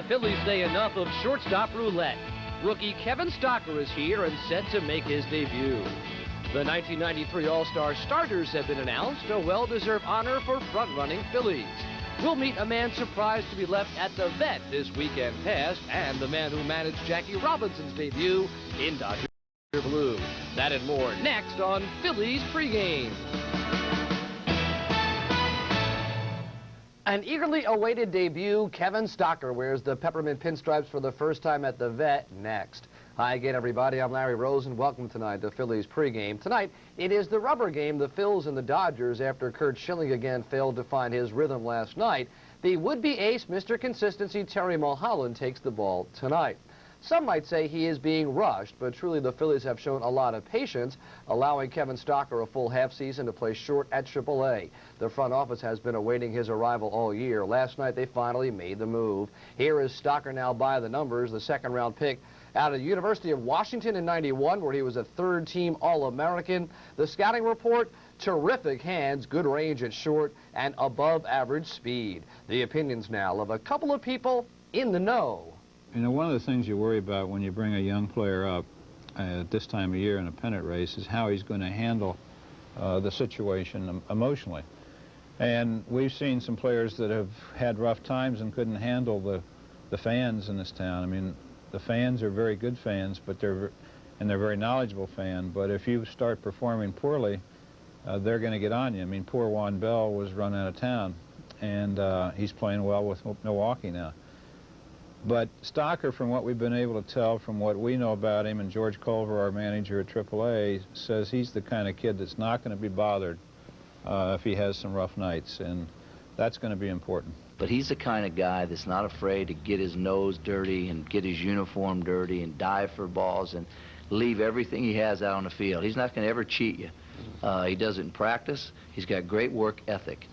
Phillies say enough of shortstop roulette. Rookie Kevin Stocker is here and set to make his debut. The 1993 All-Star starters have been announced, a well-deserved honor for front-running Phillies. We'll meet a man surprised to be left at the vet this weekend past, and the man who managed Jackie Robinson's debut in Dodger Blue. That and more next on Phillies Pregame. An eagerly awaited debut, Kevin Stocker wears the peppermint pinstripes for the first time at the vet next. Hi again, everybody. I'm Larry Rosen. Welcome tonight to Phillies Pregame. Tonight, it is the rubber game, the Phils and the Dodgers, after Curt Schilling again failed to find his rhythm last night. The would-be ace, Mr. Consistency, Terry Mulholland, takes the ball tonight. Some might say he is being rushed, but truly the Phillies have shown a lot of patience, allowing Kevin Stocker a full half season to play short at AAA. The front office has been awaiting his arrival all year. Last night they finally made the move. Here is Stocker now by the numbers, the second-round pick out of the University of Washington in '91, where he was a third-team All-American. The scouting report, terrific hands, good range at short, and above-average speed. The opinions now of a couple of people in the know. You know, one of the things you worry about when you bring a young player up at this time of year in a pennant race is how he's going to handle the situation emotionally. And we've seen some players that have had rough times and couldn't handle the fans in this town. I mean, the fans are very good fans, but they're very knowledgeable fans. But if you start performing poorly, they're going to get on you. I mean, poor Juan Bell was run out of town, and he's playing well with Milwaukee now. But Stocker, from what we've been able to tell, from what we know about him, and George Culver, our manager at AAA, says he's the kind of kid that's not going to be bothered if he has some rough nights, and that's going to be important. But he's the kind of guy that's not afraid to get his nose dirty and get his uniform dirty and dive for balls and leave everything he has out on the field. He's not going to ever cheat you. He does it in practice. He's got great work ethic.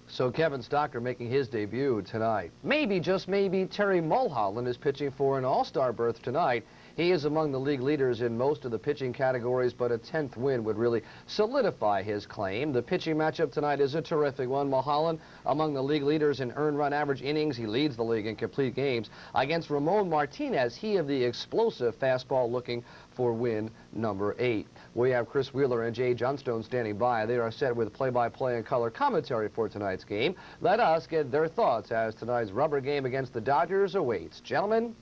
So Kevin Stocker making his debut tonight. Maybe, just maybe, Terry Mulholland is pitching for an all-star berth tonight. He is among the league leaders in most of the pitching categories, but a 10th win would really solidify his claim. The pitching matchup tonight is a terrific one. Mulholland, among the league leaders in earned run average innings, he leads the league in complete games. Against Ramon Martinez, he of the explosive fastball, looking for win number 8. We have Chris Wheeler and Jay Johnstone standing by. They are set with play-by-play and color commentary for tonight's game. Let us get their thoughts as tonight's rubber game against the Dodgers awaits. Gentlemen.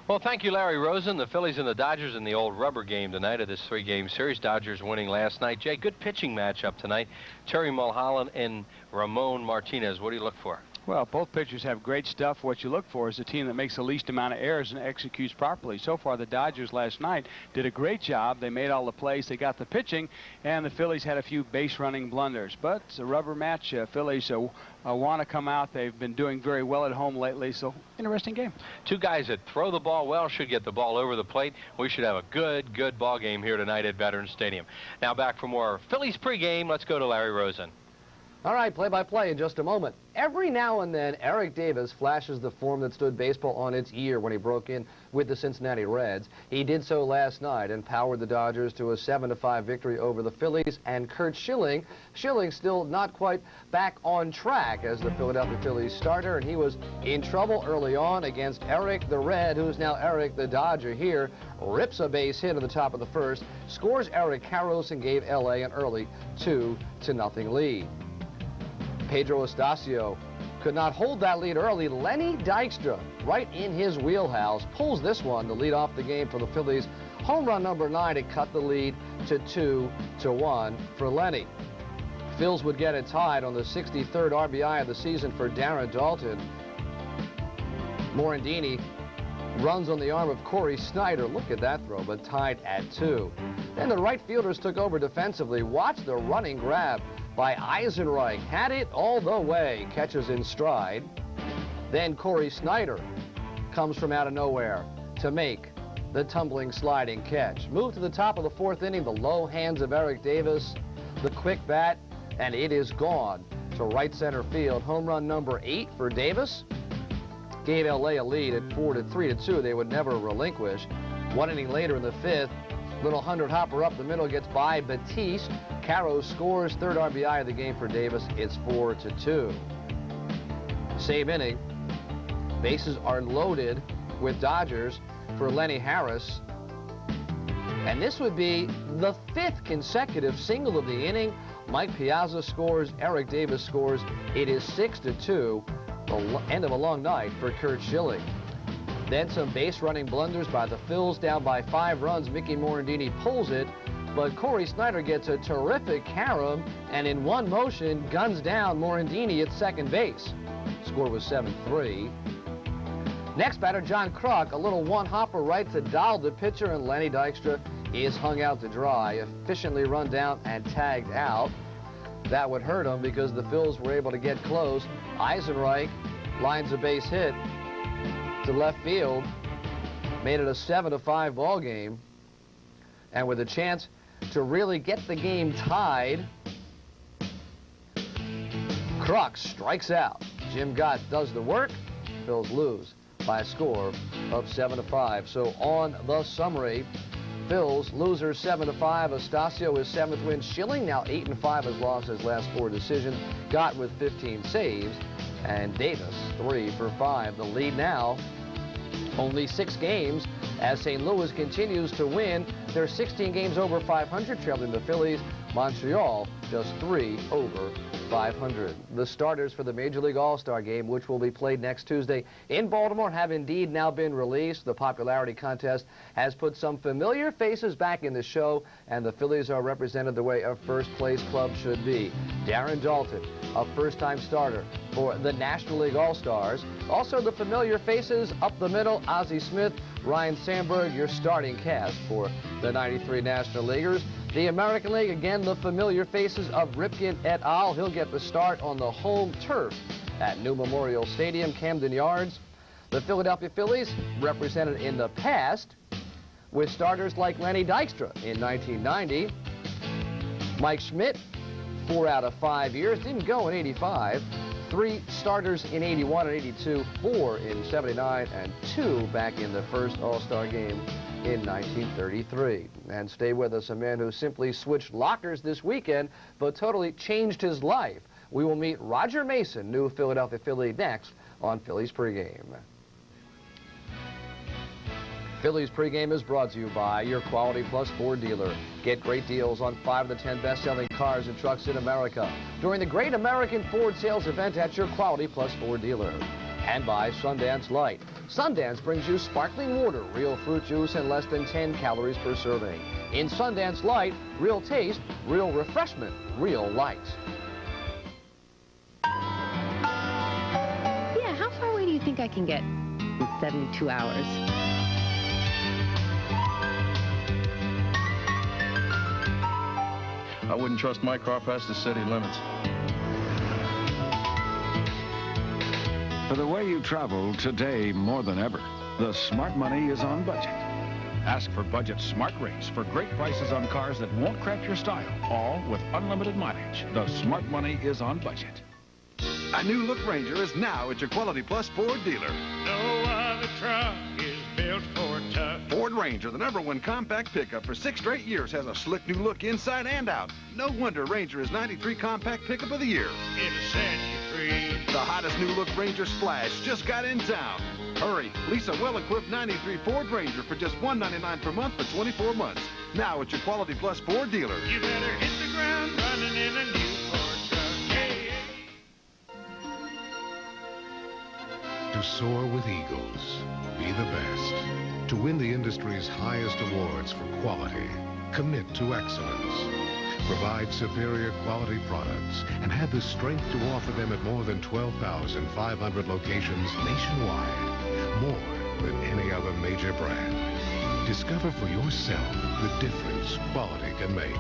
Well, thank you, Larry Rosen. The Phillies and the Dodgers in the old rubber game tonight of this three-game series. Dodgers winning last night. Jay, good pitching matchup tonight. Terry Mulholland and Ramon Martinez. What do you look for? Well, both pitchers have great stuff. What you look for is a team that makes the least amount of errors and executes properly. So far, the Dodgers last night did a great job. They made all the plays. They got the pitching, and the Phillies had a few base-running blunders. But it's a rubber match. Phillies want to come out. They've been doing very well at home lately, so interesting game. Two guys that throw the ball well, should get the ball over the plate. We should have a good ball game here tonight at Veterans Stadium. Now back for more Phillies pregame. Let's go to Larry Rosen. All right, play-by-play in just a moment. Every now and then, Eric Davis flashes the form that stood baseball on its ear when he broke in with the Cincinnati Reds. He did so last night and powered the Dodgers to a 7-5 victory over the Phillies. And Curt Schilling still not quite back on track as the Philadelphia Phillies starter, and he was in trouble early on against Eric the Red, who's now Eric the Dodger here. Rips a base hit in the top of the first, scores Eric Karros, and gave L.A. an early 2-0 lead. Pedro Estacio could not hold that lead early. Lenny Dykstra, right in his wheelhouse, pulls this one to lead off the game for the Phillies. Home run number 9 to cut the lead to 2-1 for Lenny. Phils would get it tied on the 63rd RBI of the season for Darren Daulton. Morandini runs on the arm of Corey Snyder. Look at that throw, but tied at 2. Then the right fielders took over defensively. Watch the running grab by Eisenreich. Had it all the way. Catches in stride. Then Corey Snyder comes from out of nowhere to make the tumbling, sliding catch. Move to the top of the 4th inning. The low hands of Eric Davis. The quick bat, and it is gone to right center field. Home run number 8 for Davis. Gave L.A. a lead at 4-3-2. They would never relinquish. 1 inning later in the 5th, little 100-hopper up the middle gets by Batiste. Karros scores, 3rd RBI of the game for Davis. It's 4-2. Same inning. Bases are loaded with Dodgers for Lenny Harris. And this would be the 5th consecutive single of the inning. Mike Piazza scores, Eric Davis scores. It is 6-2, the end of a long night for Curt Schilling. Then some base running blunders by the Phils, down by 5 runs. Mickey Morandini pulls it, but Corey Snyder gets a terrific carom and in one motion guns down Morandini at second base. Score was 7-3. Next batter, John Kruk, a little one-hopper right to dial the pitcher, and Lenny Dykstra is hung out to dry, efficiently run down and tagged out. That would hurt him because the Phils were able to get close. Eisenreich lines a base hit to left field, made it a 7-5 ball game, and with a chance to really get the game tied, Kruk strikes out. Jim Gott does the work. Phils lose by a score of 7-5. So on the summary, Phils losers 7-5. Astacio his 7th win. Schilling now 8-5 has lost his last 4 decisions. Gott with 15 saves, and Davis 3 for 5. The lead now only 6 games as St. Louis continues to win. They're 16 games over 500, trailing the Phillies. Montreal just 3 over 500. The starters for the Major League All-Star game, which will be played next Tuesday in Baltimore, have indeed now been released. The popularity contest has put some familiar faces back in the show, and the Phillies are represented the way a first-place club should be. Darren Daulton, a first-time starter for the National League All-Stars. Also the familiar faces up the middle, Ozzie Smith, Ryan Sandberg, your starting cast for the 93 National Leaguers. The American League, again, the familiar faces of Ripken et al. He'll get the start on the home turf at New Memorial Stadium, Camden Yards. The Philadelphia Phillies, represented in the past with starters like Lenny Dykstra in 1990. Mike Schmidt, 4 out of 5 years, didn't go in 85. 3 starters in 81 and 82, 4 in 79, and 2 back in the first All-Star game in 1933. And stay with us, a man who simply switched lockers this weekend, but totally changed his life. We will meet Roger Mason, new Philadelphia Philly, next on Phillies Pregame. Phillies Pregame is brought to you by your Quality Plus Ford dealer. Get great deals on 5 of the 10 best-selling cars and trucks in America during the Great American Ford Sales Event at your Quality Plus Ford dealer. And by Sundance Light. Sundance brings you sparkling water, real fruit juice, and less than 10 calories per serving. In Sundance Light, real taste, real refreshment, real light. Yeah, how far away do you think I can get in 72 hours? I wouldn't trust my car past the city limits. For the way you travel today more than ever, the smart money is on budget. Ask for budget smart rates for great prices on cars that won't crack your style, all with unlimited mileage. The smart money is on budget. A new look Ranger is now at your Quality Plus Ford dealer. No other truck is built for tough. Ford Ranger, the #1 compact pickup for 6 straight years, has a slick new look inside and out. No wonder Ranger is 93 compact pickup of the year. It'll set you free. The hottest new look Ranger Splash just got in town. Hurry, lease a well-equipped 93 Ford Ranger for just $199 per month for 24 months. Now at your Quality Plus Ford dealer. You better hit the ground running in a new Ford truck. Hey, hey. To soar with eagles, be the best. To win the industry's highest awards for quality, commit to excellence. Provide superior quality products and have the strength to offer them at more than 12,500 locations nationwide. More than any other major brand. Discover for yourself the difference quality can make.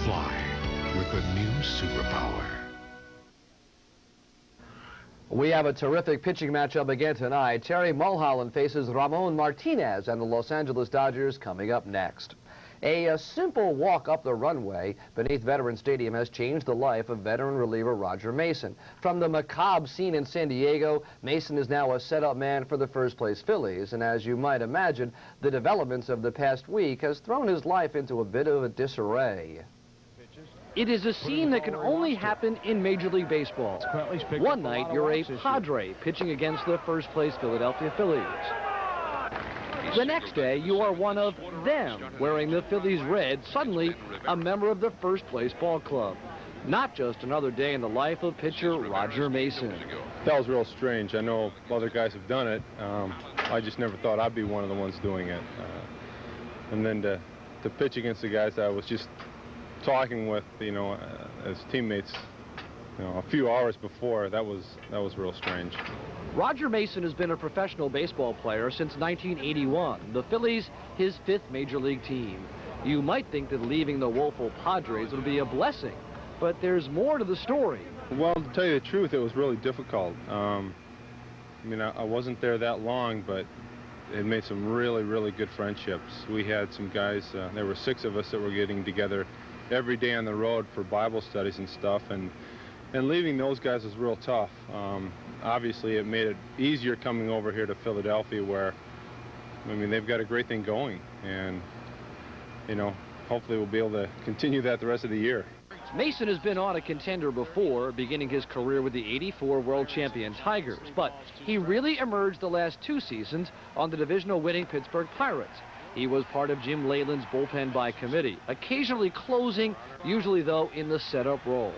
Fly with the new superpower. We have a terrific pitching matchup again tonight. Terry Mulholland faces Ramon Martinez and the Los Angeles Dodgers coming up next. A simple walk up the runway beneath Veterans Stadium has changed the life of veteran reliever Roger Mason. From the macabre scene in San Diego, Mason is now a setup man for the first-place Phillies, and as you might imagine, the developments of the past week has thrown his life into a bit of a disarray. It is a scene that can only happen in Major League Baseball. One night, you're a Padre pitching against the first-place Philadelphia Phillies. The next day, you are one of them, wearing the Phillies red, suddenly a member of the first-place ball club. Not just another day in the life of pitcher Roger Mason. That was real strange. I know other guys have done it. I just never thought I'd be one of the ones doing it. And then to pitch against the guys I was just talking with, as teammates, a few hours before, that was real strange. Roger Mason has been a professional baseball player since 1981. The Phillies, his 5th Major League team. You might think that leaving the woeful Padres would be a blessing, but there's more to the story. Well, to tell you the truth, it was really difficult. I wasn't there that long, but it made some really, really good friendships. We had some guys, there were 6 of us that were getting together every day on the road for Bible studies and stuff, and leaving those guys was real tough. Obviously, it made it easier coming over here to Philadelphia, where, they've got a great thing going, and, hopefully we'll be able to continue that the rest of the year. Mason has been on a contender before, beginning his career with the '84 world champion Tigers, but he really emerged the last 2 seasons on the divisional winning Pittsburgh Pirates. He was part of Jim Leyland's bullpen by committee, occasionally closing, usually though in the setup role.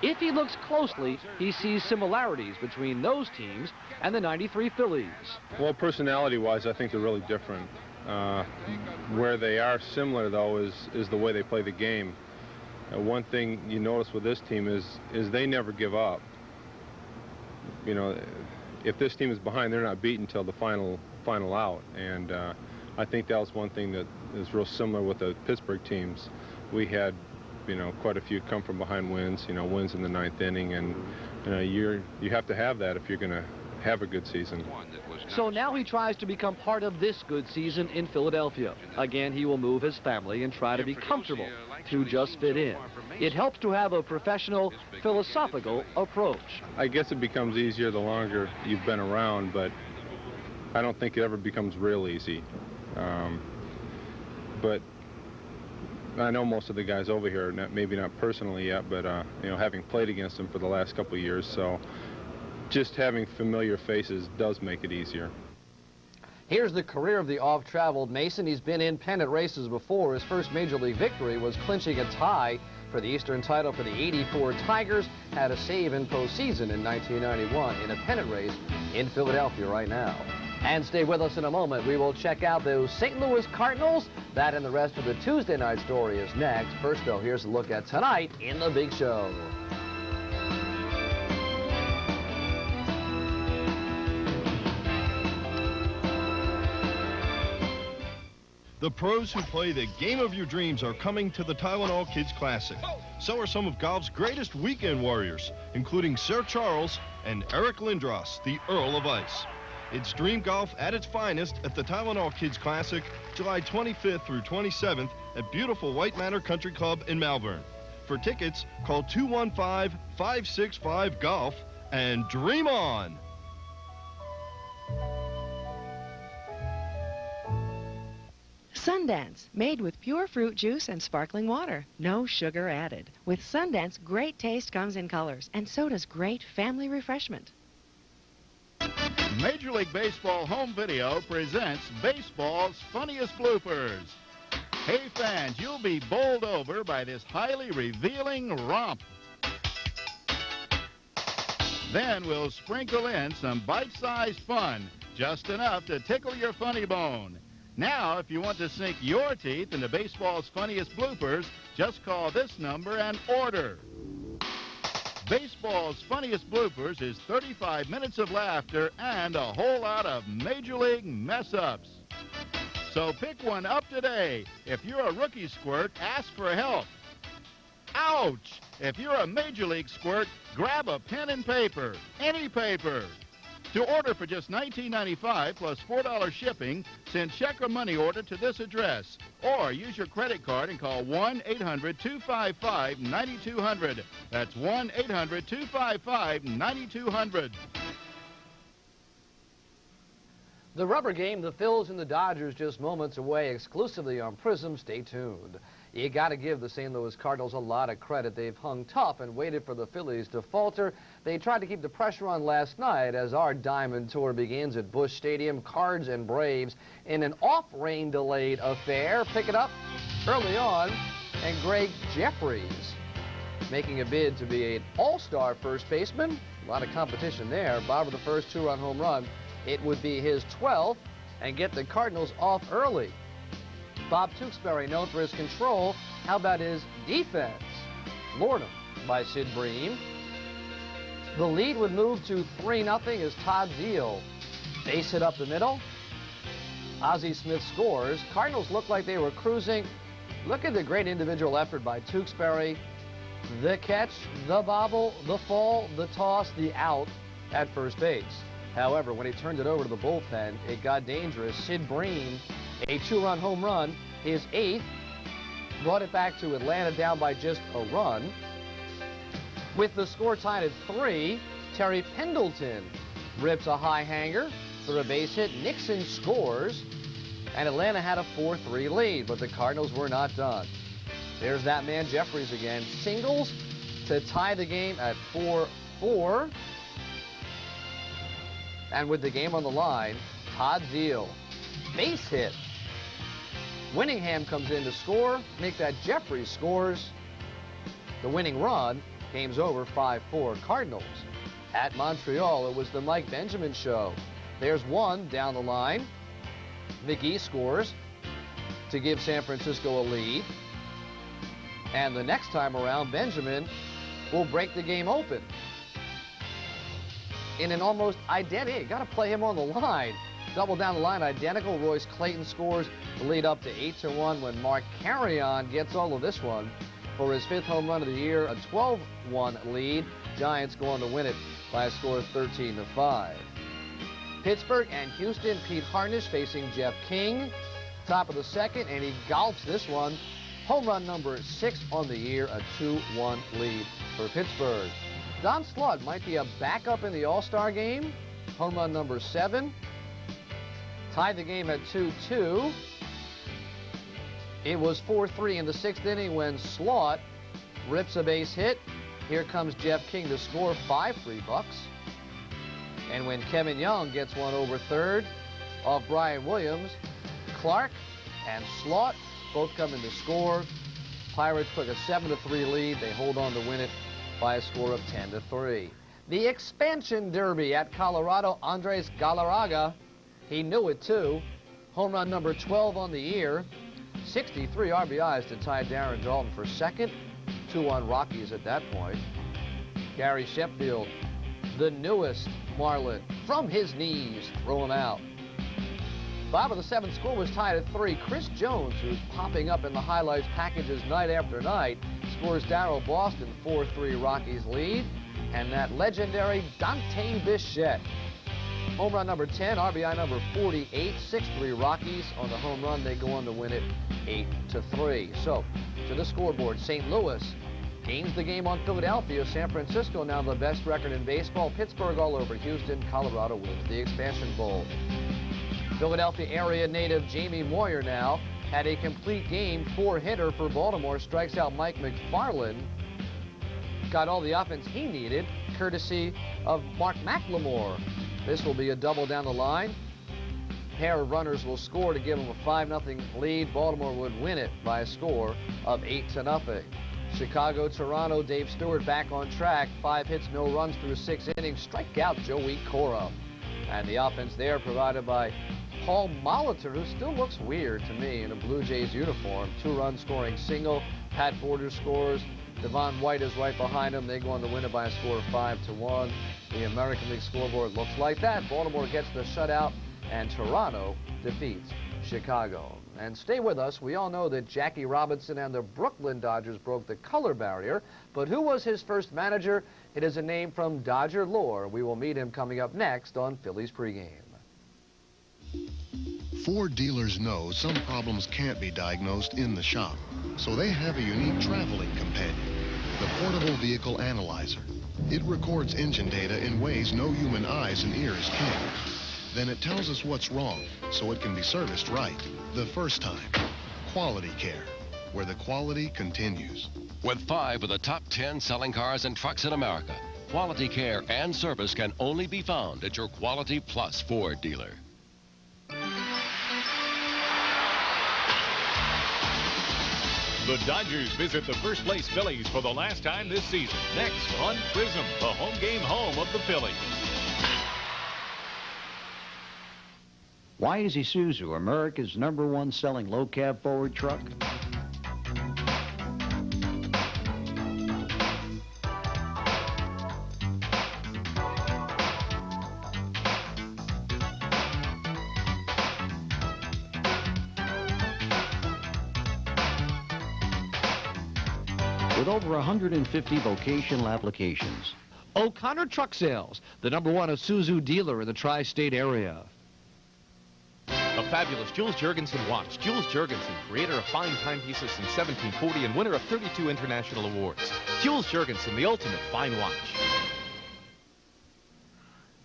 If he looks closely, he sees similarities between those teams and the '93 Phillies. Well, personality-wise, I think they're really different. Where they are similar, though, is the way they play the game. One thing you notice with this team is they never give up. If this team is behind, they're not beaten until the final out. And I think that was one thing that is real similar with the Pittsburgh teams. We had, quite a few come from behind wins, wins in the 9th inning, and you have to have that if you're going to have a good season. So now he tries to become part of this good season in Philadelphia. Again, he will move his family and try to be comfortable, to just fit in. It helps to have a professional, philosophical approach. I guess it becomes easier the longer you've been around, but I don't think it ever becomes real easy. But I know most of the guys over here, maybe not personally yet, but having played against them for the last couple of years, so just having familiar faces does make it easier. Here's the career of the oft-traveled Mason. He's been in pennant races before. His first Major League victory was clinching a tie for the Eastern title for the '84 Tigers. Had a save in postseason in 1991 in a pennant race in Philadelphia right now. And stay with us in a moment. We will check out those St. Louis Cardinals. That and the rest of the Tuesday night story is next. First, though, here's a look at tonight in the Big Show. The pros who play the game of your dreams are coming to the Tylenol Kids Classic. So are some of golf's greatest weekend warriors, including Sir Charles and Eric Lindros, the Earl of Ice. It's dream golf at its finest at the Tylenol Kids Classic, July 25th through 27th at beautiful White Manor Country Club in Malvern. For tickets, call 215-565-GOLF and dream on! Sundance, made with pure fruit juice and sparkling water. No sugar added. With Sundance, great taste comes in colors, and so does great family refreshment. Major League Baseball Home Video presents baseball's funniest bloopers. Hey fans, you'll be bowled over by this highly revealing romp. Then we'll sprinkle in some bite-sized fun, just enough to tickle your funny bone. Now, if you want to sink your teeth into baseball's funniest bloopers, just call this number and order. Baseball's funniest bloopers is 35 minutes of laughter and a whole lot of Major League mess-ups. So pick one up today. If you're a rookie squirt, ask for help. Ouch! If you're a Major League squirt, grab a pen and paper. Any paper. To order for just $19.95 plus $4 shipping, send check or money order to this address. Or use your credit card and call 1-800-255-9200. That's 1-800-255-9200. The rubber game, the Phils and the Dodgers, just moments away exclusively on Prism. Stay tuned. You got to give the St. Louis Cardinals a lot of credit. They've hung tough and waited for the Phillies to falter. They tried to keep the pressure on last night as our Diamond Tour begins at Busch Stadium. Cards and Braves in an off-rain delayed affair. Pick it up early on, and Greg Jeffries making a bid to be an all-star first baseman. A lot of competition there. Bob with the first two-run home run. It would be his 12th and get the Cardinals off early. Bob Tewksbury, known for his control. How about his defense? Floored him by Sid Bream. The lead would move to 3-0 as Todd Zeile base hit up the middle. Ozzie Smith scores. Cardinals look like they were cruising. Look at the great individual effort by Tewksbury. The catch, the bobble, the fall, the toss, the out at first base. However, when he turned it over to the bullpen, it got dangerous. Sid Bream, a two-run home run, his 8th, brought it back to Atlanta down by just a run. With the score tied at 3, Terry Pendleton rips a high hanger for a base hit. Nixon scores, and Atlanta had a 4-3 lead, but the Cardinals were not done. There's that man Jeffries again. Singles to tie the game at 4-4. And with the game on the line, Todd Zeile, base hit. Winningham comes in to score, make that Jeffries scores. The winning run, game's over 5-4 Cardinals. At Montreal, it was the Mike Benjamin show. There's one down the line. McGee scores to give San Francisco a lead. And the next time around, Benjamin will break the game open. In an almost identical, got to play him on the line. Double down the line, identical. Royce Clayton scores the lead up to 8-1 when Mark Carrion gets all of this one for his 5th home run of the year. A 12-1 lead. Giants go on to win it by a score of 13-5. Pittsburgh and Houston. Pete Harnisch facing Jeff King. Top of the second, and he golfs this one. Home run number 6 on the year, a 2-1 lead for Pittsburgh. Don Slug might be a backup in the All-Star game. Home run number 7. Tied the game at 2-2. It was 4-3 in the 6th inning when Slaught rips a base hit. Here comes Jeff King to score 5 Bucks. And when Kevin Young gets one over third off Brian Williams, Clark and Slaught both come in to score. Pirates took a 7-3 lead. They hold on to win it by a score of 10-3. The expansion derby at Colorado, Andres Galarraga, he knew it too. Home run number 12 on the year. 63 RBIs to tie Darren Dalton for second. 2 on Rockies at that point. Gary Sheffield, the newest Marlin, from his knees, throw him out. Bob of the 7th score was tied at 3. Chris Jones, who's popping up in the highlights packages night after night, scores Darryl Boston, 4-3 Rockies lead. And that legendary Dante Bichette. Home run number 10, RBI number 48, 6-3 Rockies. On the home run, they go on to win it 8-3. So, to the scoreboard, St. Louis gains the game on Philadelphia. San Francisco now the best record in baseball. Pittsburgh all over Houston. Colorado wins the Expansion Bowl. Philadelphia area native Jamie Moyer now had a complete game 4-hitter for Baltimore. Strikes out Mike McFarland. Got all the offense he needed, courtesy of Mark McLemore. This will be a double down the line. Pair of runners will score to give them a 5-0 lead. Baltimore would win it by a score of 8-0. Chicago, Toronto, Dave Stewart back on track. 5 hits, no runs through 6 innings. Strike out Joey Cora. And the offense there provided by Paul Molitor, who still looks weird to me in a Blue Jays uniform. 2-run scoring single. Pat Borders scores. Devon White is right behind him. They go on to win it by a score of 5-1. The American League scoreboard looks like that. Baltimore gets the shutout, and Toronto defeats Chicago. And stay with us. We all know that Jackie Robinson and the Brooklyn Dodgers broke the color barrier. But who was his first manager? It is a name from Dodger lore. We will meet him coming up next on Phillies Pregame. Ford dealers know some problems can't be diagnosed in the shop, so they have a unique traveling companion, the Portable Vehicle Analyzer. It records engine data in ways no human eyes and ears can. Then it tells us what's wrong, so it can be serviced right the first time. Quality care. where the quality continues. With 5 of the top 10 selling cars and trucks in America, quality care and service can only be found at your Quality Plus Ford dealer. The Dodgers visit the first-place Phillies for the last time this season. Next on Prism, the home game home of the Phillies. Why is Isuzu America's #1 selling low-cab forward truck? With over 150 vocational applications. O'Connor Truck Sales, the #1 Isuzu dealer in the tri-state area. A fabulous Jules Jurgensen watch. Jules Jurgensen, creator of fine timepieces since 1740 and winner of 32 international awards. Jules Jurgensen, the ultimate fine watch.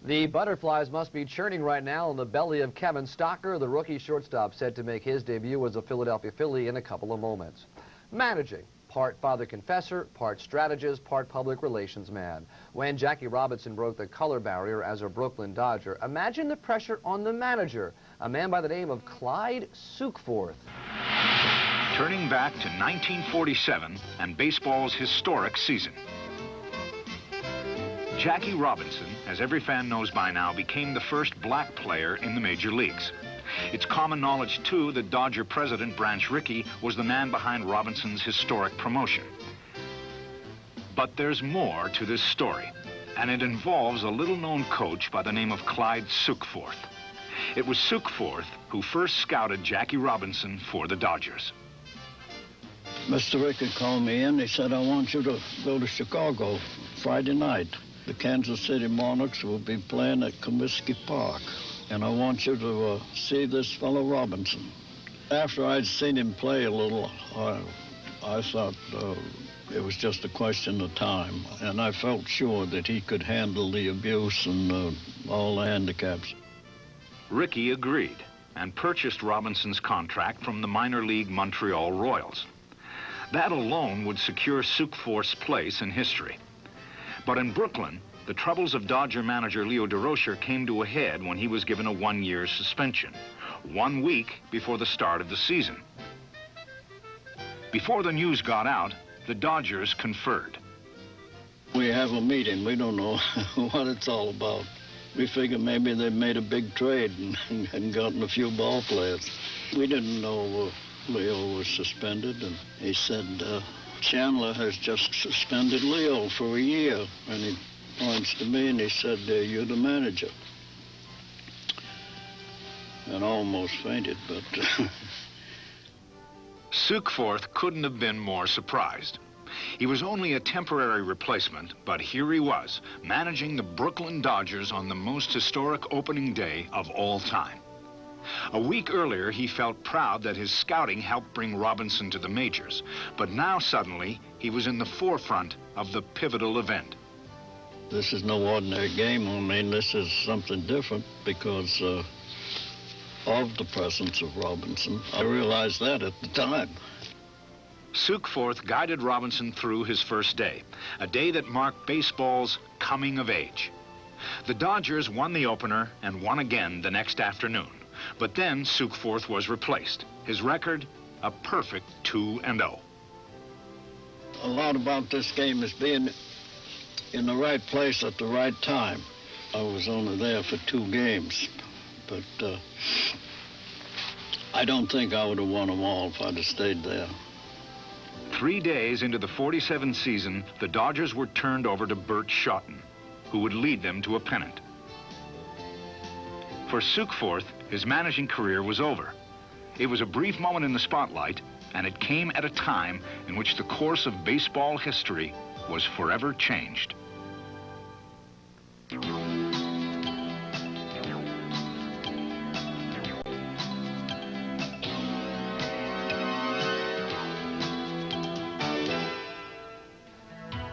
The butterflies must be churning right now in the belly of Kevin Stocker, the rookie shortstop set to make his debut as a Philadelphia Philly in a couple of moments. Managing. Part father confessor, part strategist, part public relations man. When Jackie Robinson broke the color barrier as a Brooklyn Dodger, imagine the pressure on the manager, a man by the name of Clyde Sukeforth. Turning back to 1947 and baseball's historic season. Jackie Robinson, as every fan knows by now, became the first black player in the major leagues. It's common knowledge, too, that Dodger president Branch Rickey was the man behind Robinson's historic promotion. But there's more to this story, and it involves a little-known coach by the name of Clyde Sukeforth. It was Sukeforth who first scouted Jackie Robinson for the Dodgers. Mr. Rickey called me in. He said, I want you to go to Chicago Friday night. The Kansas City Monarchs will be playing at Comiskey Park. And I want you to see this fellow Robinson. After I'd seen him play a little, I thought it was just a question of time. And I felt sure that he could handle the abuse and all the handicaps. Rickey agreed and purchased Robinson's contract from the minor league Montreal Royals. That alone would secure Sukeforth's place in history. But in Brooklyn, the troubles of Dodger manager Leo DeRocher came to a head when he was given a 1-year suspension, 1 week before the start of the season. Before the news got out, the Dodgers conferred. We have a meeting. We don't know what it's all about. We figured maybe they made a big trade and gotten a few ball players. We didn't know Leo was suspended, and he said, Chandler has just suspended Leo for a year, and he points to me and he said, you're the manager. And I almost fainted, but... Sukeforth couldn't have been more surprised. He was only a temporary replacement, but here he was, managing the Brooklyn Dodgers on the most historic opening day of all time. A week earlier, he felt proud that his scouting helped bring Robinson to the majors, but now suddenly he was in the forefront of the pivotal event. This is no ordinary game. I mean, this is something different because of the presence of Robinson. I realized that at the time. Sukeforth guided Robinson through his first day, a day that marked baseball's coming of age. The Dodgers won the opener and won again the next afternoon. But then Sukeforth was replaced. His record, a perfect 2-0. A lot about this game is being in the right place at the right time. I was only there for 2 games, but I don't think I would have won them all if I'd have stayed there. 3 days into the 47 season, the Dodgers were turned over to Bert Shotton, who would lead them to a pennant. For Sukeforth, his managing career was over. It was a brief moment in the spotlight, and it came at a time in which the course of baseball history was forever changed.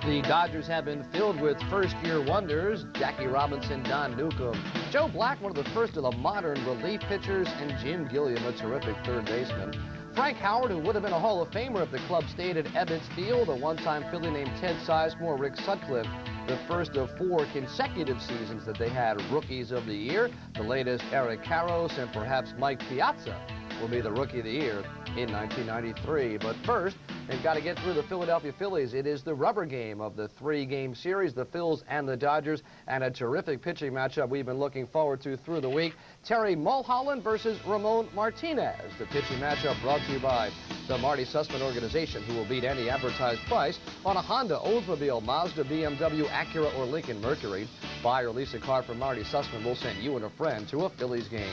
The Dodgers have been filled with first-year wonders, Jackie Robinson, Don Newcomb, Joe Black, one of the first of the modern relief pitchers, and Jim Gilliam, a terrific third baseman. Frank Howard, who would have been a Hall of Famer if the club stayed at Ebbets Field, a one-time Philly named Ted Sizemore, Rick Sutcliffe, the first of 4 consecutive seasons that they had Rookies of the Year. The latest, Eric Karros and perhaps Mike Piazza will be the Rookie of the Year in 1993. But first, they've got to get through the Philadelphia Phillies. It is the rubber game of the 3-game series, the Phils and the Dodgers, and a terrific pitching matchup we've been looking forward to through the week. Terry Mulholland versus Ramon Martinez. The pitching matchup brought to you by the Marty Sussman organization, who will beat any advertised price on a Honda, Oldsmobile, Mazda, BMW, Acura, or Lincoln Mercury. Buy or lease a car from Marty Sussman. We'll send you and a friend to a Phillies game.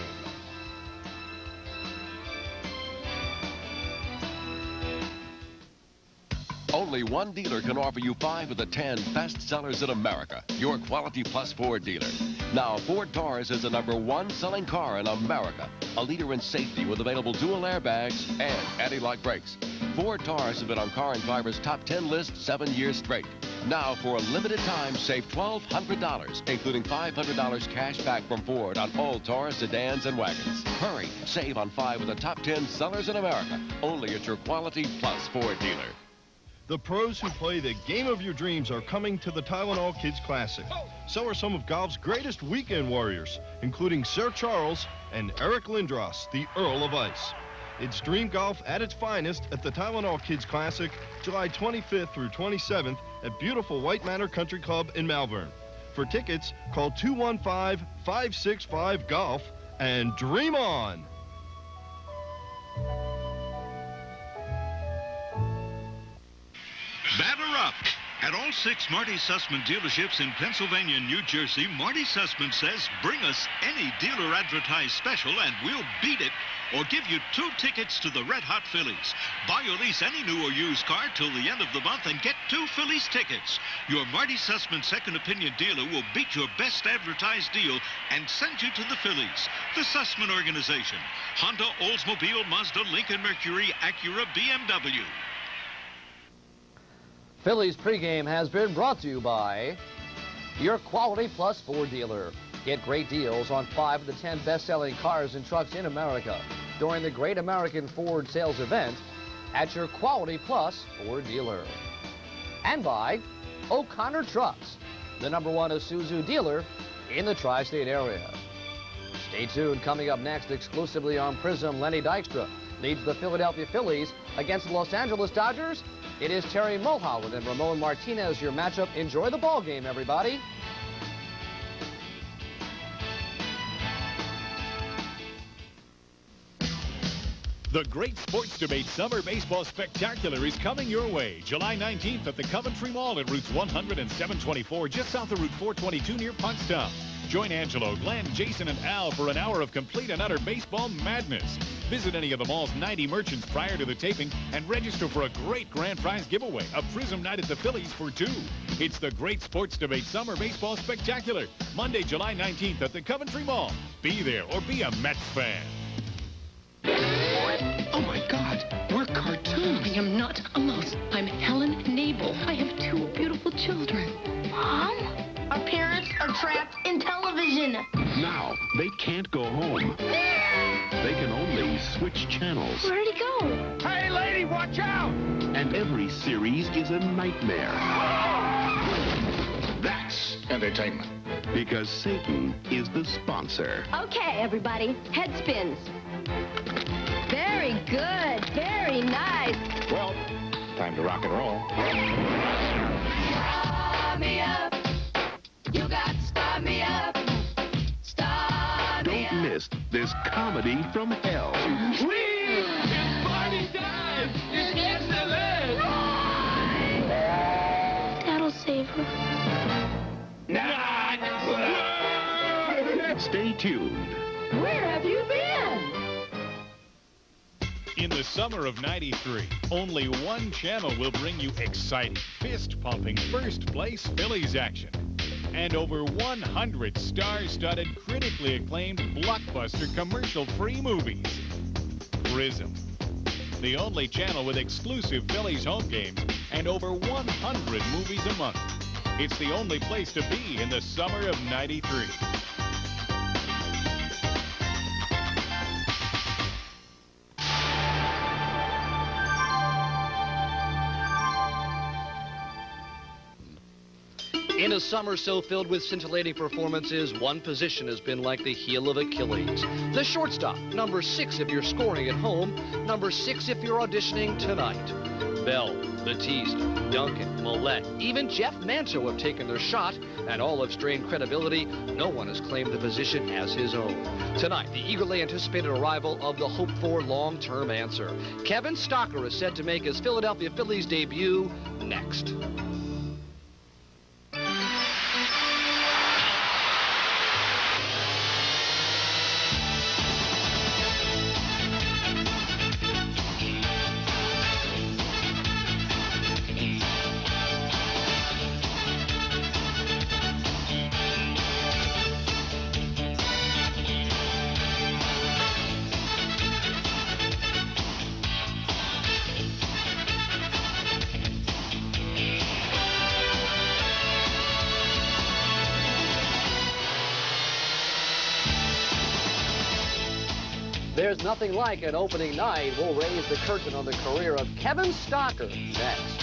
Only one dealer can offer you 5 of the 10 best sellers in America. Your Quality Plus Ford dealer. Now, Ford Taurus is the #1 selling car in America. A leader in safety with available dual airbags and anti-lock brakes. Ford Taurus has been on Car and Driver's top 10 list 7 years straight. Now, for a limited time, save $1,200, including $500 cash back from Ford on all Taurus sedans and wagons. Hurry, save on 5 of the top 10 sellers in America. Only at your Quality Plus Ford dealer. The pros who play the game of your dreams are coming to the Tylenol Kids Classic. So are some of golf's greatest weekend warriors, including Sir Charles and Eric Lindros, the Earl of Ice. It's dream golf at its finest at the Tylenol Kids Classic, July 25th through 27th at beautiful White Manor Country Club in Malvern. For tickets, call 215-565-GOLF and dream on! Batter up! At all 6 Marty Sussman dealerships in Pennsylvania and New Jersey, Marty Sussman says, bring us any dealer advertised special and we'll beat it, or give you 2 tickets to the Red Hot Phillies. Buy or lease any new or used car till the end of the month and get 2 Phillies tickets. Your Marty Sussman second opinion dealer will beat your best advertised deal and send you to the Phillies. The Sussman Organization. Honda, Oldsmobile, Mazda, Lincoln Mercury, Acura, BMW. Phillies pregame has been brought to you by your Quality Plus Ford dealer. Get great deals on 5 of the 10 best-selling cars and trucks in America during the Great American Ford Sales Event at your Quality Plus Ford dealer. And by O'Connor Trucks, the #1 Isuzu dealer in the tri-state area. Stay tuned. Coming up next, exclusively on Prism, Lenny Dykstra leads the Philadelphia Phillies against the Los Angeles Dodgers. It is Terry Mulholland and Ramon Martinez, your matchup. Enjoy the ball game, everybody. The Great Sports Debate Summer Baseball Spectacular is coming your way July 19th at the Coventry Mall at routes 100 and 724, just south of Route 422 near Puntstown. Join Angelo, Glenn, Jason, and Al for an hour of complete and utter baseball madness. Visit any of the mall's 90 merchants prior to the taping and register for a great grand prize giveaway, a Prism night at the Phillies for 2. It's the Great Sports Debate Summer Baseball Spectacular, Monday, July 19th at the Coventry Mall. Be there or be a Mets fan. Oh, my God. We're cartoons. I am not a mouse. I'm Helen Nabel. I have 2 beautiful children. Mom? Our parents are trapped in television. Now, they can't go home. They can only switch channels. Where'd he go? Hey, lady, watch out! And every series is a nightmare. That's entertainment. Because Satan is the sponsor. Okay, everybody. Head spins. Very good. Very nice. Well, time to rock and roll. Start me up. You got to start me up. Start me up. Don't miss this comedy from hell. It's party time. It's excellent. That'll save her. Stay tuned. Where have you been? In the summer of '93, only one channel will bring you exciting, fist-pumping, first-place Phillies action. And over 100 star-studded, critically acclaimed, blockbuster, commercial-free movies. Prism. The only channel with exclusive Phillies home games and over 100 movies a month. It's the only place to be in the summer of '93. In a summer so filled with scintillating performances, one position has been like the heel of Achilles. The shortstop, number 6 if you're scoring at home, number 6 if you're auditioning tonight. Bell, Batiste, Duncan, Millette, even Jeff Manso have taken their shot, and all have strained credibility. No one has claimed the position as his own. Tonight, the eagerly anticipated arrival of the hoped-for long-term answer. Kevin Stocker is set to make his Philadelphia Phillies debut next. There's nothing like an opening night. We'll raise the curtain on the career of Kevin Stocker next.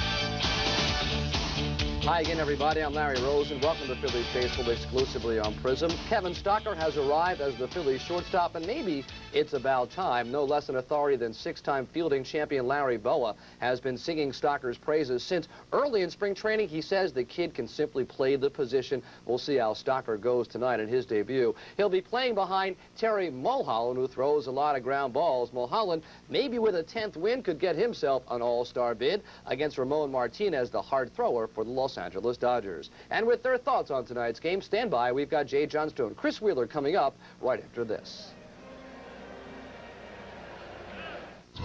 Hi again, everybody. I'm Larry Rosen. Welcome to Phillies Baseball exclusively on Prism. Kevin Stocker has arrived as the Phillies shortstop, and maybe it's about time. No less an authority than 6-time fielding champion Larry Bowa has been singing Stocker's praises since early in spring training. He says the kid can simply play the position. We'll see how Stocker goes tonight in his debut. He'll be playing behind Terry Mulholland, who throws a lot of ground balls. Mulholland, maybe with a 10th win, could get himself an all-star bid against Ramon Martinez, the hard thrower for the Los Angeles Dodgers. And with their thoughts on tonight's game, stand by. We've got Jay Johnstone, Chris Wheeler coming up right after this.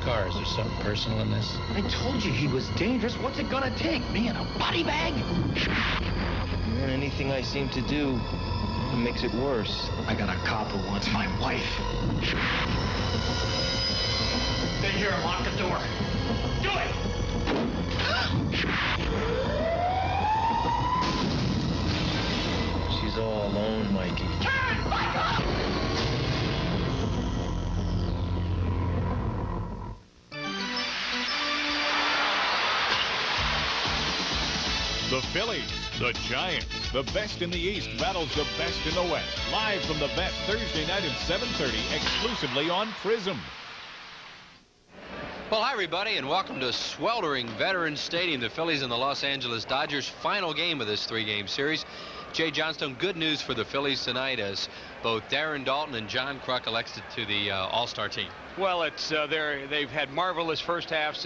Cars, there's something personal in this. I told you he was dangerous. What's it gonna take? Me in a body bag? And anything I seem to do makes it worse. I got a cop who wants my wife. Stay here and lock the door. Do it! She's all alone, Mikey. Turn! Back up! The Phillies, the Giants, the best in the East battles the best in the West. Live from the vet Thursday night at 7:30, exclusively on Prism. Well, hi, everybody, and welcome to sweltering Veterans Stadium, the Phillies and the Los Angeles Dodgers' final game of this 3-game series. Jay Johnstone, good news for the Phillies tonight as both Darren Daulton and John Kruk elected to the All-Star team. Well, it's they've had marvelous first halves.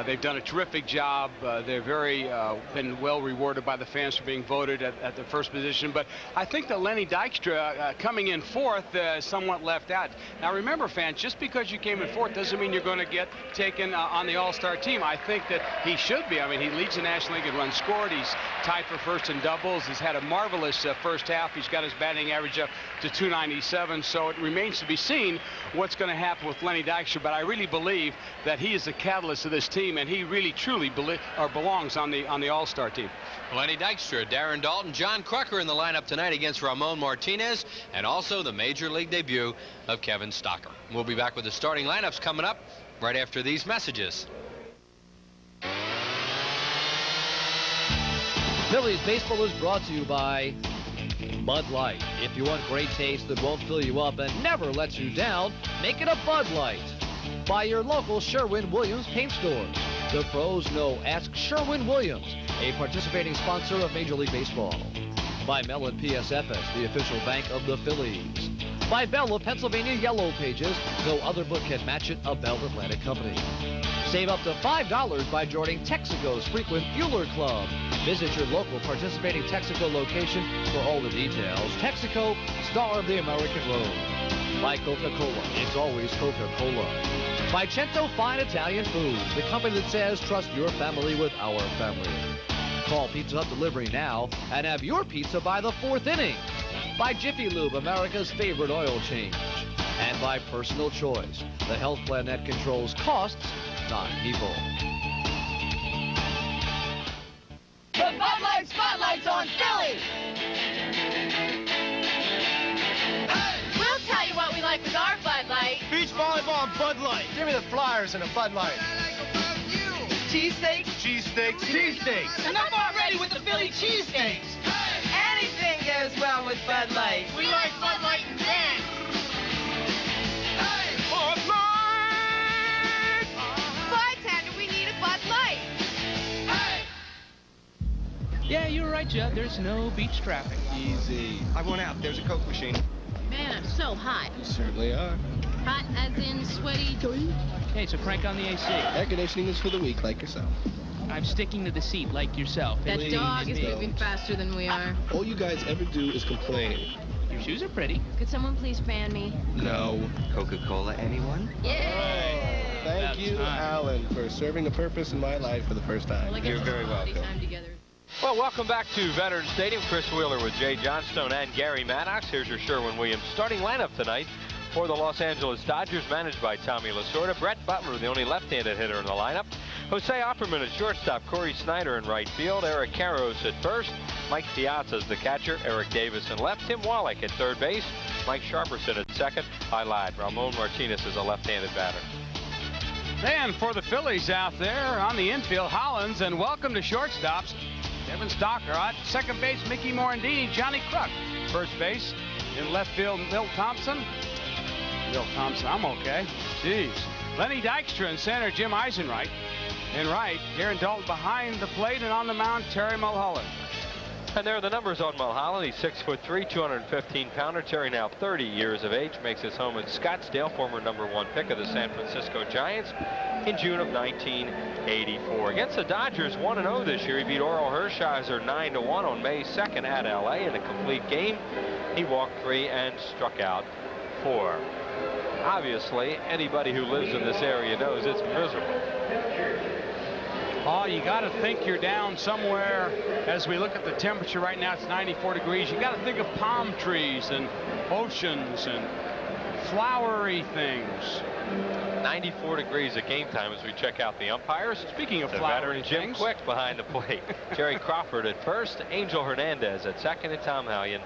They've done a terrific job. They're been well rewarded by the fans for being voted at the first position. But I think that Lenny Dykstra coming in fourth somewhat left out. Now remember, fans, just because you came in fourth doesn't mean you're going to get taken on the All-Star team. I think that he should be. I mean, he leads the National League in runs scored. He's tied for first in doubles. He's had a marvelous first half. He's got his batting average up to 297. So it remains to be seen what's going to happen with Lenny Dykstra. But I really believe that he is the catalyst of this team, and he really truly belongs on the All-Star team. Lenny Dykstra, Darren Daulton, John Kruk in the lineup tonight against Ramon Martinez, and also the Major League debut of Kevin Stocker. We'll be back with the starting lineups coming up right after these messages. Phillies baseball is brought to you by Bud Light. If you want great taste that won't fill you up and never lets you down, make it a Bud Light. By your local Sherwin-Williams paint store. The pros know. Ask Sherwin-Williams, a participating sponsor of Major League Baseball. By Mellon PSFS, the official bank of the Phillies. By Bell of Pennsylvania Yellow Pages. No other book can match it, a Bell Atlantic company. Save up to $5 by joining Texaco's Frequent Fueler Club. Visit your local participating Texaco location for all the details. Texaco, star of the American road. By Coca-Cola, it's always Coca-Cola. By Cento Fine Italian Foods, the company that says trust your family with our family. Call Pizza Hut Delivery now and have your pizza by the 4th inning. By Jiffy Lube, America's favorite oil change. And by Personal Choice, the health plan that controls costs, not people. The Bud Light Spotlight's on Phillies! We'll tell you what we like with our Bud Light. Beach volleyball and Bud Light. Give me the Flyers and a Bud Light. cheesesteaks? Cheesesteaks. Cheesesteaks. Enough already with the Philly cheesesteaks. Anything goes well with Bud Light. We like Bud Light and Ben. Bud Light! Bartender, we need a Bud Light. Yeah, you're right, Judd. There's no beach traffic. Easy. I went out. There's a Coke machine. Man, I'm so hot. You certainly are. Hot as in sweaty. Okay, so crank on the AC. Air conditioning is for the weak, like yourself. I'm sticking to the seat like yourself. That Please dog is don't. moving faster than we are. All you guys ever do is complain. Your shoes are pretty. Could someone please fan me? No. Coca-Cola, anyone? Yeah. Thank you, Alan, for serving a purpose in my life for the first time. Well, I guess You're it's very quality welcome. time together. Well, welcome back to Veterans Stadium. Chris Wheeler with Jay Johnstone and Gary Maddox. Here's your Sherwin-Williams starting lineup tonight for the Los Angeles Dodgers, managed by Tommy Lasorda. Brett Butler, the only left-handed hitter in the lineup. Jose Offerman at shortstop. Corey Snyder in right field. Eric Karros at first. Mike Piazza's the catcher. Eric Davis in left. Tim Wallach at third base. Mike Sharperson at second. I lied. Ramon Martinez is a left-handed batter. And for the Phillies out there on the infield, Hollins, and welcome to shortstops. Devin Stocker at second base, Mickey Morandini, Johnny Kruk. First base, in left field, Milt Thompson. I'm okay. Jeez. Lenny Dykstra in center, Jim Eisenreich. In right, Darren Dalton behind the plate, and on the mound, Terry Mulholland. And there are the numbers on Mulholland. He's 6'3", 215-pounder. Terry, now 30 years of age, makes his home in Scottsdale, former #1 pick of the San Francisco Giants in June of 1984. Against the Dodgers, 1-0 this year. He beat Oral Hershiser 9-1 on May 2nd at LA in a complete game. He walked 3 and struck out 4. Obviously, anybody who lives in this area knows it's miserable. Oh, you got to think you're down somewhere. As we look at the temperature right now, it's 94 degrees. You got to think of palm trees and oceans and flowery things. 94 degrees at game time as we check out the umpires. Speaking of the flowery veteran Jim things. Quick behind the plate. Jerry Crawford at first, Angel Hernandez at second, and Tom Hallion,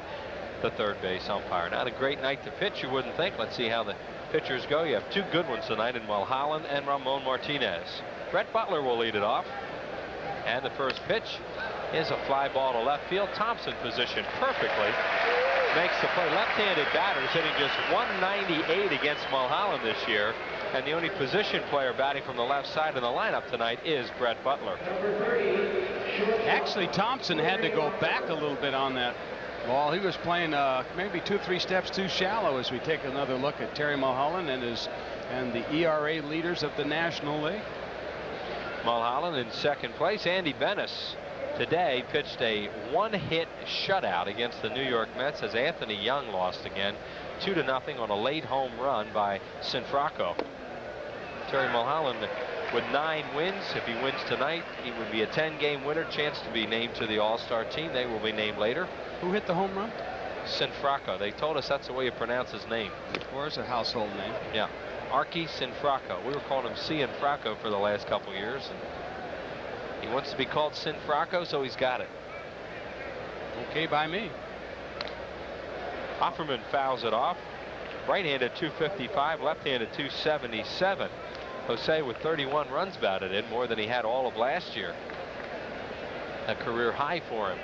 the third base umpire. Not a great night to pitch, you wouldn't think. Let's see how the pitchers go. You have 2 good ones tonight in Mulholland and Ramon Martinez. Brett Butler will lead it off. And the first pitch is a fly ball to left field. Thompson positioned perfectly. Makes the play. Left-handed batters hitting just 198 against Mulholland this year. And the only position player batting from the left side of the lineup tonight is Brett Butler. Actually, Thompson had to go back a little bit on that ball. He was playing maybe 2-3 steps too shallow as we take another look at Terry Mulholland and the ERA leaders of the National League. Mulholland in second place. Andy Benes today pitched a 1-hit shutout against the New York Mets as Anthony Young lost again 2-0 on a late home run by Sinfracco. Terry Mulholland with 9 wins. If he wins tonight, he would be a 10-game winner, chance to be named to the All-Star team. They will be named later. Who hit the home run? Sinfracco. They told us that's the way you pronounce his name. Or it's a household name. Yeah. Archie Sinfracco. We were calling him Cianfrocco for the last couple years. And he wants to be called Sinfracco, so he's got it. Okay by me. Offerman fouls it off. Right-handed 255, left-handed 277. Jose with 31 runs batted in, more than he had all of last year. A career high for him.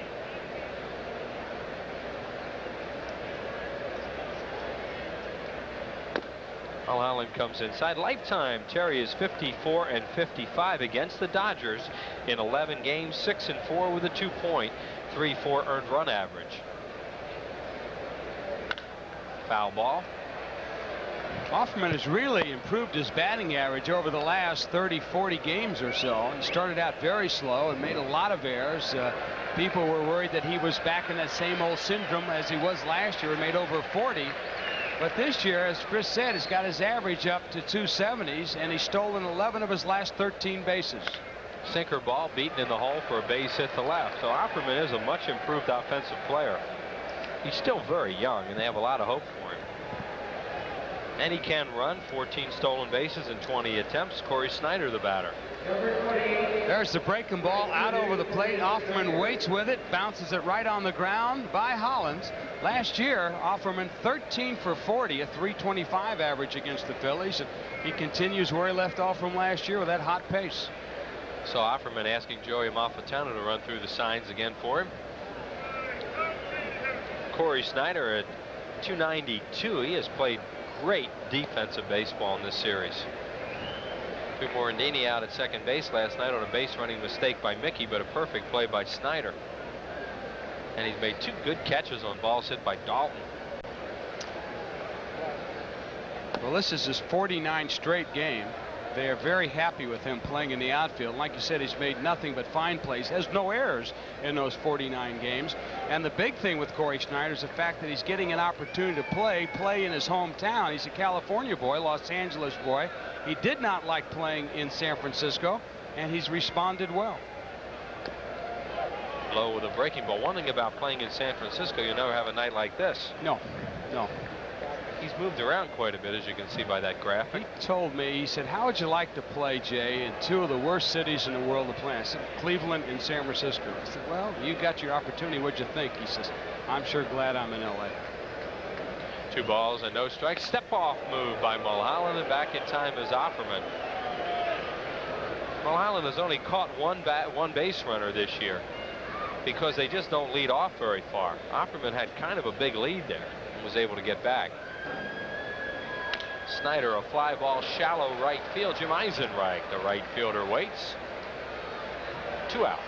Mulholland comes inside. Lifetime, Terry is 54 and 55 against the Dodgers in 11 games, 6 and 4 with a 2.34 earned run average. Foul ball. Offerman has really improved his batting average over the last 30-40 games or so. He started out very slow and made a lot of errors. People were worried that he was back in that same old syndrome as he was last year and made over 40. But this year, as Chris said, he's got his average up to 270s, and he's stolen 11 of his last 13 bases. Sinker ball beaten in the hole for a base hit to left. So Offerman is a much improved offensive player. He's still very young, and they have a lot of hope for him. And he can run. 14 stolen bases in 20 attempts. Corey Snyder, the batter. There's the breaking ball out over the plate. Offerman waits with it, bounces it right on the ground by Hollins. Last year, Offerman 13 for 40, a 325 average against the Phillies. And he continues where he left off from last year with that hot pace. So Offerman asking Joey Amalfitano to run through the signs again for him. Corey Snyder at 292. He has played great defensive baseball in this series. Pete Morandini out at second base last night on a base running mistake by Mickey, but a perfect play by Snyder. And he's made 2 good catches on balls hit by Dalton. Well, this is his 49th straight game. They are very happy with him playing in the outfield. Like you said, he's made nothing but fine plays, has no errors in those 49 games. And the big thing with Corey Snyder is the fact that he's getting an opportunity to play in his hometown. He's a California boy, Los Angeles boy. He did not like playing in San Francisco, and he's responded well. Low with a breaking ball. One thing about playing in San Francisco, you never have a night like this. No. He's moved around quite a bit, as you can see by that graphic. He told me, he said, how would you like to play, Jay, in 2 of the worst cities in the world to play? I said, Cleveland and San Francisco. I said, well, you got your opportunity. What'd you think? He says, I'm sure glad I'm in L.A. 2 balls and no strikes. Step off move by Mulholland, and back in time is Offerman. Mulholland has only caught one base runner this year because they just don't lead off very far. Offerman had kind of a big lead there and was able to get back. Snyder, a fly ball, shallow right field. Jim Eisenreich, the right fielder, waits. 2 outs.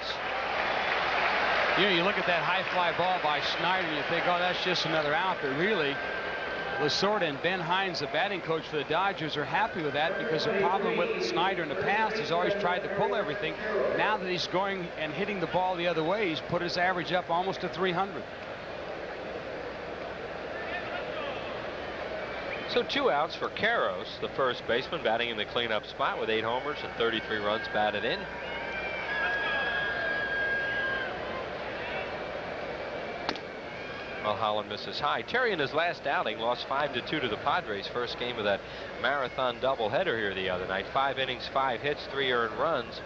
You know, you look at that high fly ball by Snyder and you think, oh, that's just another out. But really, Lasorda and Ben Hines, the batting coach for the Dodgers, are happy with that because the problem with Snyder in the past, he's always tried to pull everything. Now that he's going and hitting the ball the other way, he's put his average up almost to 300. So 2 outs for Karros, the first baseman, batting in the cleanup spot with 8 homers and 33 runs batted in. Mulholland misses high. Terry in his last outing lost 5-2 to the Padres. First game of that marathon doubleheader here the other night. 5 innings, 5 hits, 3 earned runs,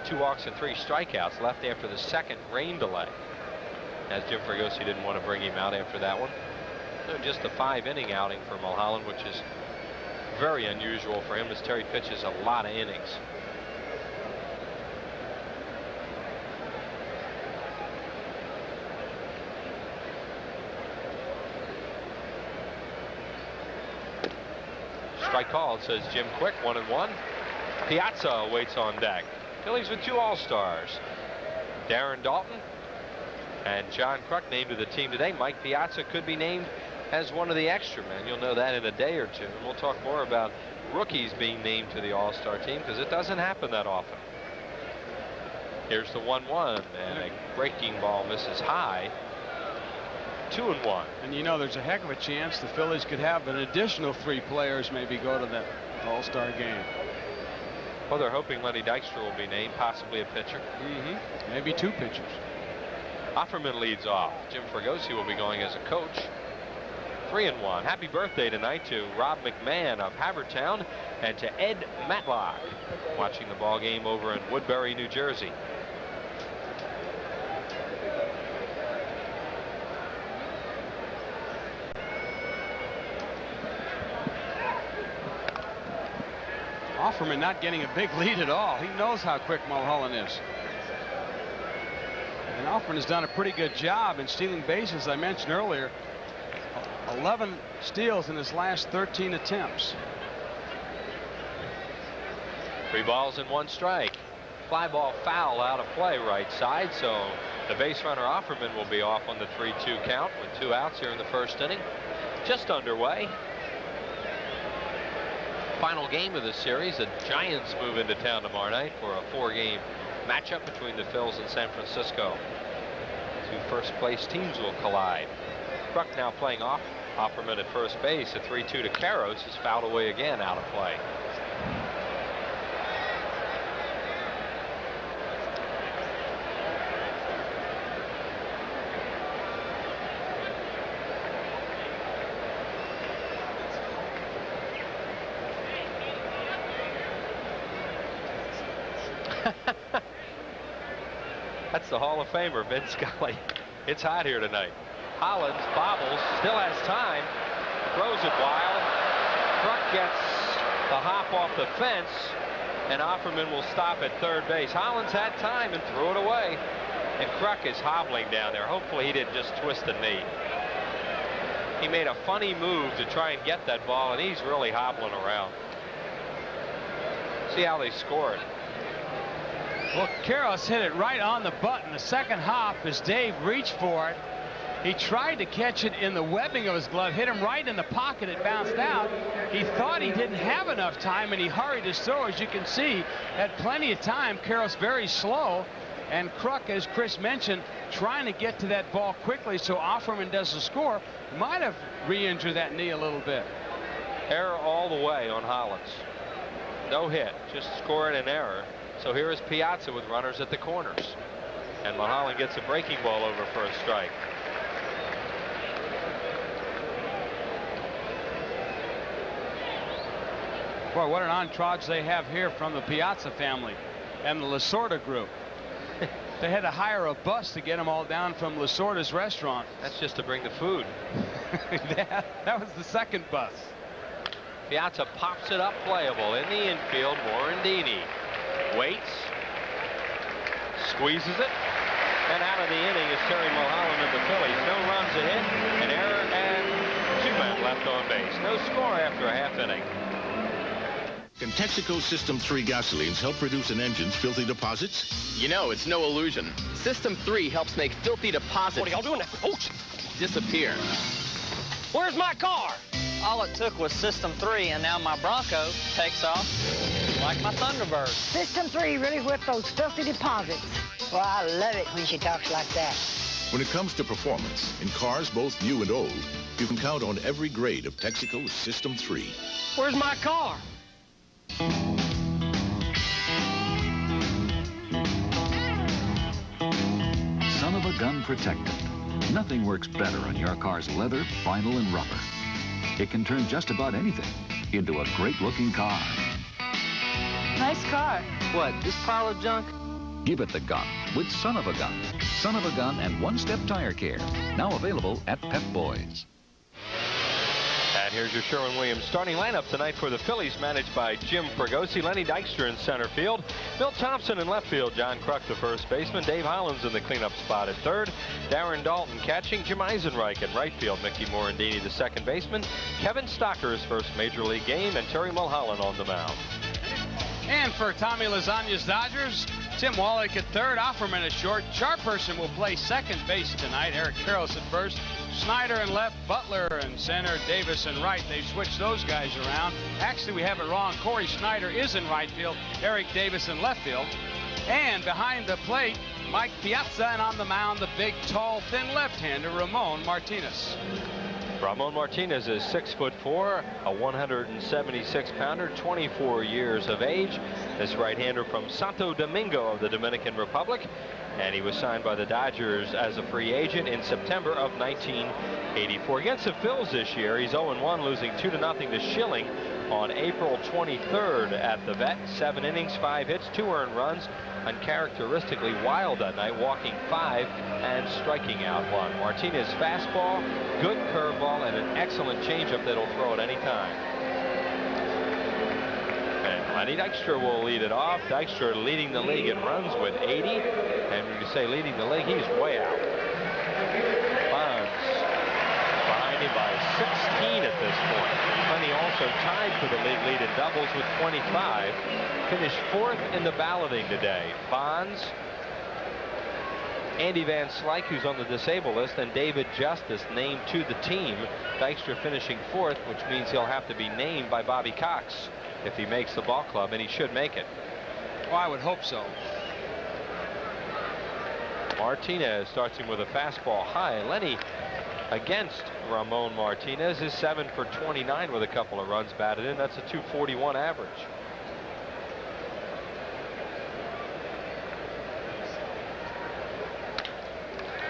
2 walks and 3 strikeouts. Left after the second rain delay, as Jim Fregosi didn't want to bring him out after that one. So just a 5-inning outing for Mulholland, which is very unusual for him, as Terry pitches a lot of innings. Strike called, says Jim Quick. 1-1. Piazza waits on deck. Phillies with 2 All-Stars. Darren Dalton and John Kruk named to the team today. Mike Piazza could be named as one of the extra men. You'll know that in a day or 2. And we'll talk more about rookies being named to the All-Star team, because it doesn't happen that often. Here's the 1-1, and a breaking ball misses high. 2-1. And you know, there's a heck of a chance the Phillies could have an additional 3 players maybe go to that All-Star game. Well, they're hoping Lenny Dykstra will be named, possibly a pitcher. Maybe 2 pitchers. Offerman leads off. Jim Fregosi will be going as a coach. 3-1. Happy birthday tonight to Rob McMahon of Havertown and to Ed Matlock, watching the ball game over in Woodbury, New Jersey. Offerman not getting a big lead at all. He knows how quick Mulholland is. And Offerman has done a pretty good job in stealing bases. I mentioned earlier, 11 steals in his last 13 attempts. 3 balls and 1 strike. Fly ball foul out of play right side, so the base runner Offerman will be off on the 3-2 count with 2 outs here in the first inning. Just underway. Final game of the series. The Giants move into town tomorrow night for a 4-game matchup between the Phils and San Francisco. 2 first-place teams will collide. Kruk now playing off Offerman at first base. A 3-2 to Karros is fouled away again, out of play. That's the Hall of Famer, Vin Scully. It's hot here tonight. Hollins bobbles, still has time, throws it wild. Kruk gets the hop off the fence, and Offerman will stop at third base. Hollins had time and threw it away. And Kruk is hobbling down there. Hopefully he didn't just twist a knee. He made a funny move to try and get that ball, and he's really hobbling around. See how they scored. Well, Karros hit it right on the button. The second hop as Dave reached for it. He tried to catch it in the webbing of his glove, hit him right in the pocket. It bounced out. He thought he didn't have enough time, and he hurried his throw. As you can see, had plenty of time. Karros very slow. And Kruk, as Chris mentioned, trying to get to that ball quickly so Offerman doesn't score. Might have re-injured that knee a little bit. Error all the way on Hollins. No hit, just scoring an error. So here is Piazza with runners at the corners. And Mulholland gets a breaking ball over for a strike. Boy, what an entourage they have here from the Piazza family and the Lasorda group. They had to hire a bus to get them all down from Lasorda's restaurant. That's just to bring the food. that was the second bus. Piazza pops it up playable in the infield. Morandini waits, squeezes it, and out of the inning is Terry Mulholland of the Phillies. No runs a hit, an error, and 2 men left on base. No score after a half inning. Can Texaco System 3 gasolines help reduce an engine's filthy deposits? You know, it's no illusion. System 3 helps make filthy deposits. What are y'all doing? Ouch! Disappear. Where's my car? All it took was System 3, and now my Bronco takes off like my Thunderbird. System 3 really whipped those filthy deposits. Well, I love it when she talks like that. When it comes to performance, in cars both new and old, you can count on every grade of Texaco System 3. Where's my car? Son of a gun protected. Nothing works better on your car's leather, vinyl, and rubber. It can turn just about anything into a great-looking car. Nice car. What, this pile of junk? Give it the gun with Son of a Gun. Son of a Gun and one-step tire care. Now available at Pep Boys. And here's your Sherwin-Williams starting lineup tonight for the Phillies, managed by Jim Fregosi. Lenny Dykstra in center field. Milt Thompson in left field. John Kruk, the first baseman. Dave Hollins in the cleanup spot at third. Darren Dalton catching. Jim Eisenreich in right field. Mickey Morandini, the second baseman. Kevin Stocker's first major league game. And Terry Mulholland on the mound. And for Tommy Lasagna's Dodgers, Tim Wallach at third. Offerman at short. Sharperson will play second base tonight. Eric Karros at first. Snyder in left, Butler in center, Davis in right. They've switched those guys around. Actually, we have it wrong. Corey Snyder is in right field, Eric Davis in left field. And behind the plate, Mike Piazza, and on the mound, the big, tall, thin left-hander, Ramon Martinez. Ramon Martinez is 6'4", a 176-pounder, 24 years of age. This right-hander from Santo Domingo of the Dominican Republic. And he was signed by the Dodgers as a free agent in September of 1984. Against the Phils this year, he's 0-1, losing 2-0 to Schilling on April 23rd at the Vet. 7 innings, 5 hits, 2 earned runs. Uncharacteristically wild that night, walking 5 and striking out 1. Martinez fastball, good curveball, and an excellent changeup that'll throw at any time. And Lenny Dykstra will lead it off. Dykstra leading the league in runs with 80. And when you say leading the league, he's way out. Bonds behind him by 16 at this point. Lenny also tied for the league lead in doubles with 25. Finished 4th in the balloting today. Bonds, Andy Van Slyke, who's on the disabled list, and David Justice named to the team. Dykstra finishing 4th, which means he'll have to be named by Bobby Cox if he makes the ball club, and he should make it. Well, I would hope so. Martinez starts him with a fastball high. Lenny against Ramon Martinez is 7 for 29 with a couple of runs batted in. That's a 241 average.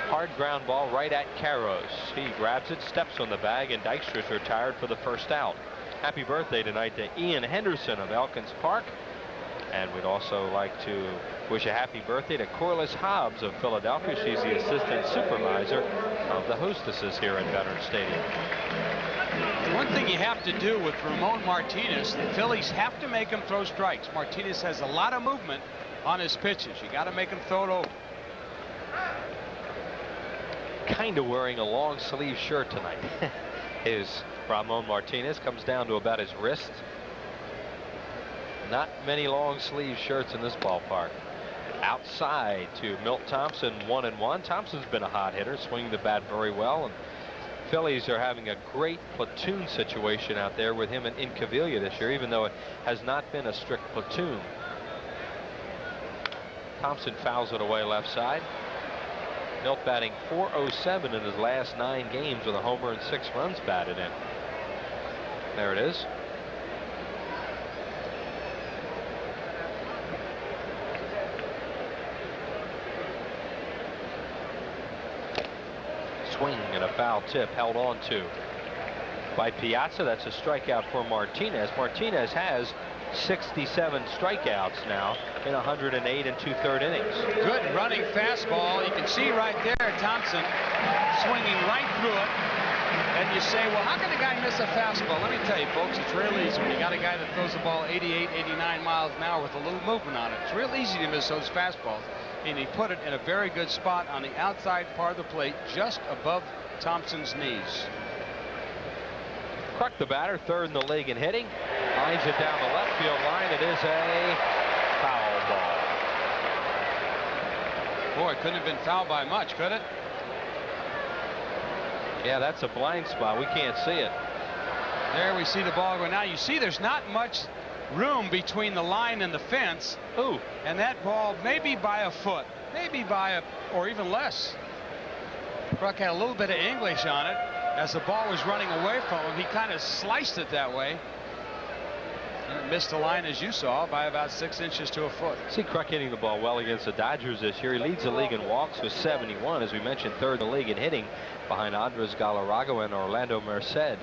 Hard ground ball right at Karros. He grabs it, steps on the bag, and Dykstra's retired for the first out. Happy birthday tonight to Ian Henderson of Elkins Park. And we'd also like to wish a happy birthday to Corliss Hobbs of Philadelphia. She's the assistant supervisor of the hostesses here at Veterans Stadium. One thing you have to do with Ramon Martinez, the Phillies have to make him throw strikes. Martinez has a lot of movement on his pitches. You got to make him throw it over. Kind of wearing a long sleeve shirt tonight. His Ramon Martinez comes down to about his wrist. Not many long sleeve shirts in this ballpark. Outside to Milt Thompson, 1-1. Thompson's been a hot hitter, swinging the bat very well. And Phillies are having a great platoon situation out there with him and Incaviglia this year, even though it has not been a strict platoon. Thompson fouls it away left side. Milt batting .407 in his last 9 games with a homer and 6 runs batted in. There it is. Swing and a foul tip held on to by Piazza. That's a strikeout for Martinez. Martinez has 67 strikeouts now in 108 and 2/3 innings. Good running fastball. You can see right there Thompson swinging right through it. And you say, well, how can a guy miss a fastball? Let me tell you, folks, it's real easy when you got a guy that throws the ball 88, 89 miles an hour with a little movement on it. It's real easy to miss those fastballs. And he put it in a very good spot on the outside part of the plate, just above Thompson's knees. Kruk, the batter, third in the league in hitting, lines it down the left field line. It is a foul ball. Boy, it couldn't have been fouled by much, could it? Yeah, that's a blind spot. We can't see it. There we see the ball go. Now you see there's not much room between the line and the fence. Ooh. And that ball maybe by a foot, maybe by a, or even less. Kruk had a little bit of English on it. As the ball was running away from him, he kind of sliced it that way. And it missed the line, as you saw, by about 6 inches to a foot. See Kruk hitting the ball well against the Dodgers this year. He leads the league in walks with 71. As we mentioned, third in the league in hitting behind Andres Galarraga and Orlando Merced.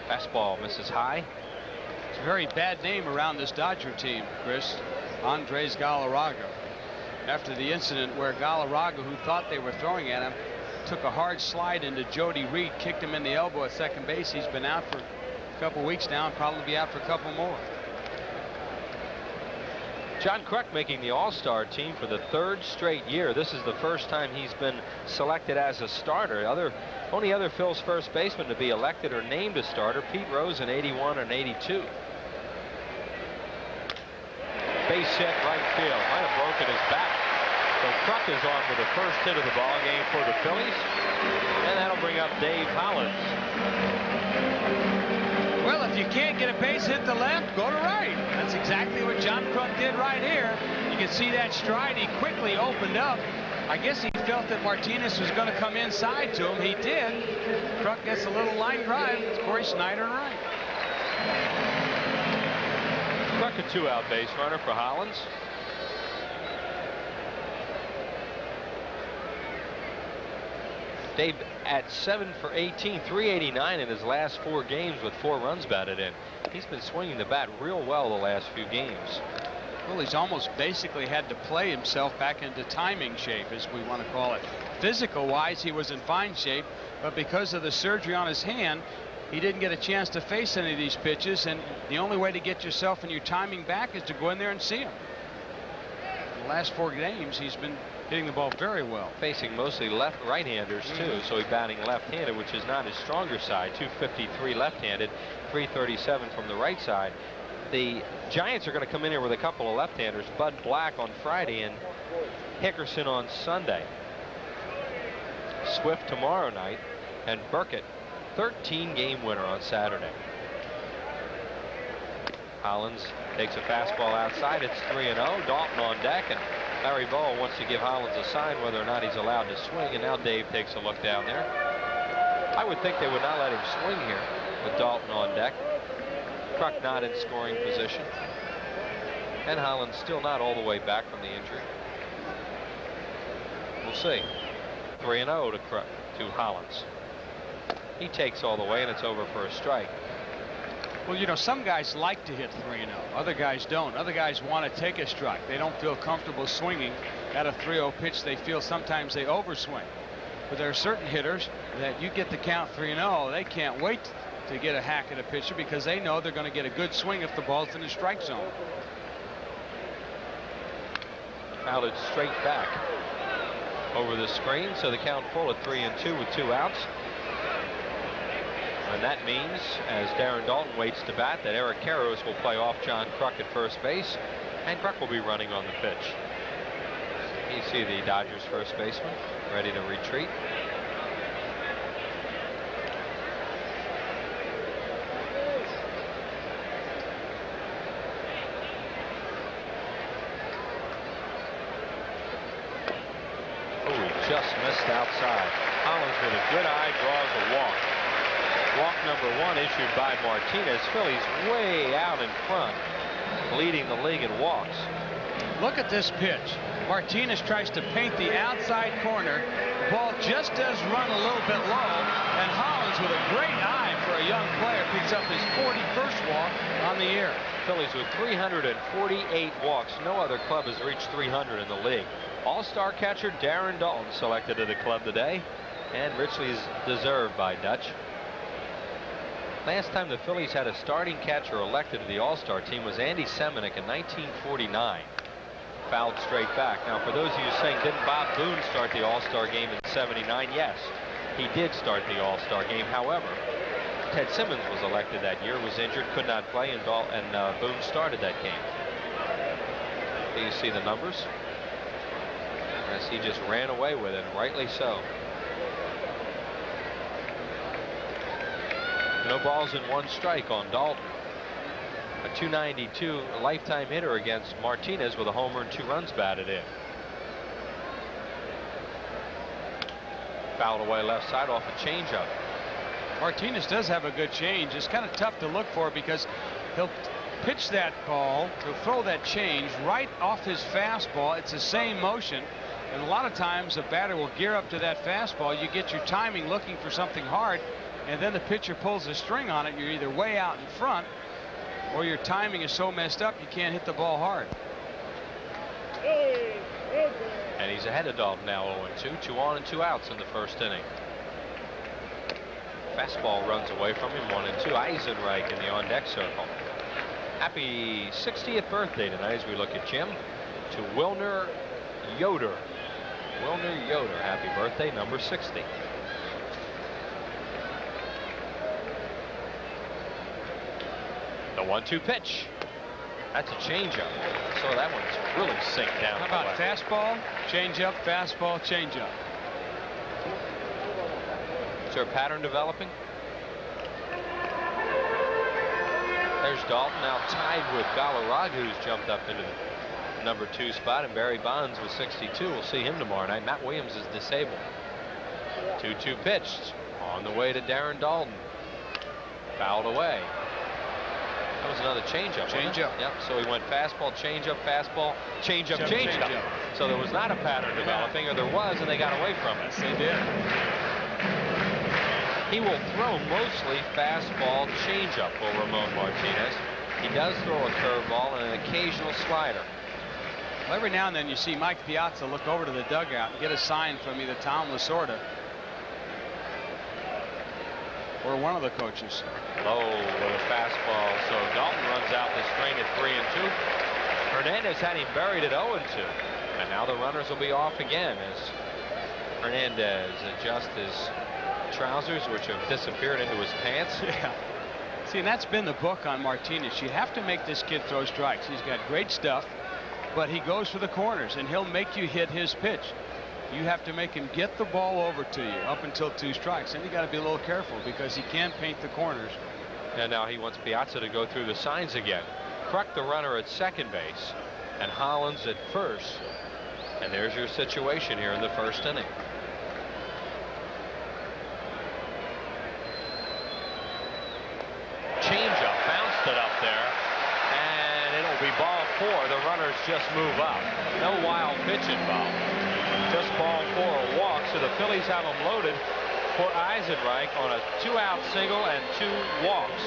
Fastball misses high. It's a very bad name around this Dodger team, Chris. Andres Galarraga. After the incident where Galarraga, who thought they were throwing at him, took a hard slide into Jody Reed, kicked him in the elbow at second base. He's been out for a couple weeks now and probably be out for a couple more. John Kruk making the All-Star team for the 3rd straight year. This is the first time he's been selected as a starter. Only other Phil's first baseman to be elected or named a starter, Pete Rose in '81 and '82. Base hit right field. Might have broken his back. So Kruk is on for the first hit of the ball game for the Phillies. And that'll bring up Dave Hollins. Well, if you can't get a base hit to left, go to right. That's exactly what John Kruk did right here. You can see that stride. He quickly opened up. I guess he felt that Martinez was going to come inside to him. He did. Kruk gets a little line drive. It's Corey Snyder right. Kruk a 2-out base runner for Hollins. Dave at 7 for 18, 389 in his last 4 games with 4 runs batted in. He's been swinging the bat real well the last few games. Well, he's almost basically had to play himself back into timing shape, as we want to call it. Physical wise, he was in fine shape, but because of the surgery on his hand, he didn't get a chance to face any of these pitches, and the only way to get yourself and your timing back is to go in there and see him. The last 4 games, he's been hitting the ball very well. Facing mostly right-handers too, so he's batting left-handed, which is not his stronger side. 253 left-handed, 337 from the right side. The Giants are going to come in here with a couple of left-handers, Bud Black on Friday and Hickerson on Sunday. Swift tomorrow night, and Burkett, 13-game winner on Saturday. Hollins takes a fastball outside. It's 3-0. Dalton on deck, and Larry Bowa wants to give Hollins a sign whether or not he's allowed to swing, and now Dave takes a look down there. I would think they would not let him swing here with Dalton on deck. Kruk not in scoring position, and Hollins still not all the way back from the injury. We'll see. 3-0 to Hollins. He takes all the way, and it's over for a strike. Well, you know, some guys like to hit 3-0. Other guys don't. Other guys want to take a strike. They don't feel comfortable swinging at a 3-0 pitch, they feel sometimes they overswing. But there are certain hitters that you get the count 3-0, they can't wait to get a hack at a pitcher because they know they're going to get a good swing if the ball's in the strike zone. Fouled it straight back over the screen, so the count full at 3-2 with 2 outs. And that means, as Darren Daulton waits to bat, that Eric Karros will play off John Kruk at first base, and Kruk will be running on the pitch. You see the Dodgers first baseman ready to retreat. Oh, he just missed outside. Hollins with a good eye draws a walk. Walk number 1 issued by Martinez. Phillies way out in front, leading the league in walks. Look at this pitch. Martinez tries to paint the outside corner. Ball just does run a little bit low, and Hollins, with a great eye for a young player, picks up his 41st walk on the year. Phillies with 348 walks. No other club has reached 300 in the league. All-star catcher Darren Daulton selected to the club today, and richly deserved by Dutch. Last time the Phillies had a starting catcher elected to the All-Star team was Andy Semenuk in 1949. Fouled straight back. Now, for those of you saying, didn't Bob Boone start the All-Star game in '79? Yes, he did start the All-Star game. However, Ted Simmons was elected that year, was injured, could not play, and Boone started that game. Do you see the numbers? Yes, he just ran away with it, and rightly so. No balls and 1 strike on Daulton. A .292 lifetime hitter against Martinez with a homer and 2 runs batted in. Fouled away left side off a changeup. Martinez does have a good change. It's kind of tough to look for because he'll pitch that ball, he'll throw that change right off his fastball. It's the same motion, and a lot of times a batter will gear up to that fastball. You get your timing looking for something hard, and then the pitcher pulls a string on it. You're either way out in front, or your timing is so messed up you can't hit the ball hard. And he's ahead of Daulton now, 0-2. 2 on and 2 outs in the first inning. Fastball runs away from him, 1-2. Eisenreich in the on-deck circle. Happy 60th birthday tonight as we look at Jim to Wilner Yoder. Wilner Yoder, happy birthday, number 60. The 1-2 pitch. That's a changeup. So that one's really sinked down. How about fastball, changeup, fastball, changeup? Is there a pattern developing? There's Daulton now tied with Galarraga, who's jumped up into the number 2 spot, and Barry Bonds with 62. We'll see him tomorrow night. Matt Williams is disabled. 2-2 pitched on the way to Darren Daulton. Fouled away. That was another changeup. Changeup. Yep. So he went fastball, changeup, fastball, changeup, changeup. So there was not a pattern developing, or there was, and they got away from it. Yes, they did. He will throw mostly fastball, changeup for Ramon Martinez. He does throw a curveball and an occasional slider. Well, every now and then you see Mike Piazza look over to the dugout and get a sign from either Tom Lasorda or one of the coaches. Low with a fastball. So Daulton runs out the string at 3-2. Hernandez had him buried at 0-2. And now the runners will be off again as Hernandez adjusts his trousers, which have disappeared into his pants. Yeah. See, and that's been the book on Martinez. You have to make this kid throw strikes. He's got great stuff, but he goes for the corners, and he'll make you hit his pitch. You have to make him get the ball over to you up until 2 strikes. And you got to be a little careful because he can paint the corners. And now he wants Piazza to go through the signs again. Kruk the runner at second base, and Hollins at first. And there's your situation here in the first inning. Changeup, bounced it up there, and it'll be ball 4. The runners just move up. No wild pitch involved. Just ball 4, a walk. So the Phillies have them loaded for Eisenreich on a 2-out single and 2 walks.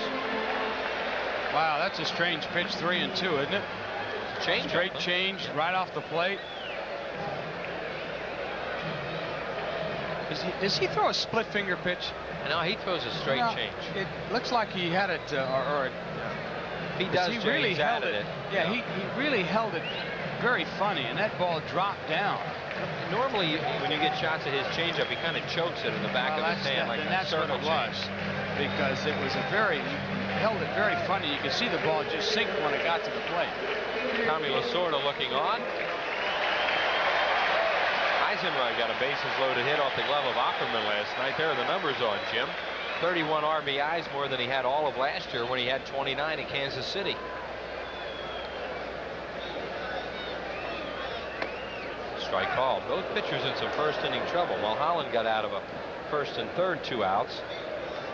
Wow, that's a strange pitch, 3-2, isn't it? Change. Straight change right off the plate. Does he throw a split finger pitch? No, he throws a straight change. It looks like he had it, he does. He James really held added it. Yeah, he really held it very funny, and that ball dropped down. Normally, when you get shots of his changeup, he kind of chokes it in the back of his hand, like and a that's what circle it was, because it was he held it very funny. You could see the ball just sink when it got to the plate. Tommy Lasorda looking on. Eisenreich got a bases loaded hit off the glove of Ackerman last night. There are the numbers on, Jim. 31 RBIs, more than he had all of last year when he had 29 in Kansas City. Strike called. Both pitchers in some first inning trouble. Mulholland got out of a first and third 2 outs.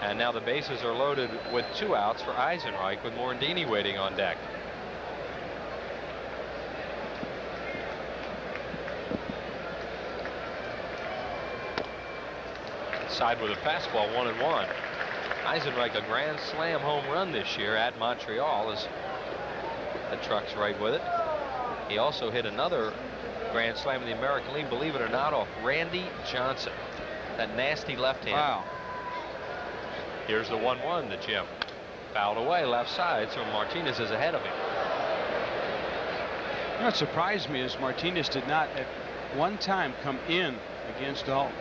And now the bases are loaded with 2 outs for Eisenreich, with Morandini waiting on deck. Side with a fastball, 1-1. Eisenreich a grand slam home run this year at Montreal as the Trucks right with it. He also hit another grand slam in the American League, believe it or not, off Randy Johnson. That nasty left hand. Wow. Here's the 1-1 to Jim. Fouled away left side, so Martinez is ahead of him. You know what surprised me is Martinez did not at one time come in against Dalton.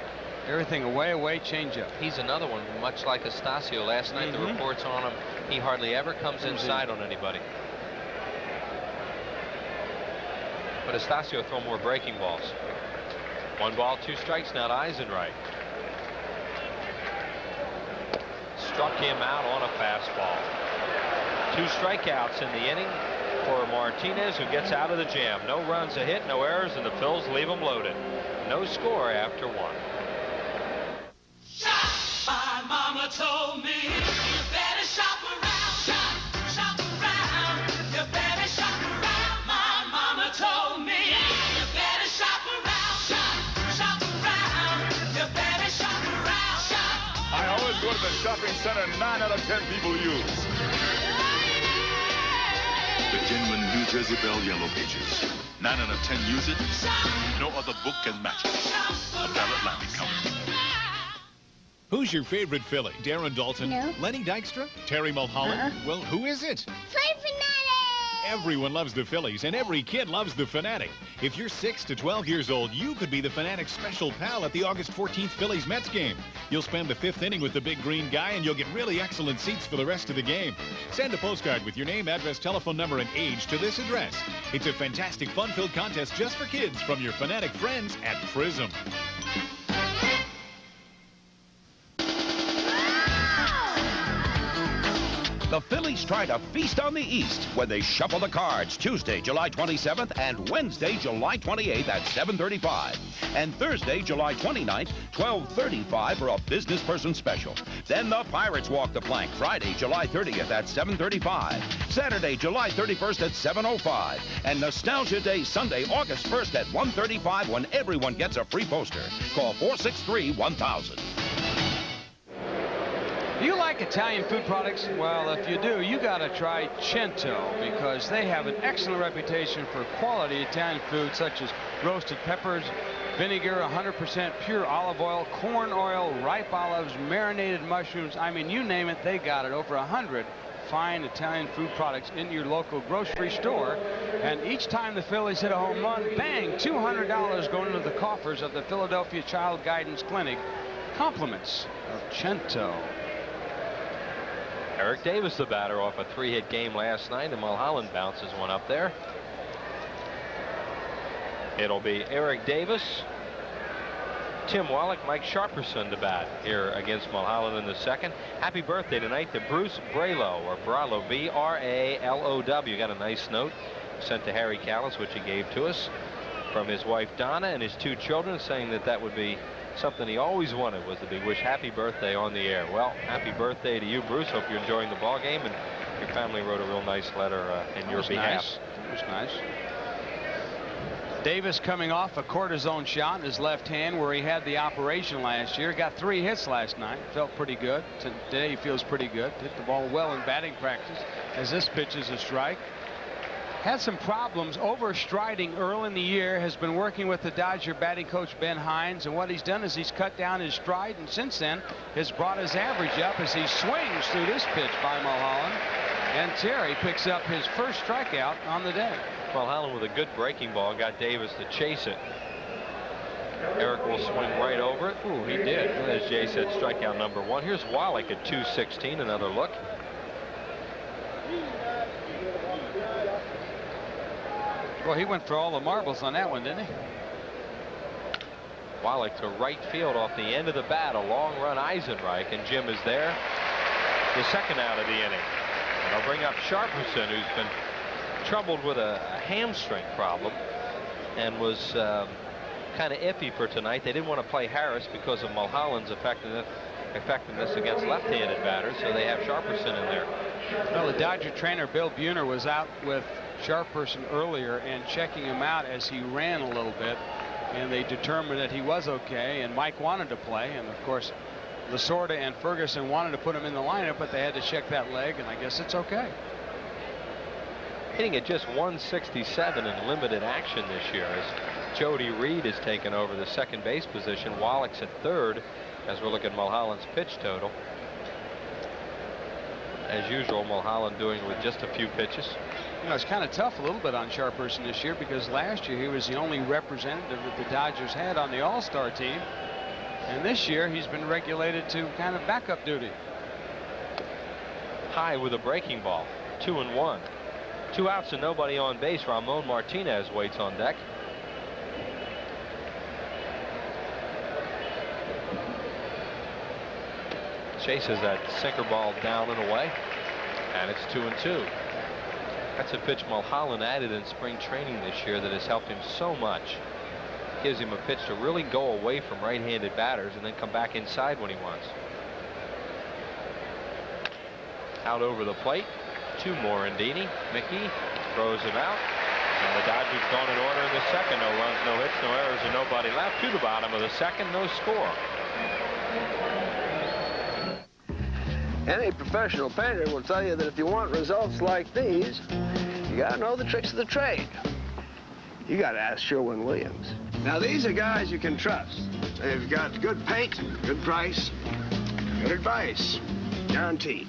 Everything away, changeup. He's another one, much like Estacio. Last night, the reports on him, he hardly ever comes inside on anybody. But Estacio throw more breaking balls. 1 ball, 2 strikes now to Eisenreich. Struck him out on a fastball. 2 strikeouts in the inning for Martinez, who gets out of the jam. No runs, a hit, no errors, and the Phils leave him loaded. No score after 1. My mama told me you better shop around, shop around. You better shop around. My mama told me you better shop around, shop around. You better shop around, I always go to the shopping center 9 out of 10 people use. The genuine New Jersey Bell Yellow Pages. 9 out of 10 use it. No other book can match it. A Bell Atlantic Company. Who's your favorite Philly? Darren Daulton? No. Lenny Dykstra? Terry Mulholland? Well, who is it? Everyone loves the Phillies, and every kid loves the Fanatic. If you're 6 to 12 years old, you could be the Fanatic's special pal at the August 14th Phillies-Mets game. You'll spend the 5th inning with the big green guy, and you'll get really excellent seats for the rest of the game. Send a postcard with your name, address, telephone number, and age to this address. It's a fantastic, fun-filled contest just for kids from your Fanatic friends at Prism. The Phillies try to feast on the East when they shuffle the cards Tuesday, July 27th and Wednesday, July 28th at 7:35. And Thursday, July 29th, 12:35 for a business person special. Then the Pirates walk the plank Friday, July 30th at 7:35. Saturday, July 31st at 7:05. And Nostalgia Day Sunday, August 1st at 1:35 when everyone gets a free poster. Call 463-1000. Do you like Italian food products? Well, if you do, you got to try Cento, because they have an excellent reputation for quality Italian food, such as roasted peppers, vinegar, 100% pure olive oil, corn oil, ripe olives, marinated mushrooms. I mean, you name it, they got it. Over 100 fine Italian food products in your local grocery store. And each time the Phillies hit a home run, bang, $200 going into the coffers of the Philadelphia Child Guidance Clinic. Compliments of Cento. Eric Davis, the batter, off a 3-hit game last night, and Mulholland bounces one up there. It'll be Eric Davis, Tim Wallach, Mike Sharperson to bat here against Mulholland in the second. Happy birthday tonight to Bruce Bralow, or Bralow, B-R-A-L-O-W. Got a nice note sent to Harry Callis, which he gave to us, from his wife Donna and his 2 children, saying that that would be something he always wanted, was to be wished happy birthday on the air. Well, happy birthday to you, Bruce. Hope you're enjoying the ball game, and your family wrote a real nice letter in your behalf. Nice. That was nice. Davis coming off a cortisone shot in his left hand, where he had the operation last year. Got 3 hits last night. Felt pretty good. Today he feels pretty good. Hit the ball well in batting practice, as this pitch is a strike. had some problems overstriding early in the year, has been working with the Dodger batting coach Ben Hines, and what he's done is he's cut down his stride, and since then has brought his average up as he swings through this pitch by Mulholland, and Terry picks up his first strikeout on the day. Mulholland with a good breaking ball got Davis to chase it. Eric will swing right over it. Ooh, he did. As Jay said, strikeout number 1. Here's Wallach at 216. Another look. Well, he went for all the marbles on that one, didn't he? Wallach to right field off the end of the bat. A long run, Eisenreich, and Jim is there. The second out of the inning. And I'll bring up Sharperson, who's been troubled with a hamstring problem and was kind of iffy for tonight. They didn't want to play Harris because of Mulholland's effectiveness against left-handed batters, so they have Sharperson in there. Well, the Dodger trainer Bill Buhner was out with Sharperson earlier and checking him out as he ran a little bit, and they determined that he was okay, and Mike wanted to play, and of course Lasorda and Ferguson wanted to put him in the lineup, but they had to check that leg, and I guess it's okay. Hitting at just 167 in limited action this year as Jody Reed has taken over the second base position. Wallach's at third as we look at Mulholland's pitch total. As usual, Mulholland doing with just a few pitches. You know, it's kind of tough a little bit on Sharperson this year because last year he was the only representative that the Dodgers had on the All-Star team. And this year he's been regulated to kind of backup duty. High with a breaking ball. 2-1. 2 outs and nobody on base. Ramon Martinez waits on deck. Chases that sinker ball down and away. And it's 2-2. That's a pitch Mulholland added in spring training this year that has helped him so much. Gives him a pitch to really go away from right-handed batters and then come back inside when he wants. Out over the plate. 2 more. Morandini. Mickey throws him out. And the Dodgers gone in order in the second. No runs, no hits, no errors, and nobody left. To the bottom of the second, no score. Any professional painter will tell you that if you want results like these, you got to know the tricks of the trade. You got to ask Sherwin-Williams. Now, these are guys you can trust. They've got good paint, good price, good advice. Guaranteed.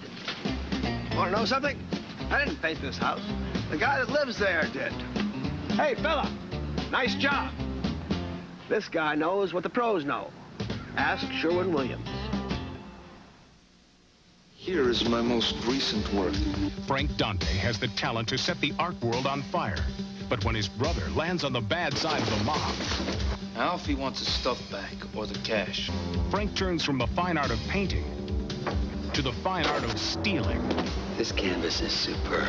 Want to know something? I didn't paint this house. The guy that lives there did. Hey, fella, nice job. This guy knows what the pros know. Ask Sherwin-Williams. Here is my most recent work. Frank Dante has the talent to set the art world on fire. But when his brother lands on the bad side of the mob... Alfie wants his stuff back, or the cash. Frank turns from the fine art of painting to the fine art of stealing. This canvas is superb.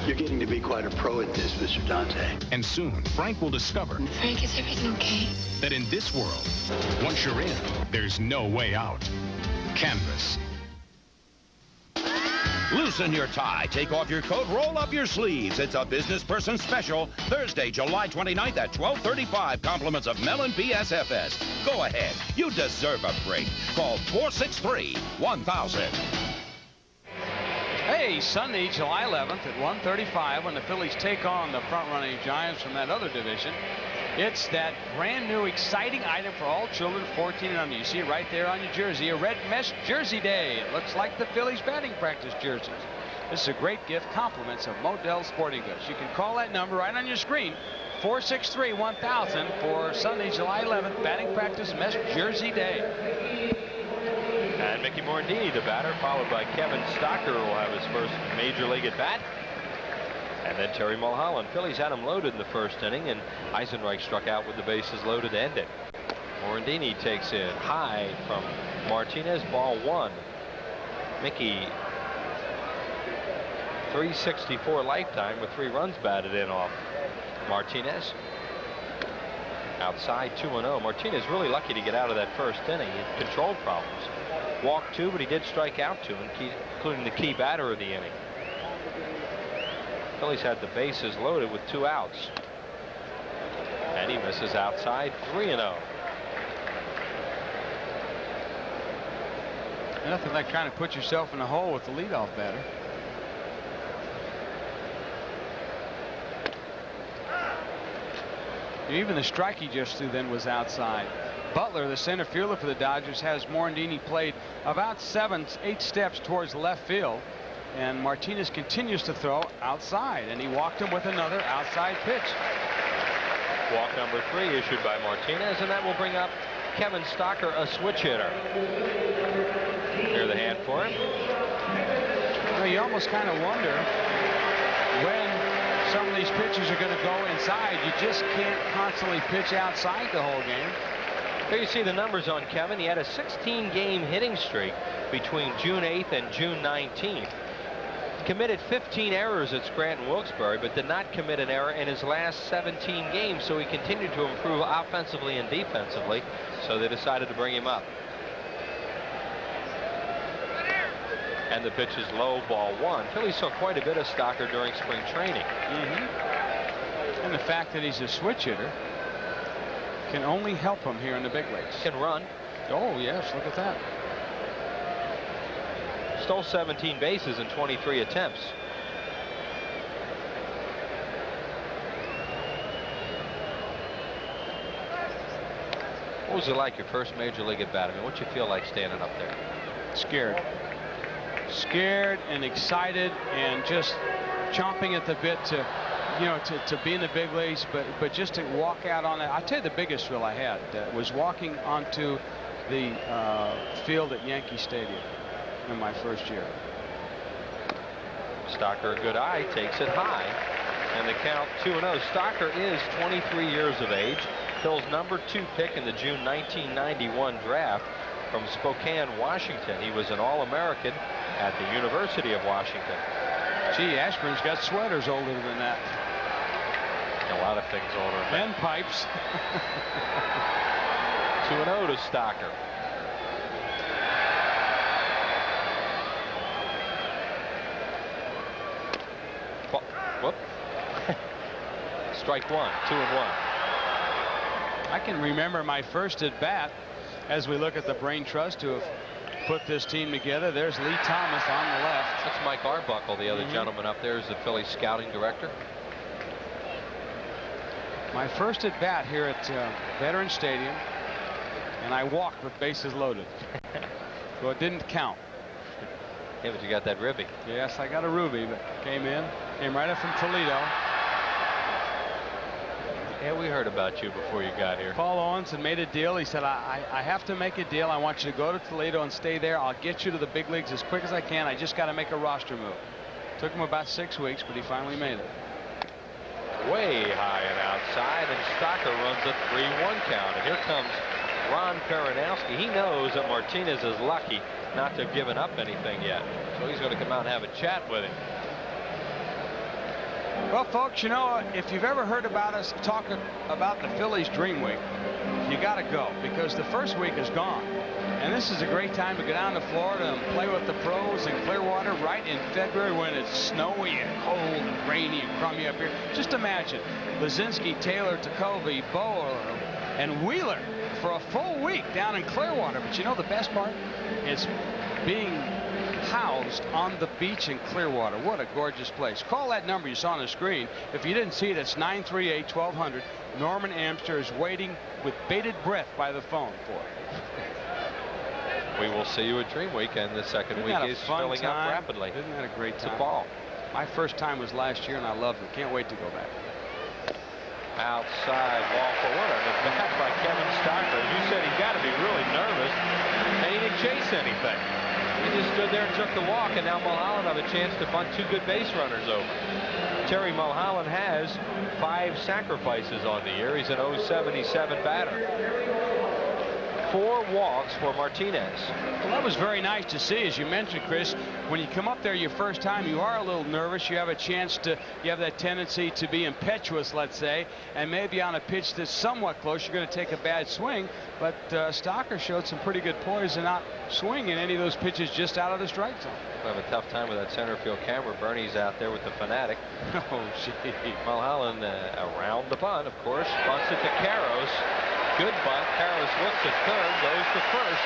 You're getting to be quite a pro at this, Mr. Dante. And soon, Frank will discover... Frank, is everything okay? ...that in this world, once you're in, there's no way out. Canvas. Loosen your tie, take off your coat, roll up your sleeves. It's a business person special, Thursday, July 29th at 12:35. Compliments of Mellon BSFS. Go ahead. You deserve a break. Call 463-1000. Hey, Sunday, July 11th at 1:35 when the Phillies take on the front-running Giants from that other division. It's that brand new exciting item for all children 14 and under. You see it right there on your jersey, a red mesh jersey day. It looks like the Phillies batting practice jerseys. This is a great gift, compliments of Modell Sporting Goods. You can call that number right on your screen, 463-1000 for Sunday, July 11th, batting practice mesh jersey day. And Mickey Morandini, the batter, followed by Kevin Stocker, who will have his first major league at bat. And then Terry Mulholland. Phillies had him loaded in the first inning, and Eisenreich struck out with the bases loaded to end it. Morandini takes it high from Martinez, ball 1. Mickey, 364 lifetime with 3 runs batted in off Martinez. Outside 2-0. Martinez really lucky to get out of that first inning. He had control problems. Walked 2, but he did strike out 2, including the key batter of the inning. Phillies had the bases loaded with 2 outs. And he misses outside, 3-0. Nothing like trying to put yourself in a hole with the leadoff batter. Even the strike he just threw then was outside. Butler, the center fielder for the Dodgers, has Morandini played about 7-8 steps towards left field. And Martinez continues to throw outside, and he walked him with another outside pitch. Walk number 3 issued by Martinez, and that will bring up Kevin Stocker, a switch hitter. Here's the hand for him. Well, you almost kind of wonder when some of these pitchers are going to go inside. You just can't constantly pitch outside the whole game. Here you see the numbers on Kevin. He had a 16-game hitting streak between June 8th and June 19th. Committed 15 errors at Scranton Wilkes-Barre, but did not commit an error in his last 17 games, so he continued to improve offensively and defensively, so they decided to bring him up. And the pitch is low, ball 1. Phillies saw quite a bit of Stocker during spring training. And the fact that he's a switch hitter can only help him here in the big leagues. Can run. Oh, yes, look at that. Stole 17 bases in 23 attempts. What was it like your first major league at bat? I mean, what'd you feel like standing up there? Scared. Scared and excited and just chomping at the bit to, you know, to be in the big leagues, but just to walk out on that. I tell you, the biggest thrill I had was walking onto the field at Yankee Stadium in my first year. Stocker, a good eye, takes it high, and the count 2-0. Stocker is 23 years of age. Phil's number 2 pick in the June 1991 draft from Spokane, Washington. He was an All-American at the University of Washington. Gee, Ashburn's got sweaters older than that. A lot of things older than that. And pipes. 2-0 to Stocker. Whoop. Strike 1, 2-1. I can remember my first at bat as we look at the Brain Trust to have put this team together. There's Lee Thomas on the left. That's Mike Arbuckle, the other gentleman up there, is the Phillies scouting director. My first at bat here at Veterans Stadium, and I walked with bases loaded. So it didn't count. Yeah, but you got that ribby. Yes, I got a ruby, but came right up from Toledo. Yeah, we heard about you before you got here. Paul Owens had made a deal. He said, I have to make a deal. I want you to go to Toledo and stay there. I'll get you to the big leagues as quick as I can. I just got to make a roster move. Took him about 6 weeks, but he finally made it. Way high and outside, and Stocker runs a 3-1 count. And here comes Ron Peronowski. He knows that Martinez is lucky not to have given up anything yet. So he's going to come out and have a chat with him. Well, folks, you know, if you've ever heard about us talking about the Phillies Dream Week, you got to go, because the first week is gone. And this is a great time to go down to Florida and play with the pros in Clearwater right in February when it's snowy and cold and rainy and crummy up here. Just imagine Lazinski, Taylor, Takovi, Bower, and Wheeler for a full week down in Clearwater. But you know the best part? It's being housed on the beach in Clearwater. What a gorgeous place. Call that number you saw on the screen. If you didn't see it, it's 938-1200. Norman Amster is waiting with bated breath by the phone for it. We will see you at Dream Week, and the second week is filling up rapidly. Isn't that a great time? It's a ball. My first time was last year, and I loved it. Can't wait to go back. Outside ball for one. And the bat by Kevin Stocker. You said he got to be really nervous, and he didn't chase anything. He just stood there and took the walk, and now Mulholland have a chance to bunt 2 good base runners over. Terry Mulholland has 5 sacrifices on the year. He's an .077 batter. 4 walks for Martinez. Well, that was very nice to see. As you mentioned, Chris, when you come up there your first time, you are a little nervous. You have a chance to, you have that tendency to be impetuous, let's say, and maybe on a pitch that's somewhat close, you're going to take a bad swing. But Stocker showed some pretty good poise and not swinging any of those pitches just out of the strike zone. We'll have a tough time with that center field camera. Bernie's out there with the fanatic. Oh, gee. Mulholland around the bunt, of course, bunts it to Karros. Good bunt. Karros looks at third, goes to first.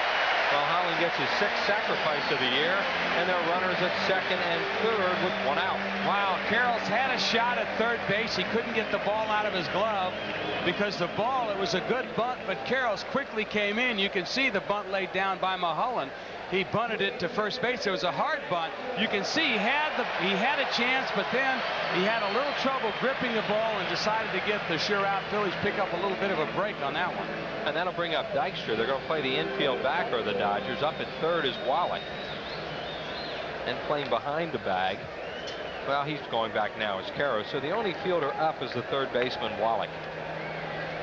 Mulholland gets his 6th sacrifice of the year, and they're runners at second and third with 1 out. Wow, Carroll's had a shot at third base. He couldn't get the ball out of his glove because the ball, it was a good bunt, but Carroll's quickly came in. You can see the bunt laid down by Mulholland. He bunted it to first base. It was a hard bunt. You can see he had a chance, but then he had a little trouble gripping the ball and decided to get the sure out. Phillies pick up a little bit of a break on that one. And that'll bring up Dykstra. They're going to play the infield backer of the Dodgers. Up at third is Wallach. And playing behind the bag, well, he's going back now as Caro. So the only fielder up is the third baseman, Wallach.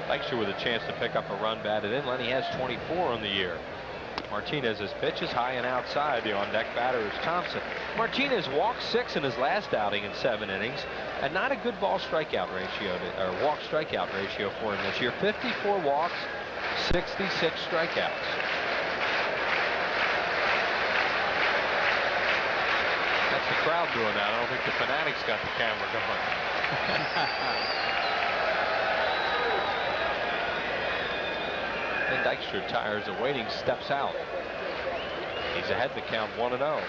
Dykstra with a chance to pick up a run batted in. Lenny has 24 on the year. Martinez's pitch is high and outside. The on-deck batter is Thompson. Martinez walked 6 in his last outing in 7 innings, and not a good ball strikeout ratio, or walk strikeout ratio for him this year. 54 walks, 66 strikeouts. That's the crowd doing that. I don't think the Fanatics got the camera going. And Dykstra tires of waiting, steps out. He's ahead to count 1-0.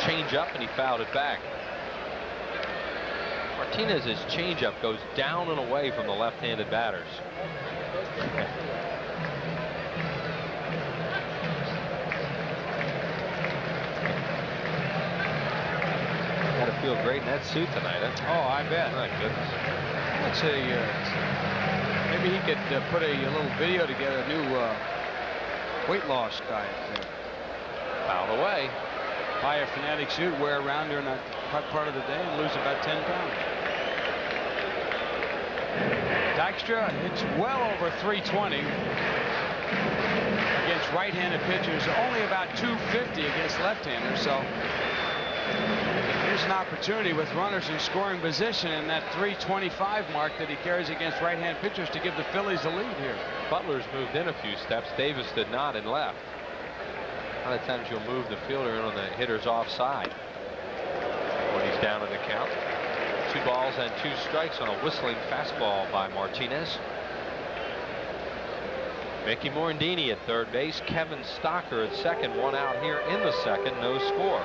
Change up, and he fouled it back. Martinez's changeup goes down and away from the left-handed batters. Got to feel great in that suit tonight, huh? Oh, I bet. My goodness. Let's say maybe he could put a little video together. A new weight loss guy up there. Fouled away. Buy a Fanatic suit, wear around during that part of the day, and lose about 10 pounds. Dykstra, it's well over 320 against right-handed pitchers. Only about 250 against left-handers. So here's an opportunity with runners in scoring position in that 325 mark that he carries against right-hand pitchers to give the Phillies a lead here. Butler's moved in a few steps. Davis did not and left. A lot of times you'll move the fielder in on the hitter's offside when he's down in the count. 2 balls and 2 strikes on a whistling fastball by Martinez. Mickey Morandini at third base. Kevin Stocker at second. 1 out here in the second. No score.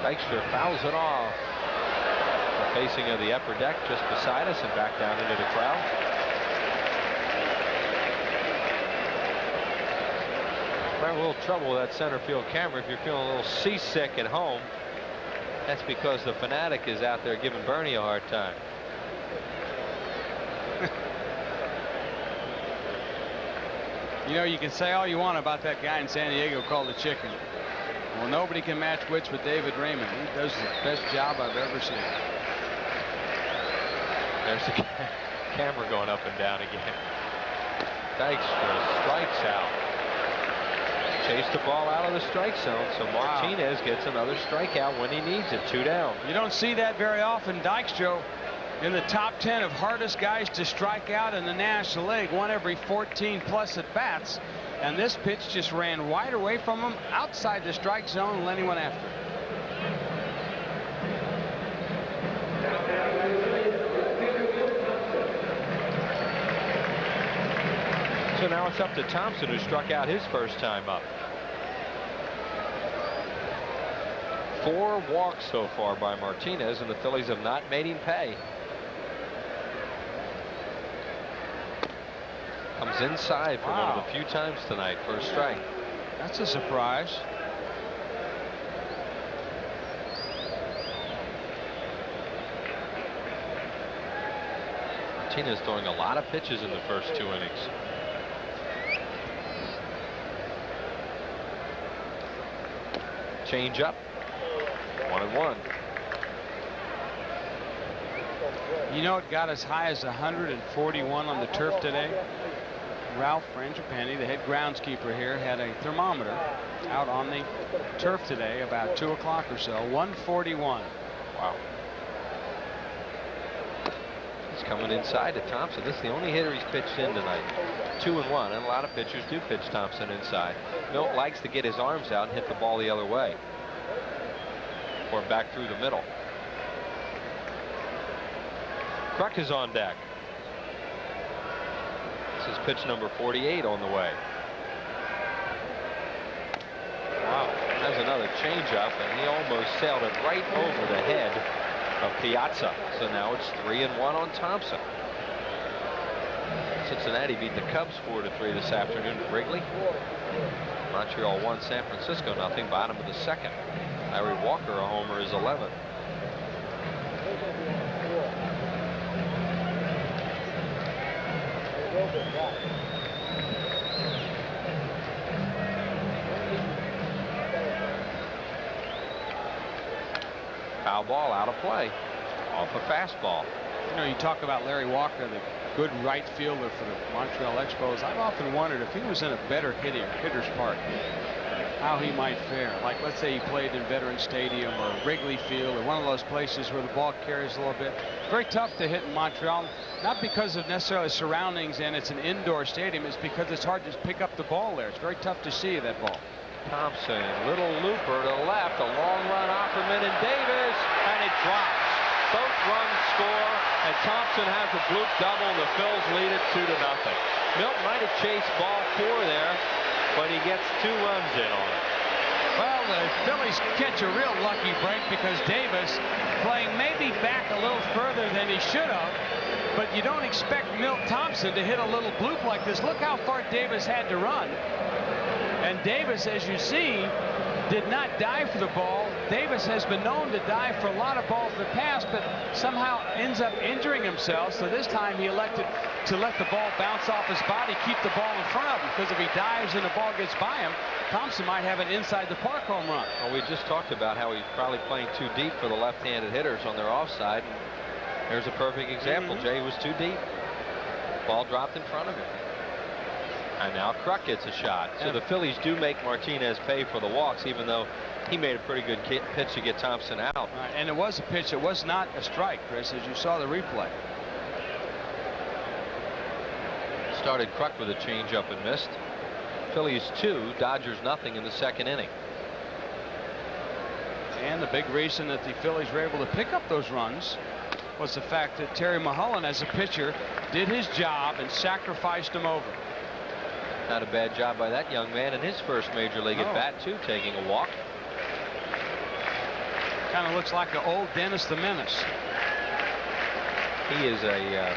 Dykstra fouls it off. The facing of the upper deck just beside us and back down into the crowd. We're having a little trouble with that center field camera. If you're feeling a little seasick at home, that's because the Fanatic is out there giving Bernie a hard time. You know, you can say all you want about that guy in San Diego called the Chicken. Well, nobody can match wits with David Raymond. He does the best job I've ever seen. There's the camera going up and down again. Dykstra strikes out. Chased the ball out of the strike zone, so Martinez gets another strikeout when he needs it. 2 down. You don't see that very often. Dykstra in the top 10 of hardest guys to strike out in the National League, 1 every 14 plus at bats. And this pitch just ran wide away from him outside the strike zone, and Lenny went after it. So now it's up to Thompson, who struck out his first time up. 4 walks so far by Martinez, and the Phillies have not made him pay. Comes inside for one of the few times tonight for a strike. That's a surprise. Martinez throwing a lot of pitches in the first 2 innings. Change up. 1-1. You know, it got as high as 141 on the turf today. Ralph Frangipani, the head groundskeeper here, had a thermometer out on the turf today about 2 o'clock or so. 141. Wow. He's coming inside to Thompson. This is the only hitter he's pitched in tonight. 2-1, and a lot of pitchers do pitch Thompson inside. Milt likes to get his arms out and hit the ball the other way, or back through the middle. Kruk is on deck. This is pitch number 48 on the way. Wow, that's another changeup, and he almost sailed it right over the head of Piazza. So now it's 3-1 on Thompson. Cincinnati beat the Cubs 4-3 this afternoon at Wrigley. Montreal won San Francisco 0, bottom of the second. Larry Walker a homer is 11th. Foul ball out of play off a fastball. You know, you talk about Larry Walker, the good right fielder for the Montreal Expos. I've often wondered if he was in a better hitter's park, how he might fare. Like, let's say he played in Veterans Stadium or Wrigley Field or one of those places where the ball carries a little bit. Very tough to hit in Montreal, not because of necessarily surroundings and it's an indoor stadium. It's because it's hard to pick up the ball there. It's very tough to see that ball. Thompson, little looper to left, a long run, Offerman and Davis, and it drops. Both runs score, and Thompson has a bloop double, and the Phils lead it 2-0. Milt might have chased ball 4 there, but he gets 2 runs in on it. Well, the Phillies catch a real lucky break because Davis playing maybe back a little further than he should have, but you don't expect Milt Thompson to hit a little bloop like this. Look how far Davis had to run. And Davis, as you see, did not dive for the ball. Davis has been known to dive for a lot of balls in the past, but somehow ends up injuring himself. So this time he elected to let the ball bounce off his body, keep the ball in front of him, because if he dives and the ball gets by him, Thompson might have an inside the park home run. Well, we just talked about how he's probably playing too deep for the left-handed hitters on their offside. And there's a perfect example. Jay was too deep. Ball dropped in front of him. And now Kruk gets a shot. So the Phillies do make Martinez pay for the walks, even though he made a pretty good pitch to get Thompson out. Right, and it was a pitch. It was not a strike, Chris, as you saw the replay. Started Kruk with a changeup and missed. Phillies 2, Dodgers 0 in the second inning. And the big reason that the Phillies were able to pick up those runs was the fact that Terry Mulholland, as a pitcher, did his job and sacrificed him over. Not a bad job by that young man in his first major league at bat, too, taking a walk. Kind of looks like an old Dennis the Menace. He is a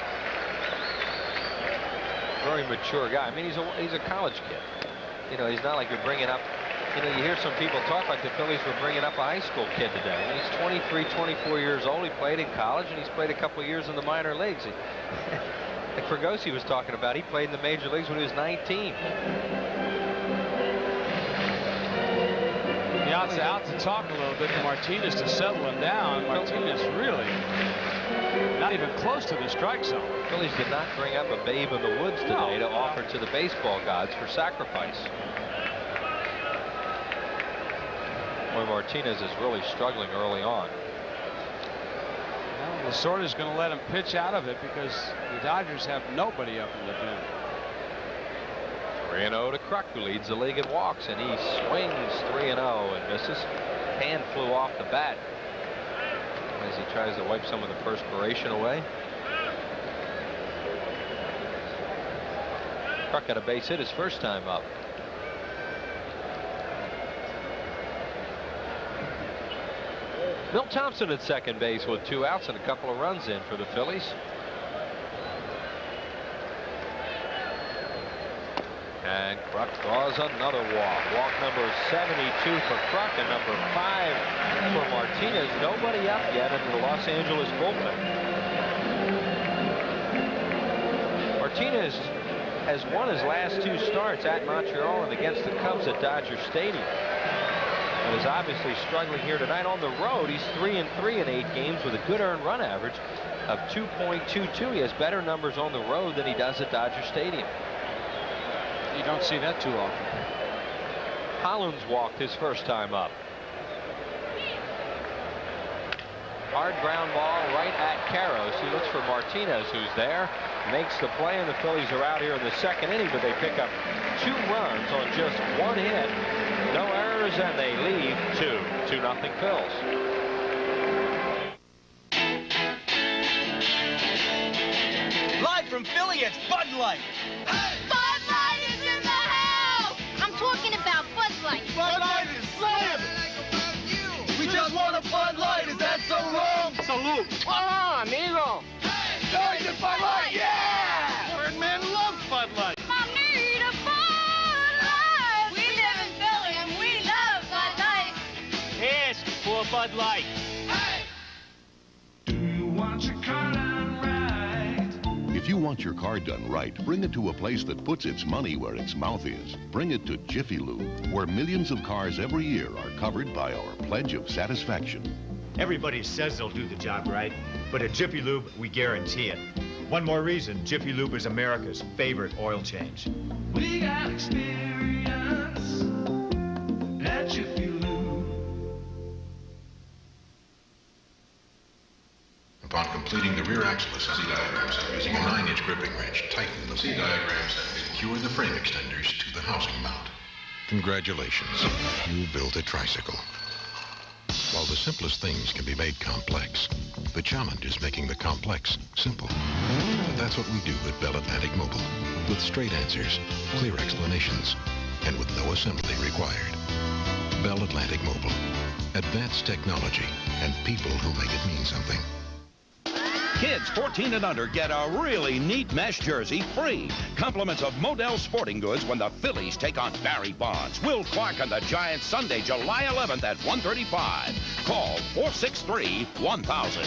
very mature guy. I mean, he's a college kid. You know, he's not like you're bringing up. You know, you hear some people talk like the Phillies were bringing up a high school kid today. I mean, he's 23, 24 years old. He played in college, and he's played a couple of years in the minor leagues. Like Fergosi was talking about, he played in the major leagues when he was 19. Out to talk a little bit to Martinez to settle him down. Martinez really not even close to the strike zone. Phillies did not bring up a babe in the woods today to offer to the baseball gods for sacrifice. Boy, Martinez is really struggling early on. Well, Lasorda's going to let him pitch out of it because the Dodgers have nobody up in the pen. 3-0 to Kruk, who leads the league in walks, and he swings 3-0 and misses. Hand flew off the bat as he tries to wipe some of the perspiration away. Kruk got a base hit his first time up. Milt Thompson at second base with 2 outs and a couple of runs in for the Phillies. And Kruk draws another walk. Walk number 72 for Kruk and number 5 for Martinez. Nobody up yet in the Los Angeles bullpen. Martinez has won his last 2 starts at Montreal and against the Cubs at Dodger Stadium. And is obviously struggling here tonight on the road. He's 3-3 in 8 games with a good earned run average of 2.22. He has better numbers on the road than he does at Dodger Stadium. You don't see that too often. Hollins walked his first time up. Hard ground ball right at Karros. He looks for Martinez, who's there. Makes the play, and the Phillies are out here in the second inning, but they pick up 2 runs on just 1 hit. No errors, and they lead 2-0 Phils. Live from Philly, it's Bud Light. Bud Light is in the house! I'm talking about Bud Light. Bud Light is slam! We just want a Bud Light. Is that so wrong? Salute. Hola, amigo. Hey, the Bud Light, yeah! Birdman loves Bud Light. I need a Bud Light. We live in Philly and we love Bud Light. Ask for Bud Light. Do you want your car done right? If you want your car done right, bring it to a place that puts its money where its mouth is. Bring it to Jiffy Lube, where millions of cars every year are covered by our pledge of satisfaction. Everybody says they'll do the job right, but at Jiffy Lube, we guarantee it. One more reason Jiffy Lube is America's favorite oil change. We got experience at Jiffy Lube. Upon completing the rear axle assembly diagram set using a 9-inch gripping wrench, tighten the C diagram set and secure the frame extenders to the housing mount. Congratulations, you built a tricycle. While the simplest things can be made complex, the challenge is making the complex simple. But that's what we do at Bell Atlantic Mobile, with straight answers, clear explanations, and with no assembly required. Bell Atlantic Mobile, advanced technology and people who make it mean something. Kids 14 and under get a really neat mesh jersey free. Compliments of Model Sporting Goods when the Phillies take on Barry Bonds. Will Clark and the Giants Sunday, July 11th at 1:35. Call 463-1000.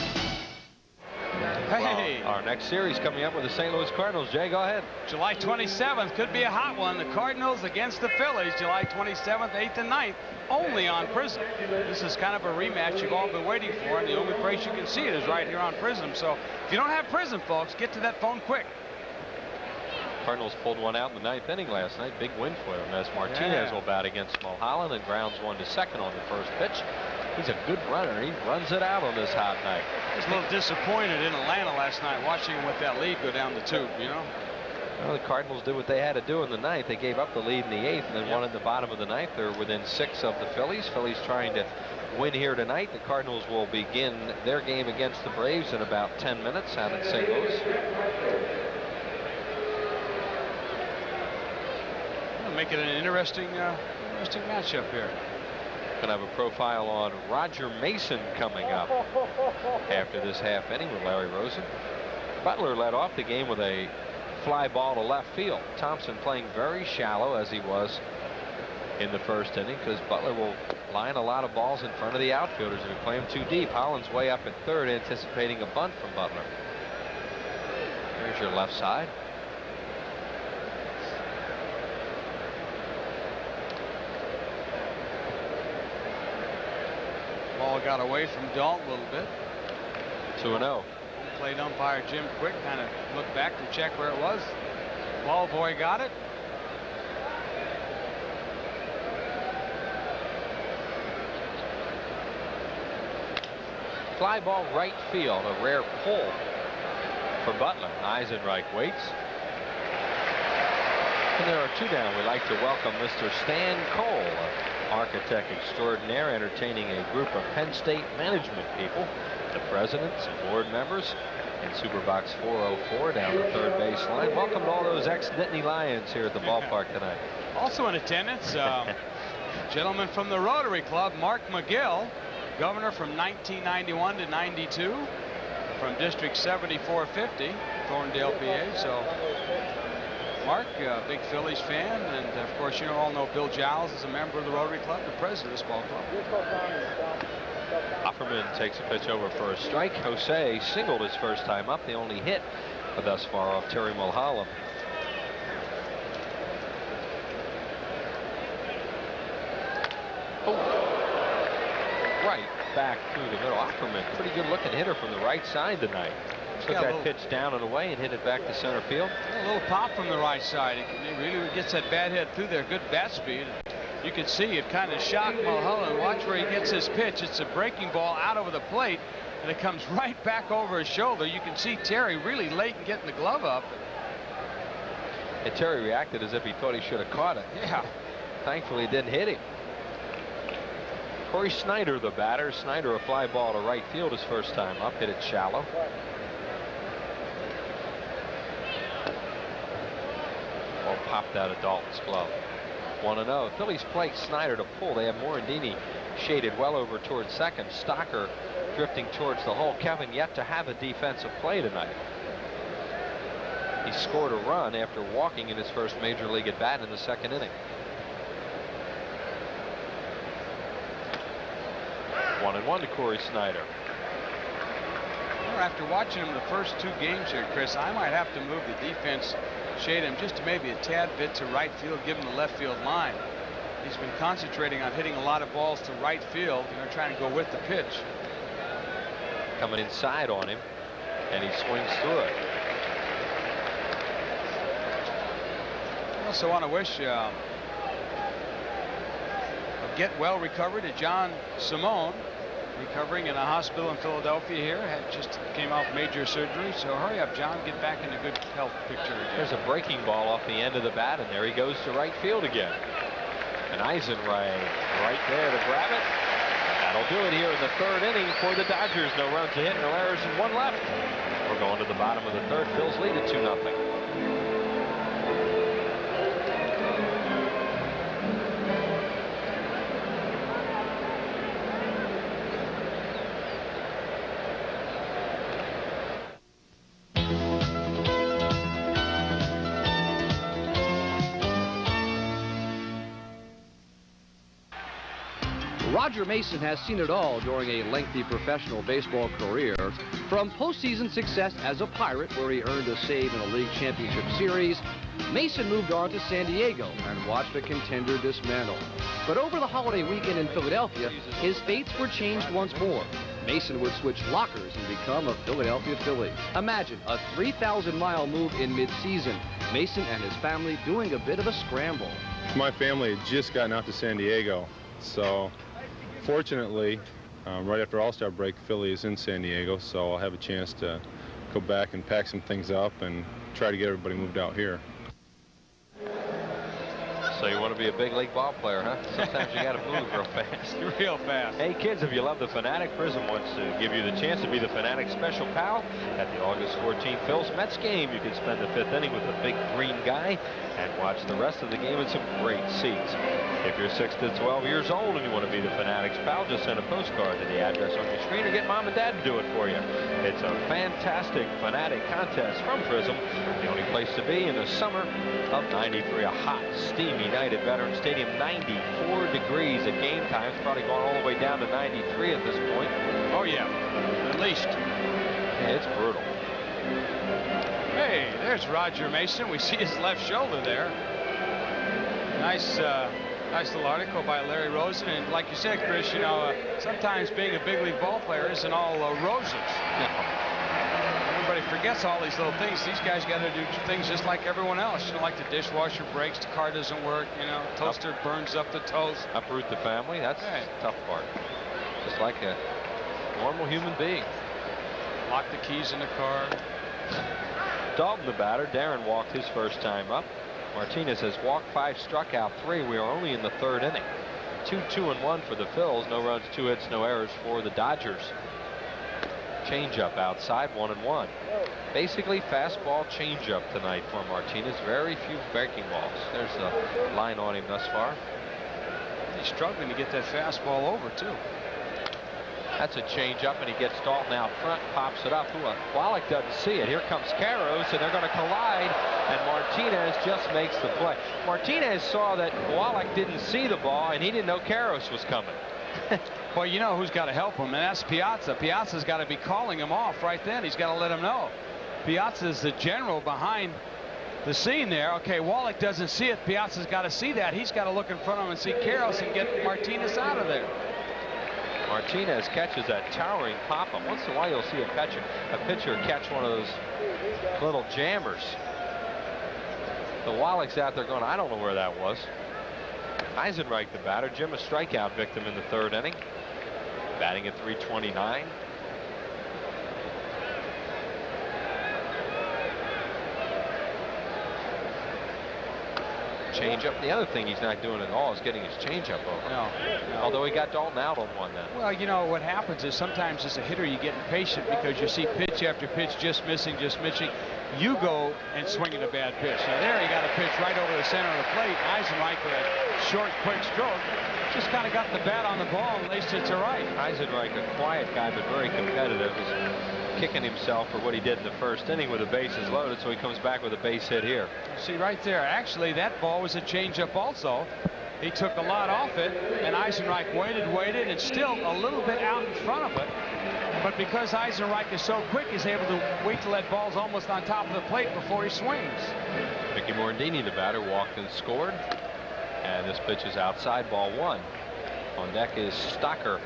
Hey. Well, our next series coming up with the St. Louis Cardinals. Jay, go ahead. July 27th could be a hot one. The Cardinals against the Phillies, July 27th, 8th and 9th, only on Prism. This is kind of a rematch you've all been waiting for, and the only place you can see it is right here on Prism. So if you don't have Prism, folks, get to that phone quick. Cardinals pulled one out in the 9th inning last night. Big win for them as Martinez will bat against Mulholland and grounds one to second on the first pitch. He's a good runner. He runs it out on this hot night. I was a little disappointed in Atlanta last night watching him with that lead go down the tube, you know. Well, the Cardinals did what they had to do in the 9th. They gave up the lead in the 8th and then won at the bottom of the 9th. They're within 6 of the Phillies. Phillies trying to win here tonight. The Cardinals will begin their game against the Braves in about 10 minutes out in St. Louis. Make it an interesting matchup here. Going to have a profile on Roger Mason coming up after this half inning with Larry Rosen. Butler led off the game with a fly ball to left field. Thompson playing very shallow as he was in the first inning because Butler will line a lot of balls in front of the outfielders if you play them too deep. Holland's way up at third anticipating a bunt from Butler. Here's your left side. Ball got away from Dalton a little bit. 2-0. Plate umpire Jim Quick kind of looked back to check where it was. Ball boy got it. Fly ball right field, a rare pull for Butler. Eisenreich waits. And there are 2 down. We'd like to welcome Mr. Stan Cole, architect extraordinaire, entertaining a group of Penn State management people, the presidents and board members, in Superbox 404 down the third base line. Welcome to all those ex-Nittany Lions here at the ballpark tonight. Also in attendance, gentleman from the Rotary Club, Mark McGill, governor from 1991 to 92, from District 7450, Thorndale, PA. So Mark, big Phillies fan, and of course you all know Bill Giles is a member of the Rotary Club, the president of this ball club. Offerman takes a pitch over for a strike. Jose singled his first time up, the only hit thus far off Terry Mulholland. Right back through the middle. Offerman, pretty good looking hitter from the right side tonight. Took that pitch down and away and hit it back to center field. A little pop from the right side. It really gets that bat head through there. Good bat speed. You can see it kind of shocked Mulholland. Watch where he gets his pitch. It's a breaking ball out over the plate. and it comes right back over his shoulder. You can see Terry really late in getting the glove up. And Terry reacted as if he thought he should have caught it. Yeah. Thankfully, it didn't hit him. Corey Snyder, the batter. Snyder, a fly ball to right field his first time up. Hit it shallow. Ball popped out of Dalton's glove. 1-0. Phillies play Snyder to pull. They have Morandini shaded well over towards second. Stocker drifting towards the hole. Kevin yet to have a defensive play tonight. He scored a run after walking in his first major league at bat in the second inning. 1-1 to Corey Snyder. Well, after watching him the first 2 games here, Chris, I might have to move the defense, shade him just maybe a tad bit to right field, give him the left field line. He's been concentrating on hitting a lot of balls to right field, trying to go with the pitch. Coming inside on him, and he swings through it. I also want to wish a get well recovery to John Simone, recovering in a hospital in Philadelphia here. Just came off major surgery, so hurry up, John, get back in a good health picture again. There's a breaking ball off the end of the bat, and there he goes to right field again. And Eisenreich right there to grab it. That'll do it here in the third inning for the Dodgers. No runs to hit, no errors, and 1 left. We're going to the bottom of the third. Phil's lead at 2-0. Roger Mason has seen it all during a lengthy professional baseball career. From postseason success as a Pirate, where he earned a save in a league championship series, Mason moved on to San Diego and watched a contender dismantle. But over the holiday weekend in Philadelphia, his fates were changed once more. Mason would switch lockers and become a Philadelphia Philly. Imagine a 3,000-mile move in mid-season. Mason and his family doing a bit of a scramble. My family had just gotten out to San Diego, so fortunately, right after All-Star break, Philly is in San Diego, so I'll have a chance to go back and pack some things up and try to get everybody moved out here. So you want to be a big league ball player, huh? Sometimes you got to move real fast. Real fast. Hey, kids, if you love the Fanatic, Prism wants to give you the chance to be the Fanatic special pal at the August 14th Phil's Mets game. You can spend the 5th inning with a big green guy and watch the rest of the game in some great seats. If you're 6 to 12 years old and you want to be the Fanatic's pal, just send a postcard to the address on your screen or get Mom and Dad to do it for you. It's a fantastic Fanatic contest from Prism, the only place to be in the summer of '93. A hot, steamy night at Veterans Stadium. 94 degrees at game time. It's probably gone all the way down to 93 at this point. Oh, yeah, at least. Yeah, it's brutal. Hey, there's Roger Mason. We see his left shoulder there. Nice little article by Larry Rosen. And like you said, Chris, sometimes being a big league ball player isn't all roses. Everybody forgets all these little things. These guys got to do things just like everyone else. Like the dishwasher breaks, the car doesn't work, toaster burns up the toast. Uproot the family, that's the tough part. Just like a normal human being. Lock the keys in the car. Dalton, the batter. Darren walked his first time up. Martinez has walked 5, struck out 3. We are only in the third inning. 2-2-1 for the Phils. No runs, 2 hits, no errors for the Dodgers. Changeup outside, 1-1. Basically fastball changeup tonight for Martinez. Very few breaking balls. There's the line on him thus far. He's struggling to get that fastball over too. That's a changeup, and he gets Dalton out front, pops it up. Wallach doesn't see it. Here comes Karros, and they're going to collide, and Martinez just makes the play. Martinez saw that Wallach didn't see the ball, and he didn't know Karros was coming. Well, you know who's got to help him, and that's Piazza. Piazza's got to be calling him off right then. He's got to let him know. Piazza's the general behind the scene there. Okay, Wallach doesn't see it. Piazza's got to see that. He's got to look in front of him and see Karros and get Martinez out of there. Martinez catches that towering pop-up. Once in a while you'll see a pitcher catch one of those little jammers. The Wallach's out there going, I don't know where that was. Eisenreich, the batter. Jim, a strikeout victim in the third inning. Batting at .329. changeup. The other thing he's not doing at all is getting his changeup over. No. Although he got Dalton out on one then. Well, you know, what happens is sometimes as a hitter you get impatient because you see pitch after pitch just missing. You go and swing at a bad pitch. Now there he got a pitch right over the center of the plate. Eisenreich with a short, quick stroke. Just kind of got the bat on the ball and laced it to right. Eisenreich, a quiet guy but very competitive, is kicking himself for what he did in the first inning with the bases loaded, so he comes back with a base hit here. See right there, actually that ball was a changeup also. He took a lot off it, and Eisenreich waited, and still a little bit out in front of it. But because Eisenreich is so quick, he's able to wait till that ball's almost on top of the plate before he swings. Mickey Morandini, the batter, walked and scored. And this pitch is outside, ball one. On deck is Stocker.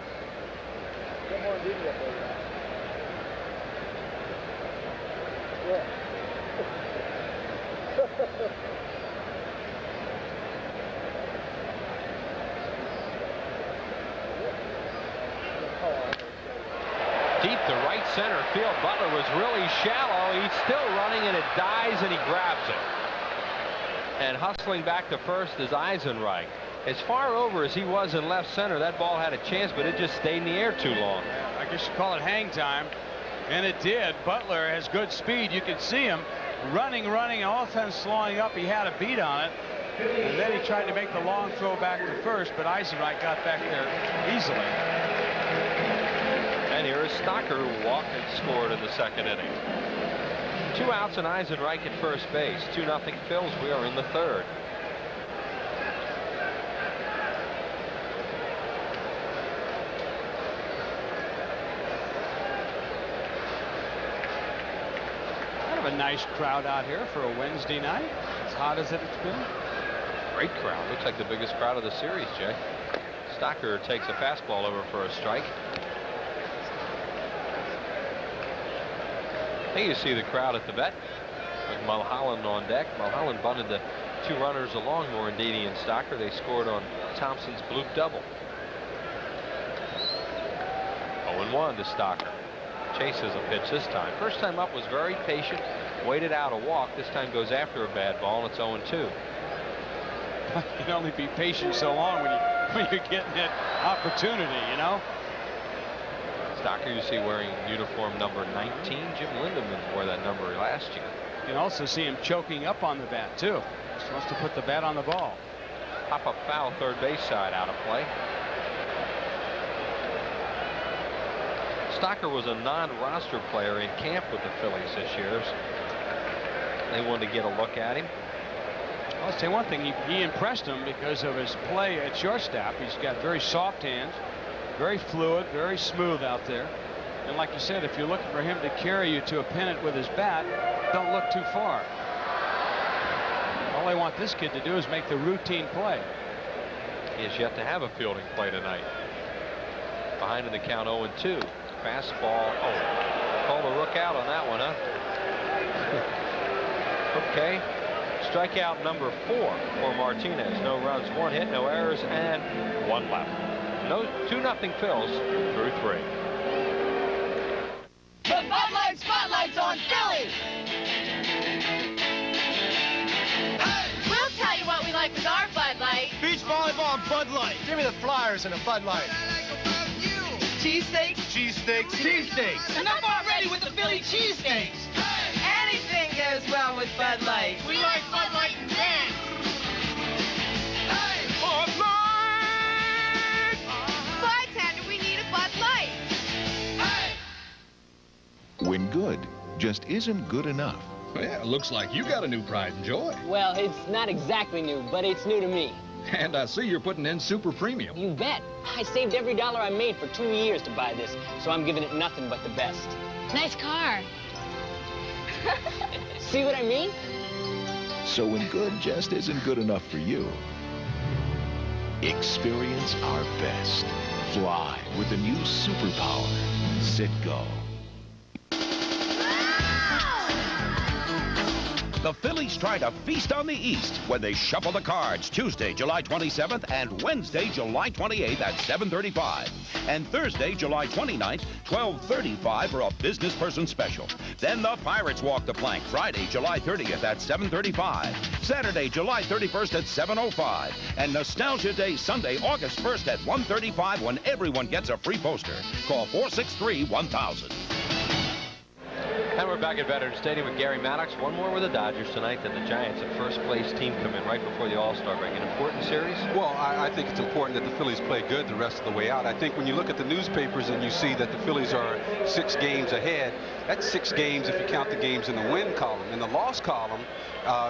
Deep to right center field. Butler was really shallow. He's still running, and it dies, and he grabs it. And hustling back to first is Eisenreich. As far over as he was in left center, that ball had a chance, but it just stayed in the air too long. I guess you call it hang time, and it did. Butler has good speed. You can see him running, offense slowing up. He had a beat on it, and then he tried to make the long throw back to first, but Eisenreich got back there easily. And here is Stocker, who walked and scored in the second inning. 2 outs and Eisenreich at first base. 2-0 Phils. We are in the third. Kind of a nice crowd out here for a Wednesday night. As hot as it's been. Great crowd. Looks like the biggest crowd of the series, Jay. Stocker takes a fastball over for a strike. Here you see the crowd at the vet with Mulholland on deck. Mulholland bunted the 2 runners along Morandini and Stocker. They scored on Thompson's bloop double. 0-1 to Stocker. Chases a pitch this time. First time up was very patient, waited out a walk. This time goes after a bad ball, and it's 0-2. You can only be patient so long when you're getting that opportunity, you know. Stocker, you see, wearing uniform number 19. Jim Lindemann wore that number last year. You can also see him choking up on the bat, too. He wants to put the bat on the ball. Pop-up foul, third base side, out of play. Stocker was a non-roster player in camp with the Phillies this year. They wanted to get a look at him. I'll say one thing, he impressed them because of his play at shortstop. He's got very soft hands, very fluid, very smooth out there. And like you said, if you're looking for him to carry you to a pennant with his bat, don't look too far. All they want this kid to do is make the routine play. He has yet to have a fielding play tonight. Behind in the count, 0-2. Fastball. Oh, called a rook out on that one, huh? Okay. Strikeout number 4 for Martinez. No runs, 1 hit, no errors, and 1 left. No 2-0 Phils through 3. The Bud Light Spotlight's on Phillies! We'll tell you what we like with our Bud Light. Beach volleyball and Bud Light. Give me the Flyers and a Bud Light. Cheesesteaks? Cheesesteaks. Cheesesteaks. Enough already with the Philly cheesesteaks. Anything goes well with Bud Light. We like Bud Light and Dan. Bud Light! Bartender, we need a Bud Light. When good just isn't good enough. Well, yeah, looks like you got a new pride and joy. Well, it's not exactly new, but it's new to me. And I see you're putting in super premium. You bet. I saved every dollar I made for 2 years to buy this, so I'm giving it nothing but the best. Nice car. See what I mean? So when good just isn't good enough for you, experience our best. Fly with the new Superpower. Sit Go. The Phillies try to feast on the East when they shuffle the cards Tuesday, July 27th and Wednesday, July 28th at 7:35. And Thursday, July 29th, 12:35 for a business person special. Then the Pirates walk the plank Friday, July 30th at 7:35. Saturday, July 31st at 7:05. And Nostalgia Day Sunday, August 1st at 1:35 when everyone gets a free poster. Call 463-1000. And we're back at Veterans Stadium with Gary Maddox. One more with the Dodgers tonight. Then the Giants, a first-place team, come in right before the All-Star break. An important series? Well, I think it's important that the Phillies play good the rest of the way out. I think when you look at the newspapers and you see that the Phillies are 6 games ahead, that's 6 games if you count the games in the win column. In the loss column,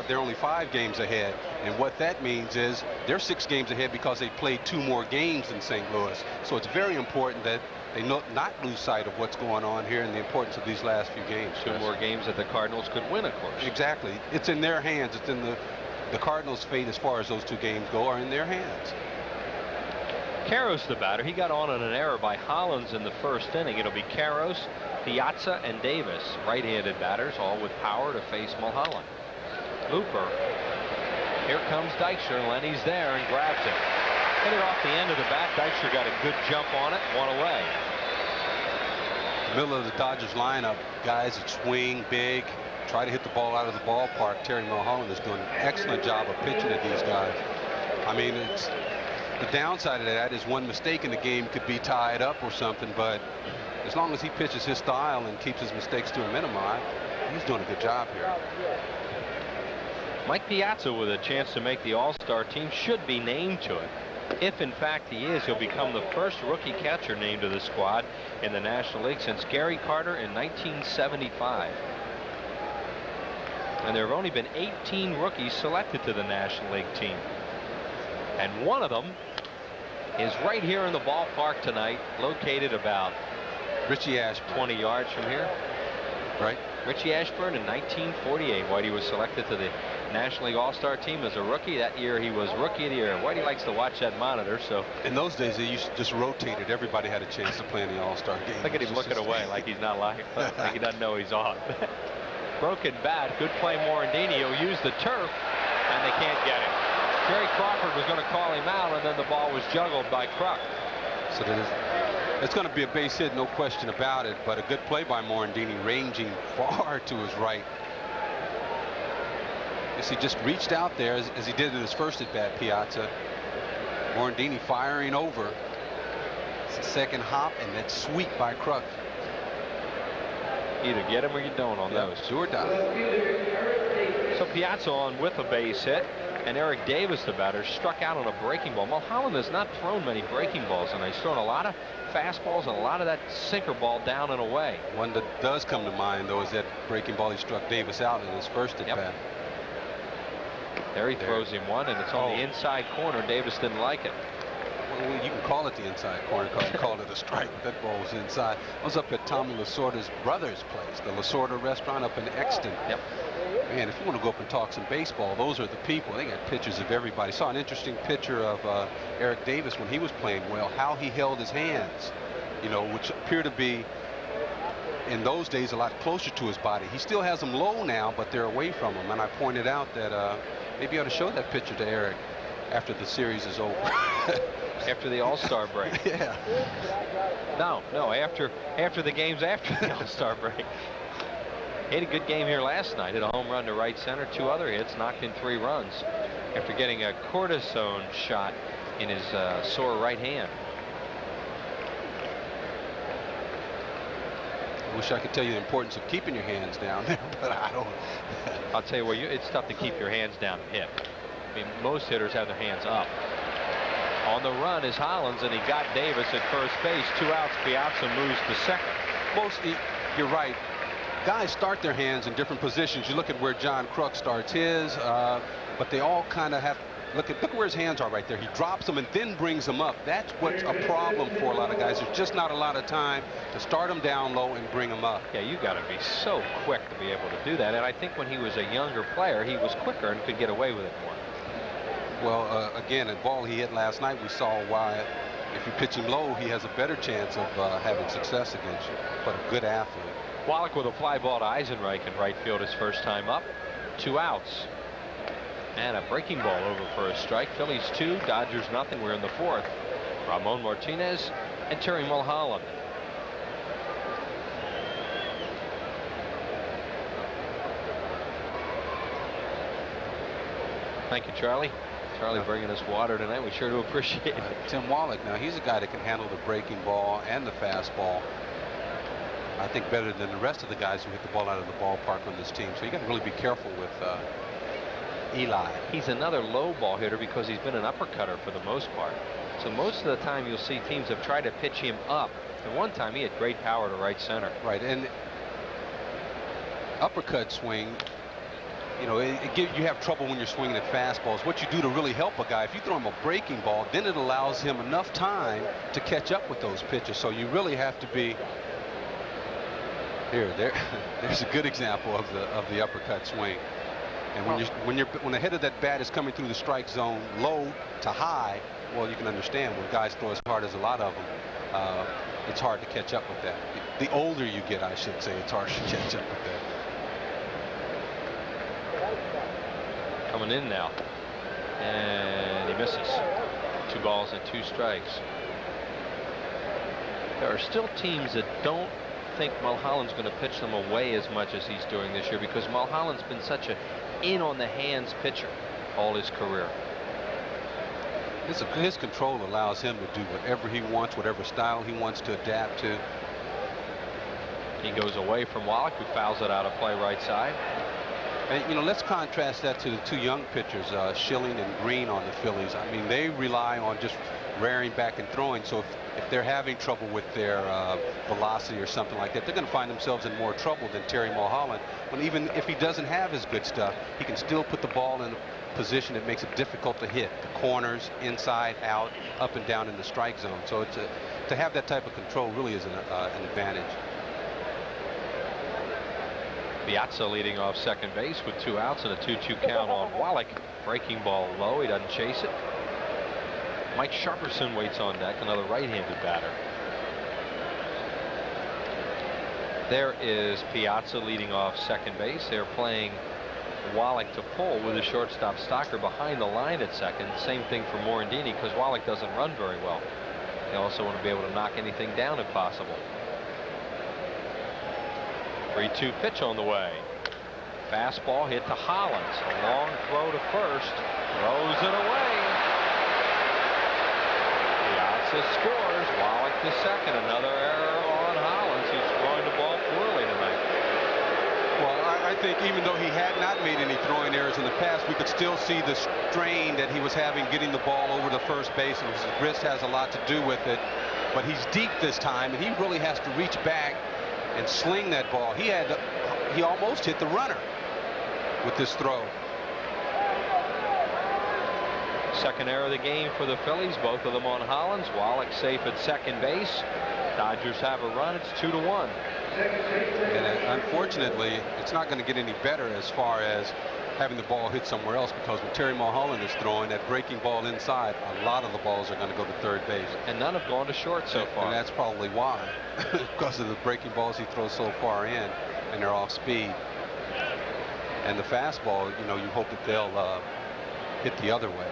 they're only 5 games ahead. And what that means is they're 6 games ahead because they played 2 more games in St. Louis. So it's very important that they not lose sight of what's going on here and the importance of these last few games. 2 more games that the Cardinals could win, of course. Exactly. It's in their hands. It's in the Cardinals' fate as far as those 2 games go are in their hands. Karros the batter. He got on an error by Hollins in the first inning. It'll be Karros, Piazza, and Davis, right-handed batters, all with power to face Mulholland. Looper. Here comes Dykstra, and Lenny's there and grabs it. Hit it off the end of the bat. Dykstra got a good jump on it, 1 away. Middle of the Dodgers lineup, guys that swing big, try to hit the ball out of the ballpark. Terry Mulholland is doing an excellent job of pitching at these guys. I mean, it's the downside of that is one mistake in the game could be tied up or something, but as long as he pitches his style and keeps his mistakes to a minimum, he's doing a good job here. Mike Piazza with a chance to make the All-Star team, should be named to it. If in fact he is, he'll become the first rookie catcher named to the squad in the National League since Gary Carter in 1975. And there have only been 18 rookies selected to the National League team. And one of them is right here in the ballpark tonight, located about Richie Ashburn, 20 yards from here. Right. Richie Ashburn in 1948. Whitey was selected to the National League All-Star team as a rookie. That year he was Rookie of the Year. Whitey likes to watch that monitor, so. In those days they used to just rotate it. Everybody had a chance to play in the All-Star game. Look at him looking away like he's not like he doesn't know he's on. Broken bat. Good play, Morandini. He'll use the turf, and they can't get him. Jerry Crawford was going to call him out, and then the ball was juggled by Kruk. So it's going to be a base hit, no question about it, but a good play by Morandini, ranging far to his right. He just reached out there as he did in his first at-bat, Piazza. Morandini firing over. It's the second hop, and that sweep by Kruk. Either get him or you don't on those. Do or die. So Piazza on with a base hit, and Eric Davis, the batter, struck out on a breaking ball. Mulholland has not thrown many breaking balls, and he's thrown a lot of fastballs and a lot of that sinker ball down and away. One that does come to mind, though, is that breaking ball he struck Davis out in his first at-bat. There he throws him one, and it's on the inside corner. Davis didn't like it. Well, you can call it the inside corner because you called it a strike. That ball was inside. I was up at Tommy Lasorda's brother's place, the Lasorda restaurant up in Exton. Yep. Man, if you want to go up and talk some baseball, those are the people. They got pictures of everybody. Saw an interesting picture of Eric Davis when he was playing well, how he held his hands, you know, which appear to be in those days a lot closer to his body. He still has them low now, but they're away from him. And I pointed out that maybe you ought to show that picture to Eric after the series is over. After the All-Star break. Yeah. No, after the games after the All-Star break. He had a good game here last night. Hit a home run to right center, 2 other hits, knocked in 3 runs after getting a cortisone shot in his sore right hand. I wish I could tell you the importance of keeping your hands down there, but I don't. I'll tell you what, it's tough to keep your hands down and hit. I mean, most hitters have their hands up. On the run is Hollins, and he got Davis at first base. 2 outs. Piazza moves to second. Mostly, you're right. Guys start their hands in different positions. You look at where John Kruk starts his, but they all kind of have. Look at where his hands are right there. He drops them and then brings them up. That's what's a problem for a lot of guys. There's just not a lot of time to start them down low and bring them up. Yeah, you got to be so quick to be able to do that. And I think when he was a younger player, he was quicker and could get away with it more. Well, again, the ball he hit last night, we saw why if you pitch him low, he has a better chance of having success against you. But a good athlete. Wallach with a fly ball to Eisenreich in right field his first time up. 2 outs. And a breaking ball over for a strike. Phillies 2, Dodgers nothing. We're in the 4th. Ramon Martinez and Terry Mulholland. Thank you, Charlie. Charlie bringing us water tonight. We sure do appreciate it. Tim Wallach, now he's a guy that can handle the breaking ball and the fastball. I think better than the rest of the guys who hit the ball out of the ballpark on this team. So you got to really be careful with Eli. He's another low ball hitter because he's been an uppercutter for the most part. So most of the time you'll see teams have tried to pitch him up. And one time he had great power to right center. Right, and uppercut swing, you know, you have trouble when you're swinging at fastballs. What you do to really help a guy, if you throw him a breaking ball, then it allows him enough time to catch up with those pitches. So you really have to be there's a good example of the uppercut swing. And when the head of that bat is coming through the strike zone low to high, well, you can understand when guys throw as hard as a lot of them, it's hard to catch up with that. The older you get, I should say, it's hard to catch up with that. Coming in now, and he misses. 2 balls and 2 strikes. There are still teams that don't think Mulholland's going to pitch them away as much as he's doing this year, because Mulholland's been such a in on the hands pitcher all his career. His control allows him to do whatever he wants, whatever style he wants to adapt to. He goes away from Wallach, who fouls it out of play right side. And, you know, let's contrast that to the 2 young pitchers, Schilling and Green on the Phillies. I mean, they rely on just rearing back and throwing. So if they're having trouble with their velocity or something like that, they're going to find themselves in more trouble than Terry Mulholland. But even if he doesn't have his good stuff, he can still put the ball in a position that makes it difficult to hit. The corners, inside, out, up and down in the strike zone. So to have that type of control really is an advantage. Piazza leading off second base with 2 outs and a 2-2 count on Wallach. Breaking ball low. He doesn't chase it. Mike Sharperson waits on deck, another right-handed batter. There is Piazza leading off second base. They're playing Wallach to pull with the shortstop Stocker behind the line at second. Same thing for Morandini, because Wallach doesn't run very well. They also want to be able to knock anything down if possible. 3-2 pitch on the way. Fastball hit to Hollins. A long throw to first. Throws it away. Piazza scores. Wallach to second. Another error on Hollins, who's throwing the ball poorly tonight. Well, I think even though he had not made any throwing errors in the past, we could still see the strain that he was having getting the ball over to first base, and his wrist has a lot to do with it. But he's deep this time, and he really has to reach back and sling that ball. He almost hit the runner with this throw. Second error of the game for the Phillies, both of them on Hollins. Wallach safe at second base. Dodgers have a run. It's 2-1. And unfortunately, it's not going to get any better as far as having the ball hit somewhere else, because when Terry Mulholland is throwing that breaking ball inside, a lot of the balls are going to go to third base. And none have gone to short so far. And that's probably why, because of the breaking balls he throws so far in, and they're off speed. And the fastball, you know, you hope that they'll hit the other way.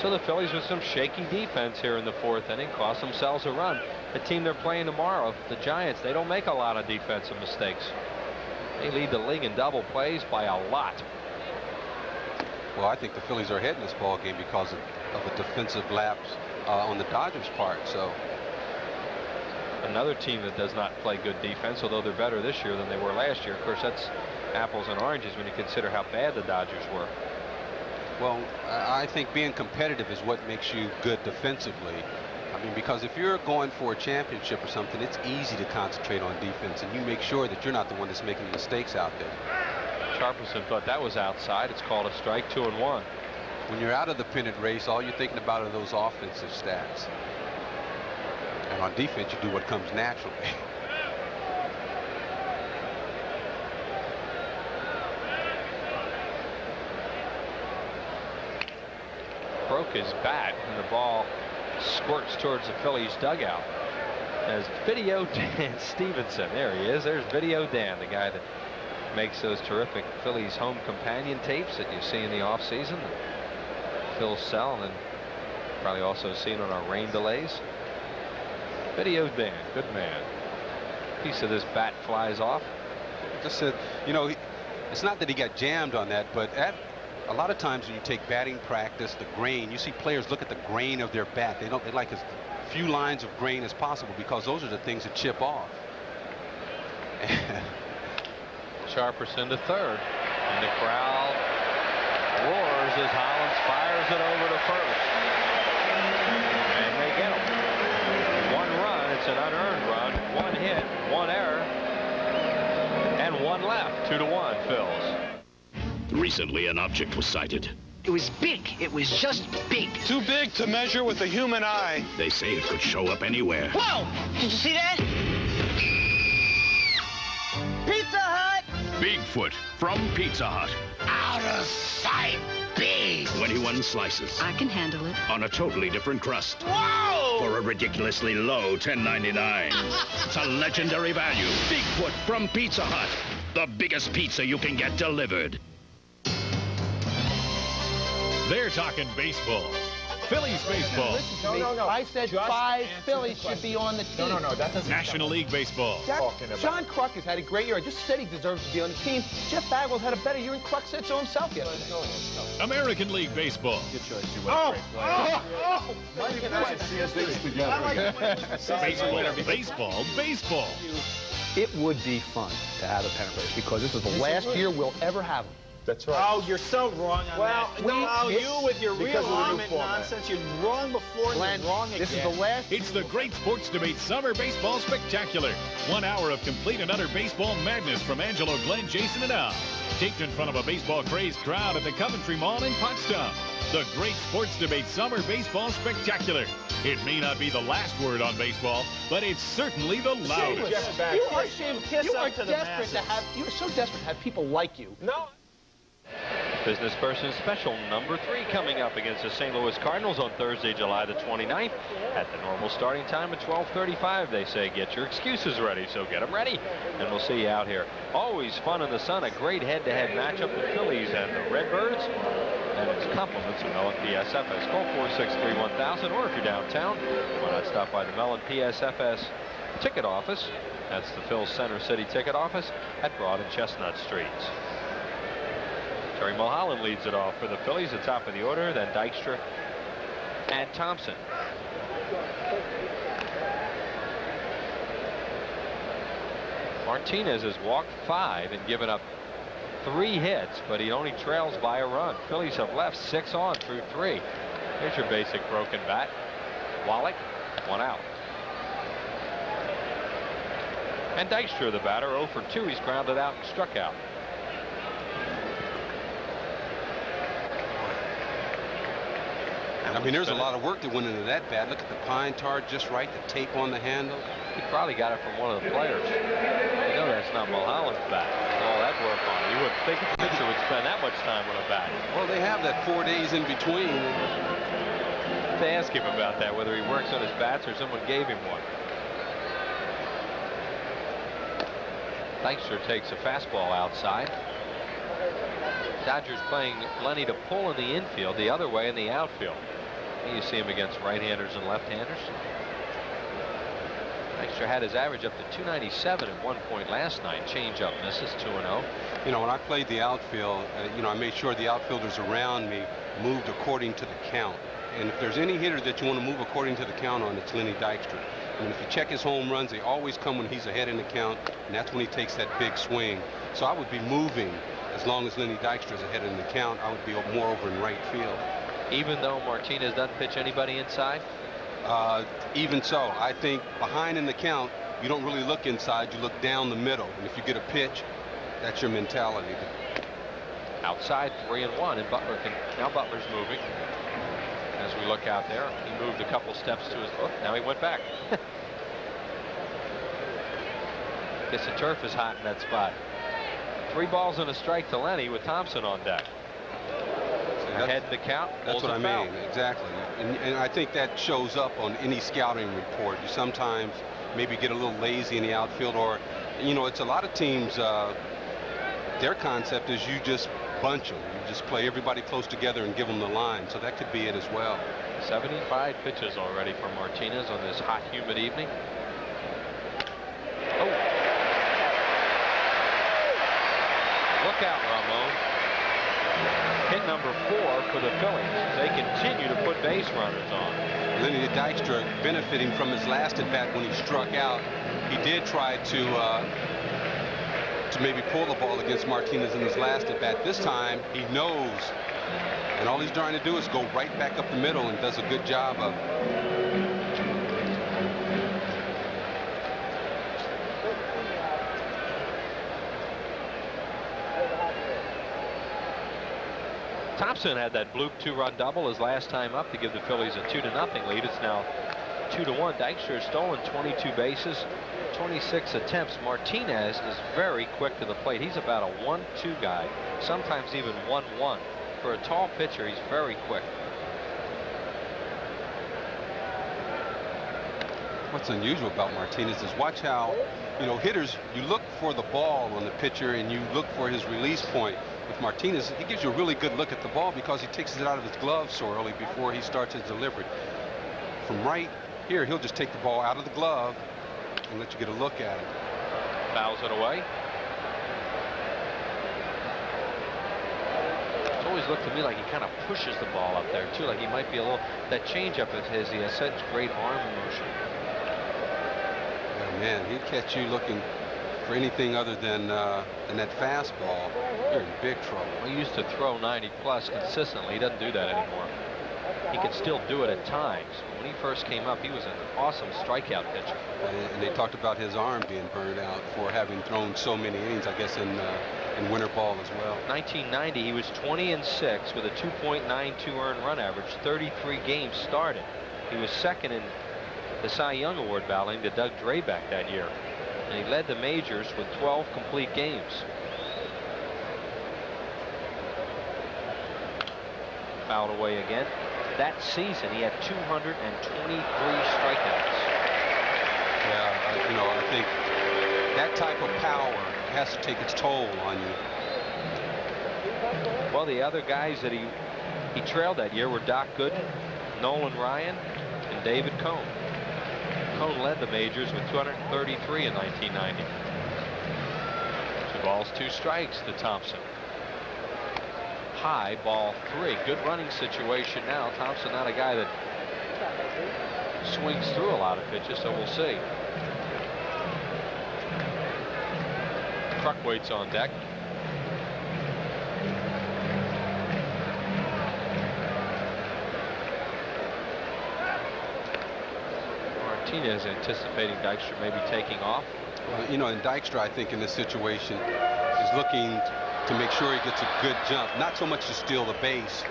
So the Phillies, with some shaky defense here in the 4th inning, cost themselves a run. The team they're playing tomorrow, the Giants, they don't make a lot of defensive mistakes. They lead the league in double plays by a lot. Well, I think the Phillies are ahead in this ball game because of a defensive lapse on the Dodgers' part. So another team that does not play good defense, although they're better this year than they were last year. Of course, that's apples and oranges when you consider how bad the Dodgers were. Well, I think being competitive is what makes you good defensively. I mean, because if you're going for a championship or something, it's easy to concentrate on defense, and you make sure that you're not the one that's making mistakes out there. Sharperson thought that was outside. It's called a strike. 2-1. When you're out of the pennant race, all you're thinking about are those offensive stats. And on defense, you do what comes naturally. Broke his bat, and the ball squirts towards the Phillies dugout. As Video Dan Stevenson, there he is. There's Video Dan, the guy that makes those terrific Phillies home companion tapes that you see in the offseason. Phil's sell, and then probably also seen on our rain delays. Video Dan, good man. Piece of this bat flies off. Just said, you know, it's not that he got jammed on that, but a lot of times when you take batting practice, the grain, you see players look at the grain of their bat. They like as few lines of grain as possible because those are the things that chip off. Sharperson to third, and the crowd roars as Hollins fires it over to first. And they get him. 1 run. It's an unearned run. 1 hit, 1 error, and 1 left. 2-1 Phils. Recently, an object was sighted. It was big. It was just big. Too big to measure with the human eye. They say it could show up anywhere. Whoa! Did you see that? Pizza Hut! Bigfoot from Pizza Hut. Out of sight, big! 21 slices. I can handle it. On a totally different crust. Whoa! For a ridiculously low $10.99. It's a legendary value. Bigfoot from Pizza Hut. The biggest pizza you can get delivered. They're talking baseball. Phillies baseball. No. I said 5 Phillies should be on the team. No, that doesn't. National League baseball. John Kruk has had a great year. I just said he deserves to be on the team. Jeff Bagwell's had a better year, and Kruk said so himself yesterday. American League baseball. Good choice. Baseball. It would be fun to have a pennant race because this is the last year we'll ever have them. That's right. Oh, you're so wrong on that. You with your realignment nonsense. You're wrong before and you're wrong again. This is the last. It's the Great Sports Debate Summer Baseball Spectacular. 1 hour of complete and utter baseball madness from Angelo, Glenn, Jason, and Al. Taped in front of a baseball-crazed crowd at the Coventry Mall in Potsdam. The Great Sports Debate Summer Baseball Spectacular. It may not be the last word on baseball, but it's certainly the loudest. You are so desperate to have people like you. No. Business person special number 3 coming up against the St. Louis Cardinals on Thursday, July the 29th at the normal starting time at 12:35. They say get your excuses ready, so get them ready, and we'll see you out here. Always fun in the sun. A great head-to-head matchup, the Phillies and the Redbirds, and it's compliments of Mellon PSFS. Call 463-1000, or if you're downtown, why not stop by the Mellon PSFS ticket office. That's the Phil Center City ticket office at Broad and Chestnut Streets. Terry Mulholland leads it off for the Phillies at top of the order, then Dykstra and Thompson. Martinez has walked 5 and given up 3 hits, but he only trails by a run. Phillies have left 6 on through 3. Here's your basic broken bat. Wallach, 1 out. And Dykstra, the batter, 0 for 2. He's grounded out and struck out. I mean, there's a lot of work that went into that bat. Look at the pine tar just right, the tape on the handle. He probably got it from one of the players. You know that's not Mulholland's bat. All that work on it. You wouldn't think a pitcher would spend that much time on a bat. Well, they have that 4 days in between. To ask him about that, whether he works on his bats or someone gave him one. Dykstra takes a fastball outside. Dodgers playing Lenny to pull in the infield, the other way in the outfield. You see him against right-handers and left-handers. Dykstra had his average up to 297 at one point last night. Change-up misses, 2-0. You know, when I played the outfield, you know, I made sure the outfielders around me moved according to the count. And if there's any hitter that you want to move according to the count on, it's Lenny Dykstra. I mean, if you check his home runs, they always come when he's ahead in the count, and that's when he takes that big swing. So I would be moving as long as Lenny Dykstra's ahead in the count. I would be more over in right field. Even though Martinez doesn't pitch anybody inside? Even so, I think behind in the count, you don't really look inside, you look down the middle. And if you get a pitch, that's your mentality. Outside, 3-1, and Butler now Butler's moving. As we look out there, he moved a couple steps to his foot. Now he went back. Guess the turf is hot in that spot. 3 balls and a strike to Lenny with Thompson on deck. Ahead in the count. That's what I mean. Exactly. And I think that shows up on any scouting report. You sometimes maybe get a little lazy in the outfield, or, you know, it's a lot of teams their concept is you just bunch them. You just play everybody close together and give them the line. So that could be it as well. 75 pitches already for Martinez on this hot, humid evening. Oh. Look out, Ramon. Hit number 4 for the Phillies. They continue to put base runners on. Lenny Dykstra benefiting from his last at bat when he struck out. He did try to maybe pull the ball against Martinez in his last at bat. This time he knows, and all he's trying to do is go right back up the middle, and does a good job of it. Thompson had that bloop 2-run double his last time up to give the Phillies a 2-0 lead. It's now 2-1. Dykstra has stolen 22 bases, 26 attempts. Martinez is very quick to the plate. He's about a 1-2 guy, sometimes even 1-1. For a tall pitcher, he's very quick. What's unusual about Martinez is watch how, hitters, you look for the ball on the pitcher and you look for his release point. With Martinez, he gives you a really good look at the ball because he takes it out of his glove so early before he starts his delivery. From right here, he'll just take the ball out of the glove and let you get a look at it. Fouls it away. It's always looked to me like he kind of pushes the ball up there too, like he might be a little. That changeup of his, he has such great arm motion. Oh, man, he'd catch you looking for anything other than that fastball. You're in big trouble. He used to throw 90 plus consistently. He doesn't do that anymore. He can still do it at times. When he first came up, he was an awesome strikeout pitcher. And they talked about his arm being burned out for having thrown so many innings, I guess, in winter ball as well. 1990, he was 20-6 with a 2.92 earned run average, 33 games started. He was second in the Cy Young Award balloting to Doug Drabek that year. And he led the majors with 12 complete games. Fouled away again. That season, he had 223 strikeouts. Yeah, I think that type of power has to take its toll on you. Well, the other guys that he trailed that year were Doc Gooden, Nolan Ryan, and David Cone. Cone led the majors with 233 in 1990. 2 balls, 2 strikes to Thompson. High, ball 3. Good running situation now. Thompson not a guy that swings through a lot of pitches, so we'll see. Kruk waits on deck. Martinez anticipating Dykstra maybe taking off. And Dykstra, I think, in this situation is looking to make sure he gets a good jump. Not so much to steal the base,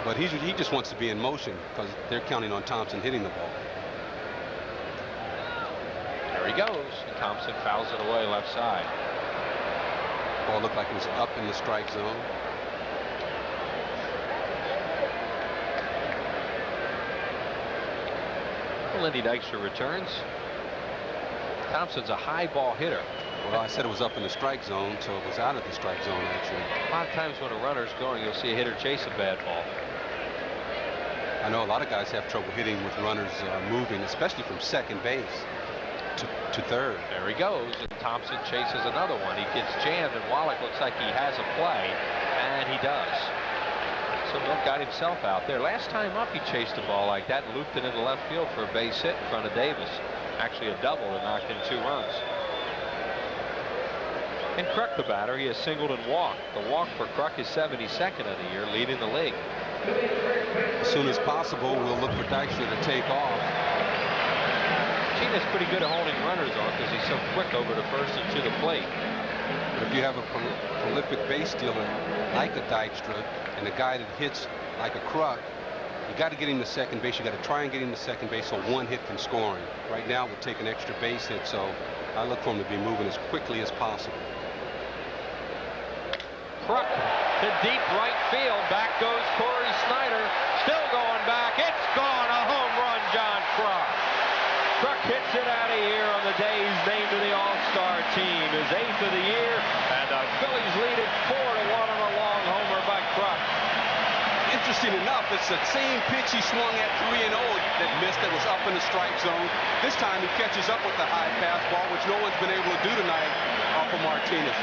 but he just wants to be in motion because they're counting on Thompson hitting the ball. There he goes. Thompson fouls it away left side. Ball looked like it was up in the strike zone. Lenny Dykstra returns. Thompson's a high ball hitter. Well, I said it was up in the strike zone, so it was out of the strike zone, actually. A lot of times when a runner's going, you'll see a hitter chase a bad ball. I know a lot of guys have trouble hitting with runners moving, especially from second base to third. There he goes, and Thompson chases another one. He gets jammed, and Wallach looks like he has a play, and he does. So Milt got himself out there. Last time up, he chased a ball like that and looped it into left field for a base hit in front of Davis. Actually a double that knocked in 2 runs. And Kruk, the batter, he has singled and walked. The walk for Kruk is 72nd of the year, leading the league. As soon as possible, we'll look for Dykstra to take off. Martinez pretty good at holding runners off because he's so quick over to first and to the plate. But if you have a prolific base stealer like a Dykstra and a guy that hits like a Kruk, you got to get him to second base. You got to try and get him to second base so 1 hit can score him. Right now, we'll take an extra base hit, so I look for him to be moving as quickly as possible. Kruk to deep right field. Back goes Corey Snyder. Still going back. It's gone. A home run, John Kruk. Kruk hits it out of here on the day he's named to the All-Star team. His 8th of the year, and the Phillies never seen enough. It's the same pitch he swung at 3-0 that missed, that was up in the strike zone. This time he catches up with the high fastball, which no one's been able to do tonight off of Martinez.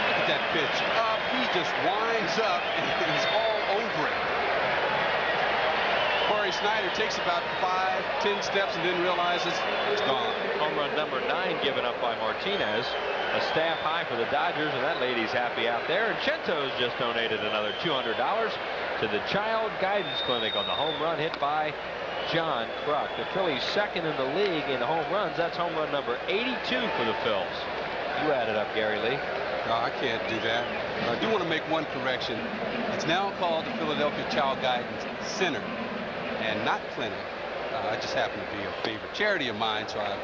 Look at that pitch. Up, he just winds up and is all over it. Corey Snyder takes about 5-10 steps and then realizes it's gone. Home run number 9 given up by Martinez. A staff high for the Dodgers, and that lady's happy out there. And Chento's just donated another $200 to the Child Guidance Clinic on the home run hit by John Kruk. The Phillies second in the league in home runs. That's home run number 82 for the Phils. You add it up, Gary Lee. No, I can't do that. I do want to make one correction. It's now called the Philadelphia Child Guidance Center and not clinic. I just happen to be a favorite charity of mine, so I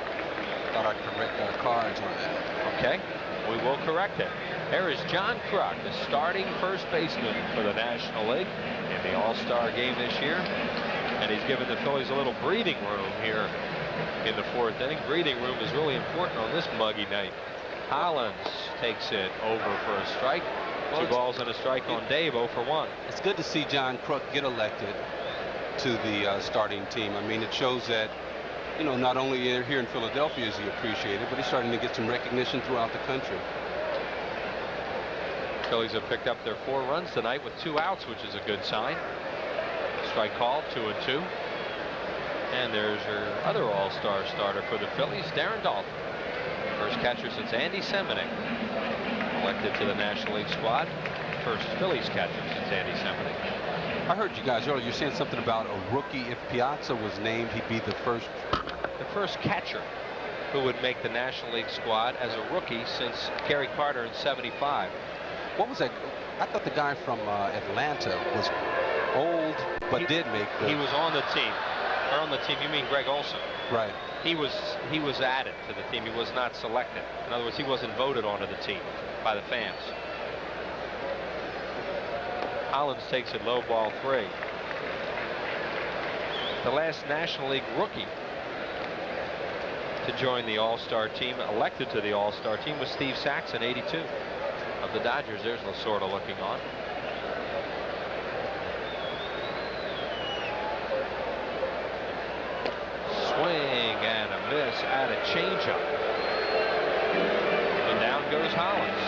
thought I'd correct our cards on that. Okay, we will correct it. There is John Kruk, the starting first baseman for the National League in the All-Star game this year. And he's given the Phillies a little breathing room here in the 4th inning. Breathing room is really important on this muggy night. Hollins takes it over for a strike. 2 balls and a strike on Dave, 0 for 1. It's good to see John Kruk get elected to the starting team. I mean, it shows that, you know, not only here in Philadelphia is he appreciated, but he's starting to get some recognition throughout the country. Phillies have picked up their 4 runs tonight with 2 outs, which is a good sign. Strike call, 2-2. And there's your other all-star starter for the Phillies, Darren Daulton. First catcher since Andy Semenuk elected to the National League squad. First Phillies catcher since Andy Semenuk. I heard you guys earlier. You're saying something about a rookie. If Piazza was named, he'd be the first catcher who would make the National League squad as a rookie since Gary Carter in '75. What was that? I thought the guy from Atlanta was old, but did make the... He was on the team. Or on the team, you mean Greg Olson? Right. He was added to the team. He was not selected. In other words, he wasn't voted onto the team by the fans. Hollins takes it low, ball 3. The last National League rookie to join the All-Star team, elected to the All-Star team, was Steve Saxon, 82. Of the Dodgers, there's Lasorda looking on. Swing and a miss at a changeup. And down goes Hollins.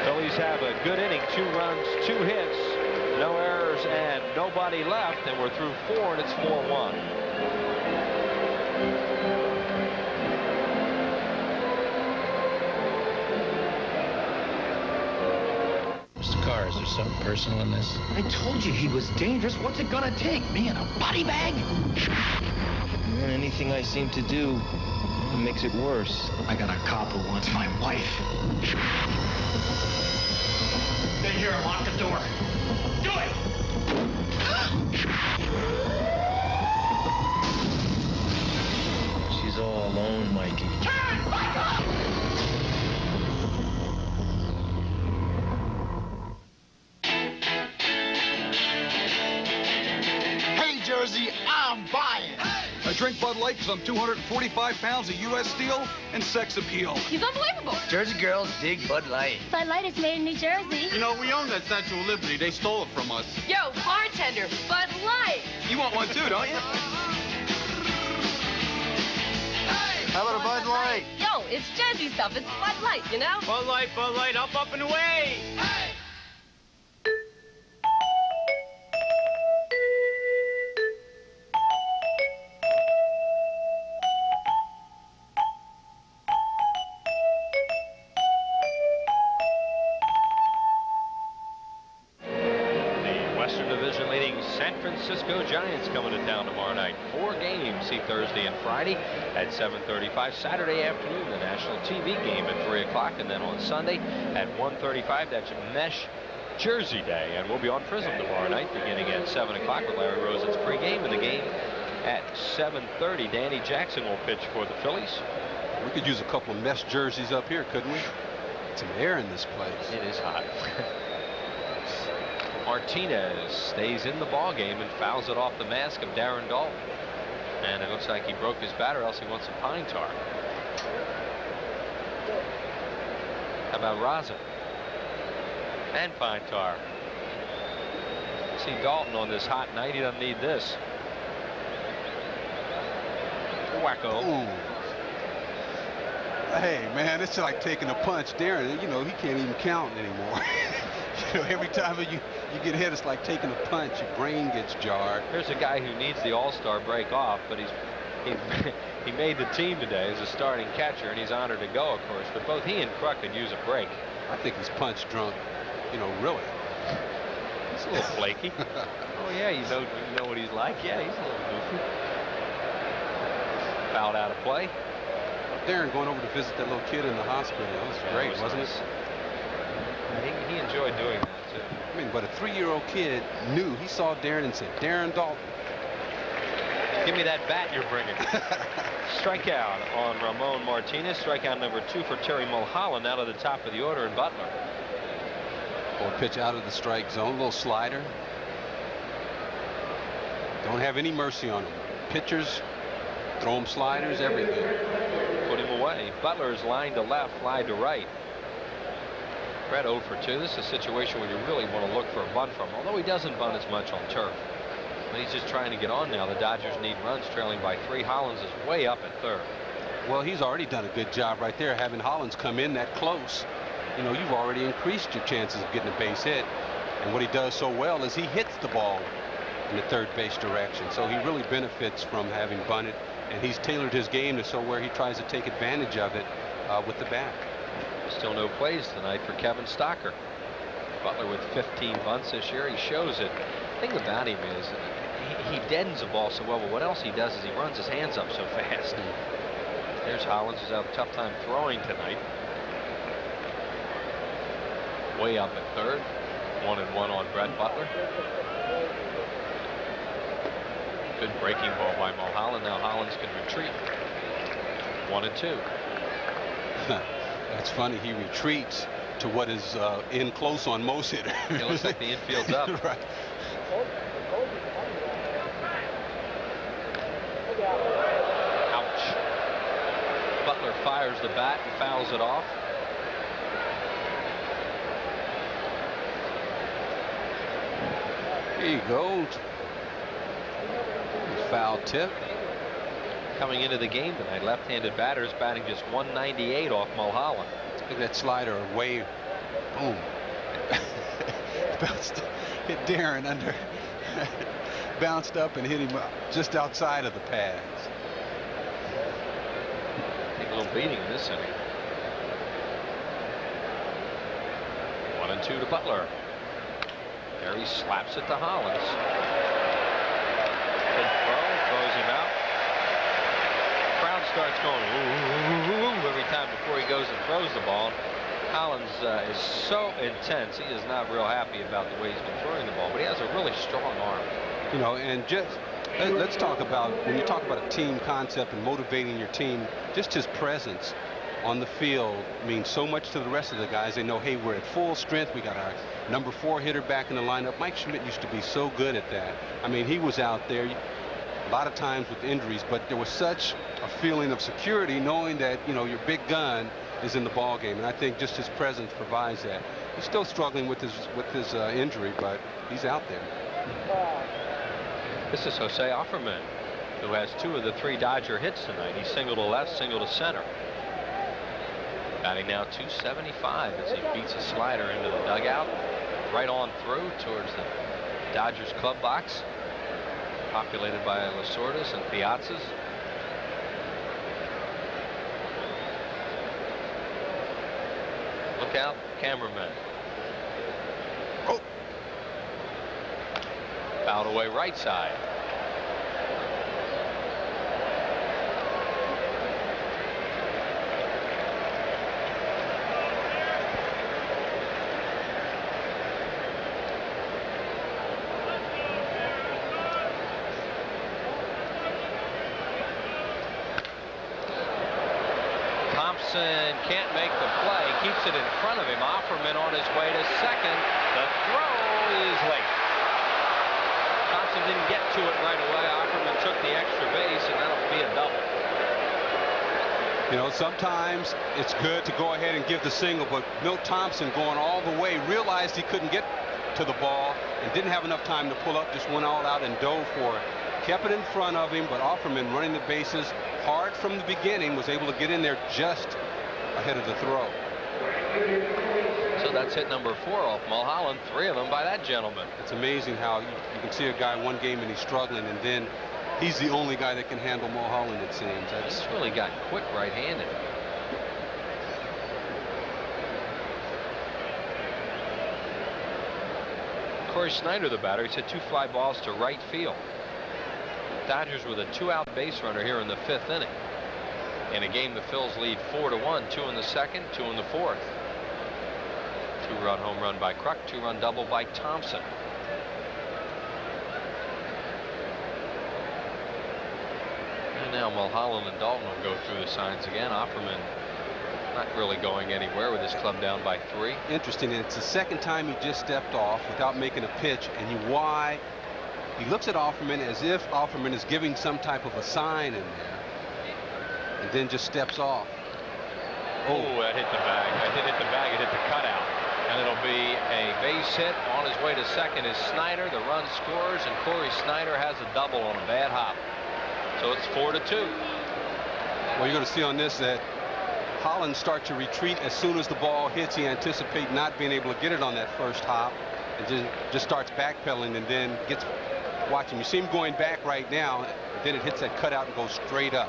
Phillies have a good inning, 2 runs, 2 hits, no errors, and nobody left, and we're through 4, and it's 4-1. Mr. Carr, is there something personal in this? I told you he was dangerous. What's it gonna take? Me in a body bag? Anything I seem to do makes it worse. I got a cop who wants my wife. Stay here and lock the door. Do it! She's all alone, Mikey. Turn! Back up! Hey, Jersey, I'm buying. I drink Bud Light because I'm 245 pounds of U.S. steel and sex appeal. He's unbelievable. Jersey girls dig Bud Light. Bud Light is made in New Jersey. You know, we own that Statue of Liberty. They stole it from us. Yo, bartender, Bud Light. You want one too, don't you? How about a Bud Light? Yo, it's Jersey stuff. It's Bud Light, you know? Bud Light, up and away! San Francisco Giants coming to town tomorrow night. 4 games, see Thursday and Friday at 7:35. Saturday afternoon, the national TV game at 3 o'clock, and then on Sunday at 1:35. That's Mesh Jersey Day, and we'll be on Prism tomorrow night beginning at 7 o'clock with Larry Rosen's pregame, and the game at 7:30. Danny Jackson will pitch for the Phillies. We could use a couple of mesh jerseys up here, couldn't we? Some air in this place. It is hot. Martinez stays in the ball game and fouls it off the mask of Darren Daulton. And it looks like he broke his bat, or else he wants some pine tar. How about Raza? And fine tar. See Dalton on this hot night. He doesn't need this. Wacko. Ooh. Hey, man, it's like taking a punch. Darren, you know, he can't even count anymore. You know, every time you get hit, it's like taking a punch. Your brain gets jarred. Here's a guy who needs the All-Star break off, but he made the team today as a starting catcher, and he's honored to go, of course. But both he and Kruk could use a break. I think he's punch drunk. You know, really. He's a little flaky. Oh yeah, you know what he's like. Yeah, he's a little goofy. Fouled out of play. Darren going over to visit that little kid in the hospital. That was great, wasn't it? He enjoyed doing that too. I mean, but a 3-year-old kid knew. He saw Darren and said, "Darren Dalton, give me that bat you're bringing." Strikeout on Ramon Martinez. Strikeout number 2 for Terry Mulholland out of the top of the order in Butler. Or pitch out of the strike zone, a little slider. Don't have any mercy on him. Pitchers throw him sliders, everything. Put him away. Butler is line to left, fly to right. Brett 0 for 2. This is a situation where you really want to look for a bunt from him, although he doesn't bunt as much on turf. But he's just trying to get on now. The Dodgers need runs, trailing by 3. Hollins is way up at third. Well, he's already done a good job right there, having Hollins come in that close. You know, you've already increased your chances of getting a base hit. And what he does so well is he hits the ball in the third base direction. So he really benefits from having bunted, and he's tailored his game to so where he tries to take advantage of it with the bat. Still no plays tonight for Kevin Stocker. Butler with 15 bunts this year. He shows it. The thing about him is he deadens the ball so well, but what else he does is he runs his hands up so fast. There's Hollins, who's had a tough time throwing tonight. Way up at third. 1-1 on Brett Butler. Good breaking ball by Mulholland. Now Hollins can retreat. 1-2. That's funny. He retreats to what is in close on most hitters. It looks like the infield's up. Right. Ouch. Butler fires the bat and fouls it off. Here you go. Foul tip. Coming into the game tonight, left-handed batters batting just 198 off Mulholland. Look at that slider away. Boom. Hit Darren under. Bounced up and hit him just outside of the pads. Take a little beating in this inning. 1-2 to Butler. There he slaps it to Hollins. Good throw, throws him out. Crowd starts going ooh every time before he goes and throws the ball. Hollins is so intense. He is not real happy about the way he's been throwing the ball, but he has a really strong arm. You know, and just let's talk about, when you talk about a team concept and motivating your team, just his presence on the field means so much to the rest of the guys. They know, hey, we're at full strength. We got our number 4 hitter back in the lineup. Mike Schmidt used to be so good at that. I mean, he was out there a lot of times with injuries, but there was such a feeling of security knowing that, you know, your big gun is in the ball game, and I think just his presence provides that. He's still struggling with his injury, but he's out there. This is Jose Offerman, who has 2 of the 3 Dodger hits tonight. He singled to left, singled to center. Batting now 275 as he beats a slider into the dugout, right on through towards the Dodgers club box, populated by Lasordas and Piazzas. Look out, cameraman. Oh. Fouled away right side. Can't make the play, keeps it in front of him. Offerman on his way to second. The throw is late. Thompson didn't get to it right away. Offerman took the extra base, and that'll be a double. You know, sometimes it's good to go ahead and give the single, but Milt Thompson going all the way, realized he couldn't get to the ball and didn't have enough time to pull up, just went all out and dove for it. Kept it in front of him, but Offerman running the bases hard from the beginning, was able to get in there just ahead of the throw. So that's hit number 4 off Mulholland, 3 of them by that gentleman. It's amazing how you can see a guy one game and he's struggling, and then he's the only guy that can handle Mulholland, it seems. He's really gotten quick right-handed. Corey Snyder, the batter, he's hit 2 fly balls to right field. Dodgers with a 2-out base runner here in the 5th inning. In a game the Phils lead 4-1, 2 in the 2nd, 2 in the 4th. 2-run home run by Kruk, 2-run double by Thompson. And now Mulholland and Dalton will go through the signs again. Offerman not really going anywhere with his club down by 3. Interesting, and it's the second time he just stepped off without making a pitch, and he looks at Offerman as if Offerman is giving some type of a sign in there, and then just steps off. Oh, that hit the bag. That hit the bag. It hit the cutout. And it'll be a base hit. On his way to second is Snyder. The run scores, and Corey Snyder has a double on a bad hop. So it's 4-2. Well, you're going to see on this that Holland starts to retreat as soon as the ball hits. He anticipates not being able to get it on that first hop, and just starts backpedaling, and then gets. Watch him. You see him going back right now. Then it hits that cutout and goes straight up.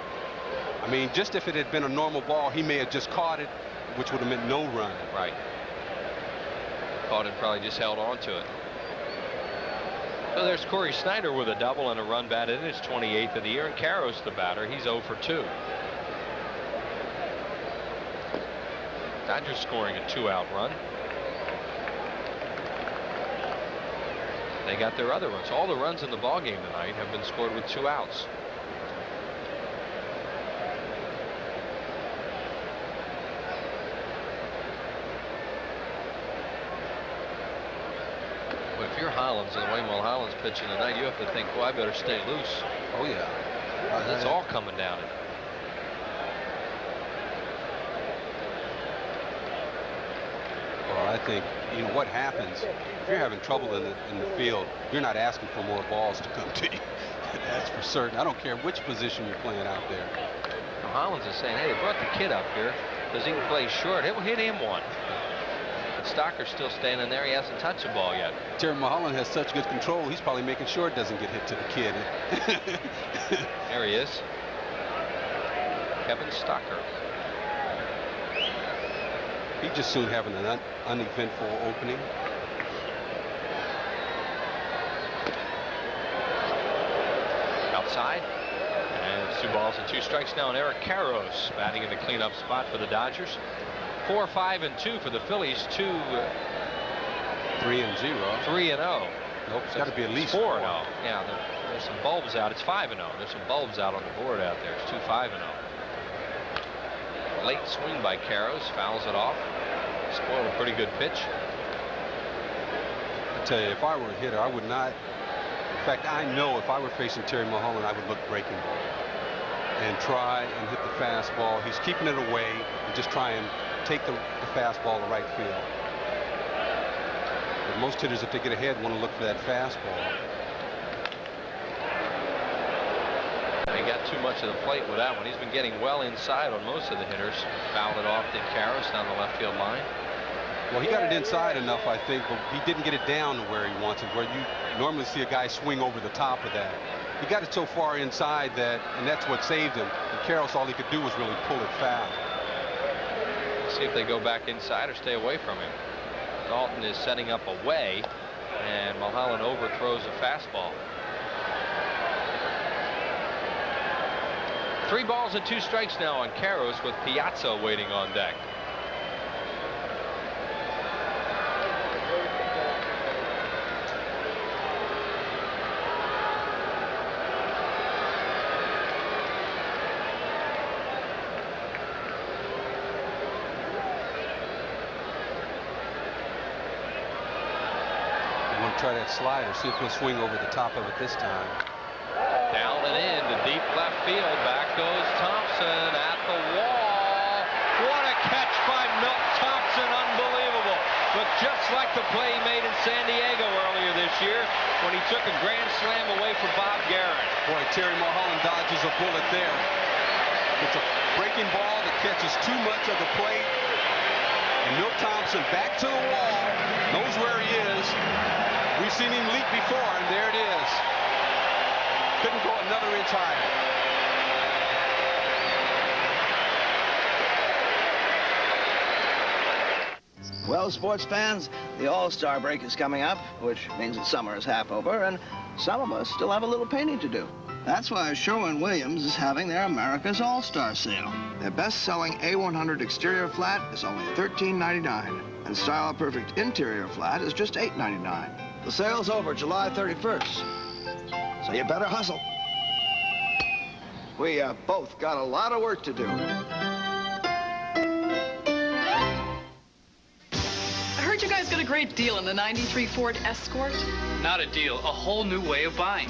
I mean, just if it had been a normal ball, he may have just caught it, which would have meant no run. Right. Caught it, probably just held on to it. So there's Corey Snyder with a double and a run batted in his 28th of the year, and Karros, the batter, he's 0 for 2. Dodgers scoring a 2-out run. They got their other runs. All the runs in the ball game tonight have been scored with 2 outs. But if you're Hollins and the way Mulholland's pitching tonight, you have to think, well, I better stay loose. Oh, yeah. That's all coming down. Well, I think, you know, what happens if you're having trouble in the field, you're not asking for more balls to come to you. That's for certain. I don't care which position you're playing out there. Well, Hollins is saying, hey, they brought the kid up here because he can play short. It will hit him one. But Stocker's still standing there. He hasn't touched the ball yet. Terry Mulholland has such good control, he's probably making sure it doesn't get hit to the kid. There he is. Kevin Stocker. He's just soon having an uneventful opening. Outside. And it's 2 balls and 2 strikes now, and Eric Karros batting in the cleanup spot for the Dodgers. 4, 5, and 2 for the Phillies. 2, 3-0. 3-0. Nope, it's got to be at least 4-0. Yeah, there's some bulbs out. It's 5-0. There's some bulbs out on the board out there. It's 2, 5-0. Late swing by Karros, fouls it off. Spoiled a pretty good pitch. I tell you, if I were a hitter, I would not. In fact, I know if I were facing Terry Mulholland, I would look breaking ball and try and hit the fastball. He's keeping it away and just try and take the fastball to right field. But most hitters, if they get ahead, want to look for that fastball. He got too much of the plate with that one. He's been getting well inside on most of the hitters. Fouled it off, did Karros down the left field line. Well, he got it inside enough, I think, but he didn't get it down to where he wants it, where you normally see a guy swing over the top of that. He got it so far inside that, and that's what saved him. And Karros, all he could do was really pull it foul. See if they go back inside or stay away from him. Dalton is setting up away, and Mulholland overthrows a fastball. 3 balls and 2 strikes now on Karros, with Piazza waiting on deck. Try that slider, see if he'll swing over the top of it this time. Down and in to deep left field. Back goes Thompson at the wall. just like the play he made in San Diego earlier this year when he took a grand slam away from Bob Guerin. Boy, Terry Mulholland dodges a bullet there. It's a breaking ball that catches too much of the plate. And Milt Thompson back to the wall, knows where he is. We've seen him leap before, and there it is. Couldn't go another inch higher. Well, sports fans, the All-Star break is coming up, which means that summer is half over, and some of us still have a little painting to do. That's why Sherwin-Williams is having their America's All-Star sale. Their best-selling A100 exterior flat is only $13.99, and Style Perfect interior flat is just $8.99. The sale's over July 31st, so you better hustle. We both got a lot of work to do. I heard you guys got a great deal on the '93 Ford Escort. Not a deal, a whole new way of buying.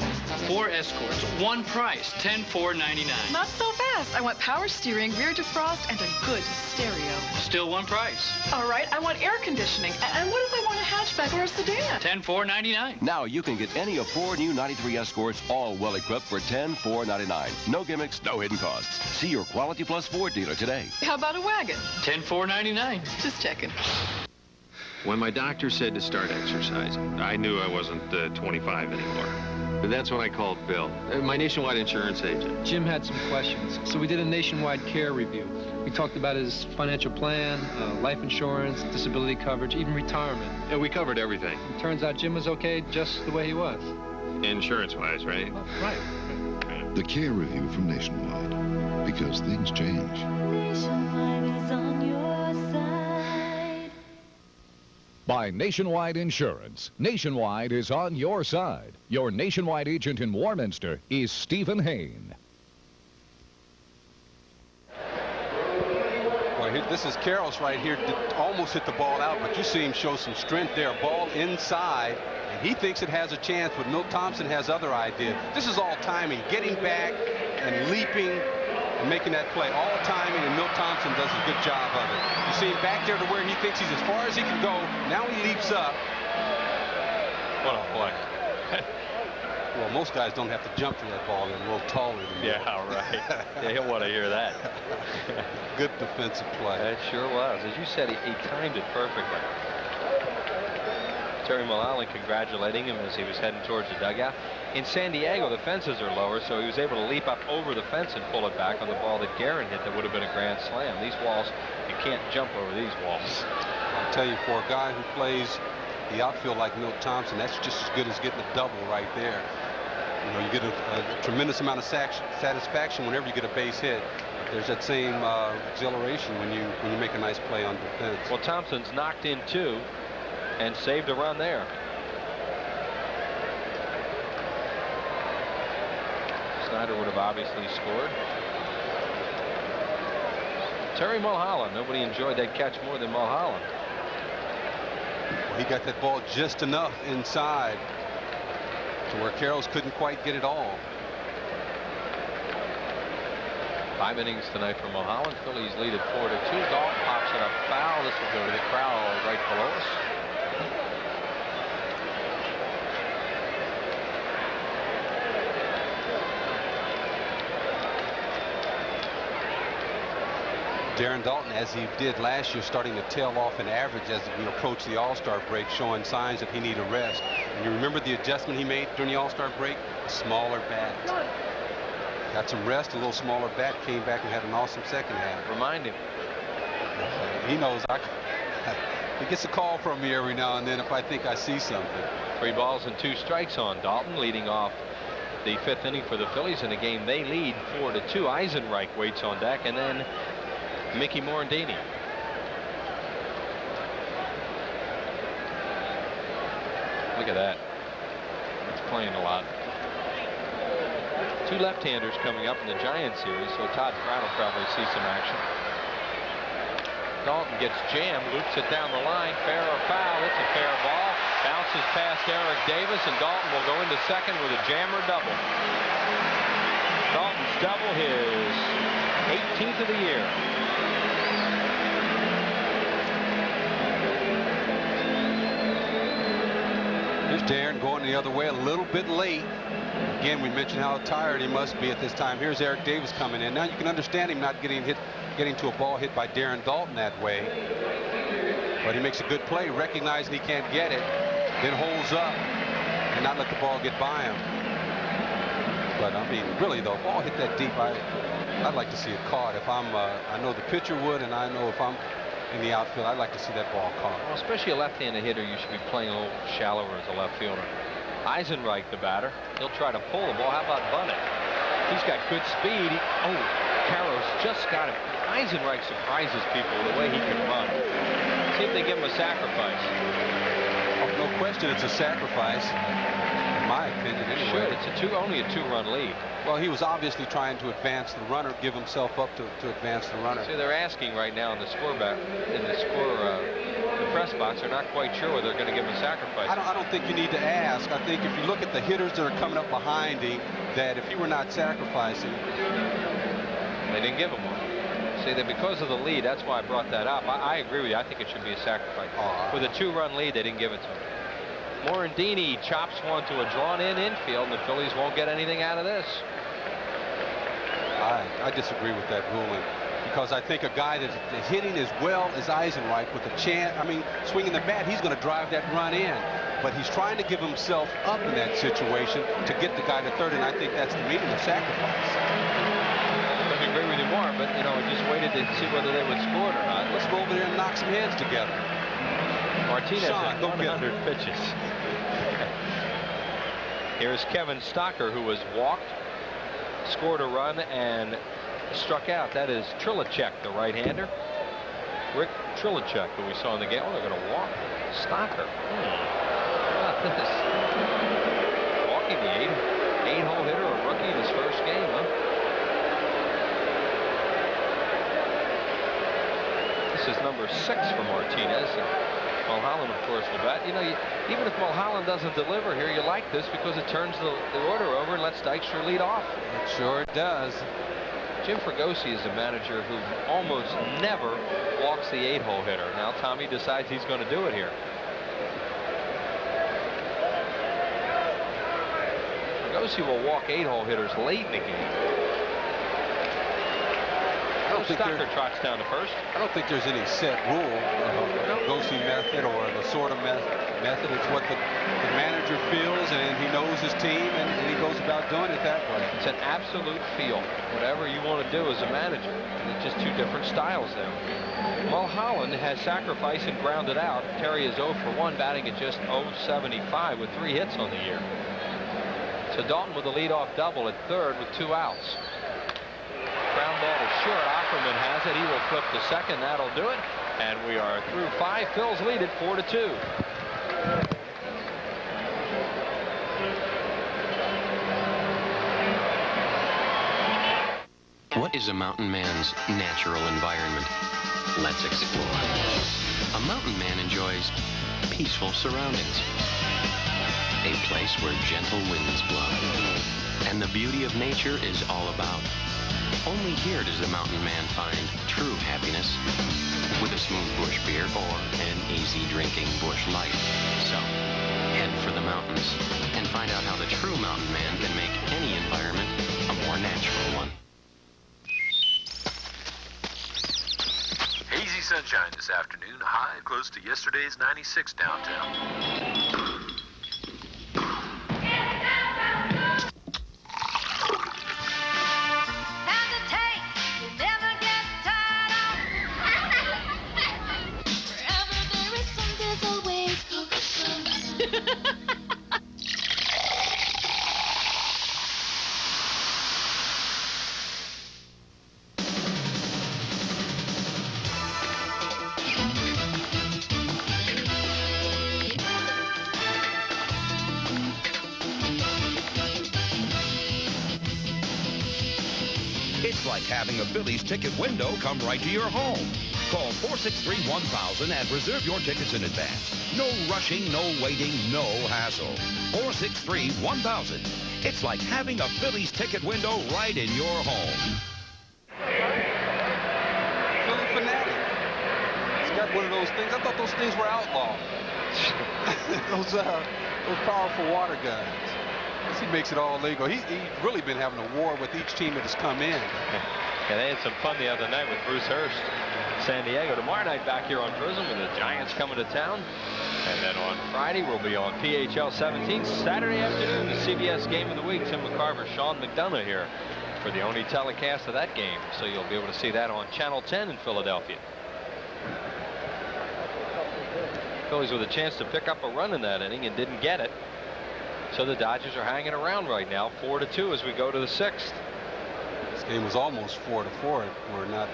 4 Escorts, one price, $10,499. Not so fast. I want power steering, rear defrost, and a good stereo. Still one price. All right, I want air conditioning. And what if I want a hatchback or a sedan? $10,499. Now you can get any of 4 new 93 Escorts, all well-equipped for $10,499. No gimmicks, no hidden costs. See your Quality Plus Ford dealer today. How about a wagon? $10,499. Just checking. When my doctor said to start exercising, I knew I wasn't 25 anymore. But that's when I called Bill, my Nationwide insurance agent. Jim had some questions, so we did a nationwide care review. We talked about his financial plan, life insurance, disability coverage, even retirement. Yeah, we covered everything. It turns out Jim was okay just the way he was. Insurance-wise, right? Right. The care review from Nationwide, because things change. Nationwide is on your side. By Nationwide Insurance. Nationwide is on your side. Your Nationwide agent in Warminster is Stephen Hain. Boy, this is Karros right here. Almost hit the ball out, but you see him show some strength there. Ball inside, and he thinks it has a chance, but Milt Thompson has other ideas. This is all timing, getting back and leaping and making that play. All timing, and Milt Thompson does a good job of it. You see him back there to where he thinks he's as far as he can go. Now he leaps up. What a play. Well, most guys don't have to jump for that ball. They're a little taller than Yeah, right. Yeah, he'll want to hear that. Good defensive play. That sure was. As you said, he timed it perfectly. Terry Mulholland congratulating him as he was heading towards the dugout. In San Diego, the fences are lower, so he was able to leap up over the fence and pull it back on the ball that Guerin hit that would have been a grand slam. These walls, you can't jump over these walls. I'll tell you, for a guy who plays the outfield like Milt Thompson, that's just as good as getting a double right there. You know, you get a tremendous amount of satisfaction whenever you get a base hit. There's that same exhilaration when you make a nice play on defense. Well, Thompson's knocked in 2 and saved a run there. Snyder would have obviously scored. Terry Mulholland. Nobody enjoyed that catch more than Mulholland. Well, he got that ball just enough inside to where Karros couldn't quite get it all. 5 innings tonight for Mulholland. Phillies lead at 4-2. Dalton pops it up foul. This will go to the crowd right below us. Darren Dalton, as he did last year, starting to tail off in average as we approach the All-Star break, showing signs that he needs a rest. And you remember the adjustment he made during the All-Star break? A smaller bat. Got some rest, a little smaller bat, came back and had an awesome second half. Remind him. He knows he gets a call from me every now and then if I think I see something. 3 balls and 2 strikes on Dalton, leading off the 5th inning for the Phillies in a game they lead 4-2. Eisenreich waits on deck, and then Mickey Morandini. Look at that. It's playing a lot. 2 left-handers coming up in the Giants series, so Todd Pratt will probably see some action. Dalton gets jammed, loops it down the line, fair or foul. It's a fair ball. Bounces past Eric Davis, and Dalton will go into second with a jammer double. Dalton's double, his 18th of the year. Darren going the other way a little bit late. Again, we mentioned how tired he must be at this time. Here's Eric Davis coming in. Now you can understand him not getting to a ball hit by Darren Dalton that way. But he makes a good play, recognizing he can't get it, then holds up and not let the ball get by him. But I mean, really, the ball hit that deep. I'd like to see it caught. If I'm, I know the pitcher would, and I know if I'm in the outfield, I'd like to see that ball caught. Well, especially a left-handed hitter, you should be playing a little shallower as a left fielder. Eisenreich, the batter, he'll try to pull the ball. How about Bunnett? He's got good speed. Caro's just got him. Eisenreich surprises people the way he can run. See if they give him a sacrifice. Oh, no question, it's a sacrifice. In my opinion, anyway. It's only a two-run lead. Well, he was obviously trying to advance the runner, give himself up to advance the runner. See, they're asking right now in the the press box. They're not quite sure whether they're going to give him a sacrifice. I don't think you need to ask. I think if you look at the hitters that are coming up behind him, that if he were not sacrificing, they didn't give him one. See, that because of the lead, that's why I brought that up. I agree with you. I think it should be a sacrifice. With a two-run lead, they didn't give it to him. Morandini chops one to a drawn-in infield, and the Phillies won't get anything out of this. I disagree with that ruling, because I think a guy that's hitting as well as Eisenreich with a chance, I mean, swinging the bat, he's going to drive that run in. But he's trying to give himself up in that situation to get the guy to third, and I think that's the meaning of sacrifice. I couldn't agree with you more, but, you know, we just waited to see whether they would score it or not. Let's go over there and knock some heads together. Martinez Sean, at 100 pitches. Here's Kevin Stocker, who was walked, scored a run, and struck out. That is Trilicek, the right-hander. Rick Trilicek, who we saw in the game. Oh, they're going to walk Stocker. How about this? Walking the eight-hole hitter, a rookie in his first game, huh? This is number 6 for Martinez. Mulholland, of course, will bat. You know, even if Mulholland doesn't deliver here, you like this because it turns the order over and lets Dykstra lead off. It sure does. Jim Fregosi is a manager who almost never walks the 8-hole hitter. Now Tommy decides he's going to do it here. Fregosi will walk 8-hole hitters late in the game. Stocker trots down to first. I don't think there's any set rule, Fregosi method or the sort of method. It's what the manager feels, and he knows his team, and he goes about doing it that way. It's an absolute feel. Whatever you want to do as a manager. And it's just two different styles there. Mulholland has sacrificed and grounded out. Terry is 0 for 1, batting at just .075 with 3 hits on the year. So Dalton with a leadoff double at third with 2 outs. Ground ball to short. Offerman has it. He will flip to second. That'll do it. And we are through 5. Phil's lead at 4-2. What is a mountain man's natural environment? Let's explore. A mountain man enjoys peaceful surroundings. A place where gentle winds blow. And the beauty of nature is all about. Only here does the mountain man find true happiness with a smooth bush beer or an easy drinking bush light. So, head for the mountains and find out how the true mountain man can make any environment a more natural one. Hazy sunshine this afternoon, high close to yesterday's 96 downtown. It's like having a Phillies ticket window come right to your home. Call 463-1000 and reserve your tickets in advance. No rushing, no waiting, no hassle. 463-1000. It's like having a Phillies ticket window right in your home. Philly fanatic. It's got one of those things. I thought those things were outlawed. those powerful water guns. He makes it all legal. He's really been having a war with each team that has come in. And they had some fun the other night with Bruce Hurst. San Diego. Tomorrow night back here on Prism with the Giants coming to town. And then on Friday we'll be on PHL 17. Saturday afternoon, the CBS Game of the Week. Tim McCarver, Sean McDonough here for the only telecast of that game. So you'll be able to see that on Channel 10 in Philadelphia. Phillies with a chance to pick up a run in that inning and didn't get it. So the Dodgers are hanging around right now, 4-2 as we go to the 6th. This game was almost 4-4. We're not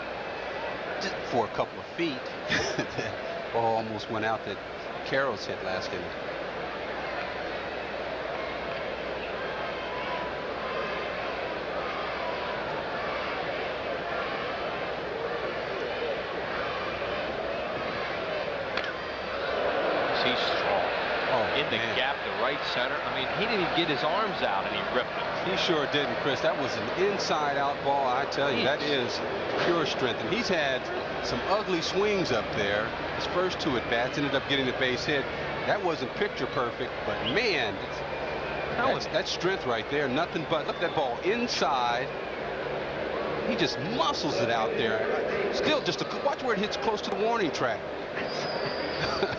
just for a couple of feet. The ball almost went out that Carroll's hit last inning. He's strong. In the gap to right center. I mean, he didn't even get his arms out and he ripped it. He sure didn't, Chris. That was an inside-out ball. I tell you, that is pure strength. And he's had some ugly swings up there. His first 2 at-bats ended up getting the base hit. That wasn't picture perfect, but man, that's strength right there. Nothing but, look at that ball inside. He just muscles it out there. Still, just watch where it hits close to the warning track.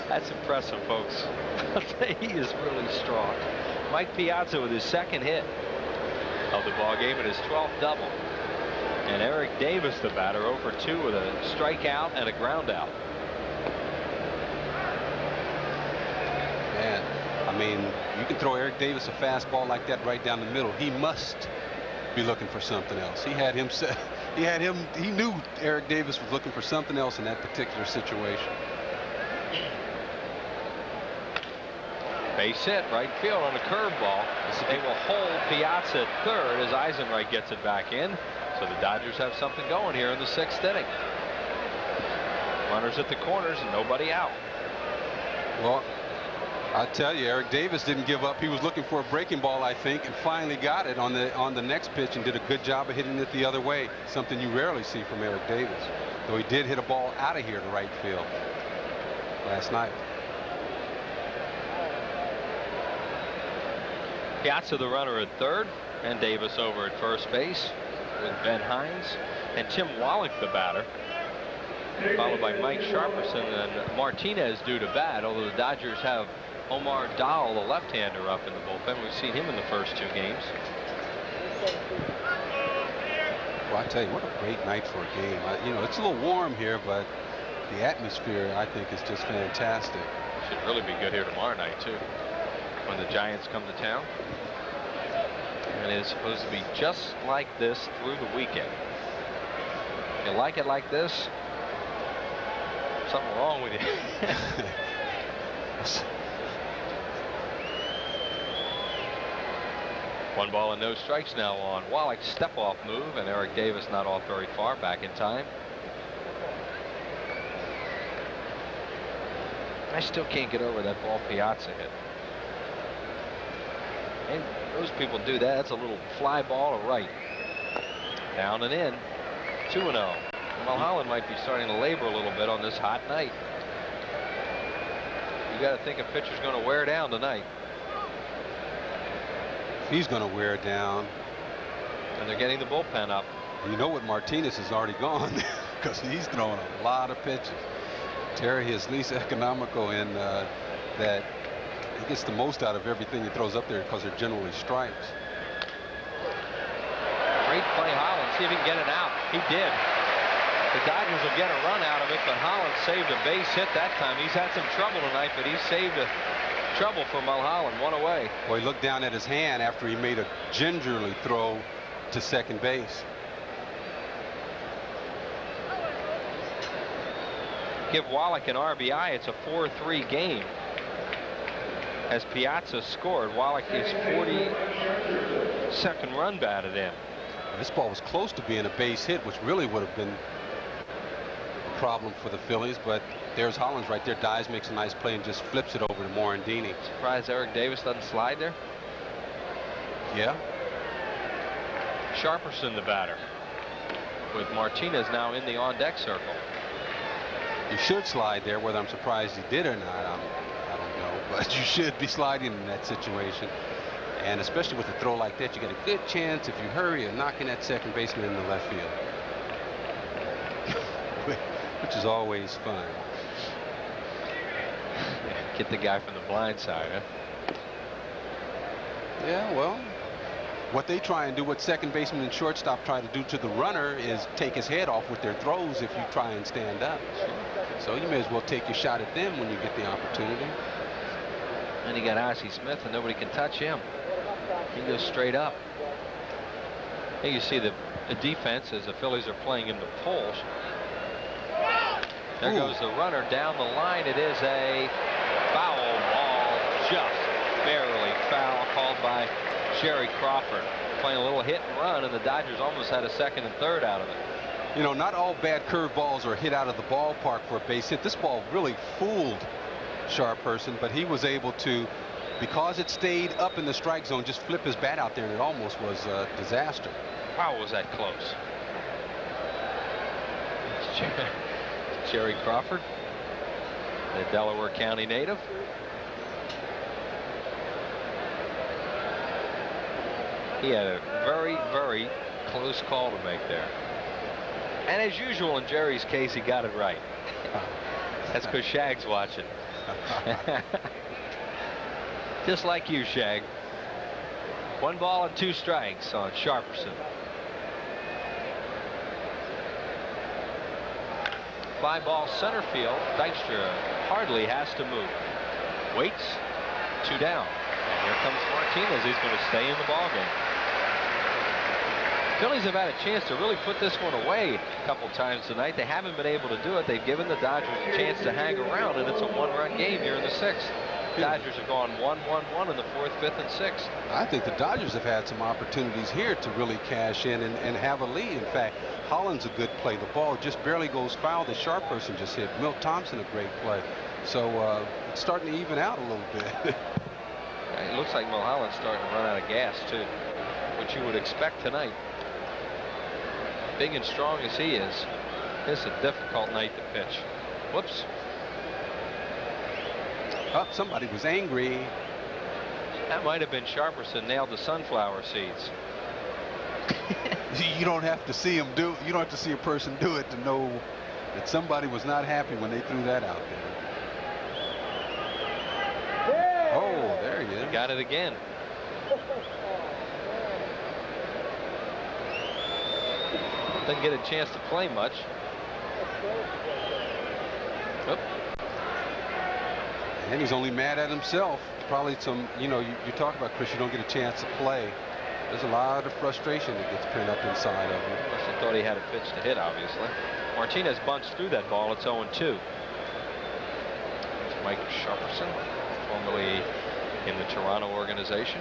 That's impressive, folks. He is really strong. Mike Piazza with his 2nd hit of the ball game and his 12th double. And Eric Davis, the batter, 0 for 2 with a strikeout and a ground out. Man, I mean, you can throw Eric Davis a fastball like that right down the middle. He must be looking for something else. He had him set. He knew Eric Davis was looking for something else in that particular situation. Base hit, right field on a curveball. They will hold Piazza at 3rd as Eisenreich gets it back in. So the Dodgers have something going here in the 6th inning. Runners at the corners and nobody out. Well, I tell you, Eric Davis didn't give up. He was looking for a breaking ball, I think, and finally got it on the next pitch and did a good job of hitting it the other way. Something you rarely see from Eric Davis. Though he did hit a ball out of here to right field last night. Piazza the runner at 3rd and Davis over at first base with Ben Hines and Tim Wallach the batter, followed by Mike Sharperson and Martinez due to bat, although the Dodgers have Omar Dahl, the left-hander, up in the bullpen. We've seen him in the first 2 games. Well, I tell you, what a great night for a game. You know, it's a little warm here, but the atmosphere, I think, is just fantastic. Should really be good here tomorrow night, too, when the Giants come to town. And it's supposed to be just like this through the weekend. If you like it like this, something wrong with you. 1 ball and no strikes now on Wallach's step-off move, and Eric Davis not off very far, back in time. I still can't get over that ball Piazza hit. And those people do that. That's a little fly ball to right. Down and in. 2-0. Mulholland might be starting to labor a little bit on this hot night. You got to think a pitcher's going to wear down tonight. He's going to wear down. And they're getting the bullpen up. You know what, Martinez has already gone because he's throwing a lot of pitches. Terry is least economical in that he gets the most out of everything he throws up there because they're generally strikes. Great play, Holland. See if he can get it out. He did. The Dodgers will get a run out of it, but Holland saved a base hit that time. He's had some trouble tonight, but he saved a trouble for Mulholland. 1 away. Well, he looked down at his hand after he made a gingerly throw to second base. Give Wallach an RBI. It's a 4-3 game. As Piazza scored, Wallach is 42nd run batted in. This ball was close to being a base hit, which really would have been a problem for the Phillies, but there's Hollins right there. Dies, makes a nice play and just flips it over to Morandini. Surprised Eric Davis doesn't slide there. Yeah. Sharperson the batter, with Martinez now in the on-deck circle. He should slide there. Whether I'm surprised he did or not, I don't but you should be sliding in that situation. And especially with a throw like that, you get a good chance, if you hurry, of knocking that second baseman in the left field. Which is always fun. Get the guy from the blind side, huh? Yeah, well, what they try and do, what second baseman and shortstop try to do to the runner, is take his head off with their throws if you try and stand up. So you may as well take your shot at them when you get the opportunity. And you got Ozzie Smith, and nobody can touch him. He goes straight up. Here you see the defense as the Phillies are playing in the poles. There goes the runner down the line. It is a foul ball, just barely foul, called by Jerry Crawford. Playing a little hit and run, and the Dodgers almost had a second and third out of it. You know, not all bad curveballs are hit out of the ballpark for a base hit. This ball really fooled Sharperson, but he was able to, because it stayed up in the strike zone, just flip his bat out there, and it almost was a disaster. Wow, was that close. Jerry Crawford, the Delaware County native. He had a very, very close call to make there. And as usual in Jerry's case, he got it right. That's because Shag's watching. Just like you, Shag. 1 ball and 2 strikes on Sharperson. Fly ball center field. Dykstra hardly has to move. Waits. 2 down. And here comes Martinez. He's going to stay in the ballgame. Phillies have had a chance to really put this one away a couple times tonight. They haven't been able to do it. They've given the Dodgers a chance to hang around, and it's a 1-run game here in the 6th. Dodgers have gone 1-1-1 in the 4th, 5th, and 6th. I think the Dodgers have had some opportunities here to really cash in and have a lead. In fact, Holland's a good play. The ball just barely goes foul. The Sharperson just hit. Milt Thompson, a great play. So it's starting to even out a little bit. It looks like Mulholland's starting to run out of gas, too, which you would expect tonight. Big and strong as he is, it's a difficult night to pitch. Whoops. Oh, somebody was angry. That might have been Sharperson. Nailed the sunflower seeds. You don't have to see him do. You don't have to see a person do it to know that somebody was not happy when they threw that out there. Oh, there he is. He got it again. Didn't get a chance to play much. Oop. And he's only mad at himself. Probably some, you know, you talk about, Chris, you don't get a chance to play. There's a lot of frustration that gets pent up inside of him. Unless he thought he had a pitch to hit, obviously. Martinez bunts through that ball. It's 0-2. Mike Sharperson, formerly in the Toronto organization.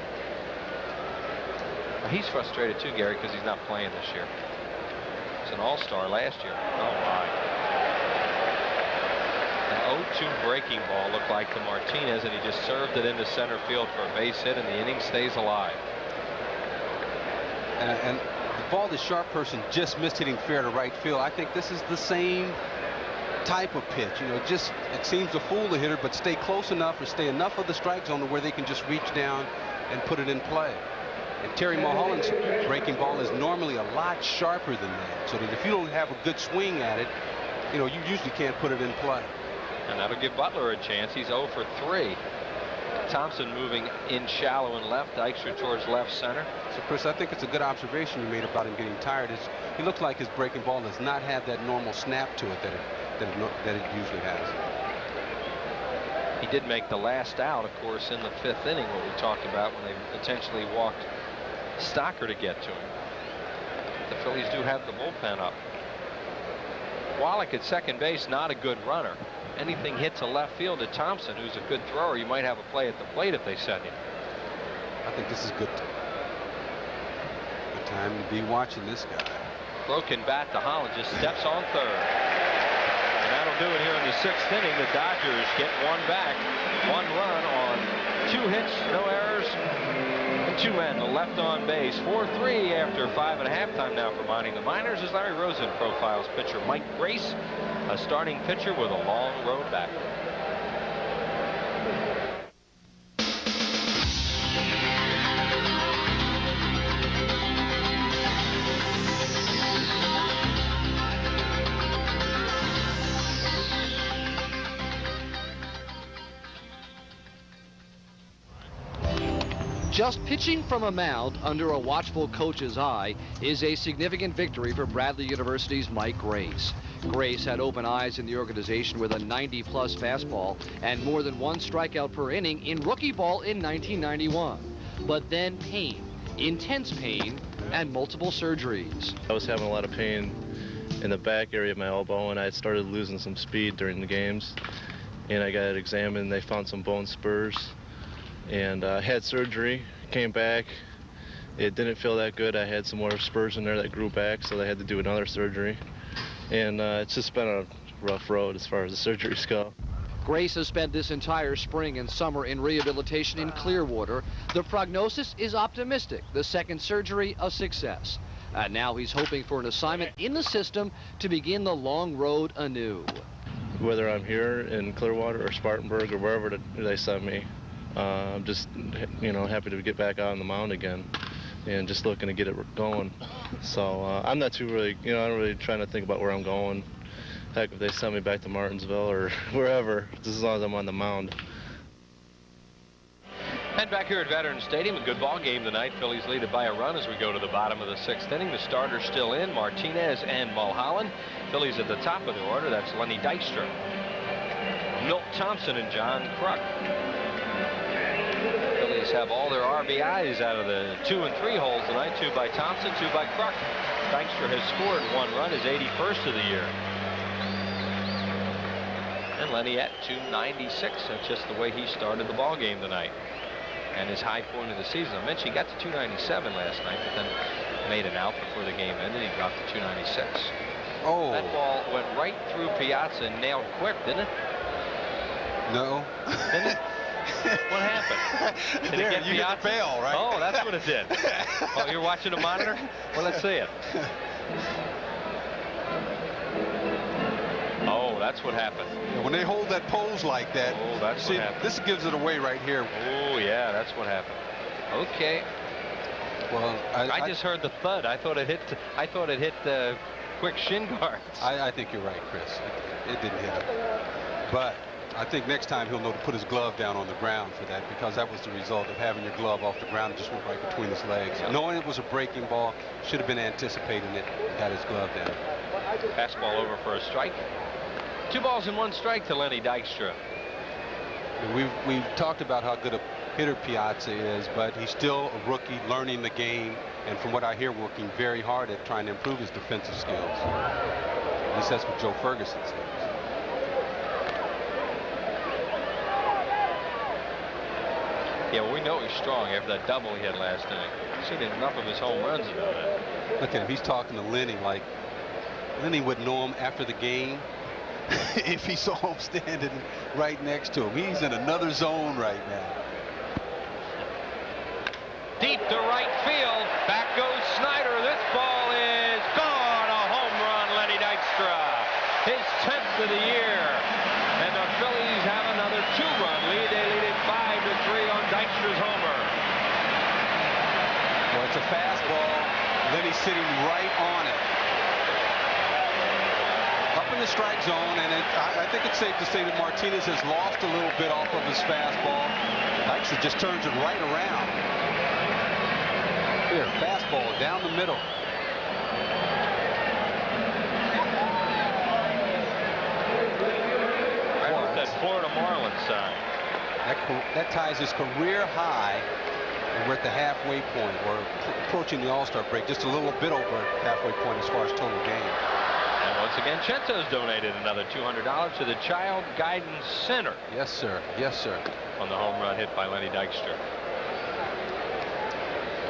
He's frustrated too, Gary, because he's not playing this year. He's an all-star last year. Oh my. An 0-2 breaking ball looked like to Martinez, and he just served it into center field for a base hit, and the inning stays alive. And the ball that Sharperson just missed hitting fair to right field, I think this is the same type of pitch. You know, it seems to fool the hitter, but stay close enough or stay enough of the strike zone to where they can just reach down and put it in play. And Terry Mulholland's breaking ball is normally a lot sharper than that, so that if you don't have a good swing at it, you know, you usually can't put it in play. And that'll give Butler a chance. He's 0 for 3. Thompson moving in shallow and left. Dykstra towards left center. So, Chris, I think it's a good observation you made about him getting tired. He looks like his breaking ball does not have that normal snap to it that it usually has. He did make the last out, of course, in the 5th inning, what we talked about when they potentially walked Stocker to get to him. The Phillies do have the bullpen up. Wallach at second base, not a good runner. Anything hit to left field to Thompson, who's a good thrower. You might have a play at the plate if they send him. I think this is good time to be watching this guy. Broken bat to Holland, just steps on third. And that'll do it here in the 6th inning. The Dodgers get one back. 1 run on 2 hits, no errors, and 2 men. The left on base. 4-3 after 5 1/2 time now for Mining the Miners as Larry Rosen profiles pitcher Mike Grace, a starting pitcher with a long road back. Just pitching from a mound under a watchful coach's eye is a significant victory for Bradley University's Mike Grace. Grace had open eyes in the organization with a 90-plus fastball and more than 1 strikeout per inning in rookie ball in 1991. But then pain, intense pain, and multiple surgeries. I was having a lot of pain in the back area of my elbow, and I started losing some speed during the games. And I got it examined. They found some bone spurs. And had surgery, came back. It didn't feel that good. I had some more spurs in there that grew back, so they had to do another surgery. And it's just been a rough road as far as the surgeries go. Grace has spent this entire spring and summer in rehabilitation in Clearwater. The prognosis is optimistic, the second surgery a success. And now he's hoping for an assignment in the system to begin the long road anew. Whether I'm here in Clearwater or Spartanburg or wherever they send me, I'm just, happy to get back out on the mound again and just looking to get it going. So I'm not too really, I'm not really trying to think about where I'm going. Heck, if they send me back to Martinsville or wherever, just as long as I'm on the mound. And back here at Veterans Stadium, a good ball game tonight. Phillies lead it by a run as we go to the bottom of the 6th inning. The starters still in, Martinez and Mulholland. Phillies at the top of the order. That's Lenny Dykstra, Milt Thompson, and John Kruk. Phillies have all their RBIs out of the 2 and 3 holes tonight. 2 by Thompson, 2 by Kruk. Dykstra has scored 1 run, his 81st of the year. And Lenny at 296. That's just the way he started the ball game tonight. And his high point of the season. I mentioned he got to 297 last night, but then made an out before the game ended. He dropped to 296. Oh. That ball went right through Piazza and nailed quick, didn't it? No. Didn't it? What happened? Did There, it get you Piazza? hit the bell, right? Oh, that's what it did. Oh, you're watching the monitor? Well, let's see it. Oh, that's what happened. When they hold that pose like that, oh, that's see, what happened. This gives it away right here. Oh, yeah, that's what happened. Okay. Well, I just heard the thud. I thought it hit the quick shin guards. I think you're right, Chris. It didn't hit him. But I think next time he'll know to put his glove down on the ground for that, because that was the result of having your glove off the ground. It just went right between his legs. Yep. Knowing it was a breaking ball, should have been anticipating it and got his glove down. Fastball over for a strike. 2 balls and 1 strike to Lenny Dykstra. We've talked about how good a hitter Piazza is, but he's still a rookie learning the game, and from what I hear, working very hard at trying to improve his defensive skills. At least that's what Joe Ferguson says. Yeah, well, we know he's strong after that double he had last inning. Seen enough of his home runs to know that. Look at him. He's talking to Lenny like Lenny would know him after the game if he saw him standing right next to him. He's in another zone right now. Deep to right field. Back goes Snyder. This ball is gone. A home run, Lenny Dykstra. His 10th of the year. And the Phillies have another 2-run lead. They lead it 5-3 on Dykstra's homer. Well, it's a fastball. Lenny's sitting right on it. Up in the strike zone, and I think it's safe to say that Martinez has lost a little bit off of his fastball. Dykstra just turns it right around. Here, fastball down the middle. Right off that Florida Marlins side. That ties his career high. And we're at the halfway point, or approaching the All-Star break, just a little bit over halfway point as far as total game. And once again, Chento's donated another $200 to the Child Guidance Center. Yes, sir. Yes, sir. On the home run hit by Lenny Dykstra.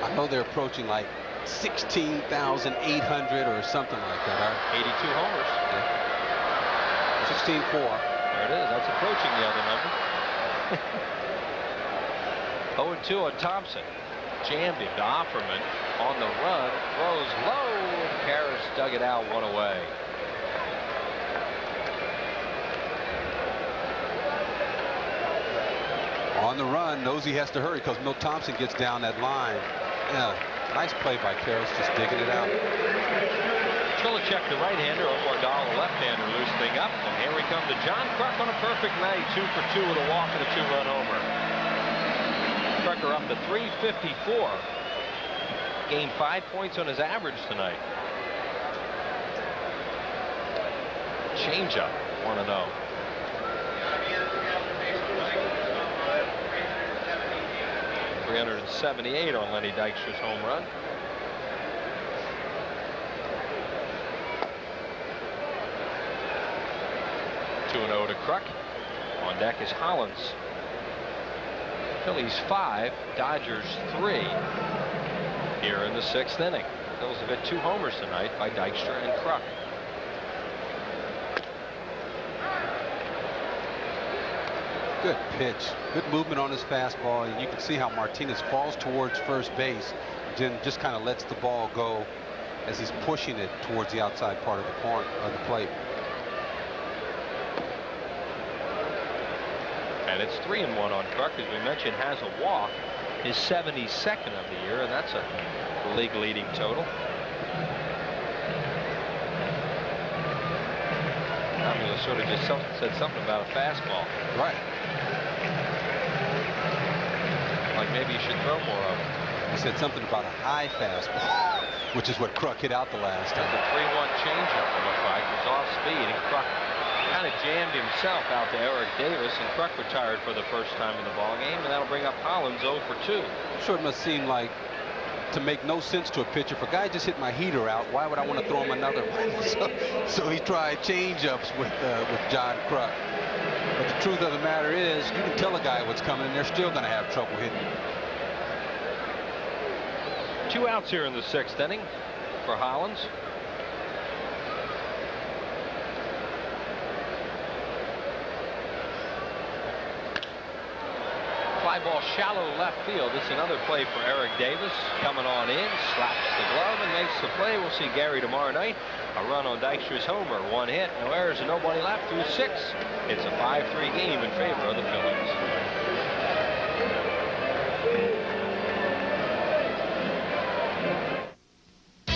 I know they're approaching like 16,800 or something like that. 82 homers. Yeah. 16-4. There it is. That's approaching the other number. 0-2 on Thompson. Jammed him to Offerman on the run. Throws low. Karras dug it out 1 away. On the run, knows he has to hurry because Milt Thompson gets down that line. Yeah, nice play by Karras, just digging it out. Chilicek, the right-hander, O'Mardal, the left-hander, loose thing up. And here we come to John Kruk on a perfect night. 2 for 2 with a walk and a 2-run homer. Kruk are up to 354. Gained 5 points on his average tonight. Changeup, 1-0. .378 on Lenny Dykstra's home run. .2-0 to Kruk. On deck is Hollins. Phillies 5, Dodgers 3. Here in the 6th inning. Phillies have hit 2 homers tonight by Dykstra and Kruk. Good pitch. Good movement on his fastball. And you can see how Martinez falls towards first base, then just kind of lets the ball go as he's pushing it towards the outside part of the plate. And it's 3-1 on Kruk. As we mentioned, has a walk. His 72nd of the year, and that's a league-leading total. Tommy sort of just said something about a fastball. Right. Like maybe you should throw more of it. He said something about a high fastball, which is what Kruk hit out the last time. The 3-1 changeup, it looked like, was off speed, and Kruk kind of jammed himself out to Eric Davis, and Kruk retired for the first time in the ballgame, and that'll bring up Hollins 0 for 2. I'm sure it must seem like to make no sense to a pitcher. If a guy just hit my heater out, why would I want to throw him another one? So he tried change-ups with John Kruk. But the truth of the matter is, you can tell a guy what's coming, and they're still going to have trouble hitting. 2 outs here in the 6th inning for Hollins. Fly ball shallow left field. This is another play for Eric Davis. Coming on in, slaps the glove and makes the play. We'll see Gary tomorrow night. A run on Dykstra's homer. 1 hit, no errors, and nobody left through 6. It's a 5-3 game in favor of the Phillies.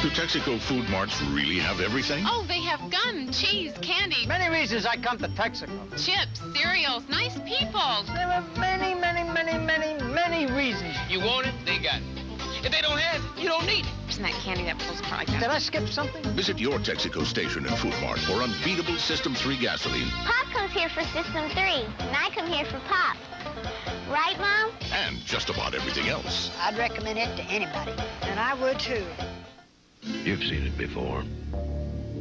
Do Texaco food marts really have everything? Oh, they have gum, cheese, candy. Many reasons I come to Texaco. Chips, cereals, nice people. There are many, many, many, many, many reasons. You want it, they got it. If they don't have it, you don't need it. Isn't that candy that pulls apart like that? Did I skip something? Visit your Texaco station and food mart for unbeatable System 3 gasoline. Pop comes here for System 3, and I come here for Pop. Right, Mom? And just about everything else. I'd recommend it to anybody. And I would, too. You've seen it before.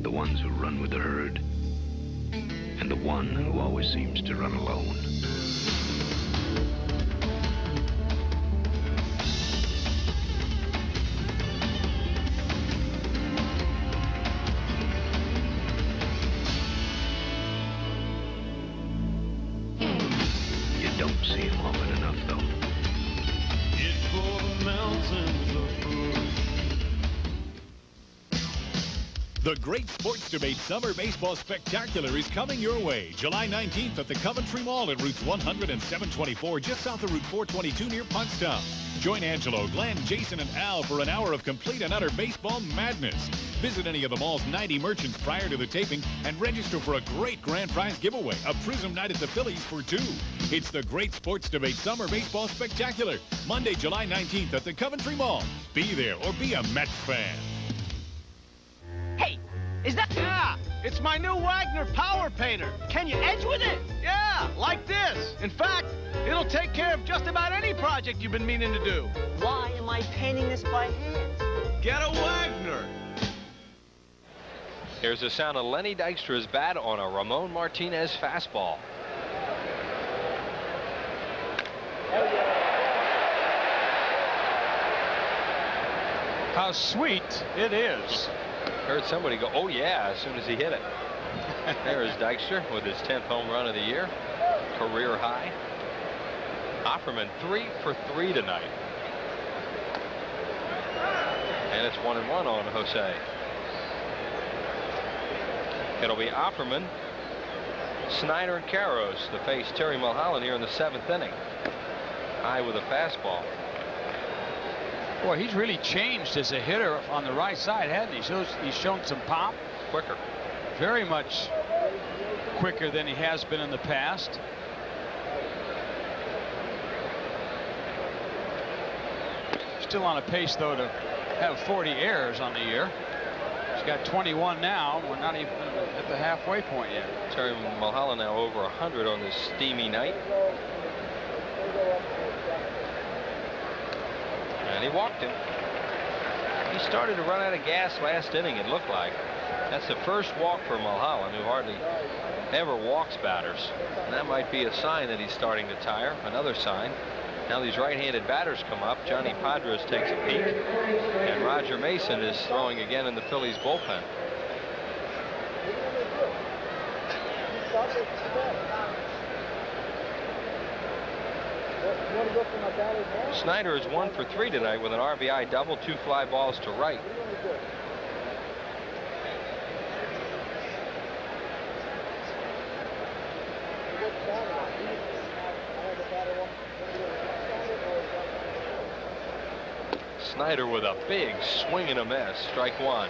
The ones who run with the herd, and the one who always seems to run alone. You don't see him often enough, though. The Great Sports Debate Summer Baseball Spectacular is coming your way July 19th at the Coventry Mall at routes 100 and 724, just south of Route 422 near Pottstown. Join Angelo, Glenn, Jason, and Al for an hour of complete and utter baseball madness. Visit any of the mall's 90 merchants prior to the taping and register for a great grand prize giveaway, a Prism night at the Phillies for 2. It's the Great Sports Debate Summer Baseball Spectacular, Monday, July 19th at the Coventry Mall. Be there or be a Mets fan. Hey, is that... Yeah, it's my new Wagner power painter. Can you edge with it? Yeah, like this. In fact, it'll take care of just about any project you've been meaning to do. Why am I painting this by hand? Get a Wagner. Here's the sound of Lenny Dykstra's bat on a Ramon Martinez fastball. How sweet it is. Heard somebody go, oh yeah, as soon as he hit it. There's Dykstra with his 10th home run of the year. Career high. Offerman 3 for 3 tonight. And it's 1-1 on Jose. It'll be Offerman, Snyder, and Karros to face Terry Mulholland here in the 7th inning. High with a fastball. Boy, he's really changed as a hitter on the right side, hasn't he? He's shown some pop. Quicker. Very much quicker than he has been in the past. still on a pace, though, to have 40 errors on the year. He's got 21 now. We're not even at the halfway point yet. Terry Mulholland now over 100 on this steamy night. And he walked him. He started to run out of gas last inning, it looked like. That's the first walk for Mulholland, who hardly ever walks batters. And that might be a sign that he's starting to tire. Another sign. Now these right-handed batters come up. Johnny Padres takes a peek. And Roger Mason is throwing again in the Phillies bullpen. Snyder is 1 for 3 tonight with an RBI double, 2 fly balls to right. Snyder with a big swing and a miss. Strike one.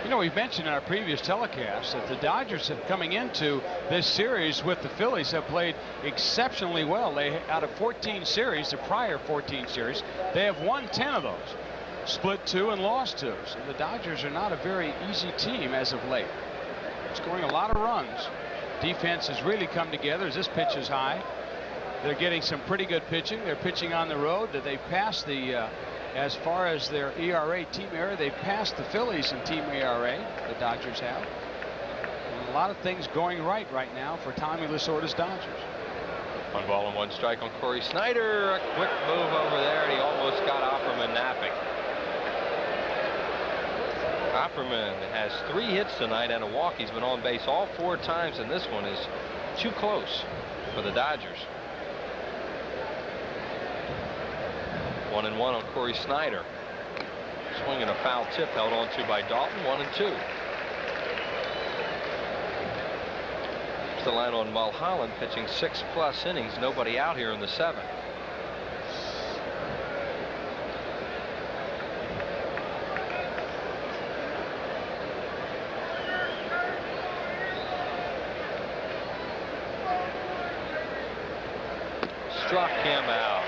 You know, we've mentioned in our previous telecast that the Dodgers have coming into this series with the Phillies have played exceptionally well. They, out of 14 series, the prior 14 series, they have won 10 of those, split 2 and lost 2. So the Dodgers are not a very easy team as of late. Scoring a lot of runs. Defense has really come together as this pitch is high. They're getting some pretty good pitching. They're pitching on the road. That they've passed the as far as their ERA, team ERA, they've passed the Phillies in team ERA. The Dodgers have. And a lot of things going right now for Tommy Lasorda's Dodgers. 1 ball and 1 strike on Corey Snyder. A quick move over there, and he almost got Opperman napping. Opperman has 3 hits tonight and a walk. He's been on base all 4 times, and this one is too close for the Dodgers. 1-1 on Corey Snyder. Swinging a foul tip held on to by Dalton. 1-2. The line on Mulholland, pitching 6+ innings. Nobody out here in the 7th. Struck him out.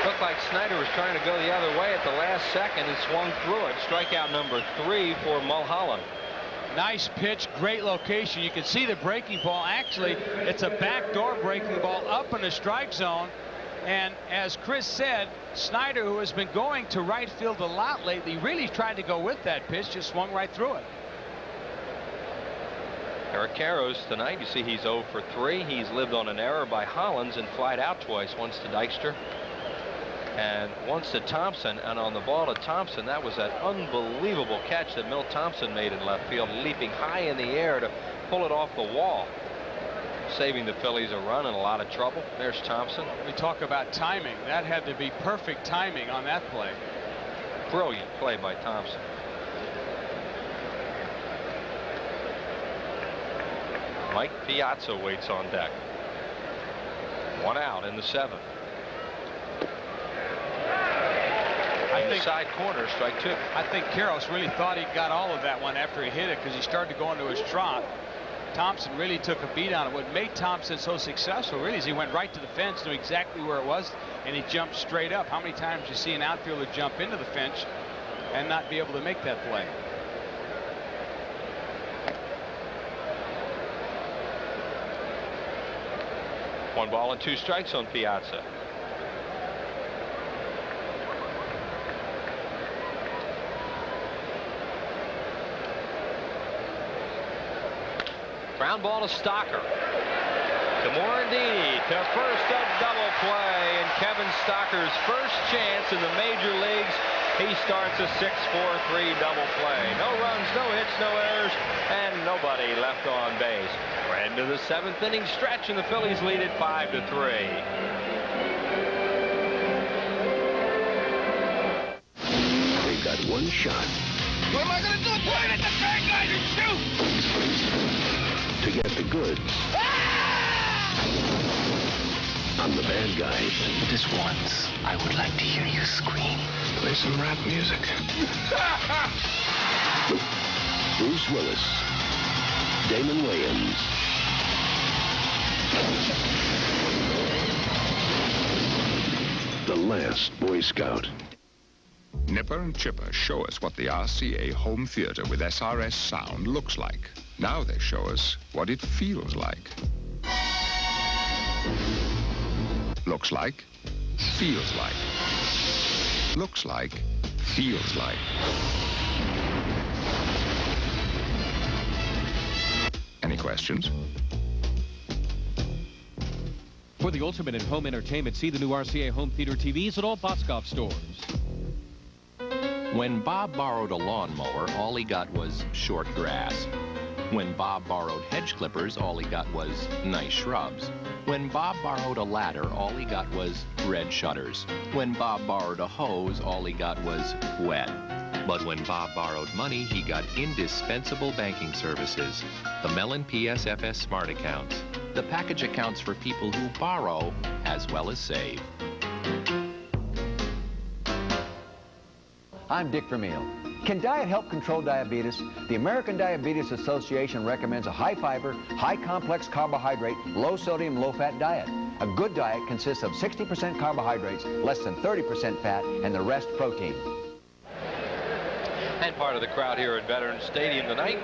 Looked like Snyder was trying to go the other way at the last second and swung through it. Strikeout number 3 for Mulholland. Nice pitch, great location. You can see the breaking ball. Actually, it's a backdoor breaking ball up in the strike zone. And as Chris said, Snyder, who has been going to right field a lot lately, really tried to go with that pitch, just swung right through it. Eric Karros tonight, you see he's 0 for 3. He's lived on an error by Hollins and flied out twice, once to Dykstra and once to Thompson. And on the ball to Thompson, that was that unbelievable catch that Milt Thompson made in left field, leaping high in the air to pull it off the wall, saving the Phillies a run and a lot of trouble. There's Thompson. We talk about timing. That had to be perfect timing on that play. Brilliant play by Thompson. Mike Piazza waits on deck. 1 out in the 7th. Side corner, strike 2. I think Karros really thought he got all of that one after he hit it, because he started to go into his trot. Thompson really took a beat on it. What made Thompson so successful really is he went right to the fence, knew exactly where it was, and he jumped straight up. How many times do you see an outfielder jump into the fence and not be able to make that play? One ball and 2 strikes on Piazza. Ground ball to Stocker. To Morandini, to first, a double play, and Kevin Stocker's first chance in the major leagues. He starts a 6-4-3 double play. No runs, no hits, no errors, and nobody left on base. We're into the 7th inning stretch, and the Phillies lead it 5-3. They've got one shot. What am I going to do? Point at the track guys and shoot! To get the goods on the bad guys. But this once, I would like to hear you scream. Play some rap music. Bruce Willis, Damon Wayans, the last Boy Scout. Nipper and Chipper show us what the RCA home theater with SRS sound looks like. Now they show us what it feels like. Looks like, feels like. Looks like, feels like. Any questions? For the ultimate in home entertainment, see the new RCA home theater TVs at all Boscov stores. When Bob borrowed a lawnmower, all he got was short grass. When Bob borrowed hedge clippers, all he got was nice shrubs. When Bob borrowed a ladder, all he got was red shutters. When Bob borrowed a hose, all he got was wet. But when Bob borrowed money, he got indispensable banking services. The Mellon PSFS Smart Accounts. The package accounts for people who borrow as well as save. I'm Dick Vermeil. Can diet help control diabetes? The American Diabetes Association recommends a high-fiber, high-complex carbohydrate, low-sodium, low-fat diet. A good diet consists of 60% carbohydrates, less than 30% fat, and the rest protein. And part of the crowd here at Veterans Stadium tonight.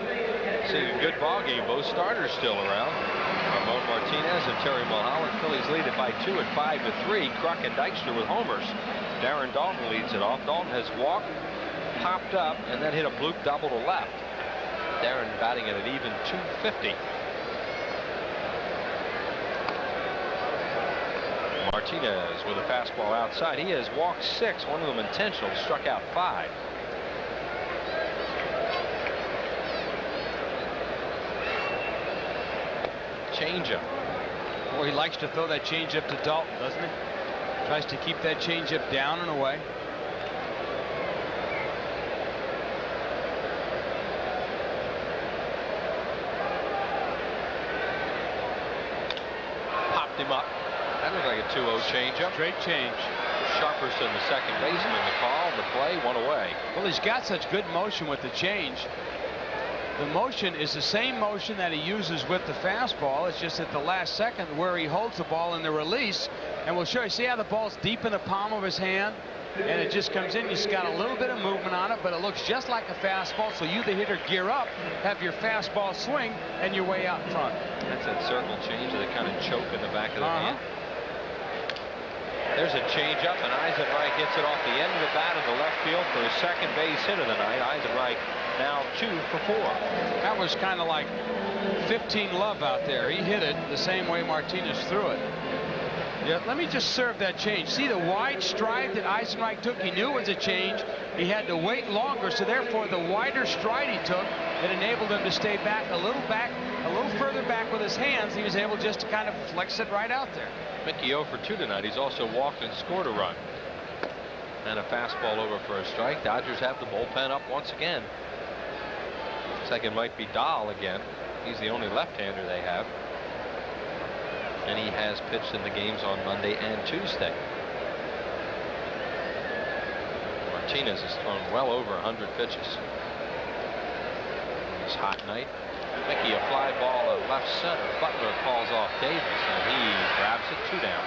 Seeing a good ball game. Both starters still around. Ramon Martinez and Terry Mulholland. Phillies lead it by 2 at 5-3. Kruk and Dykstra with homers. Darren Dalton leads it off. Dalton has walked, popped up, and then hit a bloop double to left. Darren batting at an even 250. Martinez with a fastball outside. He has walked 6, one of them intentional, struck out 5. Changeup. Boy, he likes to throw that changeup to Dalton, doesn't he? Tries to keep that changeup down and away. Popped him up. That looked like a 2-0 changeup. Straight change. Sharperson, the second baseman, the call, the play, one away. Well, he's got such good motion with the change. The motion is the same motion that he uses with the fastball. It's just at the last second where he holds the ball in the release. And we'll show you. See how the ball's deep in the palm of his hand? And it just comes in. He's got a little bit of movement on it, but it looks just like a fastball. So you, the hitter, gear up, have your fastball swing, and you're way out in front. That's that circle change that kind of choke in the back of the hand. There's a changeup, and Eisenreich hits it off the end of the bat in the left field for his second base hit of the night. Eisenreich now 2 for 4. That was kind of like 15 love out there. He hit it the same way Martinez threw it. Yeah, let me just serve that change. See the wide stride that Eisenreich took? He knew it was a change. He had to wait longer, so therefore the wider stride he took, it enabled him to stay back, a little further back with his hands. He was able just to kind of flex it right out there. Mickey 0 for 2 tonight. He's also walked and scored a run. And a fastball over for a strike. Dodgers have the bullpen up once again. Second might be Dahl again. He's the only left-hander they have. And he has pitched in the games on Monday and Tuesday. Martinez has thrown well over 100 pitches. This hot night. Mickey, a fly ball to left center. Butler calls off Davis, and he grabs it 2 down.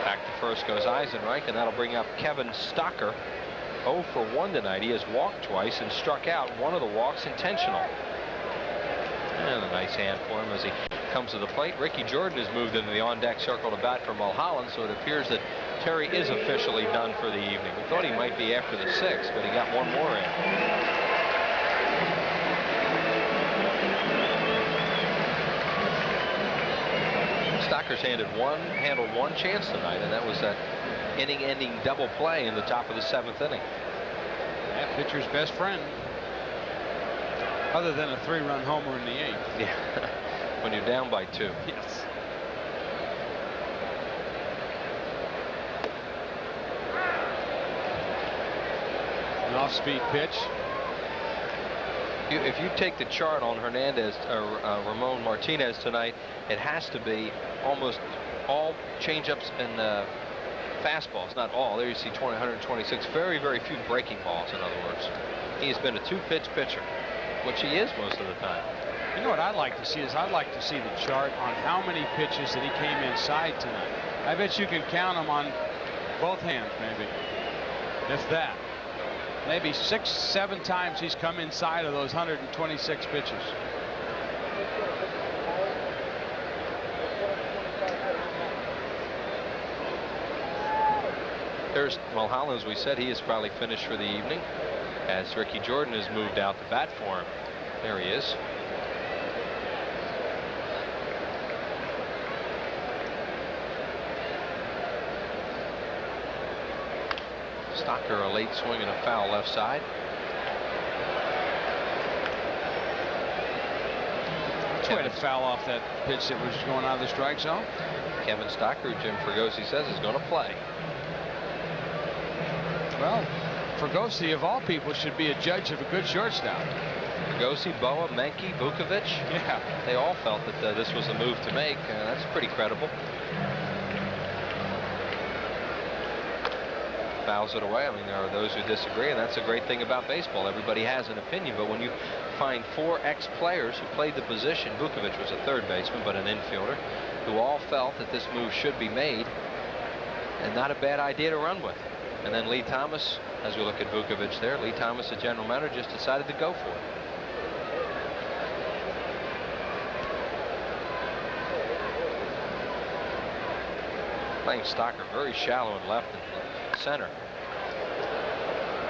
Back to first goes Eisenreich, and that'll bring up Kevin Stocker. 0 for 1 tonight. He has walked twice and struck out. One of the walks intentional. And a nice hand for him as he comes to the plate. Ricky Jordan has moved into the on-deck circle to bat for Mulholland, so it appears that Terry is officially done for the evening. We thought he might be after the 6th, but he got one more in. Stocker's handled one chance tonight, and that was that inning-ending double play in the top of the 7th inning. That pitcher's best friend, other than a 3-run homer in the 8th. Yeah, when you're down by 2. Yes. An off-speed pitch. If you take the chart on Hernandez or Ramon Martinez tonight, it has to be almost all changeups and fastballs. Not all. There you see 126. Very, very few breaking balls, in other words. He has been a 2-pitch pitcher, which he is most of the time. You know what I'd like to see is I'd like to see the chart on how many pitches that he came inside tonight. I bet you can count them on Both hands, maybe. If that. Maybe 6, 7 times he's come inside of those 126 pitches. There's Mulholland, as we said, he is probably finished for the evening, as Ricky Jordan has moved out to bat for him. There he is. Stocker, a late swing and a foul left side. Try to foul off that pitch that was going out of the strike zone. Kevin Stocker, Jim Fregosi says, is going to play. Well, Fregosi, of all people, should be a judge of a good shortstop. Fregosi, Boa, Menke, Vukovic. Yeah. They all felt that this was a move to make. That's pretty credible. Fouls it away. I mean, there are those who disagree, and that's a great thing about baseball. Everybody has an opinion, but when you find 4 ex-players who played the position, Vukovic was a third baseman, but an infielder, who all felt that this move should be made, and not a bad idea to run with. And then Lee Thomas, as we look at Vukovic there, Lee Thomas, the general manager, just decided to go for it. Playing Stocker very shallow in left and center.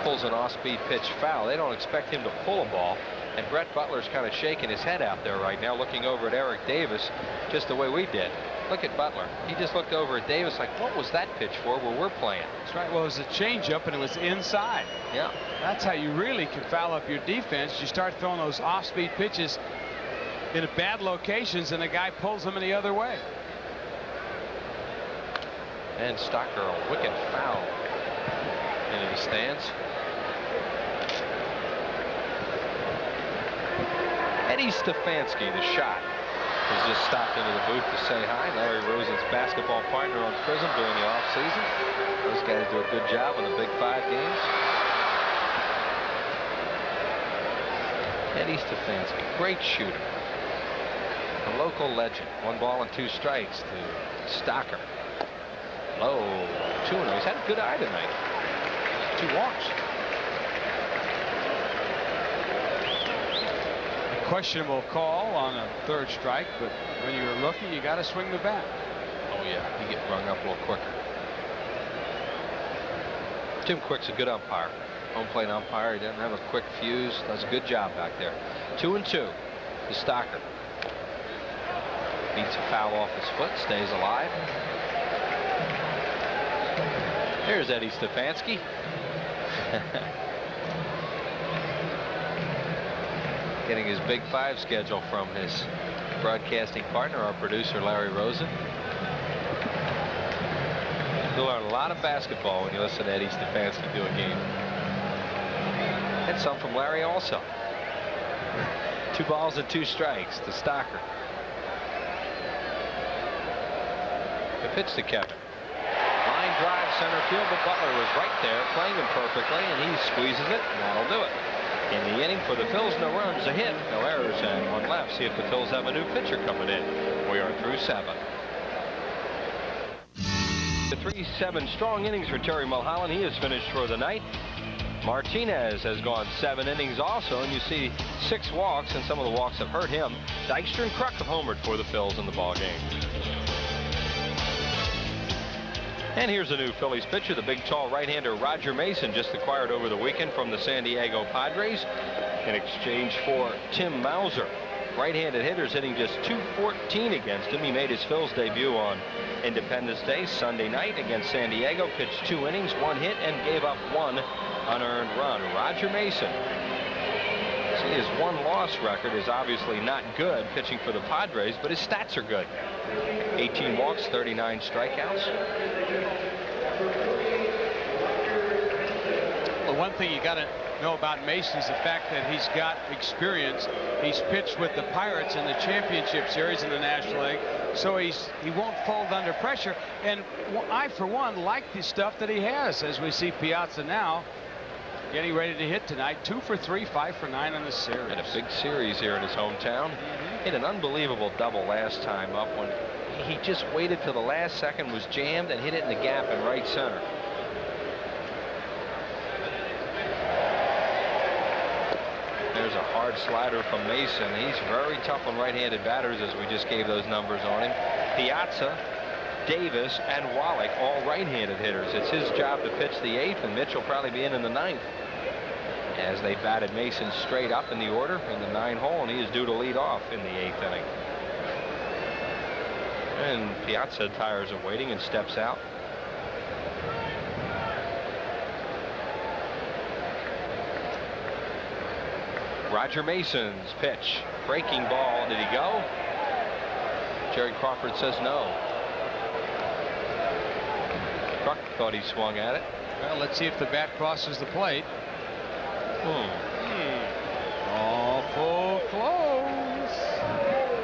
Pulls an off-speed pitch foul. They don't expect him to pull a ball. And Brett Butler's kind of shaking his head out there right now, looking over at Eric Davis, just the way we did. Look at Butler. He just looked over at Davis like, what was that pitch for where we're playing? That's right. Well, it was a changeup, and it was inside. Yeah. That's how you really can foul up your defense. You start throwing those off-speed pitches in bad locations, and the guy pulls them in the other way. And Stocker, a wicked foul into the stands. Eddie Stefanski, the shot, has just stopped into the booth to say hi. Larry Rosen's basketball partner on Prism during the offseason. Those guys do a good job in the Big 5 games. Eddie Stefanski, great shooter. A local legend. 1 ball and 2 strikes to Stocker. Low 2-0. He's had a good eye tonight. 2 walks. Questionable call on a 3rd strike, but when you're a rookie, you got to swing the bat. Oh yeah, he get rung up a little quicker. Jim Quick's a good umpire, home plate umpire. He doesn't have a quick fuse. Does a good job back there. 2-2 to Stocker. Beats a foul off his foot, stays alive. There's Eddie Stefanski. Getting his Big 5 schedule from his broadcasting partner, our producer, Larry Rosen. You'll learn a lot of basketball when you listen to Eddie Stefanski do a game. And some from Larry also. 2 balls and 2 strikes to Stocker. The pitch to Kevin. Line drive center field, but Butler was right there playing him perfectly, and he squeezes it, and that'll do it. In the inning for the Phils, no runs, a hit, no errors, and 1 left. See if the Phils have a new pitcher coming in. We are through 7. The 3-7 strong innings for Terry Mulholland. He has finished for the night. Martinez has gone 7 innings also, and you see 6 walks, and some of the walks have hurt him. Dykstra and Kruk have homered for the Phils in the ball game. And here's a new Phillies pitcher, the big, tall right-hander Roger Mason, just acquired over the weekend from the San Diego Padres in exchange for Tim Mauser. Right-handed hitters hitting just .214 against him. He made his Phillies debut on Independence Day Sunday night against San Diego, pitched 2 innings, 1 hit, and gave up 1 unearned run. Roger Mason. See, his 1-loss record is obviously not good pitching for the Padres, but his stats are good. 18 walks, 39 strikeouts. Well, one thing you got to know about Mason is the fact that he's got experience. He's pitched with the Pirates in the championship series in the National League, so he won't fold under pressure. And I, for one, like the stuff that he has, as we see Piazza now getting ready to hit tonight. 2 for 3, 5 for 9 on the series. And a big series here in his hometown. Hit an unbelievable double last time up when he just waited till the last second, was jammed, and hit it in the gap in right center. hard slider from Mason. He's very tough on right-handed batters, as we just gave those numbers on him. Piazza, Davis, and Wallach, all right-handed hitters. It's his job to pitch the 8th, and Mitch will probably be in the 9th. As they batted Mason straight up in the order in the 9-hole, and he is due to lead off in the 8th inning. And Piazza tires of waiting and steps out. Roger Mason's pitch. Breaking ball. Did he go? Jerry Crawford says no. Truck thought he swung at it. Well, let's see if the bat crosses the plate. Awful close.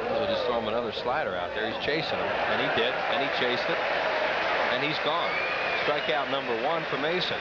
So just throw him another slider out there. He's chasing him, and he did, and he chased it, and he's gone. Strikeout number 1 for Mason.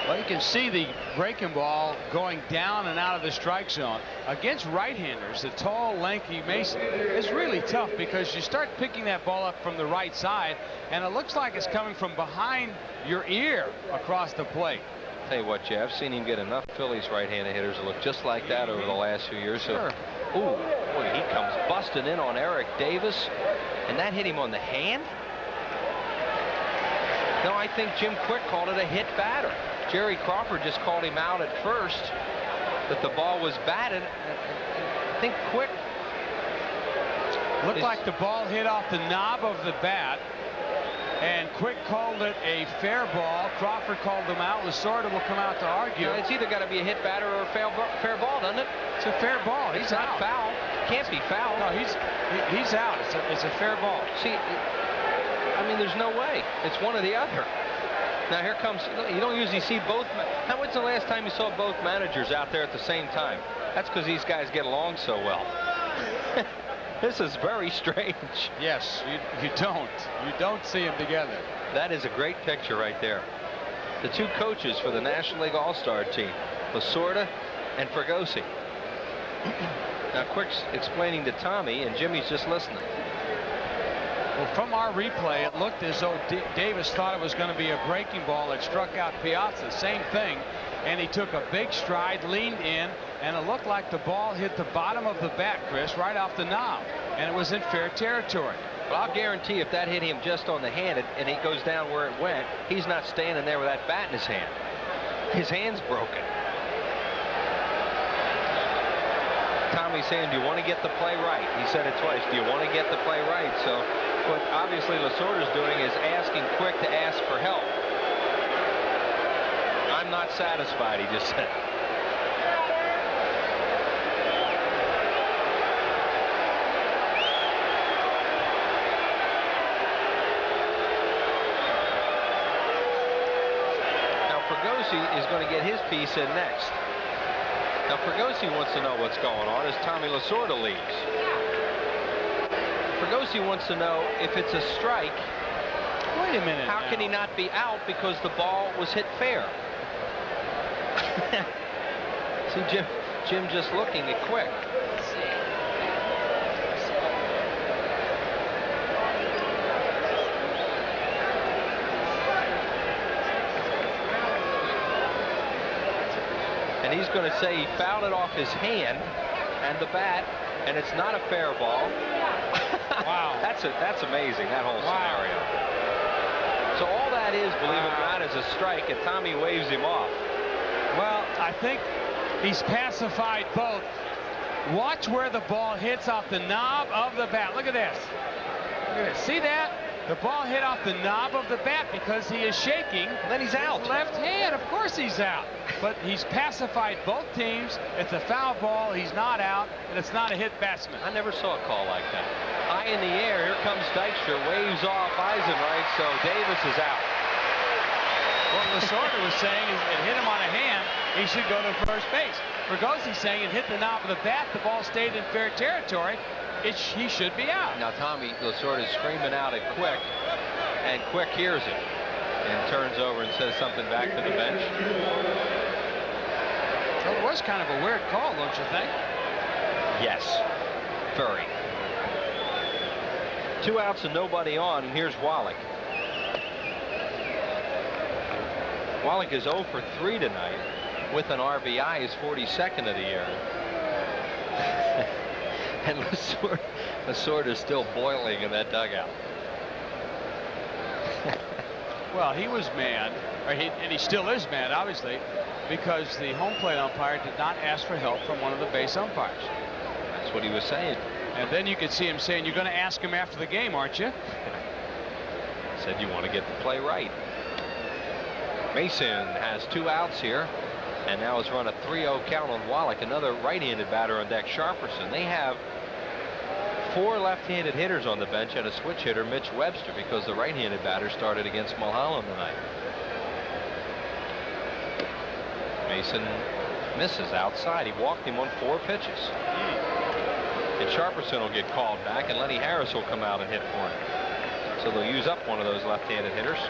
Well, you can see the breaking ball going down and out of the strike zone. Against right-handers, the tall, lanky Mason is really tough because you start picking that ball up from the right side, and it looks like it's coming from behind your ear across the plate. Tell you what, Jay, I've seen him get enough Phillies right-handed hitters that look just like that over the last few years. Sure. So, ooh, boy, he comes busting in on Eric Davis, and that hit him on the hand. No, I think Jim Quick called it a hit batter. Jerry Crawford just called him out at first that the ball was batted. I think Quick looked like the ball hit off the knob of the bat, and Quick called it a fair ball. Crawford called them out. Lasorda will come out to argue. No, it's either got to be a hit batter or a fair ball, doesn't it? It's a fair ball. It's not foul. Can't be foul. No, he's out. It's a fair ball. See, I mean, there's no way. It's one or the other. Now here comes, you don't usually see both. Now, when's the last time you saw both managers out there at the same time? That's because these guys get along so well. This is very strange. Yes, you don't see them together. That is a great picture right there. The 2 coaches for the National League All-Star team, Lasorda and Fregosi. Now Quick's explaining to Tommy, and Jimmy's just listening. Well, from our replay, it looked as though Davis thought it was going to be a breaking ball that struck out Piazza. Same thing. And he took a big stride, leaned in, and it looked like the ball hit the bottom of the bat, Chris, right off the knob. And it was in fair territory. Well, I'll guarantee if that hit him just on the hand and it goes down where it went, he's not standing there with that bat in his hand. His hand's broken. Tommy's saying, do you want to get the play right? He said it twice. Do you want to get the play right? So what obviously Lasorda's doing is asking Quick to ask for help. I'm not satisfied, he just said. Now Fregosi is going to get his piece in next. Now Fregosi wants to know what's going on as Tommy Lasorda leaves. Fregosi wants to know if it's a strike. Wait a minute. How can he not be out because the ball was hit fair? See Jim just looking at Quick. And he's going to say he fouled it off his hand and the bat, and it's not a fair ball. Wow. That's amazing, that whole scenario. So all that is, believe it or not, is a strike, and Tommy waves him off. Well, I think he's pacified both. Watch where the ball hits off the knob of the bat. Look at this. Look at this. See that? The ball hit off the knob of the bat because he is shaking. Then he's out. Left hand, of course he's out. But he's pacified both teams. It's a foul ball. He's not out, and it's not a hit batsman. I never saw a call like that. High in the air, here comes Dykstra, waves off Eisenreich, so Davis is out. What Lasorda was saying is it hit him on a hand, he should go to first base. Fregosi saying it hit the knob of the bat, the ball stayed in fair territory. He should be out. Now Tommy Lasorda is screaming out at Quick, and Quick hears it and turns over and says something back to the bench. Well, it was kind of a weird call, don't you think? Yes, very. 2 outs and nobody on, and here's Wallach. Wallach is 0 for 3 tonight. with an RBI is 42nd of the year. And Lasorda's still boiling in that dugout. Well, he was mad, and he still is mad, obviously, because the home plate umpire did not ask for help from one of the base umpires. That's what he was saying. And then you could see him saying, "You're going to ask him after the game, aren't you?" Said you want to get the play right. Mason has 2 outs here, and now has run a 3-0 count on Wallach, another right-handed batter on deck, Sharperson. They have 4 left-handed hitters on the bench and a switch hitter, Mitch Webster, because the right-handed batter started against Mulholland tonight. Mason misses outside. He walked him on 4 pitches. And Sharperson will get called back, and Lenny Harris will come out and hit for him. So they'll use up one of those left-handed hitters.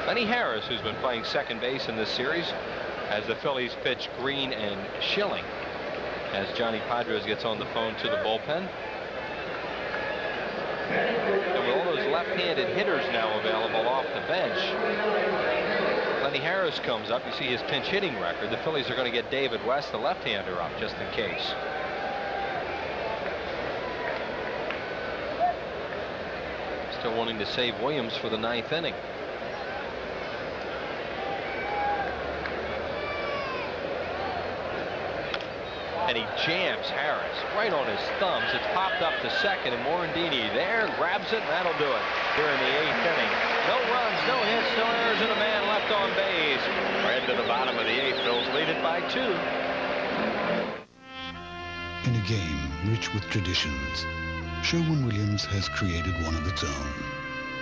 Lenny Harris, who's been playing second base in this series, as the Phillies pitch Green and Schilling, as Johnny Padres gets on the phone to the bullpen. And with all those left-handed hitters now available off the bench, Lenny Harris comes up. You see his pinch hitting record. The Phillies are going to get David West, the left-hander, up just in case. Still wanting to save Williams for the 9th inning. And he jams Harris right on his thumbs. It's popped up to second, and Morandini there grabs it, and that'll do it here in the 8th inning. No runs, no hits, no errors, and a man left on base. We're into the bottom of the 8th. Phil's lead it by 2. In a game rich with traditions, Sherwin-Williams has created one of its own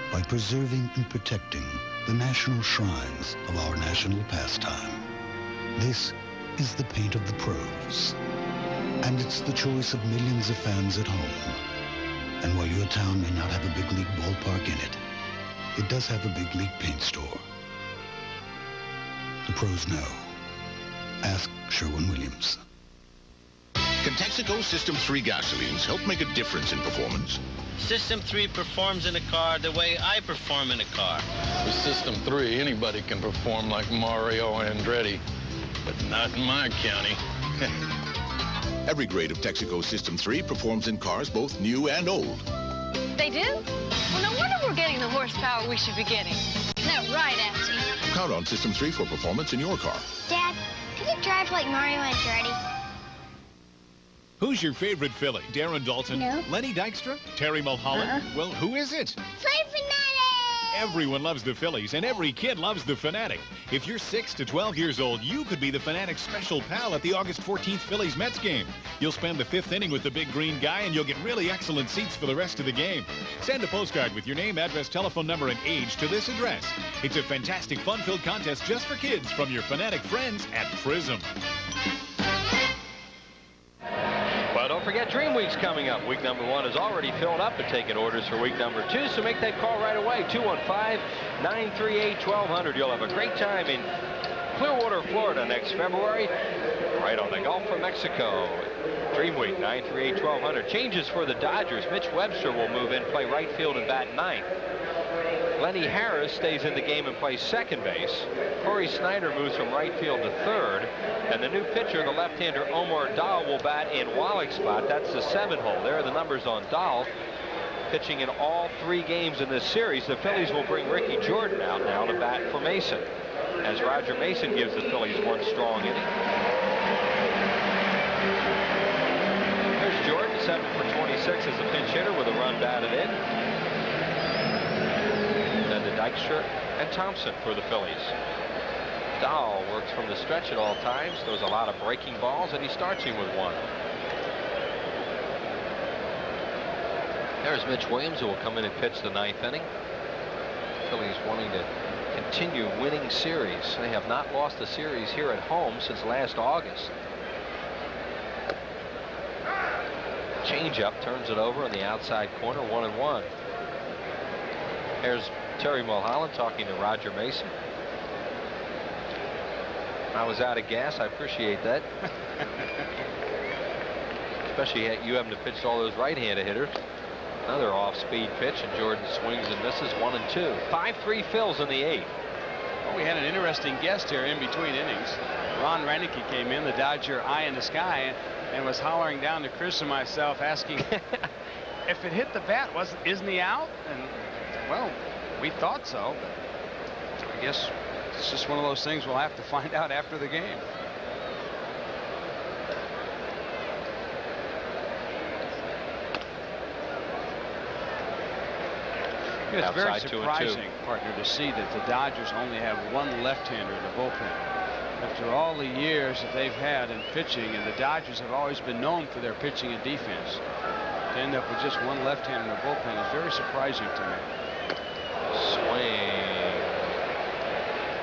by preserving and protecting the national shrines of our national pastime. This is the paint of the pros, and it's the choice of millions of fans at home. And while your town may not have a big league ballpark in it, it does have a big league paint store. The pros know. Ask Sherwin-Williams. Can Texaco System 3 gasolines help make a difference in performance? System 3 performs in a car the way I perform in a car. With System 3, anybody can perform like Mario Andretti, but not in my county. Every grade of Texaco System 3 performs in cars both new and old. They do? Well, no wonder we're getting the horsepower we should be getting. Isn't that right, Auntie? Count on System 3 for performance in your car. Dad, could you drive like Mario Andretti? Who's your favorite Philly? Darren Dalton? No. Lenny Dykstra? Terry Mulholland? Well, who is it? Play Fanatic! Everyone loves the Phillies, and every kid loves the Fanatic. If you're 6 to 12 years old, you could be the Fanatic's special pal at the August 14th Phillies-Mets game. You'll spend the 5th inning with the big green guy, and you'll get really excellent seats for the rest of the game. Send a postcard with your name, address, telephone number, and age to this address. It's a fantastic, fun-filled contest just for kids from your Fanatic friends at Prism. Well, don't forget Dream Week's coming up. Week number 1 is already filled up and taking orders for week number 2, so make that call right away, 215-938-1200. You'll have a great time in Clearwater, Florida next February, right on the Gulf of Mexico. Dream Week, 938-1200. Changes for the Dodgers. Mitch Webster will move in, play right field and bat 9th. Lenny Harris stays in the game and plays second base. Corey Snyder moves from right field to third. And the new pitcher, the left-hander Omar Dahl, will bat in Wallach's spot. That's the 7 hole. There are the numbers on Dahl. Pitching in all 3 games in this series. The Phillies will bring Ricky Jordan out now to bat for Mason, as Roger Mason gives the Phillies one strong inning. There's Jordan, 7 for 26 as a pinch hitter with a run batted in. Dykstra and Thompson for the Phillies. Dahl works from the stretch at all times, throws a lot of breaking balls, and he starts him with 1. There's Mitch Williams, who will come in and pitch the 9th inning. Phillies wanting to continue winning series. They have not lost a series here at home since last August. Changeup turns it over in the outside corner, 1-1. There's Terry Mulholland talking to Roger Mason. I was out of gas. I appreciate that. Especially you having to pitch all those right-handed hitters. Another off-speed pitch, and Jordan swings and misses 1-2. 5-3 Phils in the 8th. Well, we had an interesting guest here in between innings. Ron Reineke came in, the Dodger eye in the sky, and was hollering down to Chris and myself, asking if it hit the bat, isn't he out? And well, we thought so, but I guess it's just one of those things we'll have to find out after the game. It's very surprising, partner, to see that the Dodgers only have one left-hander in the bullpen. After all the years that they've had in pitching, and the Dodgers have always been known for their pitching and defense, to end up with just one left-hander in the bullpen is very surprising to me. Swing.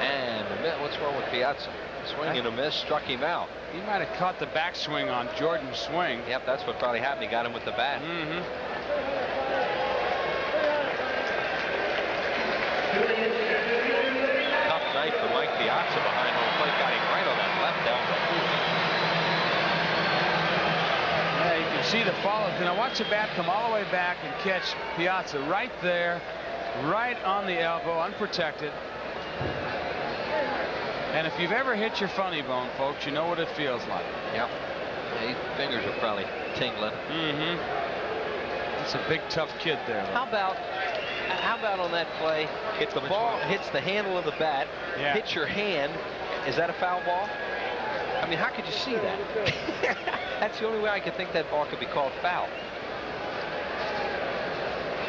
And a miss. What's wrong with Piazza? Swing and a miss, struck him out. He might have caught the backswing on Jordan's swing. Yep, that's what probably happened. He got him with the bat. Tough night for Mike Piazza behind home plate. Got him right on that left elbow. Yeah, you can see the follow. Now watch the bat come all the way back and catch Piazza right there, right on the elbow, unprotected. And if you've ever hit your funny bone, folks, you know what it feels like. Yep. His fingers are probably tingling. It's a big, tough kid there. How about on that play, if the ball hits the handle of the bat, hits your hand, is that a foul ball? I mean, how could you see that? That's the only way I could think that ball could be called foul.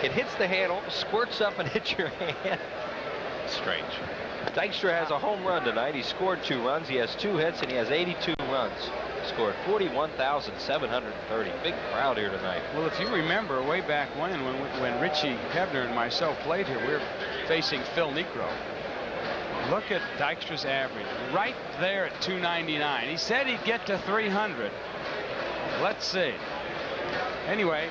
It hits the handle, squirts up and hits your hand. Strange. Dykstra has a home run tonight. He scored 2 runs. He has 2 hits, and he has 82 runs. Scored 41,730. Big crowd here tonight. Well, if you remember way back when Richie Hebner and myself played here, we were facing Phil Necro. Look at Dykstra's average, right there at 299. He said he'd get to 300. Let's see. Anyway,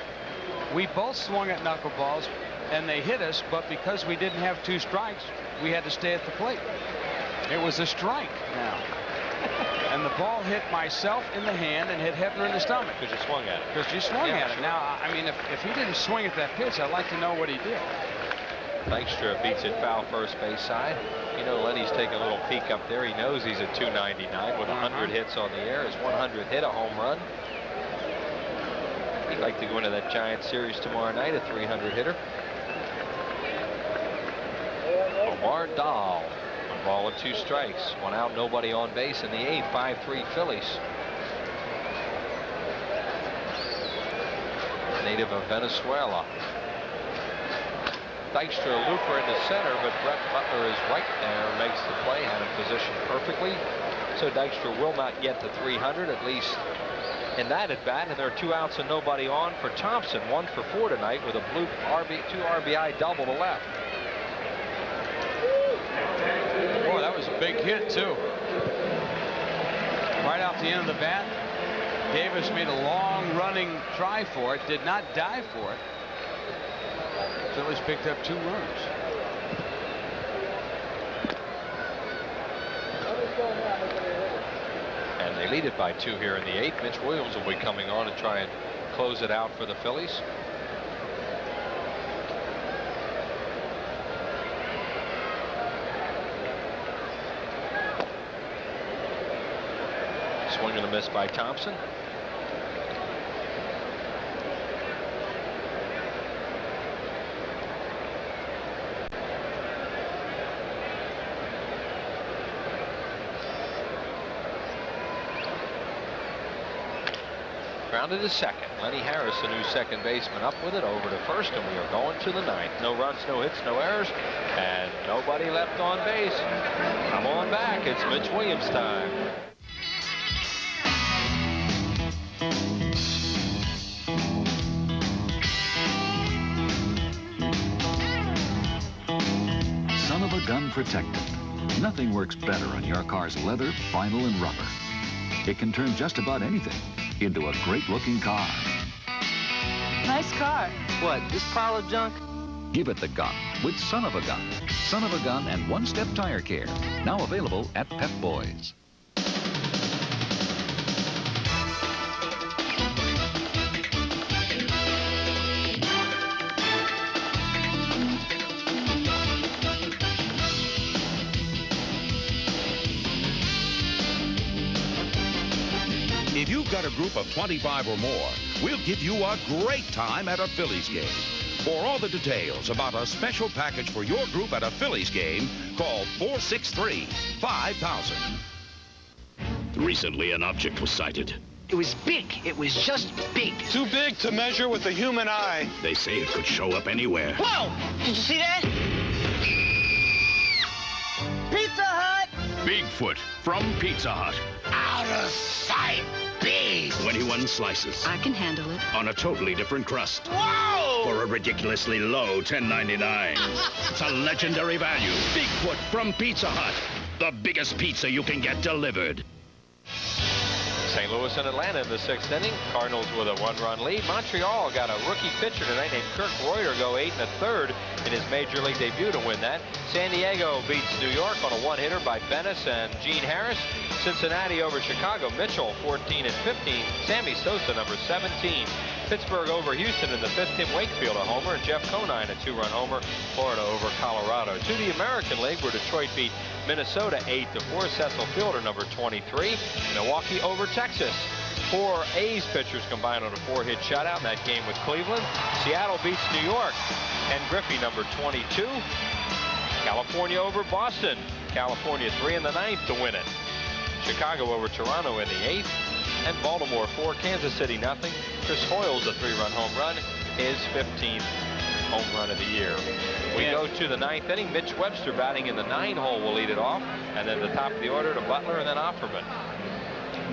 we both swung at knuckleballs, and they hit us, but because we didn't have 2 strikes, we had to stay at the plate. It was a strike now. And the ball hit myself in the hand and hit Hebner in the stomach. Because you swung at it. Because you swung at it. Now, I mean, if he didn't swing at that pitch, I'd like to know what he did. Dykstra beats it foul first base side. You know, Lenny's taking a little peek up there. He knows he's at 299 with 100 hits on the air. His 100th hit, a home run. He'd like to go into that Giants series tomorrow night, a 300 hitter. Omar Dahl. 1 ball and 2 strikes. 1 out, nobody on base in the 8th. 5-3 Phillies. Native of Venezuela. Dykstra a looper into center, but Brett Butler is right there, makes the play, had him positioned perfectly. So Dykstra will not get to 300, at least in that at bat, and there are 2 outs and nobody on for Thompson. 1 for 4 tonight with a blue 2 RBI double to left. Boy, that was a big hit, too. Right off the end of the bat. Davis made a long running try for it, did not dive for it. Phillies picked up 2 runs. And they lead it by 2 here in the 8th. Mitch Williams will be coming on to try and close it out for the Phillies. Swing and a miss by Thompson. Grounded to second. Lenny Harris, the new second baseman, up with it over to first, and we are going to the 9th. No runs, no hits, no errors, and nobody left on base. Come on back. It's Mitch Williams time. Son of a gun protected. Nothing works better on your car's leather, vinyl, and rubber. It can turn just about anything into a great-looking car. Nice car. What, this pile of junk? Give it the gun with Son of a Gun. Son of a Gun and one-step tire care. Now available at Pep Boys. got a group of 25 or more, we'll give you a great time at a Phillies game. For all the details about a special package for your group at a Phillies game, call 463-5000. Recently, an object was sighted. It was big. It was just big. Too big to measure with the human eye. They say it could show up anywhere. Whoa! Did you see that? Pizza Hut! Bigfoot from Pizza Hut. Out of sight, big. 21 slices. I can handle it. On a totally different crust. Whoa! For a ridiculously low $10.99. It's a legendary value. Bigfoot from Pizza Hut. The biggest pizza you can get delivered. St. Louis and Atlanta in the 6th inning. Cardinals with a 1-run lead. Montreal got a rookie pitcher tonight named Kirk Reuter go 8 1/3 in his major league debut to win that. San Diego beats New York on a 1-hitter by Bennis and Gene Harris. Cincinnati over Chicago. Mitchell 14 and 15. Sammy Sosa number 17. Pittsburgh over Houston in the 5th. Tim Wakefield a homer and Jeff Conine a 2-run homer. Florida over Colorado. To the American League where Detroit beat Minnesota 8-4. Cecil Fielder number 23. Milwaukee over Texas. 4 A's pitchers combined on a 4-hit shutout in that game with Cleveland. Seattle beats New York. Ken Griffey number 22. California over Boston. California 3 in the 9th to win it. Chicago over Toronto in the 8th. And Baltimore 4, Kansas City nothing. Chris Hoyle's a 3-run home run, his 15th home run of the year. We go to the 9th inning. Mitch Webster batting in the 9 hole will lead it off. And then the top of the order to Butler and then Offerman.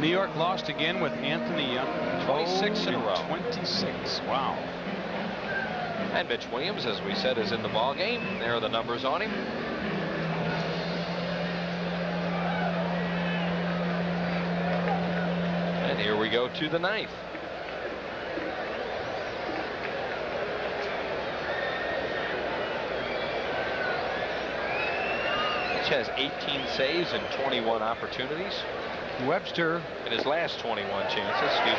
New York lost again with Anthony Young. 26 in a row. 26. Wow. And Mitch Williams, as we said, is in the ball game. There are the numbers on him. And here we go to the 9th. Mitch has 18 saves and 21 opportunities. Webster in his last 21 chances, 23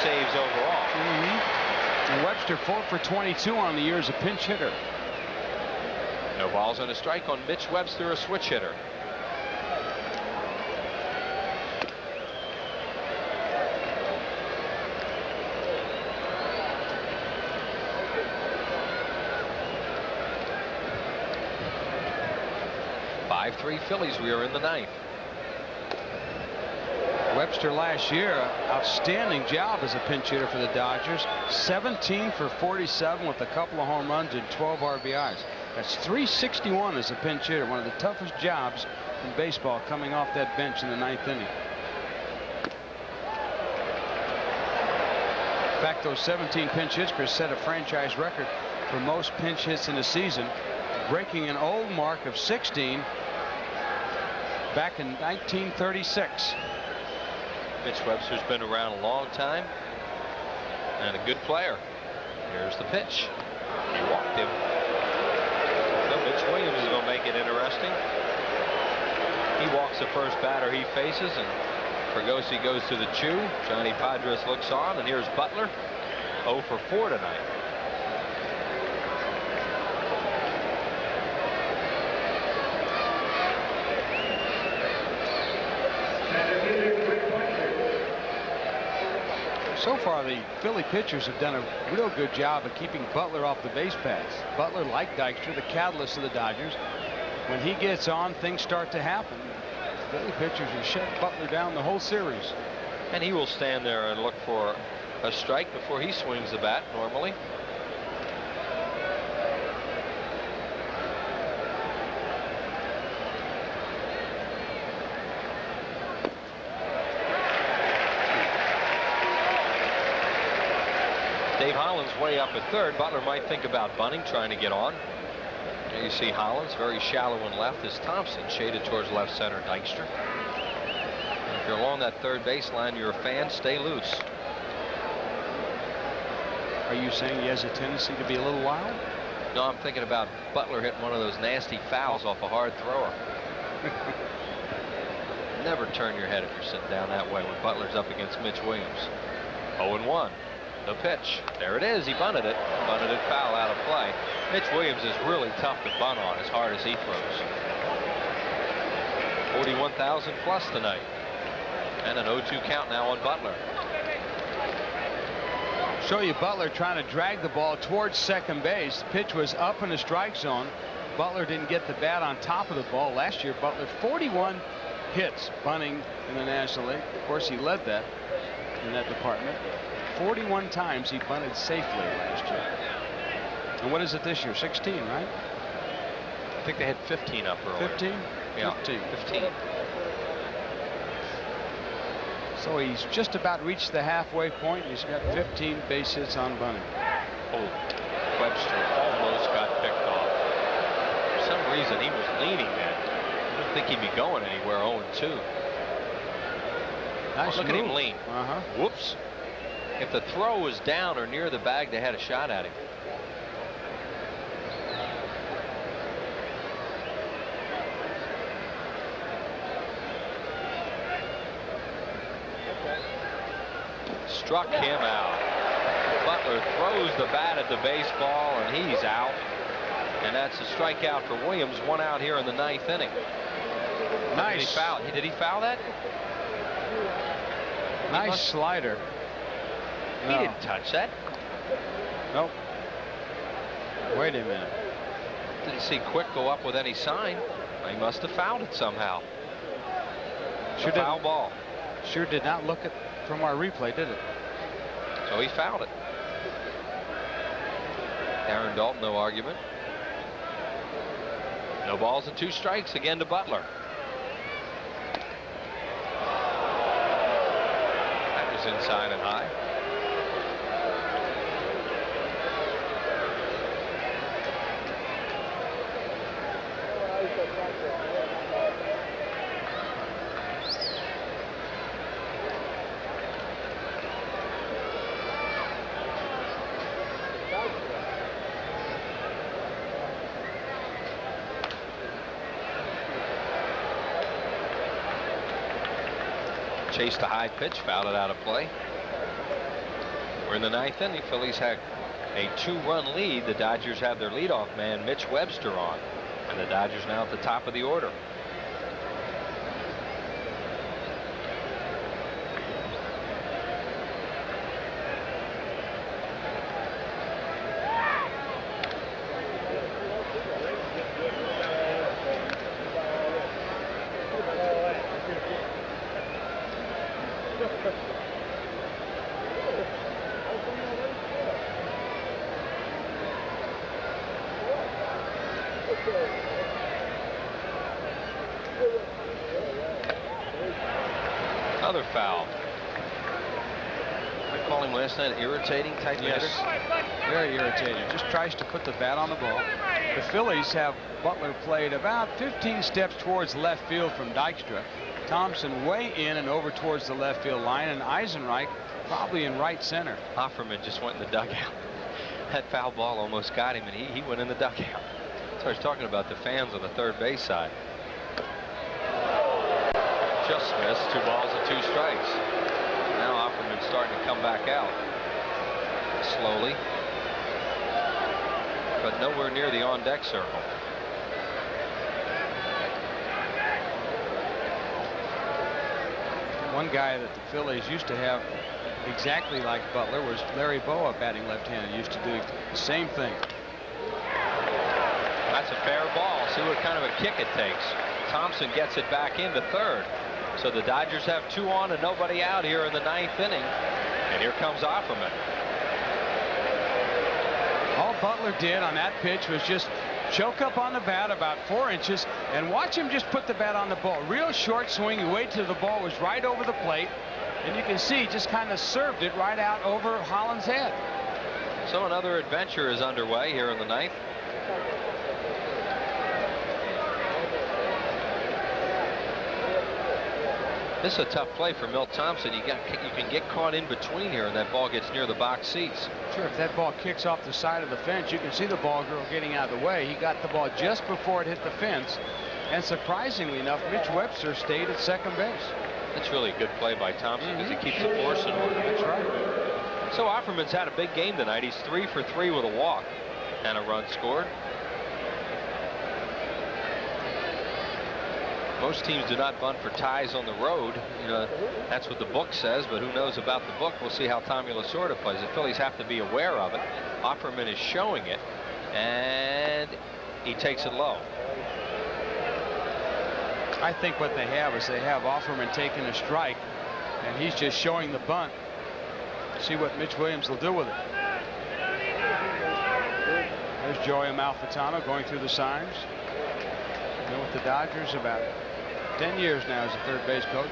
saves overall. And Webster 4 for 22 on the year as a pinch hitter. No balls and a strike on Mitch Webster, a switch hitter. Phillies. We are in the 9th. Webster last year, outstanding job as a pinch hitter for the Dodgers. 17 for 47 with a couple of home runs and 12 RBIs. That's .361 as a pinch hitter. One of the toughest jobs in baseball coming off that bench in the 9th inning. In fact, those 17 pinch hits set a franchise record for most pinch hits in a season, breaking an old mark of 16 back in 1936. Mitch Webster's been around a long time and a good player. Here's the pitch. He walked him. So Mitch Williams is going to make it interesting. He walks the first batter he faces, and Fregosi goes to the chew. Johnny Padres looks on, and here's Butler. 0 for 4 tonight. So far, the Philly pitchers have done a real good job of keeping Butler off the base paths. Butler, like Dykstra, the catalyst of the Dodgers. When he gets on, things start to happen. Philly pitchers have shut Butler down the whole series. And he will stand there and look for a strike before he swings the bat normally. Dave Holland's way up at third. Butler might think about bunting, trying to get on. There you see Hollins very shallow in left as Thompson shaded towards left center Dykstra. And if you're along that third baseline, you're a fan, stay loose. Are you saying he has a tendency to be a little wild? No, I'm thinking about Butler hitting one of those nasty fouls off a hard thrower. Never turn your head if you're sitting down that way when Butler's up against Mitch Williams. 0-1. The pitch. There it is. He bunted it. Bunted it foul out of play. Mitch Williams is really tough to bunt on as hard as he throws. 41,000 plus tonight. And an 0-2 count now on Butler. Show you Butler trying to drag the ball towards second base. Pitch was up in the strike zone. Butler didn't get the bat on top of the ball. Last year, Butler 41 hits bunting in the National League. Of course, he led that in that department. 41 times he bunted safely last year. And what is it this year? 16, right? I think they had 15 up earlier. 15? Yeah, 15. So he's just about reached the halfway point. He's got 15 base hits on bunting. Oh, Webster almost got picked off. For some reason, he was leaning there. I didn't think he'd be going anywhere 0-2. Nice look move. at him lean. Whoops. If the throw was down or near the bag, they had a shot at him. Struck him out. Butler throws the bat at the baseball, and he's out. And that's a strikeout for Williams. 1 out here in the 9th inning. Nice. Did he foul that? Nice slider. He didn't touch that. Nope. Wait a minute. Didn't see Quick go up with any sign. He must have fouled it somehow. Foul ball. Sure did not look at from our replay, did it? So he fouled it. Aaron Dalton, no argument. No balls and 2 strikes again to Butler. That was inside and high. Chased a high pitch, fouled it out of play. We're in the 9th inning. Phillies had a 2-run lead. The Dodgers have their leadoff man, Mitch Webster, on. And the Dodgers now at the top of the order. Another foul. I call him last night irritating type hitter. Very irritating. Just tries to put the bat on the ball. The Phillies have Butler played about 15 steps towards left field from Dykstra. Thompson way in and over towards the left field line, and Eisenreich probably in right center. Offerman just went in the dugout. That foul ball almost got him, and he went in the dugout. So I was talking about the fans on the third base side. Just missed. 2 balls and 2 strikes. Now Offerman's starting to come back out slowly, but nowhere near the on-deck circle. One guy that the Phillies used to have exactly like Butler was Larry Boa, batting left-handed. Used to do the same thing. That's a fair ball. See what kind of a kick it takes. Thompson gets it back into third. So the Dodgers have 2 on and nobody out here in the 9th inning. And here comes Offerman. All Butler did on that pitch was just choke up on the bat about 4 inches and watch him just put the bat on the ball. Real short swing. He waited till the ball was right over the plate. And you can see just kind of served it right out over Holland's head. So another adventure is underway here in the 9th. This is a tough play for Milt Thompson. You can get caught in between here, and that ball gets near the box seats. Sure, if that ball kicks off the side of the fence, you can see the ball girl getting out of the way. He got the ball just before it hit the fence, and surprisingly enough, Mitch Webster stayed at second base. That's really a good play by Thompson because he keeps the force in order. That's right. So Offerman's had a big game tonight. He's 3 for 3 with a walk and a run scored. Most teams do not bunt for ties on the road. You know, that's what the book says, but who knows about the book? We'll see how Tommy Lasorda plays. The Phillies have to be aware of it. Offerman is showing it, and he takes it low. I think what they have is they have Offerman taking a strike, and he's just showing the bunt. See what Mitch Williams will do with it. There's Joey Amalfitano going through the signs. Been with the Dodgers about 10 years now as a third base coach.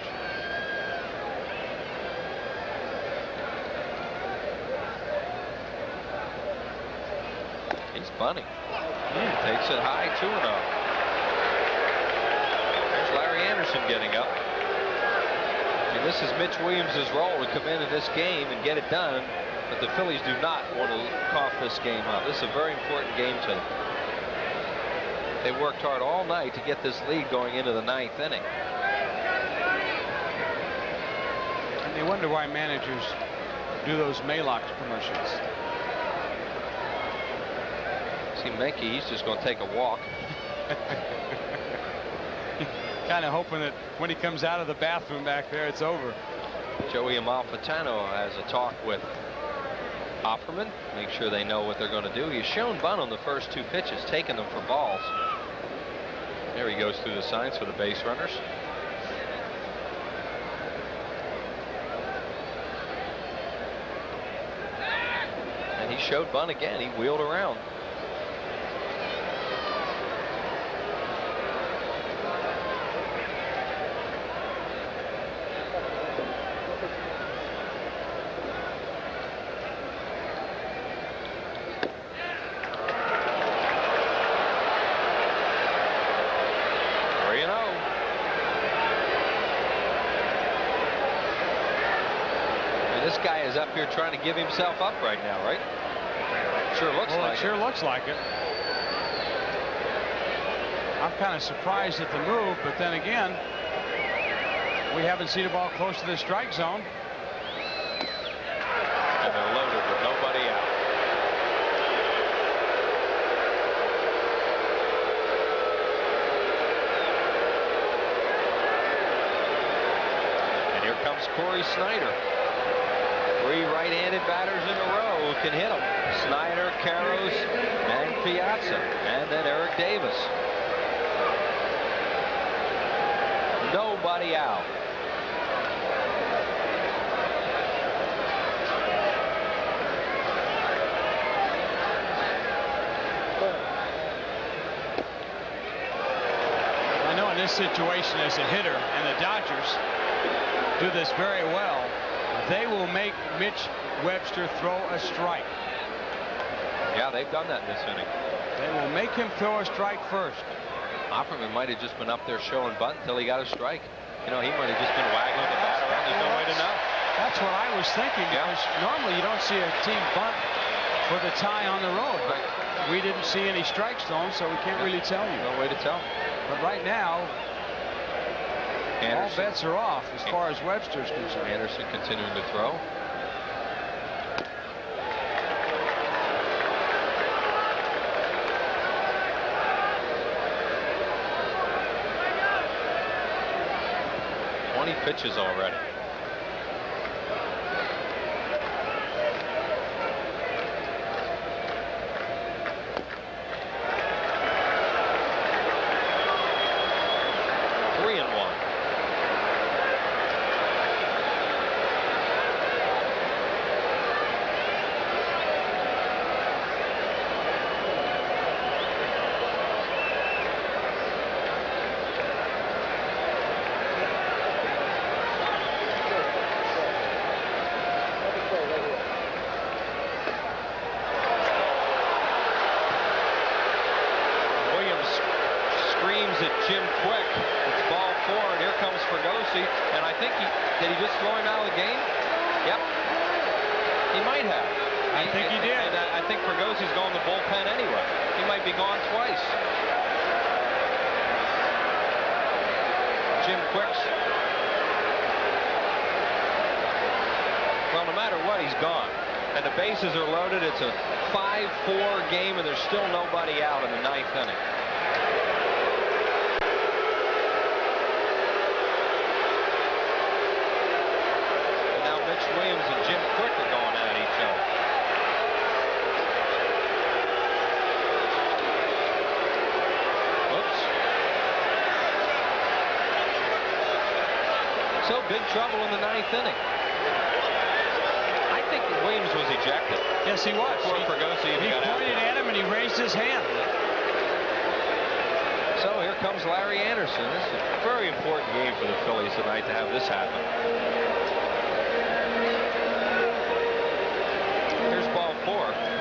He's bunting. Takes it high, 2-0. There's Larry Anderson getting up. And this is Mitch Williams' role to come in this game and get it done. But the Phillies do not want to cough this game up. This is a very important game to them. They worked hard all night to get this lead going into the 9th inning. And they wonder why managers do those Maalox commercials. See Menke, he's just going to take a walk. Kind of hoping that when he comes out of the bathroom back there, it's over. Joey Amalfitano has a talk with Offerman, make sure they know what they're going to do. He's shown bunt on the first 2 pitches, taking them for balls. There he goes through the signs for the base runners. And he showed bunt again. He wheeled around. Up here trying to give himself up right now, right? Sure looks like it. Sure looks like it. I'm kind of surprised at the move, but then again, we haven't seen a ball close to the strike zone. And they're loaded with nobody out. And here comes Corey Snyder. 3 right-handed batters in a row can hit him. Snyder, Karros, and Piazza, and then Eric Davis. Nobody out. I know in this situation as a hitter, and the Dodgers do this very well, they will make Mitch Webster throw a strike. Yeah, they've done that in this inning. They will make him throw a strike first. Offerman might have just been up there showing bunt until he got a strike. You know, he might have just been waggling the bat around. There's no way to know. That's what I was thinking, because normally you don't see a team bunt for the tie on the road. But we didn't see any strikes thrown, so we can't really tell you. No way to tell. But right now, all bets are off as far as Webster's concerned. Anderson continuing to throw. Pitches already. Bases are loaded. It's a 5-4 game, and there's still nobody out in the 9th inning. Williams and Jim Quick are going at each other. Whoops. So big trouble in the 9th inning. I think Williams was ejected. Yes, he was. Before Fregosi even got out. He pointed at him and he raised his hand. So here comes Larry Anderson. This is a very important game for the Phillies tonight to have this happen. Here's ball 4.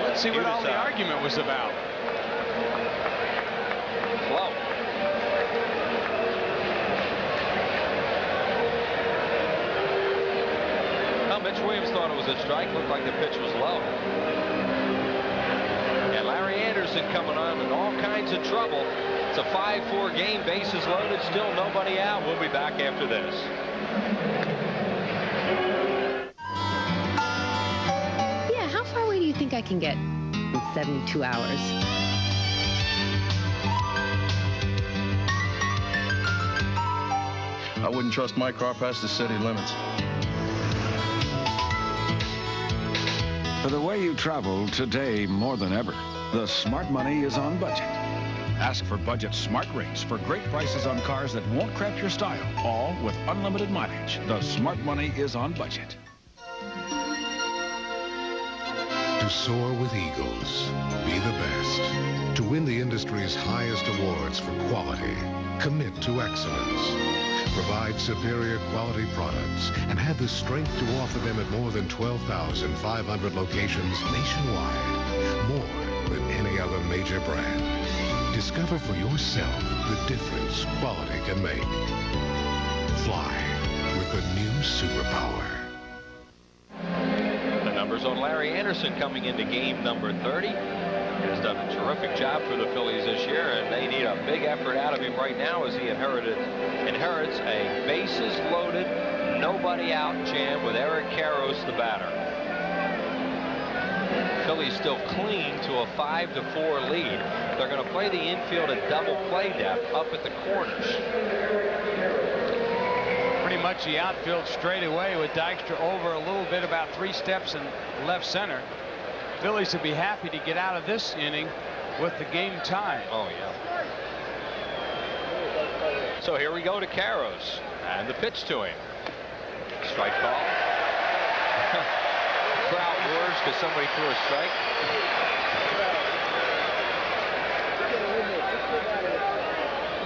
Let's see what all the argument was about. Low. Well, Mitch Williams thought it was a strike. Looked like the pitch was low. And Larry Anderson coming on in all kinds of trouble. It's a 5-4 game, bases loaded, still nobody out. We'll be back after this. Yeah, how far away do you think I can get in 72 hours? I wouldn't trust my car past the city limits. For the way you travel today more than ever, the smart money is on budget. Ask for budget smart rates for great prices on cars that won't cramp your style, all with unlimited mileage. The smart money is on budget. To soar with eagles, be the best. To win the industry's highest awards for quality, commit to excellence. Provide superior quality products and have the strength to offer them at more than 12,500 locations nationwide. More than any other major brand. Discover for yourself the difference quality can make. Fly with the new superpower. The numbers on Larry Anderson coming into game number 30. He has done a terrific job for the Phillies this year, and they need a big effort out of him right now as he inherits a bases loaded, nobody out jam with Eric Karros, the batter. Phillies still cling to a 5-4 lead. They're going to play the infield at double play depth up at the corners. Pretty much the outfield straight away with Dykstra over a little bit, about 3 steps in left center. Phillies would be happy to get out of this inning with the game tied. Oh, yeah. So here we go to Karros. And the pitch to him. Strike call. Crowd roars because somebody threw a strike.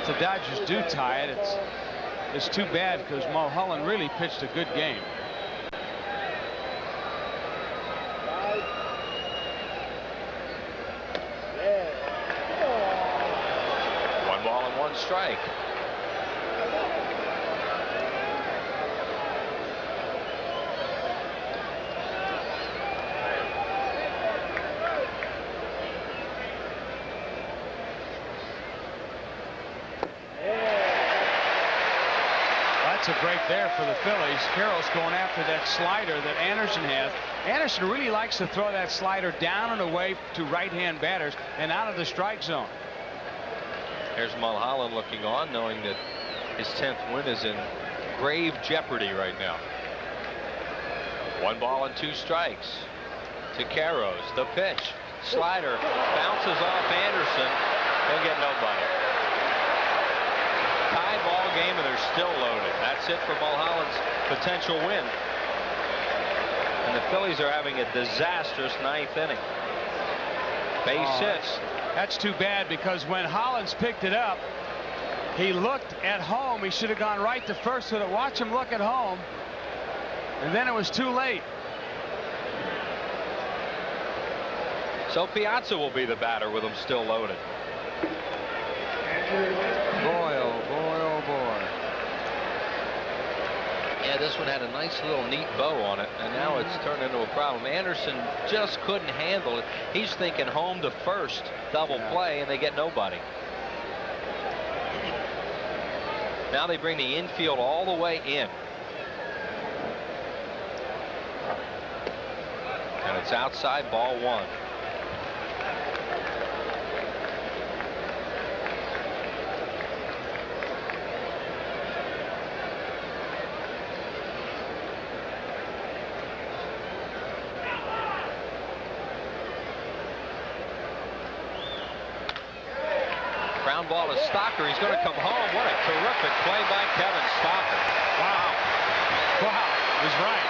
If the Dodgers do tie it, it's too bad because Mulholland really pitched a good game. One ball and 1 strike. That's a break there for the Phillies. Karros going after that slider that Anderson has. Anderson really likes to throw that slider down and away to right-hand batters and out of the strike zone. There's Mulholland looking on, knowing that his 10th win is in grave jeopardy right now. 1 ball and 2 strikes to Karros. The pitch. Slider bounces off Anderson. He'll get nobody. Tie ball game, and they're still loaded. That's it for Mulholland's potential win. And the Phillies are having a disastrous 9th inning. Base hits. That's too bad because when Hollins picked it up, he looked at home. He should have gone right to first, so to watch him look at home, and then it was too late. So Piazza will be the batter with them still loaded. Boy, oh boy, oh boy. Yeah, this one had a nice little neat bow on it, and now it's turned into a problem. Anderson just couldn't handle it. He's thinking home to first, double play, and they get nobody. Now they bring the infield all the way in. And it's outside, ball 1. Ground ball to Stocker. He's going to come home. What a terrific play by Kevin Stocker. Wow. Wow. He's right.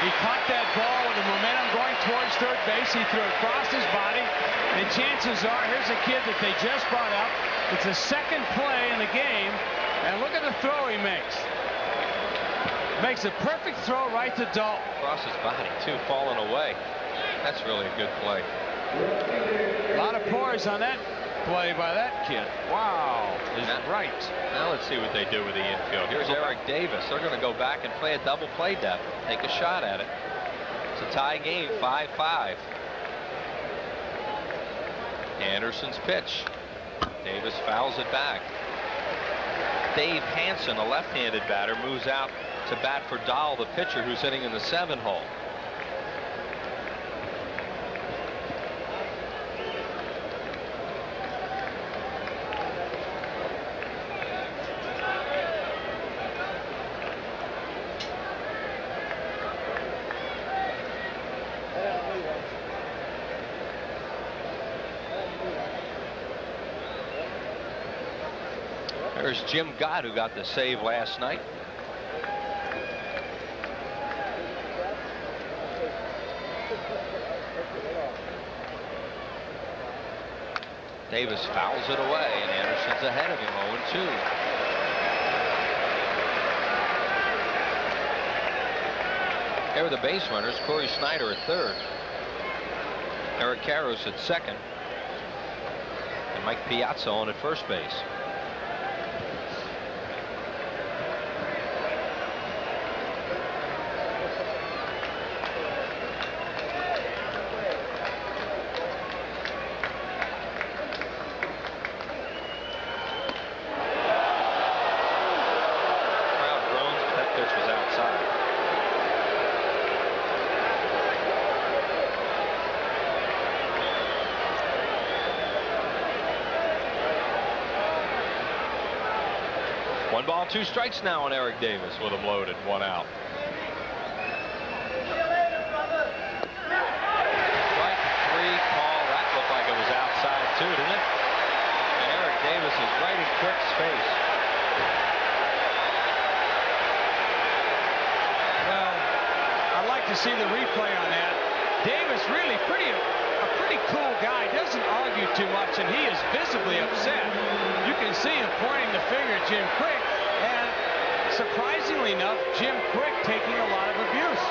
He caught that ball with the momentum going towards third base. He threw it across his body. And chances are, here's a kid that they just brought up. It's the second play in the game. And look at the throw he makes. Makes a perfect throw right to Dalton. Across his body, too, falling away. That's really a good play. A lot of poise on that play by that kid. Wow. Is right. Now let's see what they do with the infield. Here's Eric Davis. They're going to go back and play a double play depth. Take a shot at it. It's a tie game, 5-5. Anderson's pitch. Davis fouls it back. Dave Hansen, a left-handed batter, moves out to bat for Dahl, the pitcher, who's hitting in the 7 hole. There's Jim Gott, who got the save last night. Davis fouls it away, and Anderson's ahead of him, 0-2. There were the base runners. Corey Snyder at third. Eric Karros at second. And Mike Piazza on at first base. One ball, 2 strikes now on Eric Davis with him loaded, 1 out. Strike 3 call. That looked like it was outside too, didn't it? And Eric Davis is right in Quick's face. Well, I'd like to see the replay on that. Davis really a pretty cool guy. Doesn't argue too much, and he is visibly upset. You can see him pointing the finger at Jim Quick, and surprisingly enough, Jim Quick taking a lot of abuse.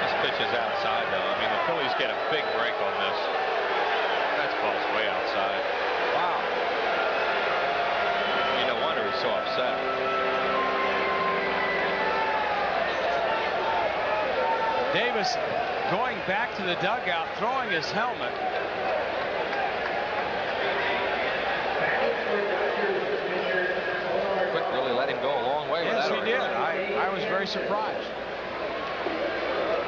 This pitch is outside, though. I mean, the Phillies get a big break on this. That's ball's way outside. Wow. I mean, no wonder he's so upset. Davis going back to the dugout, throwing his helmet. Quick really let him go a long way. Yes, with that he did. argument. I was very surprised.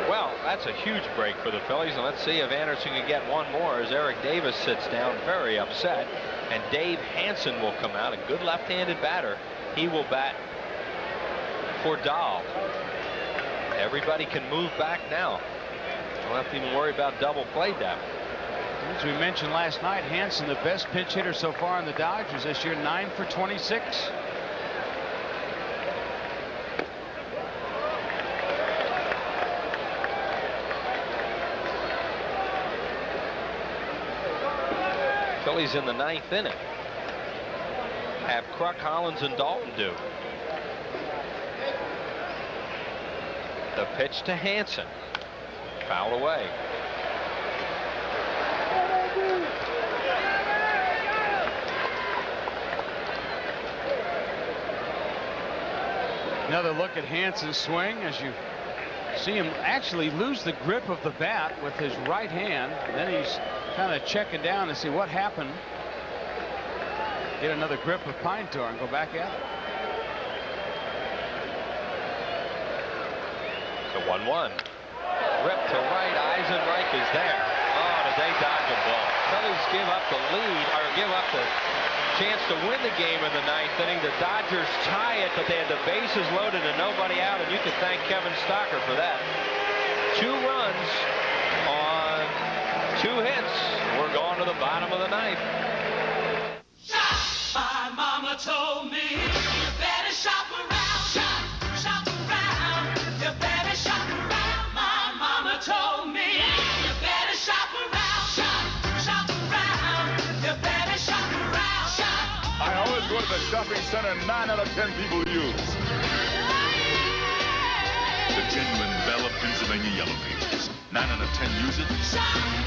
Well, that's a huge break for the Phillies, and let's see if Anderson can get one more as Eric Davis sits down very upset, and Dave Hansen will come out, a good left-handed batter. He will bat for Dahl. Everybody can move back now. Don't have to even worry about double play depth. As we mentioned last night, Hansen, the best pinch hitter so far in the Dodgers this year, 9 for 26. Phillies in the 9th inning. Have Kruk, Hollins, and Dalton do. The pitch to Hansen. Foul away. Another look at Hansen's swing as you see him actually lose the grip of the bat with his right hand. And then he's kind of checking down to see what happened. Get another grip of Pine Tar and go back at it. The 1-1. Rip to right. Eisenreich is there. Oh, did they dodge a ball? Phillies give up the lead, or give up the chance to win the game in the 9th inning. The Dodgers tie it, but they had the bases loaded and nobody out, and you can thank Kevin Stocker for that. 2 runs on 2 hits. We're going to the bottom of the 9th. shop around. Shop around. You better shop around. My mama told me. You better shop around. Shop around. You better shop around. I always go to the shopping center 9 out of 10 people use. The genuine Belle of Pennsylvania Yellow Pages. 9 out of 10 use it.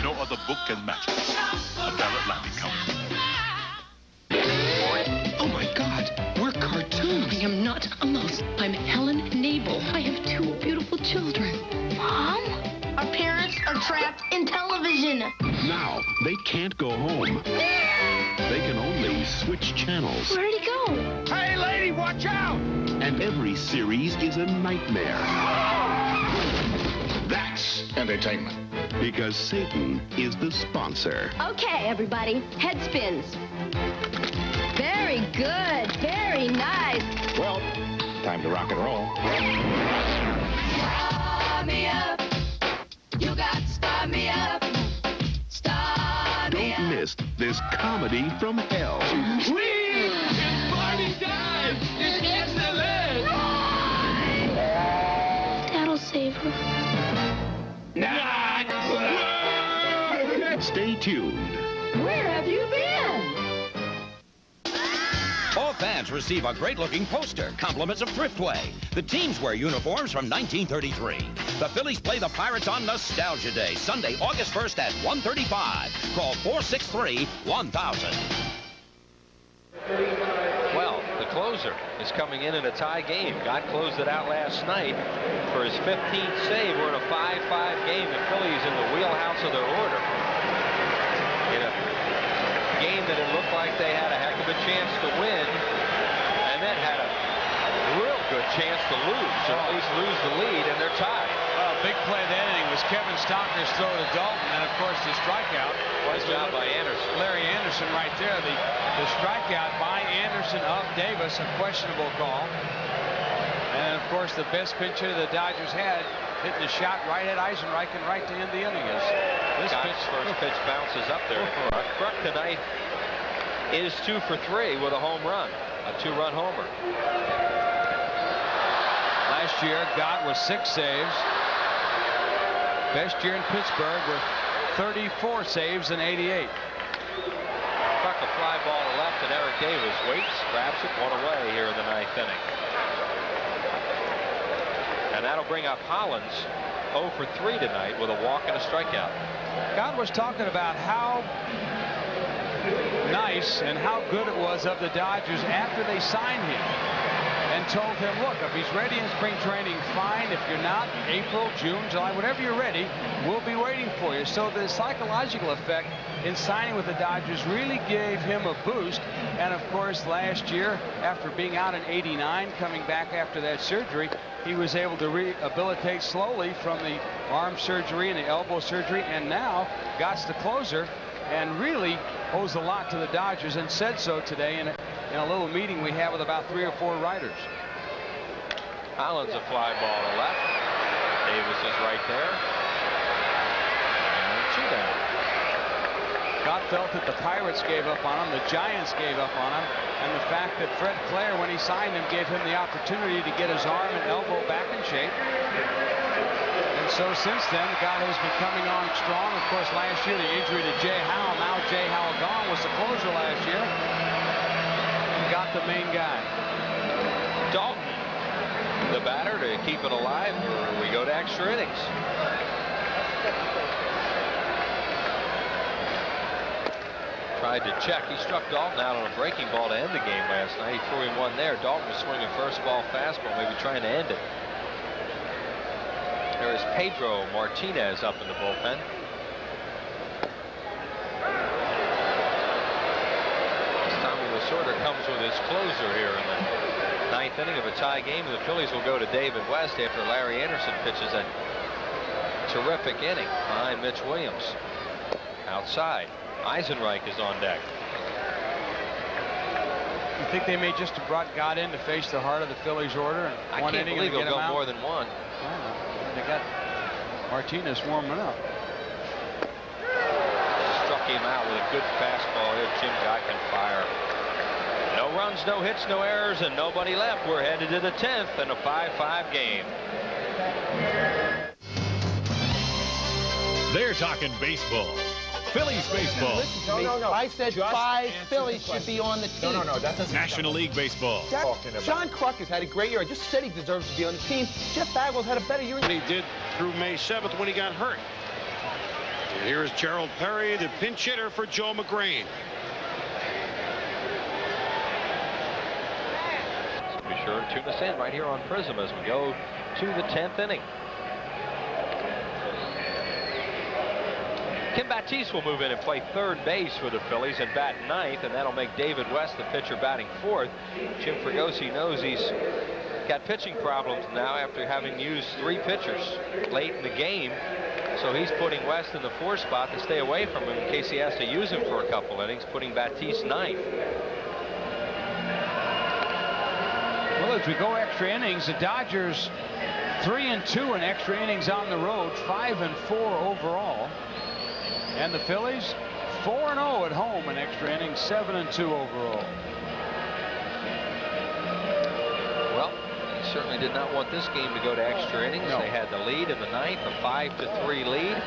No other book can match it. A Belle Atlantic cover. Oh my God, we're cartoons. I am not a mouse. I'm Helen Nabel. I have 2 beautiful children. Mom? Our parents are trapped in television. Now, they can't go home. They can only switch channels. Where'd he go? Hey, lady, watch out! And every series is a nightmare. That's entertainment. Because Satan is the sponsor. Okay, everybody, head spins. Very good, very nice. Well, time to rock and roll. Start me up. You got to start me up. Start me up. Don't miss this comedy from hell. Sweet! It's party time! It's excellent! That'll save her. Stay tuned. Where have you been? All fans receive a great-looking poster, compliments of Thriftway. The teams wear uniforms from 1933. The Phillies play the Pirates on Nostalgia Day, Sunday, August 1st at 1:35. Call 463-1000. Well, the closer is coming in a tie game. Gott closed it out last night for his 15th save. We're in a 5-5 game. The Phillies in the wheelhouse of their order. In a game that it looked like they had a heck of a chance to win, and then had a real good chance to lose, or at least lose the lead, and they're tied. Well, big play of the inning was Kevin Stockner's throw to Dalton, and of course the strikeout. Nice job by Anderson. Larry Anderson right there. The strikeout by Anderson of Davis, a questionable call. And of course the best pitch hitter the Dodgers had, hitting a shot right at Eisenreich and right to end the inning. This first pitch bounces up there. Kruk tonight is 2 for 3 with a home run, a 2-run homer. Last year, Gott was 6 saves. Best year in Pittsburgh with 34 saves in '88. Kruk a fly ball to left, and Eric Davis waits, grabs it, 1 away here in the 9th inning. And that'll bring up Hollins, 0 for 3 tonight with a walk and a strikeout. Gott was talking about how nice and how good it was of the Dodgers after they signed him, and told him, look, if he's ready in spring training, fine. If you're not, April, June, July, whatever you're ready, we'll be waiting for you. So the psychological effect in signing with the Dodgers really gave him a boost. And of course, last year, after being out in '89, coming back after that surgery, he was able to rehabilitate slowly from the arm surgery and the elbow surgery, and now Gott's the closer and really owes a lot to the Dodgers, and said so today in a little meeting we had with about 3 or 4 writers. Hollins a fly ball to left. Davis is right there. And 2 down. Gott felt that the Pirates gave up on him, the Giants gave up on him, and the fact that Fred Claire, when he signed him, gave him the opportunity to get his arm and elbow back in shape. And so since then, Gott has been coming on strong. Of course, last year, the injury to Jay Howell. Now Jay Howell gone, was the closer last year. And Gott the main guy. Dalton, the batter, to keep it alive, or we go to extra innings. Tried to check. He struck Dalton out on a breaking ball to end the game last night. He threw him one there. Dalton was swinging first ball fastball, maybe trying to end it. There is Pedro Martinez up in the bullpen. Tommy Lasorda comes with his closer here in the 9th inning of a tie game. The Phillies will go to David West after Larry Anderson pitches a terrific inning behind Mitch Williams. Outside, Eisenreich is on deck. You think they may just have brought Gott in to face the heart of the Phillies order? And I can't believe he'll go more than one. They got Martinez warming up. Struck him out with a good fastball. Jim Gott can fire. No runs, no hits, no errors, and nobody left. We're headed to the 10th in a 5-5 game. They're talking baseball. Phillies baseball. No. I said 5 Phillies should be on the team. No, that doesn't National League baseball. John Kruk has had a great year. I just said he deserves to be on the team. Jeff Bagwell's had a better year. He did through May 7th when he got hurt. And here's Gerald Perry, the pinch hitter for Joe McGrain. So be sure to tune us in right here on Prism as we go to the 10th inning. Kim Batiste will move in and play third base for the Phillies and bat ninth, and that'll make David West the pitcher batting fourth. Jim Fregosi knows he's got pitching problems now after having used 3 pitchers late in the game, so he's putting West in the 4th spot to stay away from him in case he has to use him for a couple innings, putting Batiste ninth. Well, as we go extra innings, the Dodgers 3-2 in extra innings on the road, 5-4 overall. And the Phillies 4-0 at home in extra innings, 7-2 overall. Well, they certainly did not want this game to go to extra innings. No. They had the lead in the 9th, a 5-3 lead.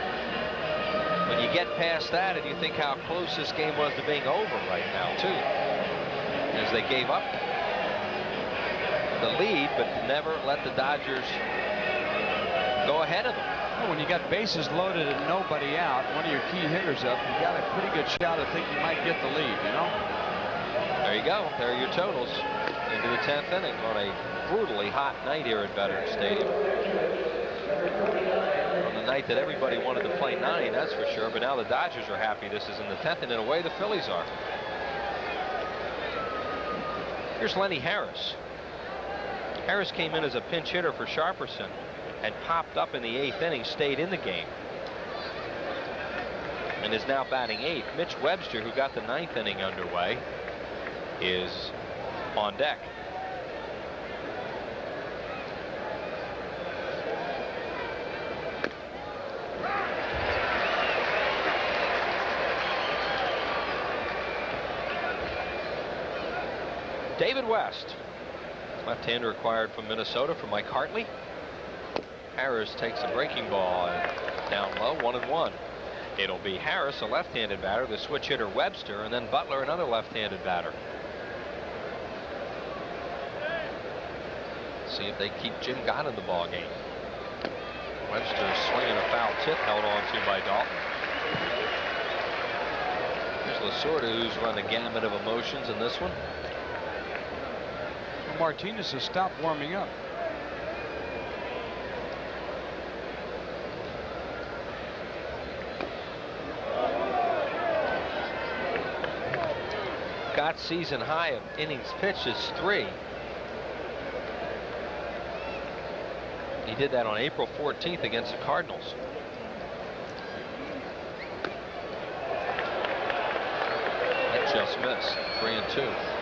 When you get past that and you think how close this game was to being over right now, too, as they gave up the lead, but never let the Dodgers go ahead of them. Well, when you got bases loaded and nobody out, one of your key hitters up, you got a pretty good shot to think you might get the lead, you know? There you go. There are your totals into the 10th inning on a brutally hot night here at Veterans Stadium. On the night that everybody wanted to play 9, that's for sure, but now the Dodgers are happy this is in the 10th, and in a way the Phillies are. Here's Lenny Harris. Harris came in as a pinch hitter for Sharperson and popped up in the 8th inning, stayed in the game, and is now batting 8th. Mitch Webster, who got the 9th inning underway, is on deck. David West, left-hander acquired from Minnesota from Mike Hartley. Harris takes a breaking ball and down low, 1-1. It'll be Harris, a left-handed batter, the switch hitter Webster, and then Butler, another left-handed batter. See if they keep Jim Gott in the ball game. Webster swinging a foul tip held on to by Dalton. Here's Lasorda, who's run a gamut of emotions in this one. Well, Martinez has stopped warming up. Gott's season high of innings pitched is 3. He did that on April 14th against the Cardinals. That just missed. 3-2.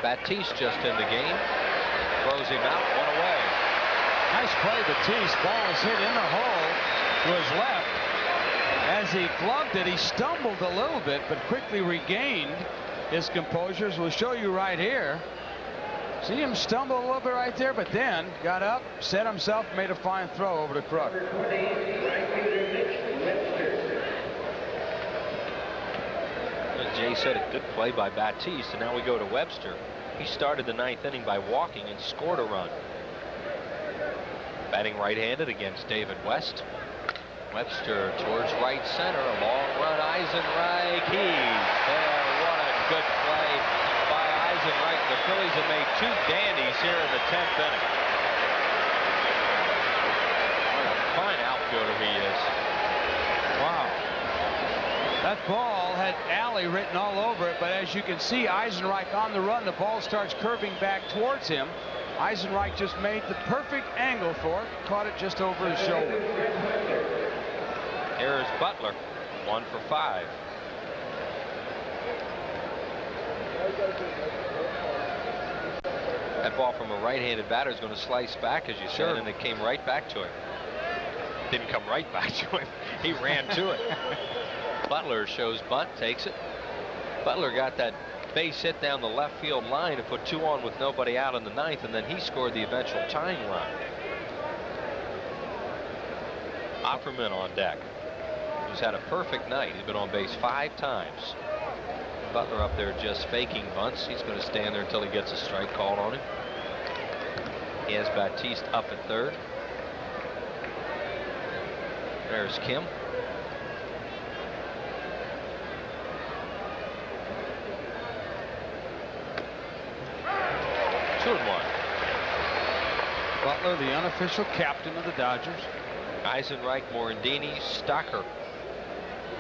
Batiste just in the game. Throws him out, 1 away. Nice play, Batiste. Ball is hit in the hole to his left. As he gloved it, he stumbled a little bit, but quickly regained his composure. As we'll show you right here. See him stumble a little bit right there, but then got up, set himself, made a fine throw over to Kruk. Jay said a good play by Batiste, and now we go to Webster. He started the 9th inning by walking and scored a run. Batting right-handed against David West. Webster towards right center, a long run, Eisenreich. He's there. What a good play by Eisenreich. The Phillies have made 2 dandies here in the 10th inning. What a fine outfielder he is. Wow. That ball had alley written all over it, but as you can see, Eisenreich on the run, the ball starts curving back towards him. Eisenreich just made the perfect angle for it, caught it just over his shoulder. Here's Butler, 1 for 5. That ball from a right-handed batter is going to slice back, as you said, and it came right back to him. Didn't come right back to him. He ran to it. Butler shows bunt, takes it. Butler got that base hit down the left field line and put 2 on with nobody out in the 9th, and then he scored the eventual tying run. Offerman on deck, who's had a perfect night. He's been on base 5 times. Butler up there just faking bunts. He's going to stand there until he gets a strike called on him. He has Batiste up at third. There's Kim. Two and one. Butler, the unofficial captain of the Dodgers. Eisenreich, Morandini, Stocker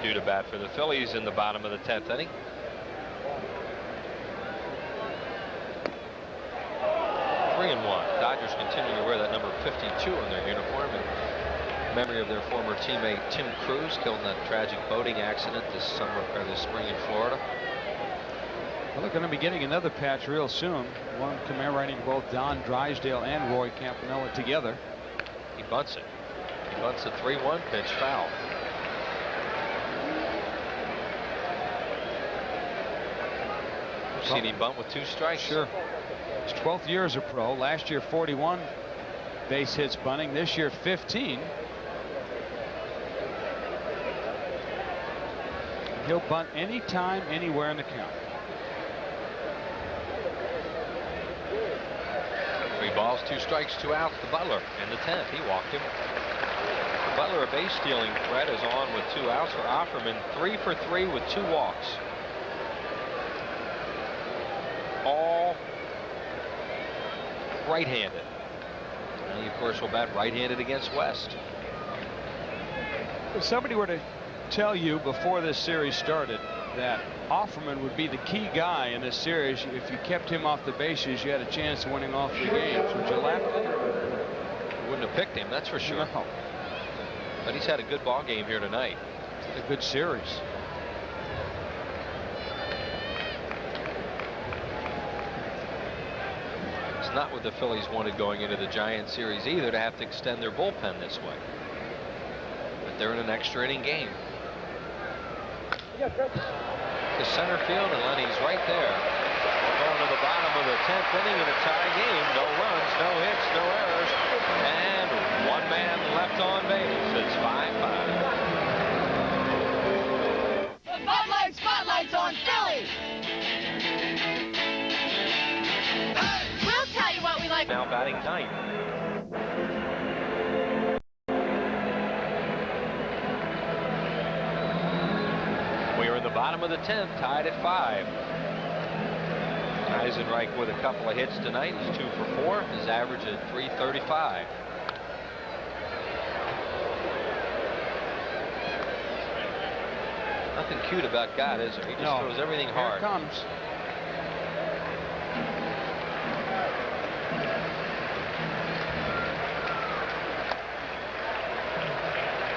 due to bat for the Phillies in the bottom of the 10th inning. Three and one. Dodgers continue to wear that number 52 on their uniform in memory of their former teammate Tim Cruz, killed in that tragic boating accident this spring in Florida. Well, they're going to be getting another patch real soon. One commemorating both Don Drysdale and Roy Campanella together. He bunts it. He bunts a 3-1 pitch, foul. We've seen him bunt with 2 strikes. Sure. His 12th year as a pro. Last year 41 base hits bunting. This year 15. He'll bunt anytime, anywhere in the count. 3 balls, 2 strikes, 2 outs to Butler in the 10th. He walked him. Butler, a base stealing threat, is on with 2 outs for Offerman. 3 for 3 with 2 walks. All right-handed. And he, of course, will bat right-handed against West. If somebody were to tell you before this series started that Offerman would be the key guy in this series, if you kept him off the bases, you had a chance of winning all 3 games, would you laugh at him? Wouldn't have picked him, that's for sure. No. But he's had a good ball game here tonight. A good series. It's not what the Phillies wanted going into the Giants series either, to have to extend their bullpen this way. But they're in an extra inning game. To center field, and Lenny's right there. Going to the bottom of the 10th inning in a tie game. No runs, no hits, no errors, and 1 man left on base. It's 5-5. Spotlight's on Philly. We'll tell you what we like. Now batting 9th. We're in the bottom of the 10th, tied at 5. Eisenreich with a couple of hits tonight. He's 2 for 4. His average at .335. Nothing cute about God, is there? He just throws everything hard. Here it comes.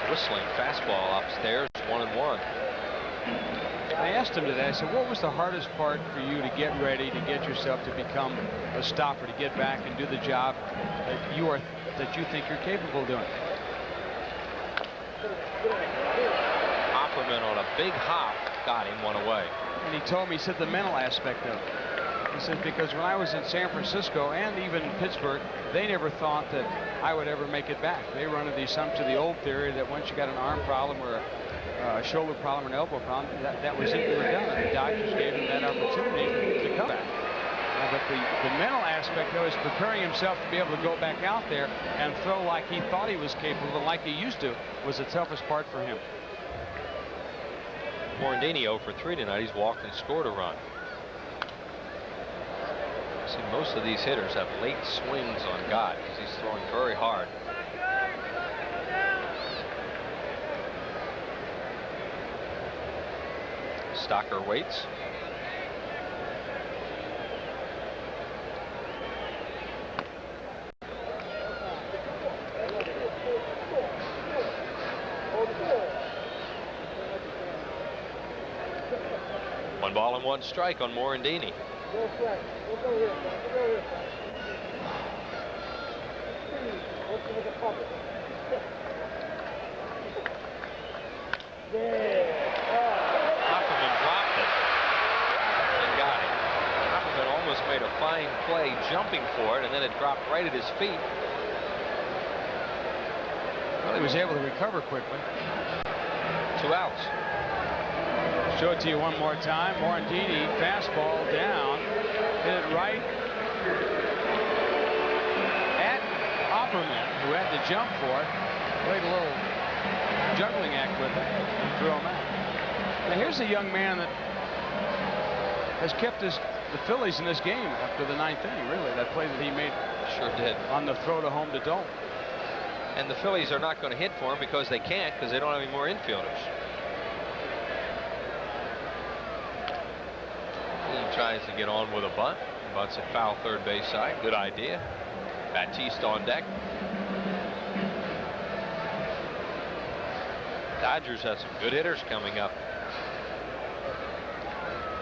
Whistling fastball upstairs, 1-1. I asked him today, I said, what was the hardest part for you to get ready, to get yourself to become a stopper, to get back and do the job that you think you're capable of doing? Offerman on a big hop got him 1 away. And he told me, he said, the mental aspect of it. He said, because when I was in San Francisco and even in Pittsburgh, they never thought that I would ever make it back. They were under the assumption, the old theory, that once you got an arm problem or a shoulder problem or an elbow problem, that was it, you were done. And the Dodgers gave him that opportunity to come back. But the mental aspect, though, is preparing himself to be able to go back out there and throw like he thought he was capable, like he used to, was the toughest part for him. Morandini 0 for 3 tonight. He's walked and scored a run. See, most of these hitters have late swings on God because he's throwing very hard. Stocker waits. One ball and 1 strike on Morandini. Opperman dropped it and got it. Opperman almost made a fine play jumping for it, and then it dropped right at his feet. Well, he was able to recover quickly. 2 outs. Show it to you one more time. Morandini, fastball down, hit it right at Opperman, who had to jump for it. Played a little juggling act with it, threw him out. Now here's a young man that has kept the Phillies in this game after the 9th inning. Really, that play that he made sure did on the throw to home to Dolan. And the Phillies are not going to hit for him because they can't, because they don't have any more infielders. He tries to get on with a bunt. Bunts at foul third base side. Good idea. Batiste on deck. Dodgers have some good hitters coming up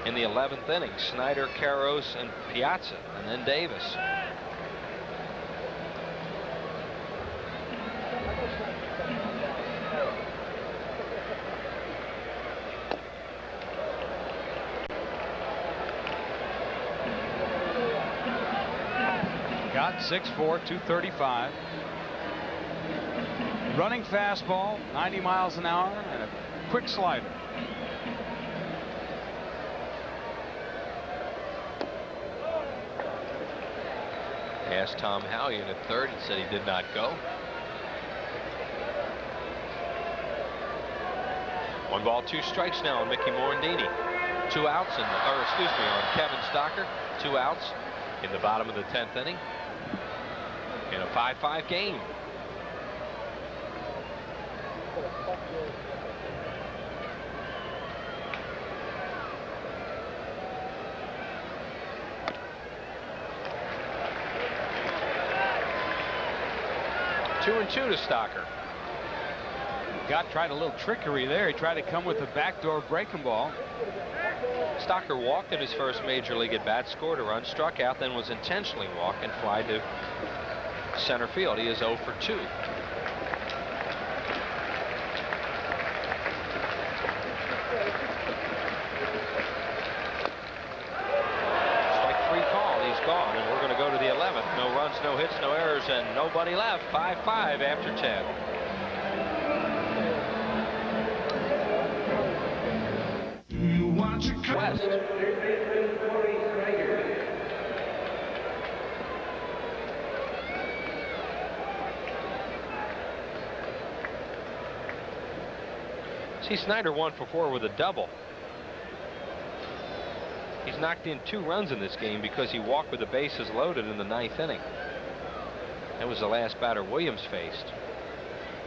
in the 11th inning. Snyder, Karros, and Piazza, and then Davis. Got 6'4", 235. Running fastball, 90 miles an hour, and a quick slider. Asked Tom Hallion at third and said he did not go. 1 ball, 2 strikes now on Mickey Morandini. 2 outs on Kevin Stocker. 2 outs in the bottom of the 10th inning. In a 5-5 game. Two and 2 to Stocker. Tried a little trickery there. He tried to come with a backdoor breaking ball. Stocker walked in his first major league at bat, scored a run, struck out, then was intentionally walked and fly to center field. He is 0 for 2. Strike 3 call. He's gone, and we're going to go to the 11th. No runs, no hits, no errors, and nobody left. 5-5 after 10. West. See, Snyder 1 for 4 with a double. He's knocked in 2 runs in this game because he walked with the bases loaded in the 9th inning. That was the last batter Williams faced.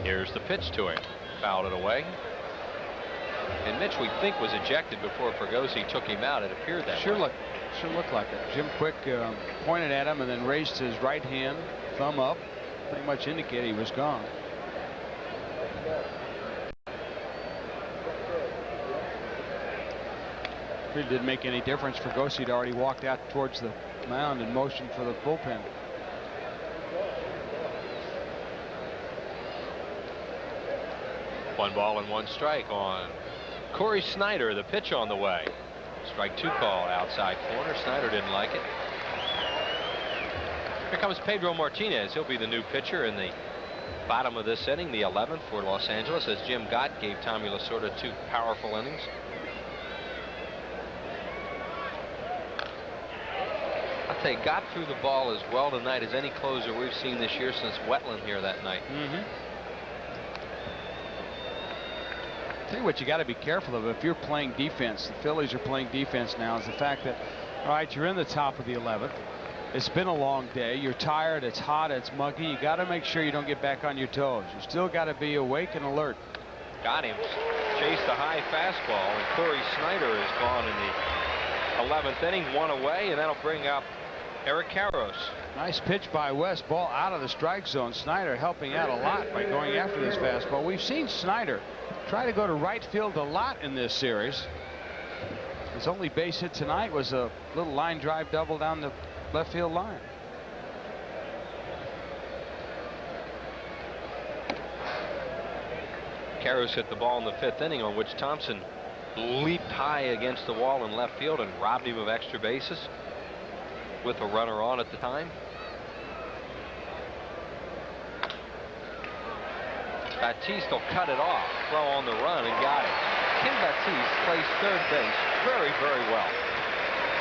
Here's the pitch to him. Fouled it away. And Mitch, we think, was ejected before Fregosi took him out. It appeared that way. Sure looked like it. Jim Quick pointed at him and then raised his right hand, thumb up, pretty much indicated he was gone. It didn't make any difference. Fregosi had already walked out towards the mound and motioned for the bullpen. One ball and 1 strike on Corey Snyder. The pitch on the way. Strike 2 call outside corner. Snyder didn't like it. Here comes Pedro Martinez. He'll be the new pitcher in the bottom of this inning, the 11th for Los Angeles, as Jim Gott gave Tommy Lasorda 2 powerful innings. I'll tell you, Gott threw the ball as well tonight as any closer we've seen this year since Wetland here that night. Tell you what you got to be careful of if you're playing defense. The Phillies are playing defense now. Is the fact that, all right, you're in the top of the 11th. It's been a long day. You're tired. It's hot. It's muggy. You got to make sure you don't get back on your toes. You still got to be awake and alert. Got him. Chased a high fastball, and Corey Snyder is gone in the 11th inning. 1 away, and that'll bring up Eric Karros. Nice pitch by West. Ball out of the strike zone. Snyder helping out a lot by going after this fastball. We've seen Snyder try to go to right field a lot in this series. His only base hit tonight was a little line drive double down the left field line. Karros hit the ball in the 5th inning, on which Thompson leaped high against the wall in left field and robbed him of extra bases with a runner on at the time. Baptiste will cut it off, throw on the run, and got it. Kim Baptiste plays third base very, very well.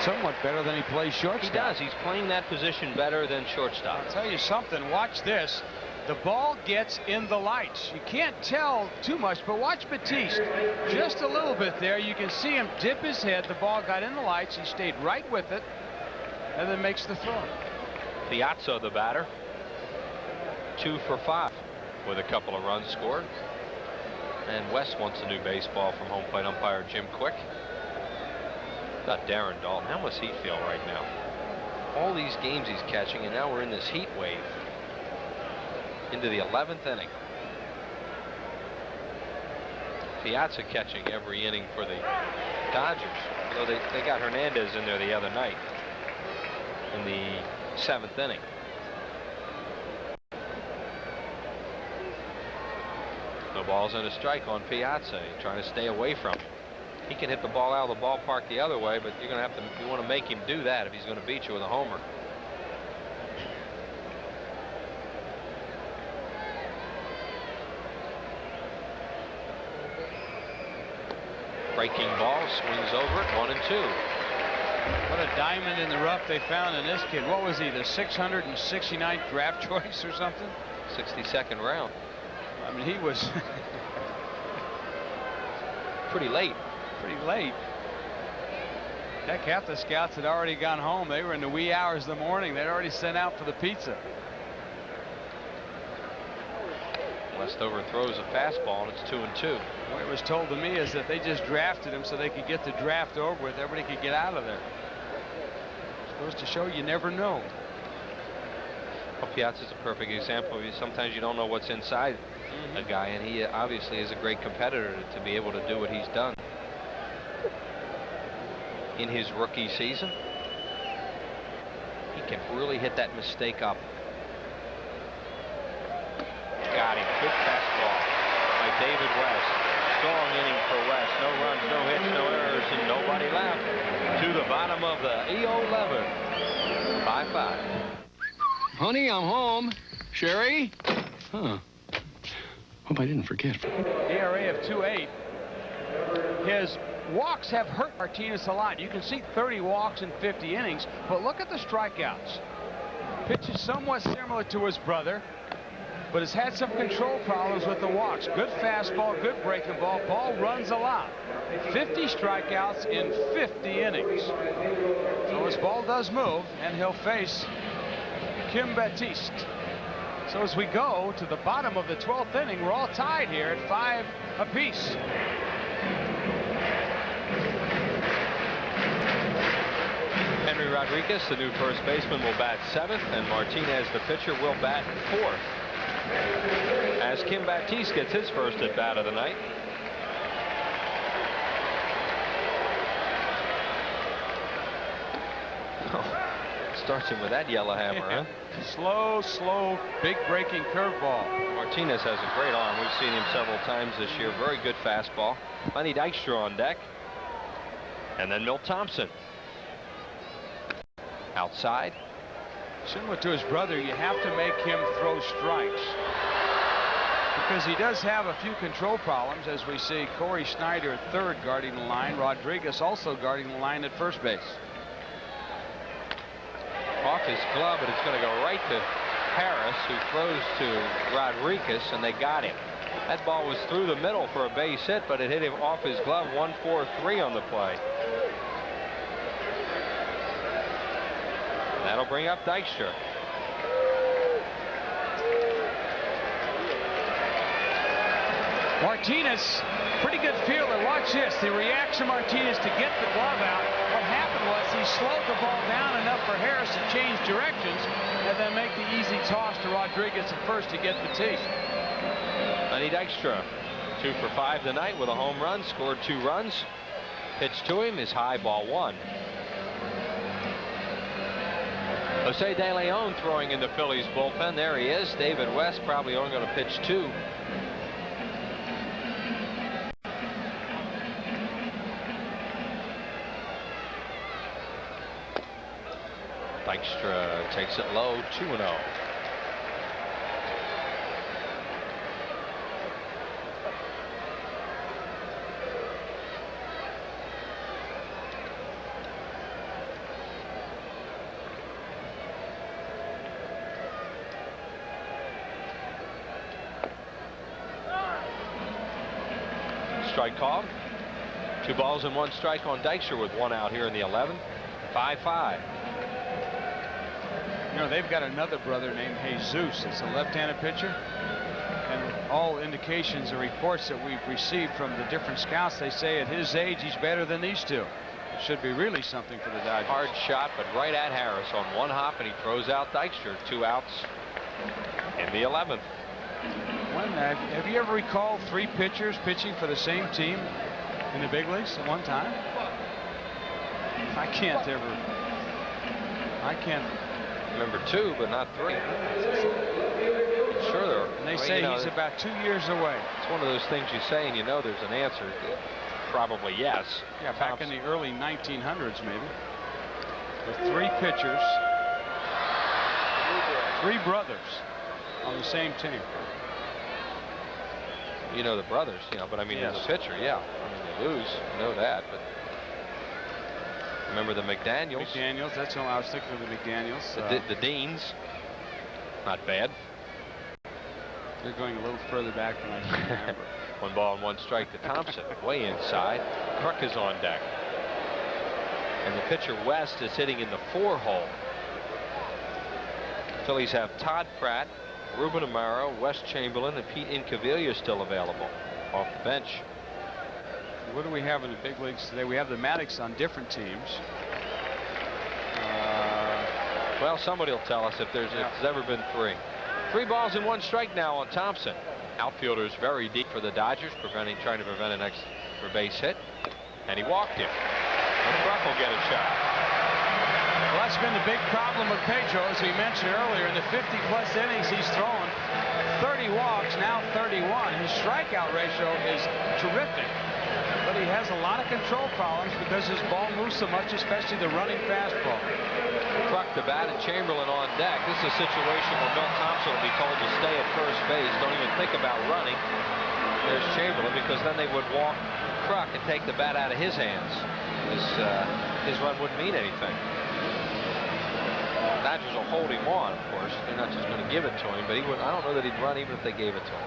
Somewhat better than he plays shortstop. He does. He's playing that position better than shortstop. I'll tell you something. Watch this. The ball gets in the lights. You can't tell too much, but watch Baptiste. Just a little bit there. You can see him dip his head. The ball got in the lights. He stayed right with it, and then makes the throw. Piazza, the batter, 2 for 5 with a couple of runs scored. And West wants a new baseball from home plate umpire Jim Quick. About Darren Dalton. How must he feel right now? All these games he's catching, and now we're in this heat wave into the 11th inning. Piazza catching every inning for the Dodgers, although they got Hernandez in there the other night in the 7th inning. No balls and a strike on Piazza. He's trying to stay away from him. He can hit the ball out of the ballpark the other way, but you're going to have to, you want to make him do that if he's going to beat you with a homer. Breaking ball, swings over it, 1-2. What a diamond in the rough they found in this kid. What was he, the 669th draft choice or something? 62nd round. I mean, he was pretty late. Pretty late. Heck, half the scouts had already gone home. They were in the wee hours of the morning. They'd already sent out for the pizza. West overthrows a fastball, and it's 2-2. What it was told to me is that they just drafted him so they could get the draft over with. Everybody could get out of there. It goes to show you never know. Well, Piazza's a perfect example. Sometimes you don't know what's inside a guy, and he obviously is a great competitor to be able to do what he's done in his rookie season. He can really hit that mistake up. Got him. Good fastball by David West. Strong inning for West. No runs, no hits, no errors, and nobody left. To the bottom of the E11. 5-5. Honey, I'm home. Sherry? Huh. Hope I didn't forget. ERA of 2.8. His walks have hurt Martinez a lot. You can see 30 walks in 50 innings, but look at the strikeouts. Pitch is somewhat similar to his brother, but has had some control problems with the walks. Good fastball, good breaking ball. Ball runs a lot. 50 strikeouts in 50 innings. So his ball does move, and he'll face Kim Baptiste. So as we go to the bottom of the 12th inning, we're all tied here at 5 apiece. Henry Rodriguez, the new first baseman, will bat 7th, and Martinez, the pitcher, will bat 4th. As Kim Baptiste gets his first at bat of the night. Starts him with that yellow hammer, huh? Slow, big breaking curveball. Martinez has a great arm. We've seen him several times this year. Very good fastball. Lenny Dykstra on deck. And then Milt Thompson. Outside. Similar to his brother, you have to make him throw strikes, because he does have a few control problems, as we see Corey Snyder at third guarding the line. Rodriguez also guarding the line at first base. Off his glove, but it's going to go right to Harris, who throws to Rodriguez, and they got him. That ball was through the middle for a base hit, but it hit him off his glove. 1-4-3 on the play. That'll bring up Dykstra. Martinez, pretty good fielder. Watch this. The reaction Martinez to get the glove out. What happened was he slowed the ball down enough for Harris to change directions and then make the easy toss to Rodriguez at first to get Baptiste. Lenny Dykstra, 2 for 5 tonight with a home run, scored 2 runs. Pitch to him is high, ball 1. Jose De Leon throwing in the Phillies bullpen. There he is. David West probably only going to pitch 2. Dykstra takes it low, 2-0. Strike called. 2 balls and 1 strike on Dykstra with 1 out here in the 11th. 5-5. You know, they've got another brother named Jesus. It's a left-handed pitcher. And all indications and reports that we've received from the different scouts, they say at his age he's better than these two. It should be really something for the Dodgers. Hard shot, but right at Harris on 1 hop, and he throws out Dykstra. 2 outs in the 11th. Have you ever recalled 3 pitchers pitching for the same team in the big leagues at one time? I can't remember 2, but not 3. I'm sure there are. And they say he's about 2 years away. It's one of those things you say and you know there's an answer. Probably yes. Yeah, back in the early 1900s maybe. With 3 pitchers, 3 brothers on the same team. You know the brothers, you know, but I mean, yes. As a pitcher, yeah. I mean, they lose, you know that, but remember the McDaniels? McDaniels, that's what I was thinking of, the McDaniels. The Deans, not bad. They're going a little further back than I can remember. 1 ball and 1 strike to Thompson, way inside. Kruk is on deck. And the pitcher West is hitting in the 4 hole. Phillies have Todd Pratt, Ruben Amaro, Wes Chamberlain, and Pete Incaviglia still available off the bench. What do we have in the big leagues today? We have the Maddox on different teams. Well, somebody will tell us if there's ever been 3. 3 balls and 1 strike now on Thompson. Outfielders very deep for the Dodgers, trying to prevent an extra base hit, and he walked him. And Kruk will get a shot. Well, that's been the big problem with Pedro, as we mentioned earlier. In the 50-plus innings he's thrown, 30 walks, now 31. His strikeout ratio is terrific, but he has a lot of control problems because his ball moves so much, especially the running fastball. Kruk the bat and Chamberlain on deck. This is a situation where Bill Thompson will be told to stay at first base. Don't even think about running. There's Chamberlain, because then they would walk Kruk and take the bat out of his hands. His run wouldn't mean anything. Dodgers will hold him on, of course. They're not just going to give it to him, but I don't know that he'd run even if they gave it to him.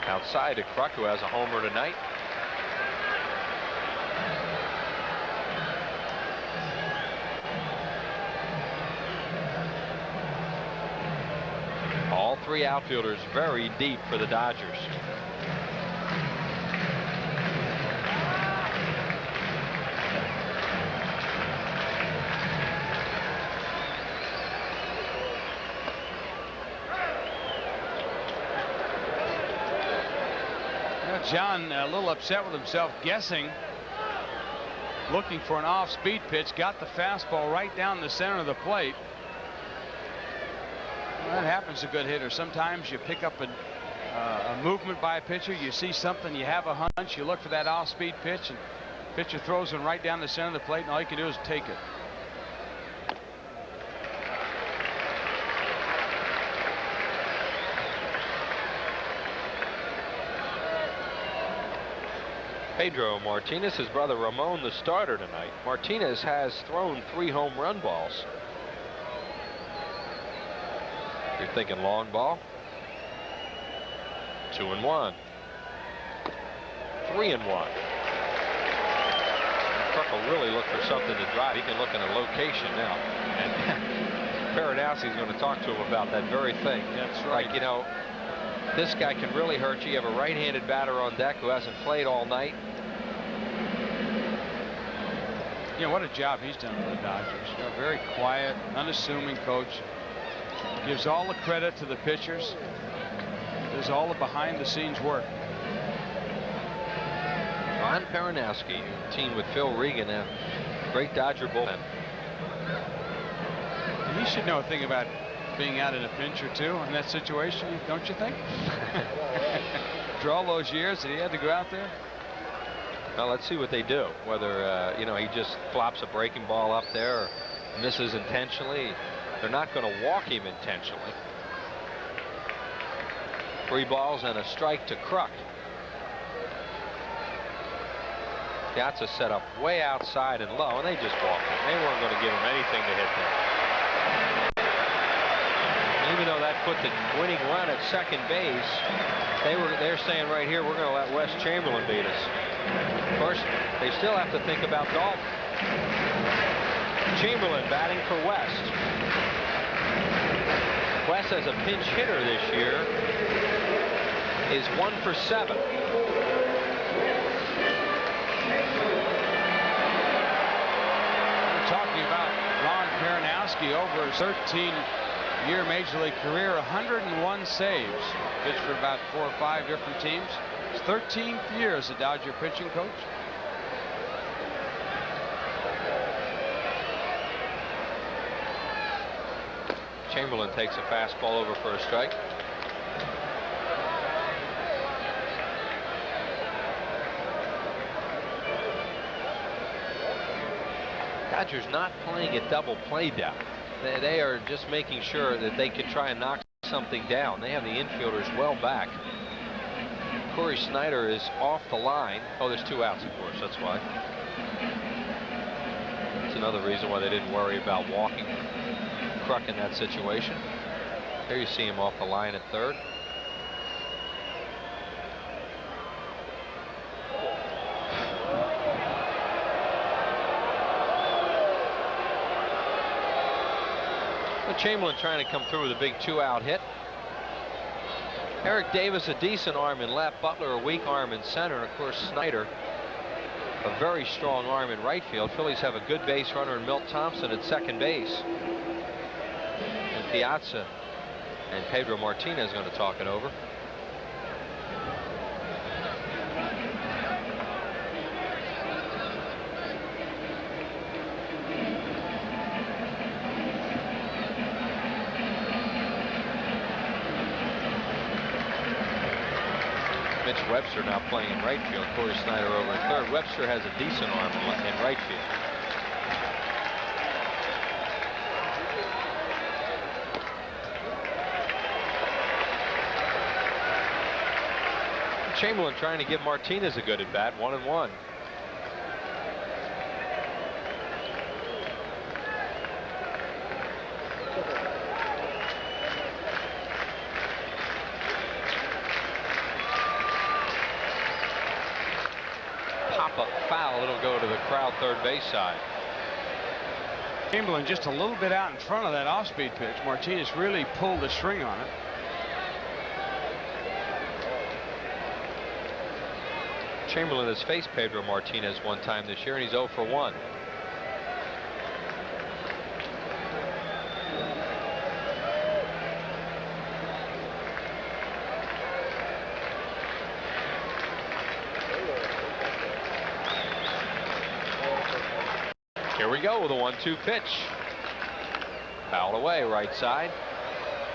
Outside to Kruk, who has a homer tonight. All 3 outfielders very deep for the Dodgers. John a little upset with himself, guessing, looking for an off-speed pitch, got the fastball right down the center of the plate. Well, that happens to good hitters. Sometimes you pick up a movement by a pitcher, you see something, you have a hunch, you look for that off-speed pitch, and pitcher throws one right down the center of the plate, and all you can do is take it. Pedro Martinez, his brother Ramon, the starter tonight. Martinez has thrown 3 home run balls. You're thinking long ball. 2-1. 3-1. Kruk will really look for something to drive. He can look in a location now. And Baranowski's going to talk to him about that very thing. That's right. Like, you know, this guy can really hurt you. You have a right-handed batter on deck who hasn't played all night. Yeah, what a job he's done for the Dodgers. You know, very quiet, unassuming coach. Gives all the credit to the pitchers. Does all the behind-the-scenes work. Ron Baranowski, teamed with Phil Regan, a great Dodger bullpen. He should know a thing about being out in a pinch or two in that situation, don't you think? After all those years that he had to go out there. Well, let's see what they do. Whether, you know, he just flops a breaking ball up there or misses intentionally. They're not going to walk him intentionally. 3 balls and a strike to Kruk. Piazza set up way outside and low, and they just walked him. They weren't going to give him anything to hit there. Even though that put the winning run at second base, they're saying right here, we're going to let Wes Chamberlain beat us. Of course, they still have to think about Dalton. Chamberlain batting for West. West, as a pinch hitter this year, is 1 for 7. We're talking about Ron Karanowski over his 13-year Major League career, 101 saves. Pitched for about 4 or 5 different teams. His 13th year as a Dodger pitching coach. Chamberlain takes a fastball over for a strike. Dodgers not playing a double play down. They are just making sure that they can try and knock something down. They have the infielders well back. Corey Snyder is off the line. Oh, there's 2 outs, of course. That's why. That's another reason why they didn't worry about walking Kruk in that situation. There you see him off the line at third. But Chamberlain trying to come through with a big 2-out hit. Eric Davis, a decent arm in left. Butler, a weak arm in center. And of course, Snyder, a very strong arm in right field. Phillies have a good base runner in Milt Thompson at second base. And Piazza and Pedro Martinez going to talk it over. Mitch Webster now playing in right field. Corey Snyder over in third. Webster has a decent arm in right field. Chamberlain trying to give Martinez a good at bat. 1-1. Pop-up foul. It'll go to the crowd third base side. Chamberlain just a little bit out in front of that off-speed pitch. Martinez really pulled the string on it. Chamberlain has faced Pedro Martinez one time this year, and he's 0 for 1. Here we go with a 1-2 pitch. Fouled away, right side.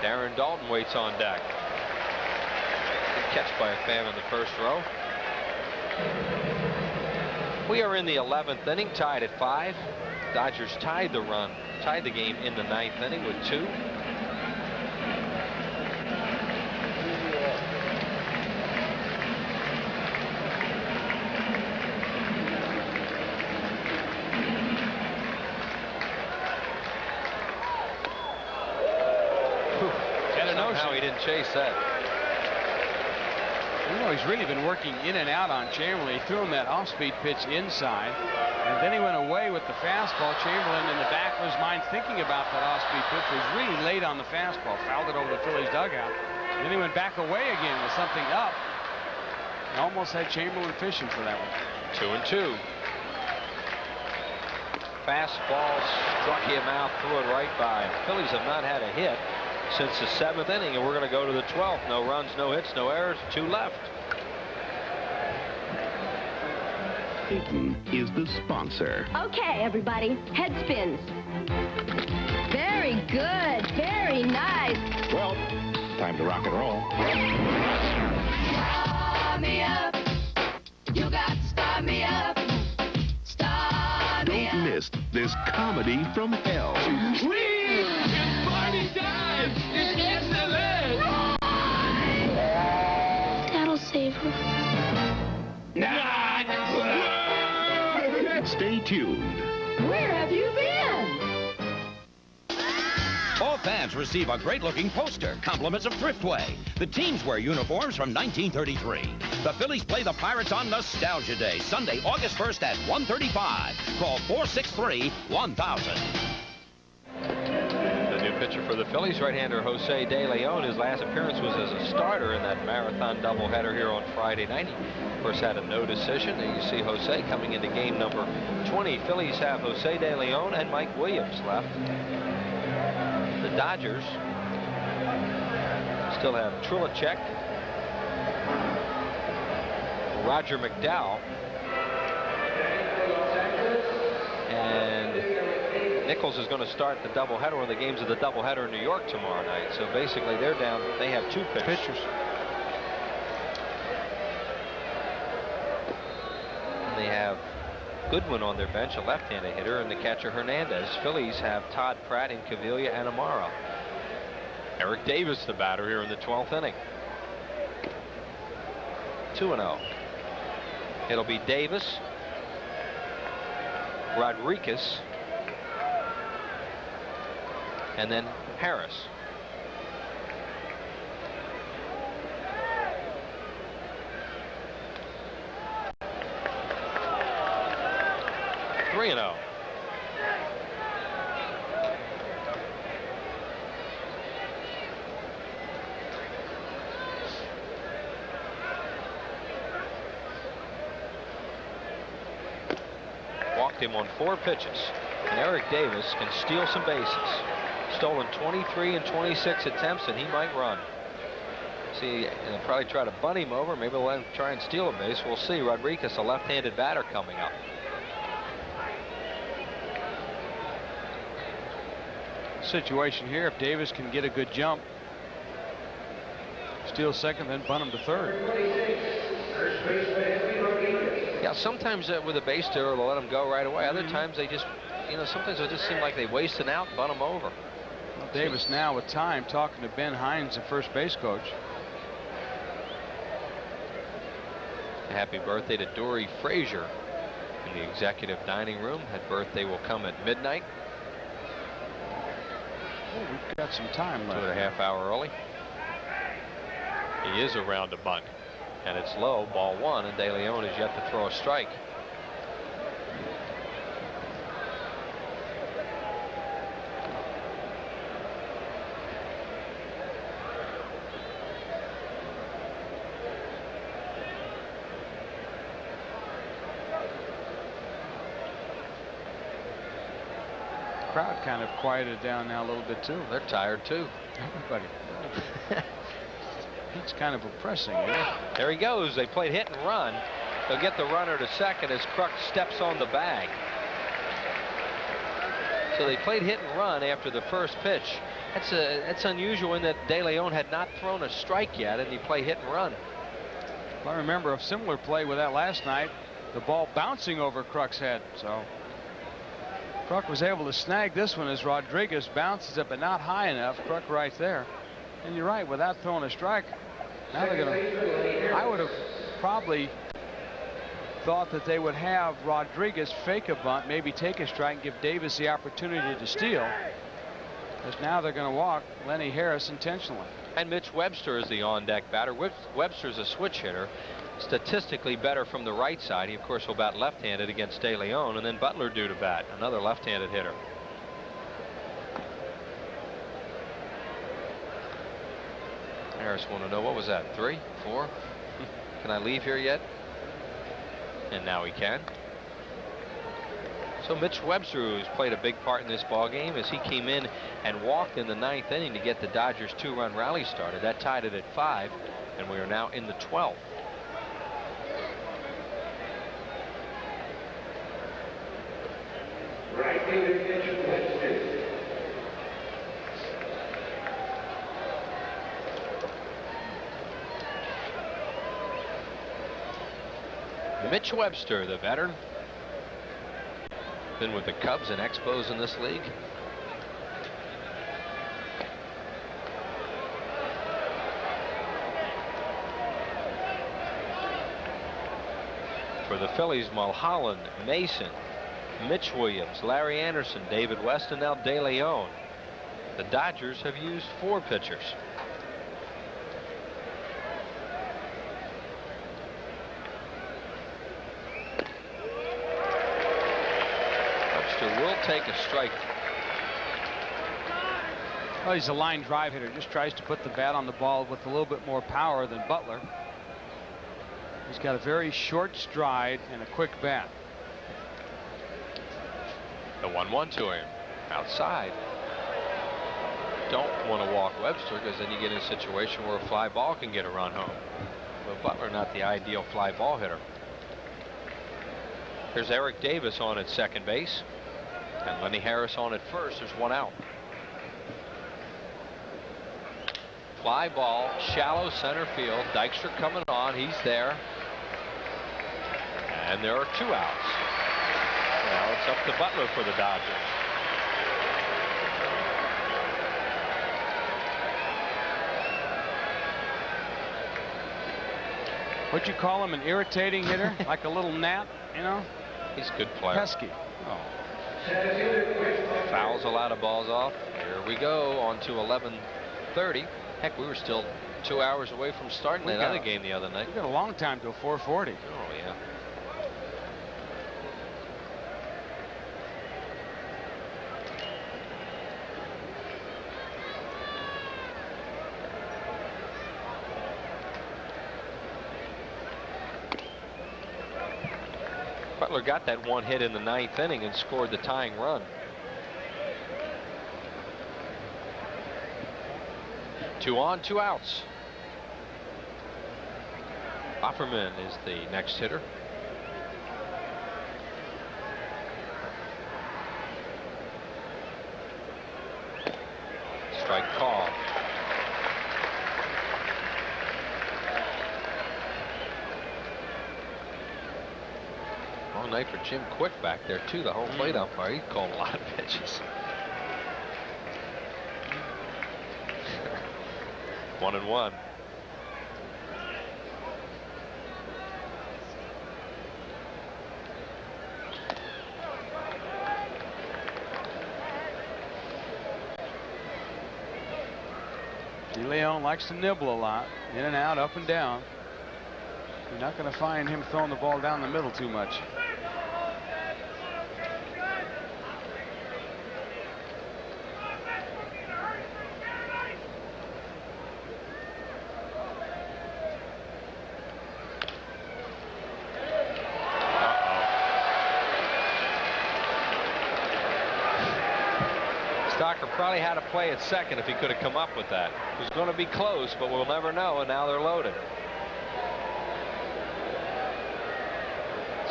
Darren Dalton waits on deck. Good catch by a fan in the first row. We are in the 11th inning, tied at 5. Dodgers tied the game in the 9th inning with 2. Somehow he didn't chase that. You know, he's really been working in and out on Chamberlain. He threw him that off-speed pitch inside, and then he went away with the fastball. Chamberlain, in the back of his mind, thinking about that off-speed pitch, was really late on the fastball. Fouled it over the Phillies dugout. And then he went back away again with something up. And almost had Chamberlain fishing for that one. 2-2. Fastball struck him out, threw it right by. Phillies have not had a hit since the 7th inning, and we're going to go to the 12th. No runs, no hits, no errors, 2 left. Dayton is the sponsor. Okay, everybody, head spins. Very good, very nice. Well, time to rock and roll. Start me up. You got to start Start me up. Start me up. Don't miss this comedy from hell. Sweet! It's party time! It's excellent! That'll save her. Stay tuned. Where have you been? All fans receive a great-looking poster, compliments of Thriftway. The teams wear uniforms from 1933. The Phillies play the Pirates on Nostalgia Day, Sunday, August 1st at 1:35. Call 463-1000. The new pitcher for the Phillies, right-hander Jose De Leon. His last appearance was as a starter in that marathon doubleheader here on Friday night. He, of course, had a no decision. And you see Jose coming into game number 20. Phillies have Jose De Leon and Mike Williams left. The Dodgers still have Trilicek, Roger McDowell, and Nichols is going to start the doubleheader, one of the games of the doubleheader in New York tomorrow night. So basically they're down. They have two pitchers. And they have Goodwin on their bench, a left-handed hitter, and the catcher Hernandez. Phillies have Todd Pratt, Incaviglia, and Amara. Eric Davis, the batter here in the 12th inning. 2-0. It'll be Davis, Rodriguez, and then Harris. Three and 0. Walked him on 4 pitches. And Eric Davis can steal some bases. Stolen 23 and 26 attempts, and he might run. See, they'll probably try to bunt him over. Maybe they'll let him try and steal a base. We'll see. Rodriguez, a left-handed batter, coming up. Situation here, if Davis can get a good jump, steal second, then bunt him to third. Yeah, sometimes with a base stealer, they'll let him go right away. Other times they just, sometimes it just seem like they waste an out and bunt him over. Well, Davis now with time talking to Ben Hines, the first base coach. Happy birthday to Dory Frazier in the executive dining room. That birthday will come at midnight. Oh, we've got some time left. 2.5 hours early. He is around a bunt, and it's low, ball 1, and De Leon is yet to throw a strike. Crowd kind of quieted down now a little bit too. They're tired too. Everybody. It's kind of oppressing. There he goes. They played hit and run. They'll get the runner to second as Kruk steps on the bag. So they played hit and run after the first pitch. That's unusual in that De Leon had not thrown a strike yet, and he played hit and run. I remember a similar play with that last night. The ball bouncing over Kruk's head. So Kruk was able to snag this one as Rodriguez bounces it, but not high enough. Kruk right there. And you're right, without throwing a strike, now they're going to, I would have probably thought that they would have Rodriguez fake a bunt, maybe take a strike and give Davis the opportunity to steal. Because now they're going to walk Lenny Harris intentionally. And Mitch Webster is the on-deck batter. Webster's a switch hitter. Statistically better from the right side. He, of course, will bat left-handed against De Leon, and then Butler due to bat, another left-handed hitter. Harris want to know, what was that, 3, 4? Can I leave here yet? And now he can. So Mitch Webster, who's played a big part in this ball game, as he came in and walked in the 9th inning to get the Dodgers 2-run rally started. That tied it at 5, and we are now in the 12th. Mitch Webster, the veteran. Been with the Cubs and Expos in this league. For the Phillies, Mulholland, Mason, Mitch Williams, Larry Anderson, David West, and now De Leon. The Dodgers have used 4 pitchers. Webster will take a strike. Well, he's a line drive hitter. Just tries to put the bat on the ball with a little bit more power than Butler. He's got a very short stride and a quick bat. The 1-1 to him. Outside. Don't want to walk Webster because then you get in a situation where a fly ball can get a run home. But Butler not the ideal fly ball hitter. There's Eric Davis on at second base. And Lenny Harris on at first. There's 1 out. Fly ball, shallow center field. Dykstra coming on. He's there. And there are 2 outs. Now it's up to Butler for the Dodgers. What'd you call him? An irritating hitter? Like a little gnat, you know? He's a good player. Pesky. Oh. Fouls a lot of balls off. Here we go on to 11:30. Heck, we were still 2 hours away from starting that other game the other night. We got a long time till 4:40. Oh, yeah. Butler got that 1 hit in the 9th inning and scored the tying run. 2 on, 2 outs. Offerman is the next hitter. Strike call. Long night for Jim Quick back there too. The home plate umpire. He called a lot of pitches. 1-1. De Leon likes to nibble a lot, in and out, up and down. You're not going to find him throwing the ball down the middle too much. Stocker probably had to play at second if he could have come up with that. It was going to be close, but we'll never know, and now they're loaded.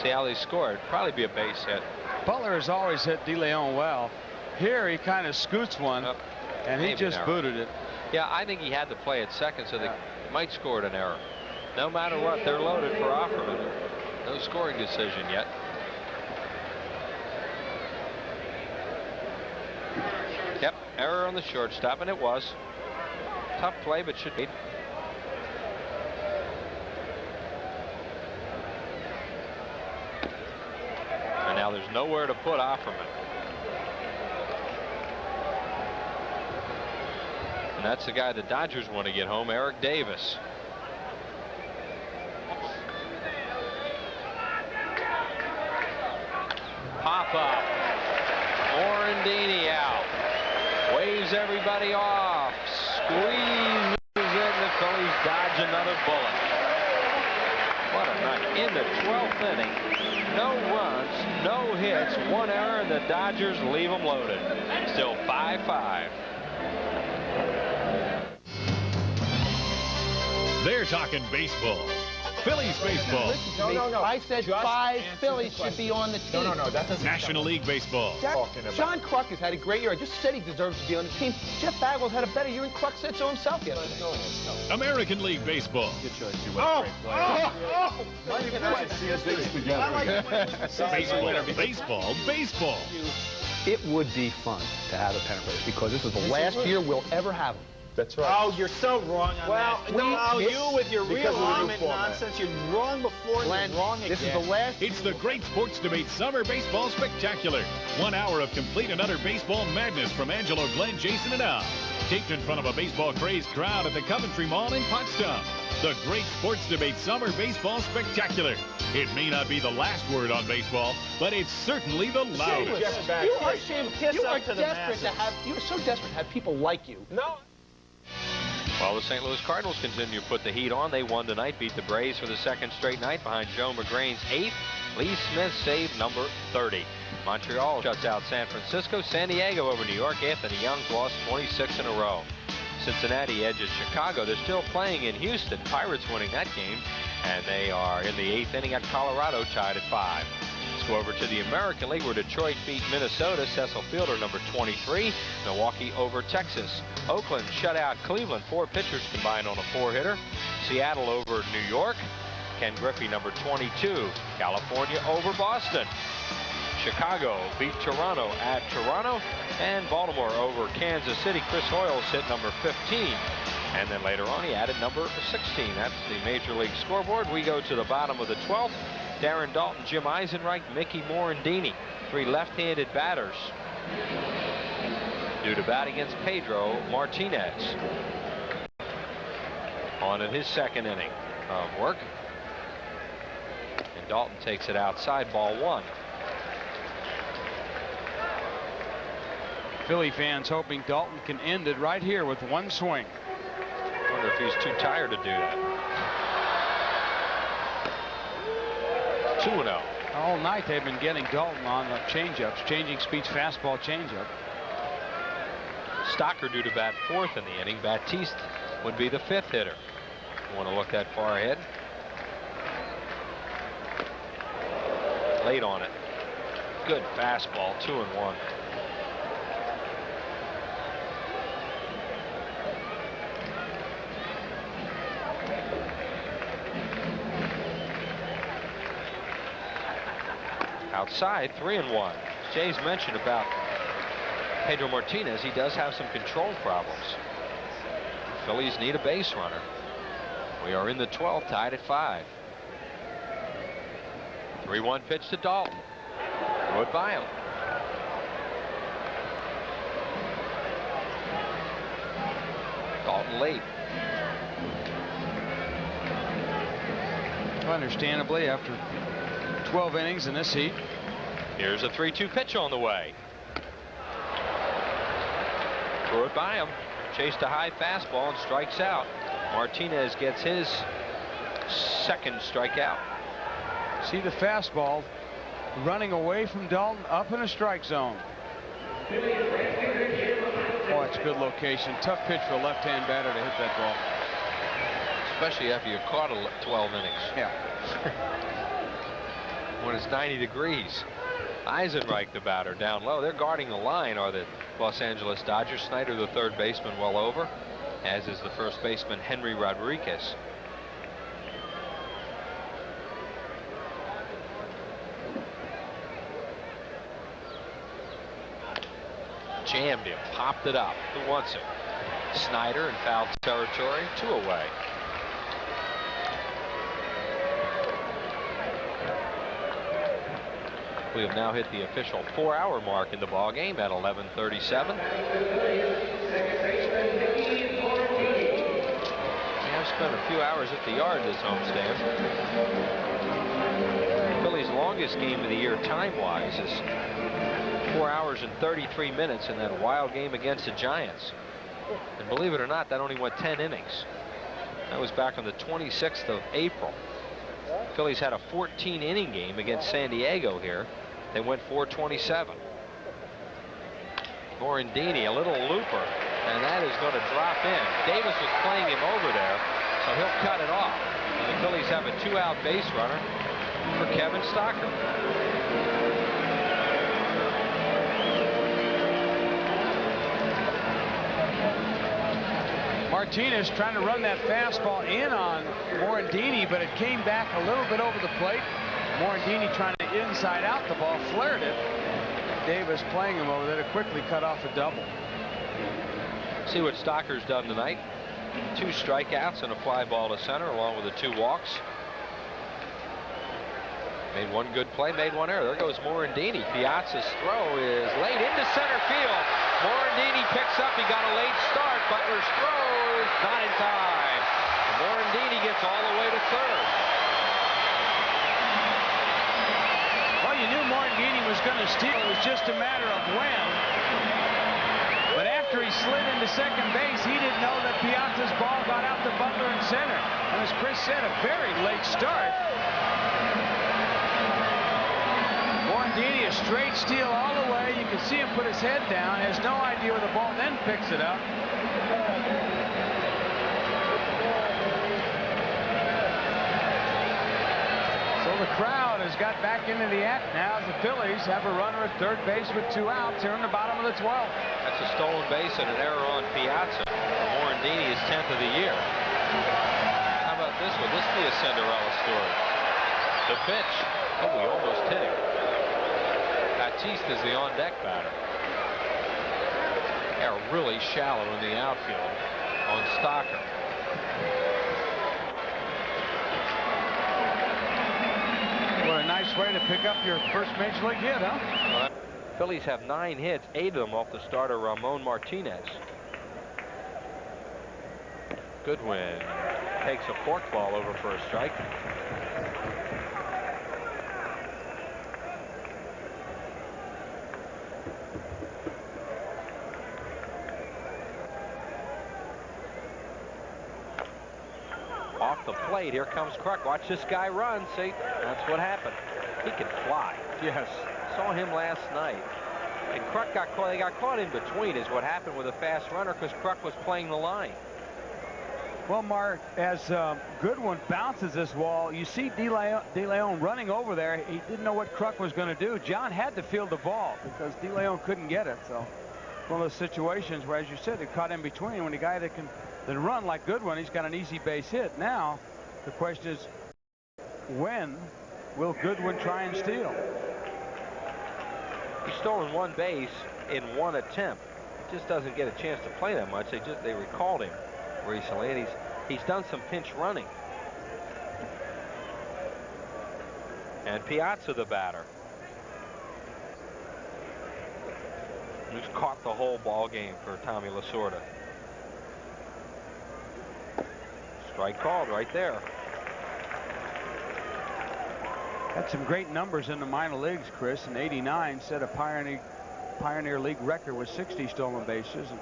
See how they scored. Probably be a base hit. Butler has always hit De Leon well. Here he kind of scoots one, and he just booted it. Yeah, I think he had to play at second, so they might score an error. No matter what, they're loaded for Offerman. No scoring decision yet. Yep, error on the shortstop, and it was. Tough play, but should be. And now there's nowhere to put Offerman. And that's the guy the Dodgers want to get home, Eric Davis. Pop up. Morandini out. Waves everybody off. Squeezes in. The Phillies dodge another bullet. What a night. In the 12th inning. No runs, no hits, 1 error, and the Dodgers leave them loaded. Still 5-5. They're talking baseball. Phillies baseball. Listen to me. No. I said Just 5 Phillies should be on the team. No, that doesn't. National League baseball. John Kruk has had a great year. I just said he deserves to be on the team. Jeff Bagwell's had a better year, and Kruk said so himself yesterday. American League baseball. Good choice. Baseball. It would be fun to have a pennant race because this is the last year we'll ever have them. That's right. Oh, you're so wrong on that. You with your realignment nonsense, you're wrong before and you're wrong again. This is the last. It's the Great Sports Debate Summer Baseball Spectacular. 1 hour of complete and utter baseball madness from Angelo, Glenn, Jason, and Al. Taped in front of a baseball-crazed crowd at the Coventry Mall in Potsdam. The Great Sports Debate Summer Baseball Spectacular. It may not be the last word on baseball, but it's certainly the loudest. You are desperate to have people like you. No. Well, the St. Louis Cardinals continue to put the heat on. They won tonight, beat the Braves for the second straight night behind Joe McGrain's 8th. Lee Smith saved number 30. Montreal shuts out San Francisco. San Diego over New York. Anthony Young's lost 26 in a row. Cincinnati edges Chicago. They're still playing in Houston. Pirates winning that game, and they are in the 8th inning at Colorado, tied at 5. Let's go over to the American League where Detroit beat Minnesota. Cecil Fielder, number 23. Milwaukee over Texas. Oakland shut out Cleveland. 4 pitchers combined on a 4-hitter. Seattle over New York. Ken Griffey, number 22. California over Boston. Chicago beat Toronto at Toronto. And Baltimore over Kansas City. Chris Hoyles hit number 15. And then later on he added number 16. That's the Major League scoreboard. We go to the bottom of the 12th. Darren Dalton, Jim Eisenreich, Mickey Morandini. 3 left-handed batters due to bat against Pedro Martinez. On in his second inning of work. And Dalton takes it outside, ball 1. Philly fans hoping Dalton can end it right here with 1 swing. I wonder if he's too tired to do that. 2-0. All night they've been getting Dalton on the changeups, changing speeds, fastball, changeup. Stocker due to bat 4th in the inning. Batiste would be the 5th hitter. You want to look that far ahead. Late on it. Good fastball, 2-1. Outside, 3-1. Jay's mentioned about Pedro Martinez. He does have some control problems. Phillies need a base runner. We are in the 12th, tied at 5. 3-1 pitch to Dalton. Throw it by him. Dalton late. Understandably, after 12 innings in this heat. Here's a 3-2 pitch on the way. Throw it by him. Chased a high fastball and strikes out. Martinez gets his second strikeout. See the fastball running away from Dalton up in a strike zone. Oh, it's good location. Tough pitch for a left-hand batter to hit that ball. Especially after you've caught 12 innings. Yeah. When it's 90 degrees. Eisenreich, the batter, down low. They're guarding the line are the Los Angeles Dodgers. Snyder, the third baseman, well over, as is the first baseman, Henry Rodriguez. Jammed him, popped it up. Who wants it? Snyder in foul territory, 2 away. We have now hit the official 4-hour mark in the ball game at 11:37. We have spent a few hours at the yard this homestand. Phillies' longest game of the year time-wise is 4 hours and 33 minutes in that wild game against the Giants. And believe it or not, that only went 10 innings. That was back on the 26th of April. Phillies had a 14-inning game against San Diego here. They went 427. Morandini, a little looper, and that is going to drop in. Davis was playing him over there, so he'll cut it off. And the Phillies have a 2-out base runner for Kevin Stocker. Martinez trying to run that fastball in on Morandini, but it came back a little bit over the plate. Morandini trying to inside out the ball, flared it. Davis playing him over there to quickly cut off a double. See what Stocker's done tonight. 2 strikeouts and a fly ball to center, along with the 2 walks. Made 1 good play, made 1 error. There goes Morandini. Piazza's throw is late into center field. Morandini picks up. He got a late start. Butler's throw is not in time. Morandini gets all the way to third. Well, you knew Morandini was going to steal. It was just a matter of when. But after he slid into second base, he didn't know that Piazza's ball got out to Butler in center. And as Chris said, a very late start. Morandini, a straight steal all the way. You can see him put his head down, has no idea where the ball, then picks it up. So the crowd has got back into the act now as the Phillies have a runner at third base with 2 outs here in the bottom of the 12th. That's a stolen base and an error on Piazza. Morandini is 10th of the year. How about this one? This be a Cinderella story. The pitch. Oh, we almost hit him. Batiste is the on-deck batter. They're really shallow in the outfield on Stocker. What a nice way to pick up your first major league hit, huh? Phillies have 9 hits, 8 of them off the starter Ramon Martinez. Goodwin takes a forkball over for a strike. Off the plate, here comes Kruk. Watch this guy run. See, that's what happened. He can fly. Yes. Saw him last night. And Kruk got caught. They got caught in between is what happened with a fast runner because Kruk was playing the line. Well, Mark, as Goodwin bounces this wall, you see De Leon running over there. He didn't know what Kruk was going to do. John had to field the ball because De Leon couldn't get it. So one of those situations where, as you said, it caught in between. When a guy that can run like Goodwin, he's got an easy base hit. Now the question is, when will Goodwin try and steal? He's stolen 1 base in 1 attempt. He just doesn't get a chance to play that much. They recalled him recently, and he's done some pinch running. And Piazza the batter. He's caught the whole ball game for Tommy Lasorda. Strike called right there. Had some great numbers in the minor leagues, Chris. In '89, set a Pioneer League record with 60 stolen bases. And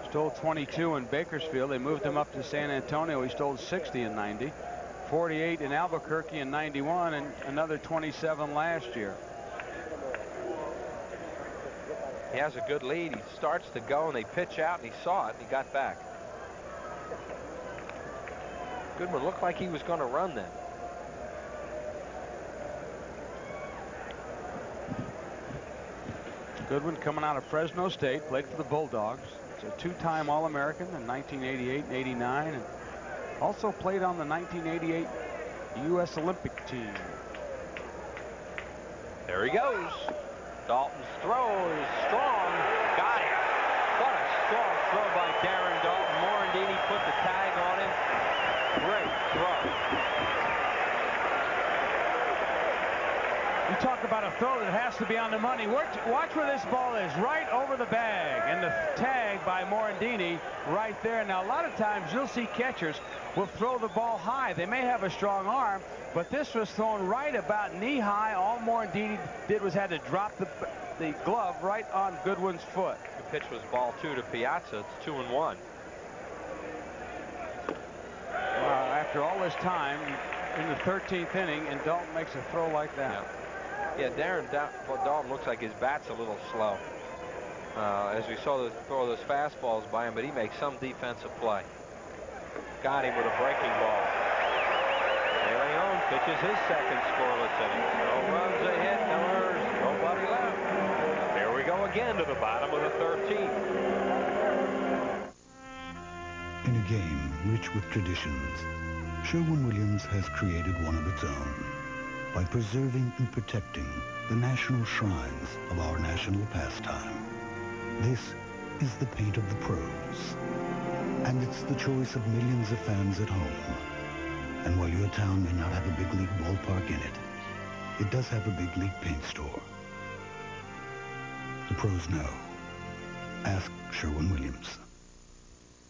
stole 22 in Bakersfield. They moved him up to San Antonio. He stole 60 in '90, 48 in Albuquerque in '91, and another 27 last year. He has a good lead. He starts to go, and they pitch out, and he saw it, and he got back. Goodwin looked like he was going to run then. Goodwin coming out of Fresno State, played for the Bulldogs. He's a 2-time All-American in 1988 and '89, and also played on the 1988 U.S. Olympic team. There he goes. Dalton's throw is strong. Got it. What a strong throw by Darren Dalton. Morandini put the tag on him. Great throw. You talk about a throw that has to be on the money. Watch where this ball is, right over the bag, and the tag by Morandini right there. Now, a lot of times you'll see catchers will throw the ball high. They may have a strong arm, but this was thrown right about knee-high. All Morandini did was had to drop the glove right on Goodwin's foot. The pitch was ball 2 to Piazza. It's 2-1. After all this time, in the 13th inning, and Dalton makes a throw like that. Yeah, Darren Dalton looks like his bat's a little slow. As we saw throw those fastballs by him, but he makes some defensive play. Got him with a breaking ball. pitches his second scoreless inning. No runs, a hit, no errors, nobody left. Here we go again to the bottom of the 13th. In a game rich with traditions, Sherwin-Williams has created one of its own by preserving and protecting the national shrines of our national pastime. This is the paint of the pros, and it's the choice of millions of fans at home. And while your town may not have a big league ballpark in it, it does have a big league paint store. The pros know. Ask Sherwin-Williams.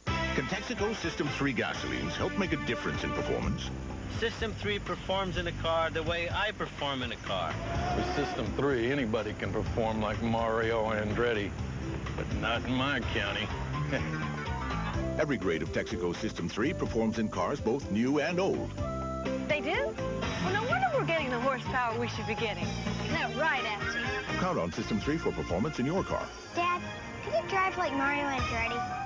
Can Texaco System 3 gasolines help make a difference in performance? System 3 performs in a car the way I perform in a car. With System 3, anybody can perform like Mario Andretti, but not in my county. Every grade of Texaco System 3 performs in cars both new and old. They do? Well, no wonder we're getting the horsepower we should be getting. Isn't that right, Auntie? Count on System 3 for performance in your car. Dad, can you drive like Mario Andretti?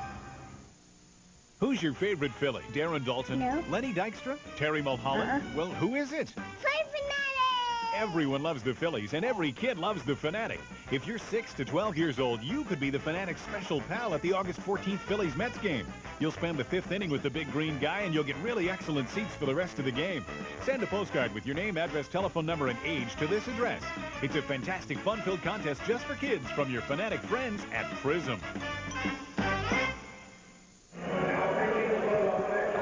Who's your favorite Philly? Darren Dalton? No. Lenny Dykstra? Terry Mulholland? Well, who is it? Play Fanatic! Everyone loves the Phillies, and every kid loves the Fanatic. If you're 6 to 12 years old, you could be the Fanatic's special pal at the August 14th Phillies-Mets game. You'll spend the 5th inning with the big green guy, and you'll get really excellent seats for the rest of the game. Send a postcard with your name, address, telephone number, and age to this address. It's a fantastic, fun-filled contest just for kids from your Fanatic friends at Prism.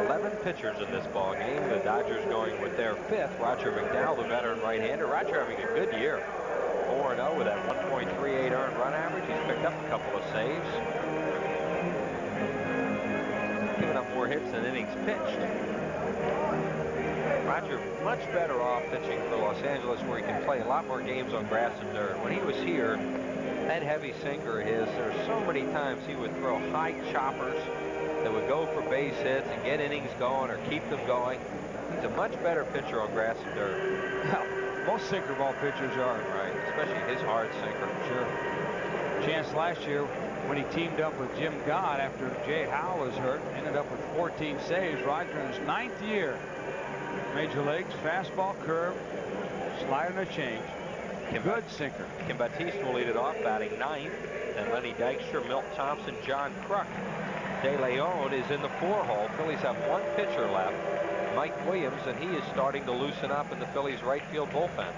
11 pitchers in this ball game. The Dodgers going with their 5th. Roger McDowell, the veteran right-hander. Roger having a good year. 4-0 with that 1.38 earned run average. He's picked up a couple of saves. Giving up more hits than innings pitched. Roger much better off pitching for Los Angeles, where he can play a lot more games on grass and dirt. When he was here, that heavy sinker of his, there were so many times he would throw high choppers that would go for base hits and get innings going or keep them going. He's a much better pitcher on grass and dirt. Well, most sinker ball pitchers are. Right, especially his hard sinker. Sure. Chance last year, when he teamed up with Jim Gott after Jay Howell was hurt, ended up with 14 saves. Roger in his 9th year. Major leagues, fastball, curve, slider, and a change. Good sinker. Kim Batiste will lead it off, batting 9th. And Lenny Dykstra, Milt Thompson, John Kruk. De Leon is in the 4-hole. Phillies have 1 pitcher left, Mike Williams, and he is starting to loosen up in the Phillies right field bullpen.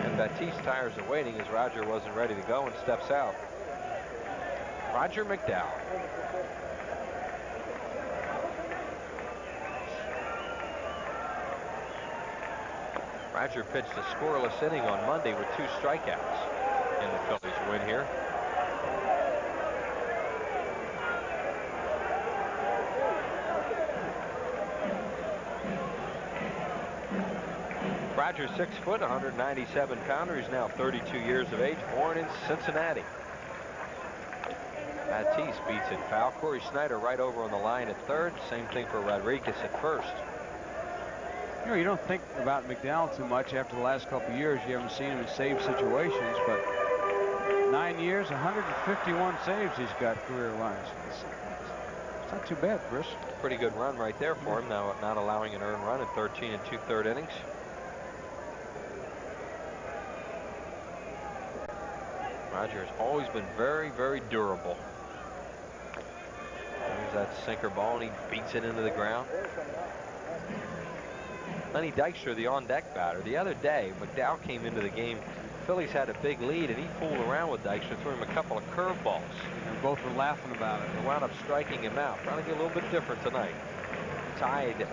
And Batiste tires are waiting as Roger wasn't ready to go and steps out. Roger McDowell. Roger pitched a scoreless inning on Monday with 2 strikeouts in the Phillies win here. Roger's 6 foot, 197 pounder. He's now 32 years of age, born in Cincinnati. Batiste beats it foul. Corey Snyder right over on the line at 3rd. Same thing for Rodriguez at 1st. You know, you don't think about McDowell too much after the last couple of years. You haven't seen him in save situations, but 9 years, 151 saves he's got career-wise. It's not too bad, Chris. Pretty good run right there for him. Now not allowing an earned run in 13 2/3 innings. Roger has always been very, very durable. There's that sinker ball, and he beats it into the ground. Lenny Dykstra, the on-deck batter. The other day, McDowell came into the game. Phillies had a big lead, and he fooled around with Dykstra, threw him a couple of curveballs. And both were laughing about it. They wound up striking him out. Trying to be a little bit different tonight. Tied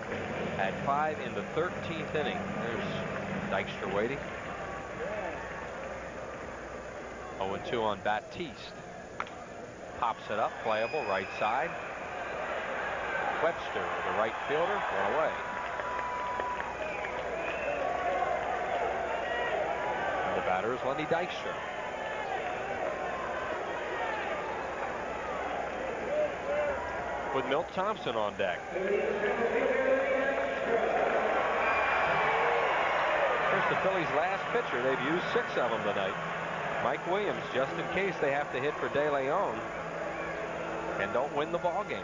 at 5 in the 13th inning. There's Dykstra waiting. 0-2 on Batiste. Pops it up, playable, right side. Webster, the right fielder, one away. And the batter is Lenny Dykstra. With Milt Thompson on deck. Here's the Phillies' last pitcher. They've used 6 of them tonight. Mike Williams, just in case they have to hit for De Leon. and don't win the ball game.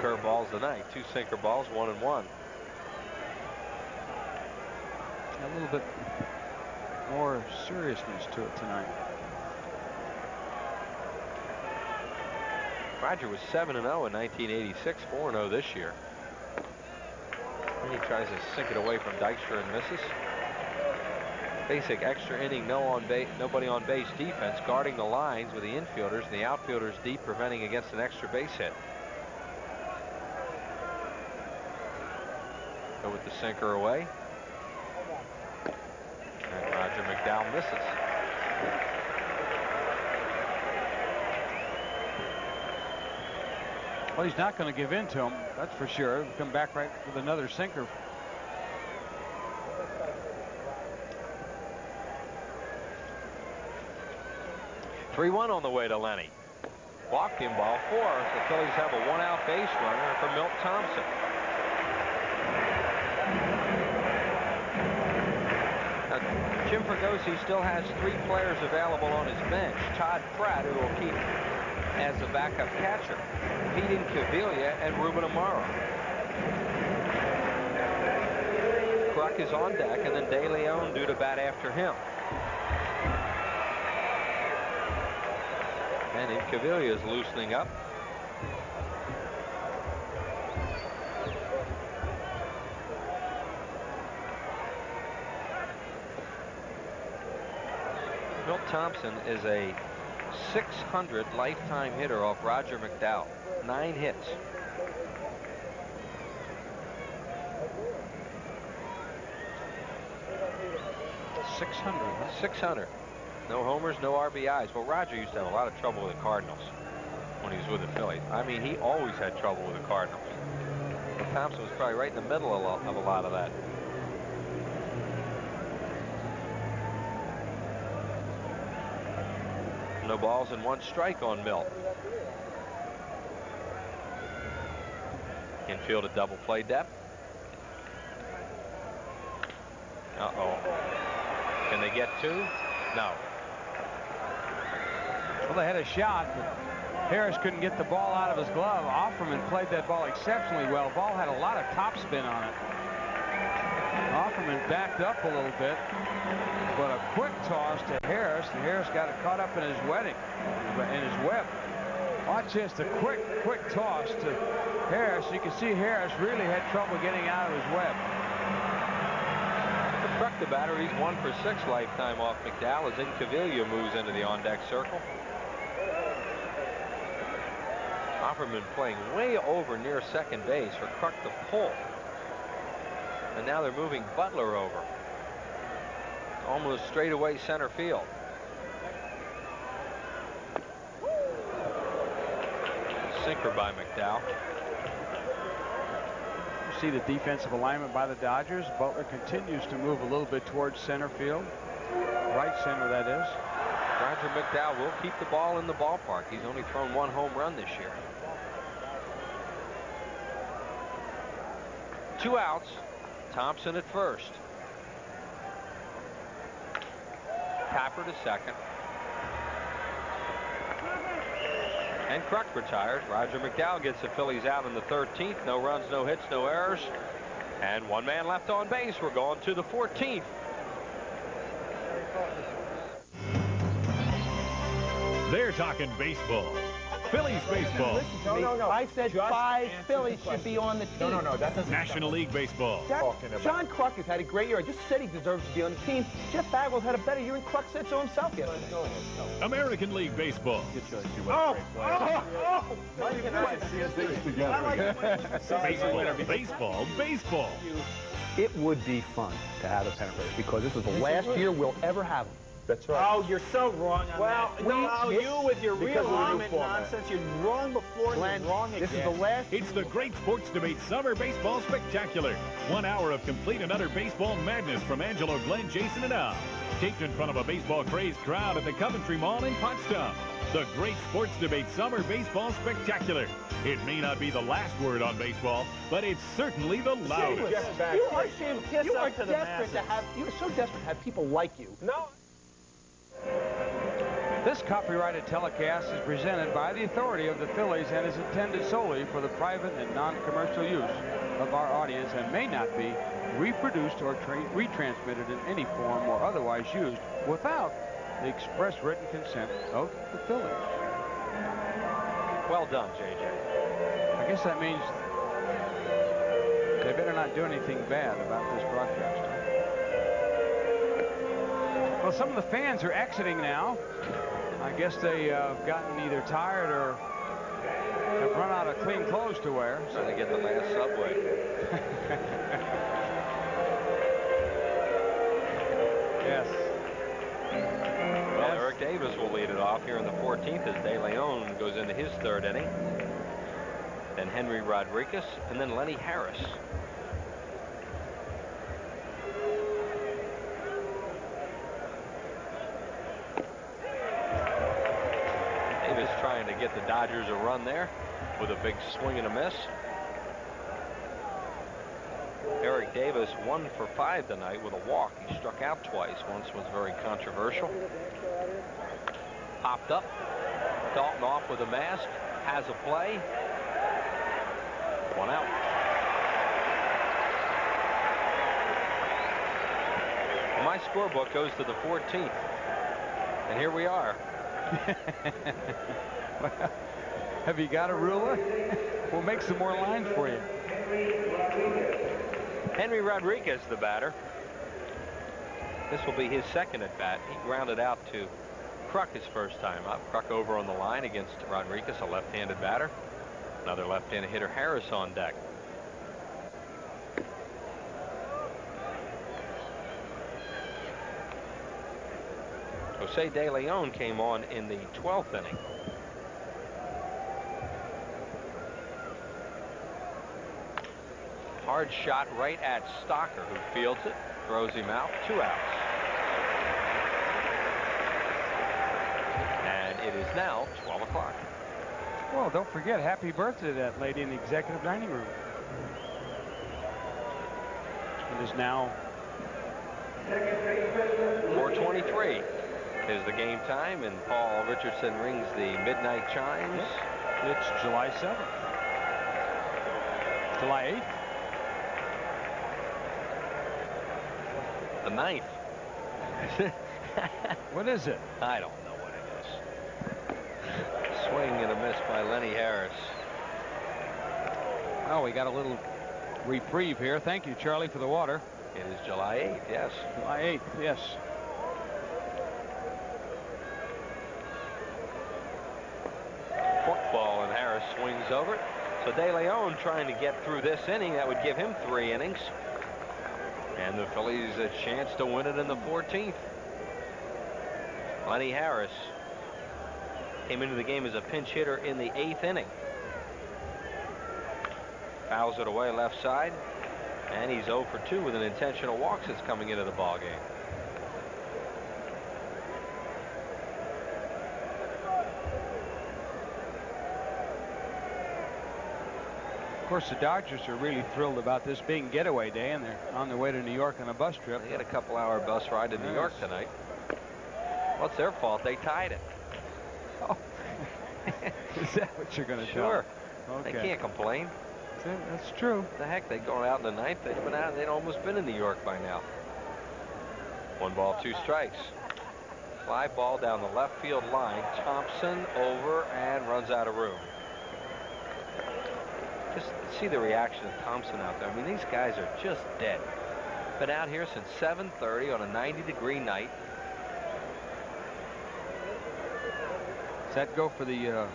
Curveballs tonight. 2 sinker balls, 1 and 1. A little bit more seriousness to it tonight. Roger was 7-0 in 1986, 4-0 this year. And he tries to sink it away from Dykstra and misses. Basic extra inning, nobody on base defense, guarding the lines with the infielders and the outfielders deep, preventing against an extra base hit. Go with the sinker away. And Roger McDowell misses. Well, he's not going to give in to him, that's for sure. He'll come back right with another sinker. Three-1 on the way to Lenny. Walked him, ball 4. The Phillies have a 1-out base runner for Milt Thompson. Jim Fregosi still has 3 players available on his bench. Todd Pratt, who will keep as a backup catcher. Pete Incaviglia and Ruben Amaro. Kruk is on deck, and then De Leon due to bat after him. And Incaviglia is loosening up. Milt Thompson is a .600 lifetime hitter off Roger McDowell. 9 hits. .600. No homers, no RBIs. Well, Roger used to have a lot of trouble with the Cardinals when he was with the Phillies. I mean, he always had trouble with the Cardinals. But Thompson was probably right in the middle of a lot of that. No balls and 1 strike on Milt. Infield a double play depth. Uh-oh. Can they get 2? No. Well, they had a shot, but Harris couldn't get the ball out of his glove. Offerman played that ball exceptionally well. Ball had a lot of topspin on it. Offerman backed up a little bit, but a quick toss to Harris, and Harris got it caught up in his web. Watch this, the quick toss to Harris. You can see Harris really had trouble getting out of his web. To Kruk, the batter, he's 1 for 6 lifetime off McDowell as Incaviglia moves into the on-deck circle. Offerman playing way over near second base for Kruk to pull. And now they're moving Butler over. Almost straight away center field. Sinker by McDowell. You see the defensive alignment by the Dodgers. Butler continues to move a little bit towards center field. Right center, that is. Roger McDowell will keep the ball in the ballpark. He's only thrown 1 home run this year. 2 outs. Thompson at first. Tapper to second. And Kruk retires. Roger McDowell gets the Phillies out in the 13th. No runs, no hits, no errors. And 1 man left on base. We're going to the 14th. They're talking baseball. Phillies baseball. No. I said 5 Phillies should be on the team. No, that doesn't. National League baseball. John Kruk has had a great year. I just said he deserves to be on the team. Jeff Bagwell's had a better year, and Kruk said so himself yesterday. American League baseball. Baseball. It would be fun to have a pennant race because this is the last year we'll ever have them. That's right. Oh, you're so wrong on that. You with your realignment nonsense. You're wrong before and you're wrong again. This is the last. It's the Great Sports Debate Summer Baseball Spectacular. 1 hour of complete and utter baseball madness from Angelo, Glenn, Jason, and Al. Taped in front of a baseball-crazed crowd at the Coventry Mall in Potsdam. The Great Sports Debate Summer Baseball Spectacular. It may not be the last word on baseball, but it's certainly the loudest. You are desperate to have. You are so desperate to have people like you. No. This copyrighted telecast is presented by the authority of the Phillies and is intended solely for the private and non-commercial use of our audience and may not be reproduced or retransmitted in any form or otherwise used without the express written consent of the Phillies. Well done, JJ. I guess that means they better not do anything bad about this broadcast. Well, some of the fans are exiting now. I guess they've gotten either tired or have run out of clean clothes to wear. So they get the last subway. Yes. Well, Eric Davis will lead it off here in the 14th as De Leon goes into his third inning. Then Henry Rodriguez and then Lenny Harris. Davis trying to get the Dodgers a run there with a big swing and a miss. Eric Davis 1 for 5 tonight with a walk. He struck out twice. Once was very controversial. Popped up. Dalton off with a mask. Has a play. 1 out. Well, my scorebook goes to the 14th. And here we are. Have you got a ruler? We'll make some more lines for you. Henry Rodriguez, the batter. This will be his second at bat. He grounded out to Kruk his first time up. Kruk over on the line against Rodriguez, a left-handed batter. Another left-handed hitter, Harris, on deck. Jose De Leon came on in the 12th inning. Hard shot right at Stocker, who fields it, throws him out. 2 outs. And it is now 12 o'clock. Well, don't forget, happy birthday to that lady in the executive dining room. It is now 4:23 is the game time, and Paul Richardson rings the midnight chimes. It's July 7th. July 8th. The 9th. What is it? I don't know what it is. Swing and a miss by Lenny Harris. Oh, we got a little reprieve here. Thank you, Charlie, for the water. It is July 8th, yes. July 8th, yes. Fork ball, and Harris swings over it. So De Leon trying to get through this inning. That would give him 3 innings. And the Phillies a chance to win it in the 14th. Lenny Harris came into the game as a pinch hitter in the 8th inning. Fouls it away left side. And he's 0 for 2 with an intentional walk since coming into the ball game. Of course, the Dodgers are really thrilled about this being getaway day, and they're on their way to New York on a bus trip. They had a couple-hour bus ride to New York tonight. Well, it's their fault. They tied it. Oh. Is that what you're going to do? Sure. Okay. They can't complain. That's true. What the heck? They'd gone out in the 9th. They'd been out. They'd almost been in New York by now. 1 ball, 2 strikes. Fly ball down the left field line. Thompson over and runs out of room. Just see the reaction of Thompson out there. I mean, these guys are just dead. Been out here since 7:30 on a 90-degree night. Does that go for the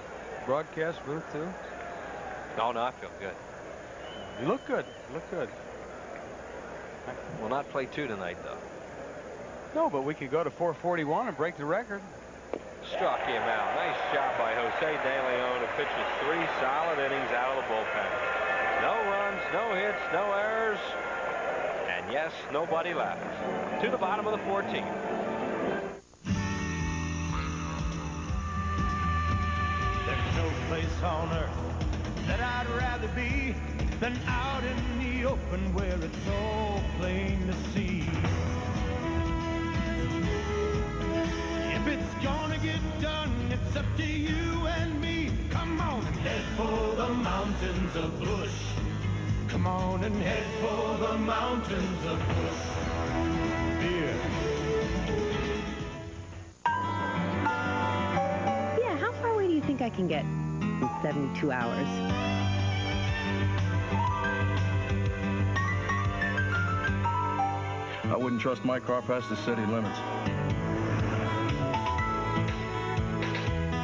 broadcast booth, too? No, I feel good. You look good. You look good. We'll not play 2 tonight, though. No, but we could go to 441 and break the record. Struck him out. Nice job by Jose De Leon, who pitches 3 solid innings out of the bullpen. No runs, no hits, no errors, and yes, nobody left. To the bottom of the 14th. There's no place on earth that I'd rather be than out in the open where it's all plain to see. If it's gonna get done, it's up to you and me. Come on and head for the mountains of Bush. Come on and head for the mountains of Bush. Yeah, how far away do you think I can get in 72 hours? I wouldn't trust my car past the city limits.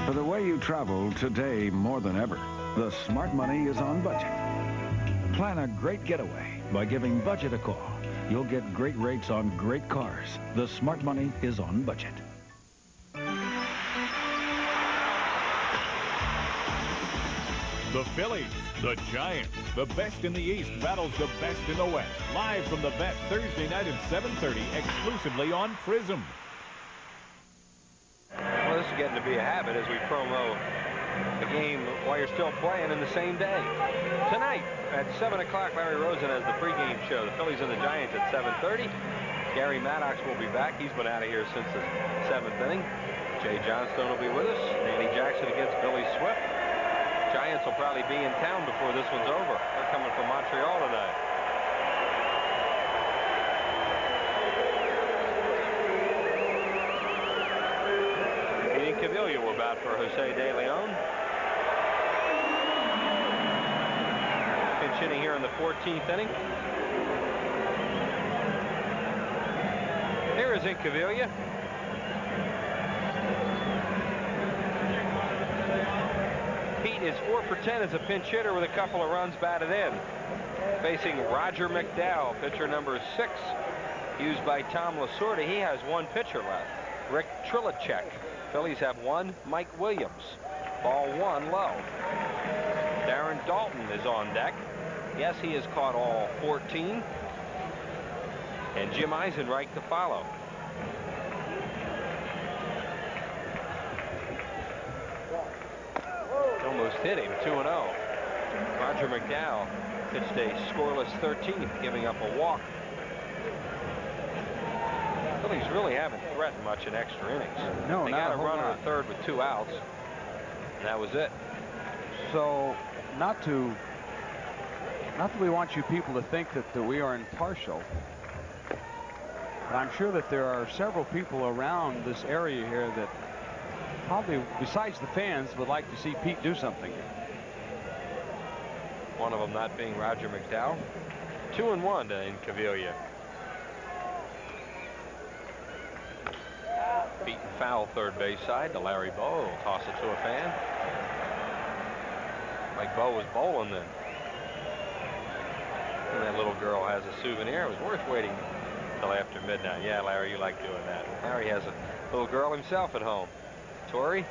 For the way you travel today more than ever, the Smart Money is on budget. Plan a great getaway by giving Budget a call. You'll get great rates on great cars. The Smart Money is on budget. The Phillies, the Giants, the best in the East battles the best in the West. Live from the Vet Thursday night at 7:30, exclusively on Prism. Well, this is getting to be a habit as we promo the game while you're still playing in the same day. Tonight at 7 o'clock, Larry Rosen has the pregame show. The Phillies and the Giants at 7:30. Gary Maddox will be back. He's been out of here since the 7th inning. Jay Johnstone will be with us. Danny Jackson against Billy Swift. Giants will probably be in town before this one's over. They're coming from Montreal tonight. Pete Incaviglia will bat for Jose De Leon. Pinch hitting here in the 14th inning. Here is Incaviglia. Pete is 4 for 10 as a pinch hitter with a couple of runs batted in. Facing Roger McDowell, pitcher number 6, used by Tom Lasorda. He has 1 pitcher left. Rick Trilicek. Phillies have 1. Mike Williams. Ball 1 low. Darren Dalton is on deck. Yes, he has caught all 14. And Jim Eisenreich to follow. Almost hit him, 2-0. Roger McDowell pitched a scoreless 13th, giving up a walk. Phillies really haven't threatened much in extra innings. No, they not got a a whole runner lot. at third with 2 outs, and that was it. So, not that we want you people to think that we are impartial, but I'm sure that there are several people around this area here that probably, besides the fans, would like to see Pete do something. One of them not being Roger McDowell. 2-1 to Incaviglia. Beaten foul third base side to Larry Bowe. Will toss it to a fan. Like Bowe was bowling then. And that little girl has a souvenir. It was worth waiting till after midnight. Yeah, Larry, you like doing that. Larry has a little girl himself at home. Torrey.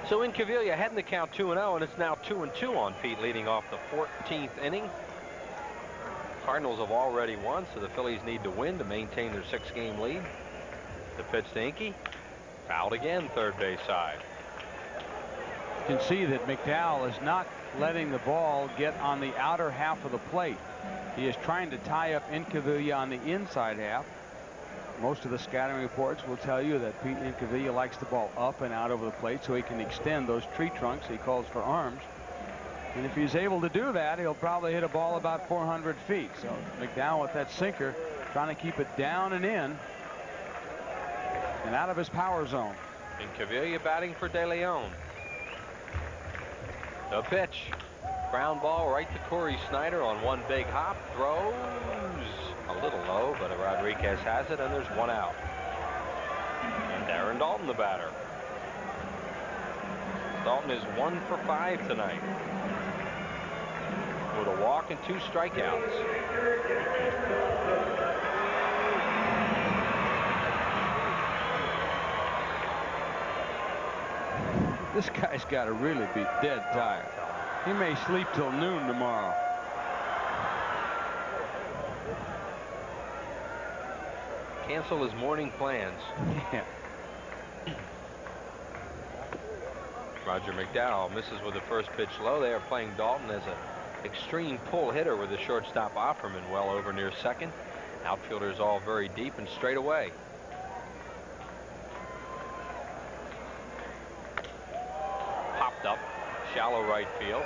So Incaviglia heading the count 2-0, and it's now 2-2 on Pete, leading off the 14th inning. Cardinals have already won, so the Phillies need to win to maintain their 6-game lead. The pitch to Inky. Fouled again, third base side. You can see that McDowell is not letting the ball get on the outer half of the plate. He is trying to tie up Incaviglia on the inside half. Most of the scouting reports will tell you that Pete Incaviglia likes the ball up and out over the plate so he can extend those tree trunks he calls for arms. And if he's able to do that, he'll probably hit a ball about 400 feet. So McDowell with that sinker trying to keep it down and in and out of his power zone. Incaviglia batting for De Leon. The pitch. Ground ball right to Corey Snyder on one big hop. Throws a little low, but Rodriguez has it, and there's 1 out. And Darren Dalton, the batter. Dalton is 1 for 5 tonight, with a walk and 2 strikeouts. This guy's got to really be dead tired. He may sleep till noon tomorrow. Cancel his morning plans. Yeah. Roger McDowell misses with the first pitch low. They are playing Dalton as an extreme pull hitter with the shortstop Offerman well over near second. Outfielders all very deep and straight away. Popped up, shallow right field.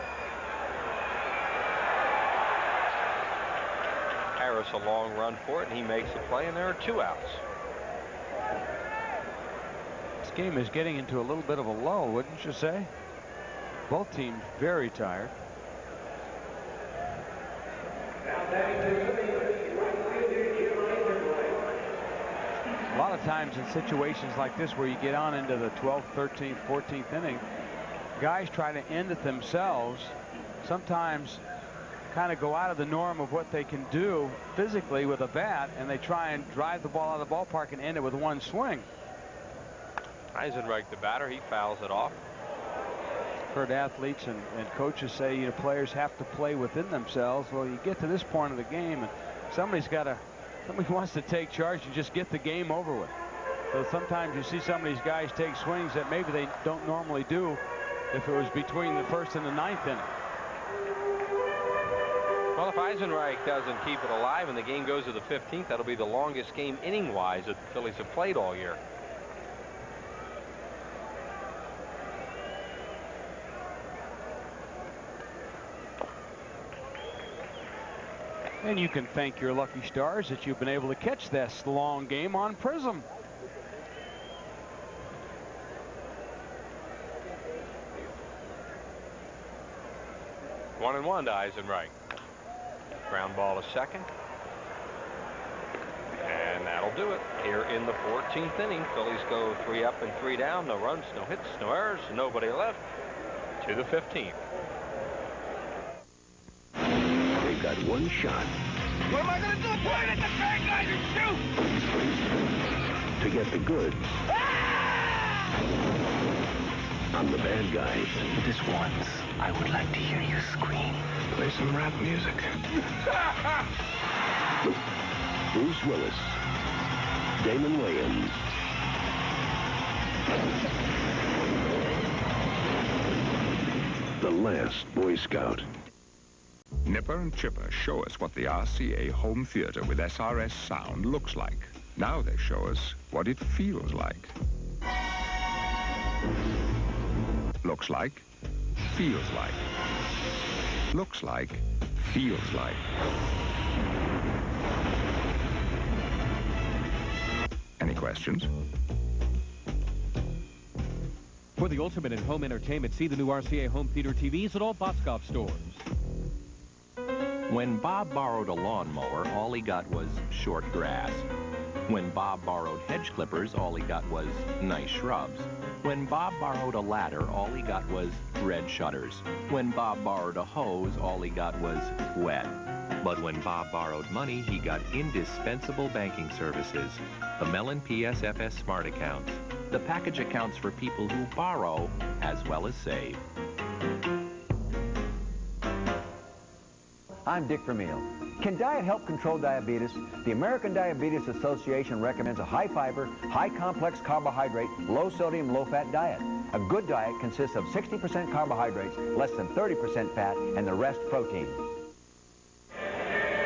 Harris a long run for it, and he makes the play, and there are 2 outs. This game is getting into a little bit of a lull, wouldn't you say? Both teams very tired. A lot of times in situations like this where you get on into the 12th, 13th, 14th inning, guys try to end it themselves. Sometimes kind of go out of the norm of what they can do physically with a bat, and they try and drive the ball out of the ballpark and end it with one swing. Eisenreich, the batter, he fouls it off. Heard athletes and coaches say, you know, players have to play within themselves. Well, you get to this point of the game, and somebody wants to take charge and just get the game over with. So sometimes you see some of these guys take swings that maybe they don't normally do if it was between the 1st and the 9th inning. Well, if Eisenreich doesn't keep it alive and the game goes to the 15th, that'll be the longest game inning-wise that the Phillies have played all year. And you can thank your lucky stars that you've been able to catch this long game on Prism. One and one to Eisenreich. Ground ball to second. And that'll do it here in the 14th inning. Phillies go 3 up and 3 down. No runs, no hits, no errors, nobody left. To the 15th. They've got one shot. What am I going to do? Point at the bad guys and shoot! To get the goods. On the bad guys. This once, I would like to hear you scream. Play some rap music. Bruce Willis. Damon Wayans. The Last Boy Scout. Nipper and Chipper show us what the RCA home theater with SRS sound looks like. Now they show us what it feels like. Looks like, feels like. Looks like, feels like. Any questions? For the ultimate in home entertainment, see the new RCA home theater TVs at all Boscov stores. When Bob borrowed a lawnmower, all he got was short grass. When Bob borrowed hedge clippers, all he got was nice shrubs. When Bob borrowed a ladder, all he got was red shutters. When Bob borrowed a hose, all he got was wet. But when Bob borrowed money, he got indispensable banking services. The Mellon PSFS Smart Accounts. The package accounts for people who borrow as well as save. I'm Dick Vermeil. Can diet help control diabetes? The American Diabetes Association recommends a high-fiber, high-complex carbohydrate, low-sodium, low-fat diet. A good diet consists of 60% carbohydrates, less than 30% fat, and the rest protein.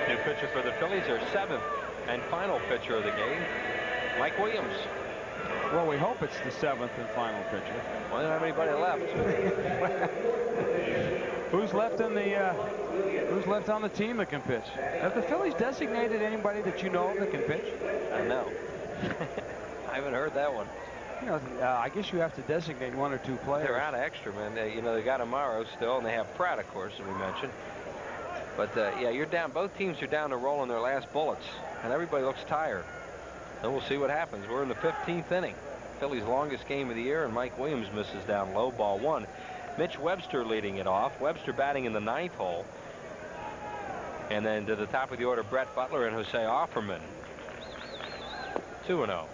New pitcher for the Phillies, their 7th and final pitcher of the game, Mike Williams. Well, we hope it's the 7th and final pitcher. Well, they don't have anybody left. Who's left in the who's left on the team that can pitch? Have the Phillies designated anybody that you know that can pitch? I know. I haven't heard that one. You know, I guess you have to designate 1 or 2 players. They're out of extra men. They got Amaro still, and they have Pratt, of course, as we mentioned. But yeah, you're down. Both teams are down to rolling their last bullets, and everybody looks tired. And we'll see what happens. We're in the 15th inning. Phillies' longest game of the year, and Mike Williams misses down low, ball 1. Mitch Webster leading it off. Webster batting in the 9th hole. And then to the top of the order, Brett Butler and Jose Offerman. 2-0.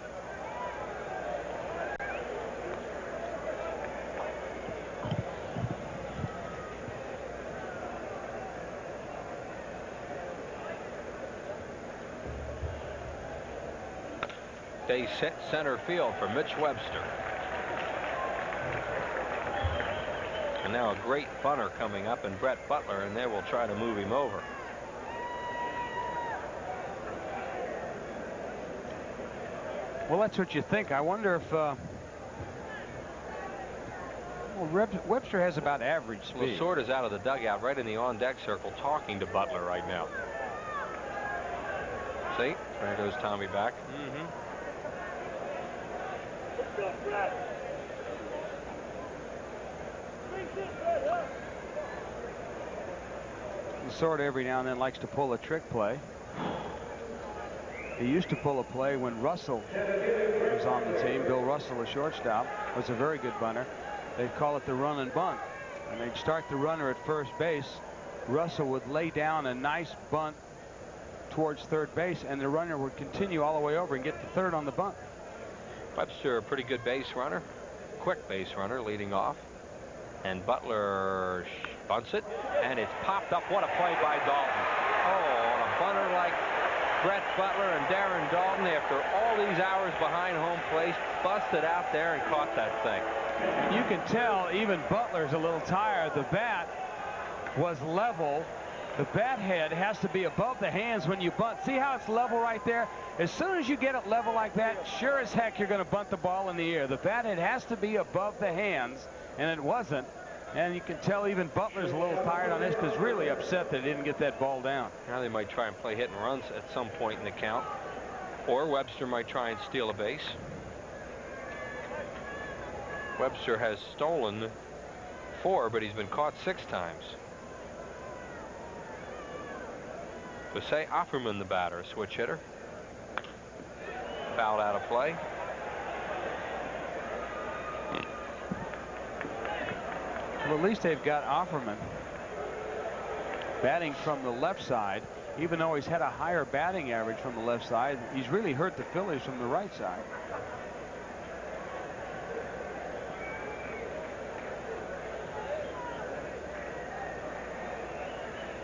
They set center field for Mitch Webster. And now a great bunter coming up, and Brett Butler, and they will try to move him over. Well, that's what you think. I wonder if Webster has about average speed. Lasorda's out of the dugout right in the on-deck circle talking to Butler right now. See? There goes Tommy back. Lasorda every now and then likes to pull a trick play. He used to pull a play when Russell was on the team. Bill Russell, a shortstop, was a very good bunter. They'd call it the run and bunt. And they'd start the runner at first base. Russell would lay down a nice bunt towards third base, and the runner would continue all the way over and get to third on the bunt. Webster, a pretty good base runner. Quick base runner leading off. And Butler bunts it, and it's popped up. What a play by Dalton. Oh, on a bunter like Brett Butler, and Darren Dalton, after all these hours behind home plate, busted out there and caught that thing. You can tell even Butler's a little tired. The bat was level. The bat head has to be above the hands when you bunt. See how it's level right there? As soon as you get it level like that, sure as heck you're going to bunt the ball in the air. The bat head has to be above the hands, and it wasn't. And you can tell even Butler's a little tired on this, because really upset that he didn't get that ball down. Now they might try and play hit and runs at some point in the count. Or Webster might try and steal a base. Webster has stolen 4, but he's been caught 6 times. Jose Offerman, the batter, switch hitter. Fouled out of play. Well, at least they've got Offerman batting from the left side. Even though he's had a higher batting average from the left side, he's really hurt the Phillies from the right side.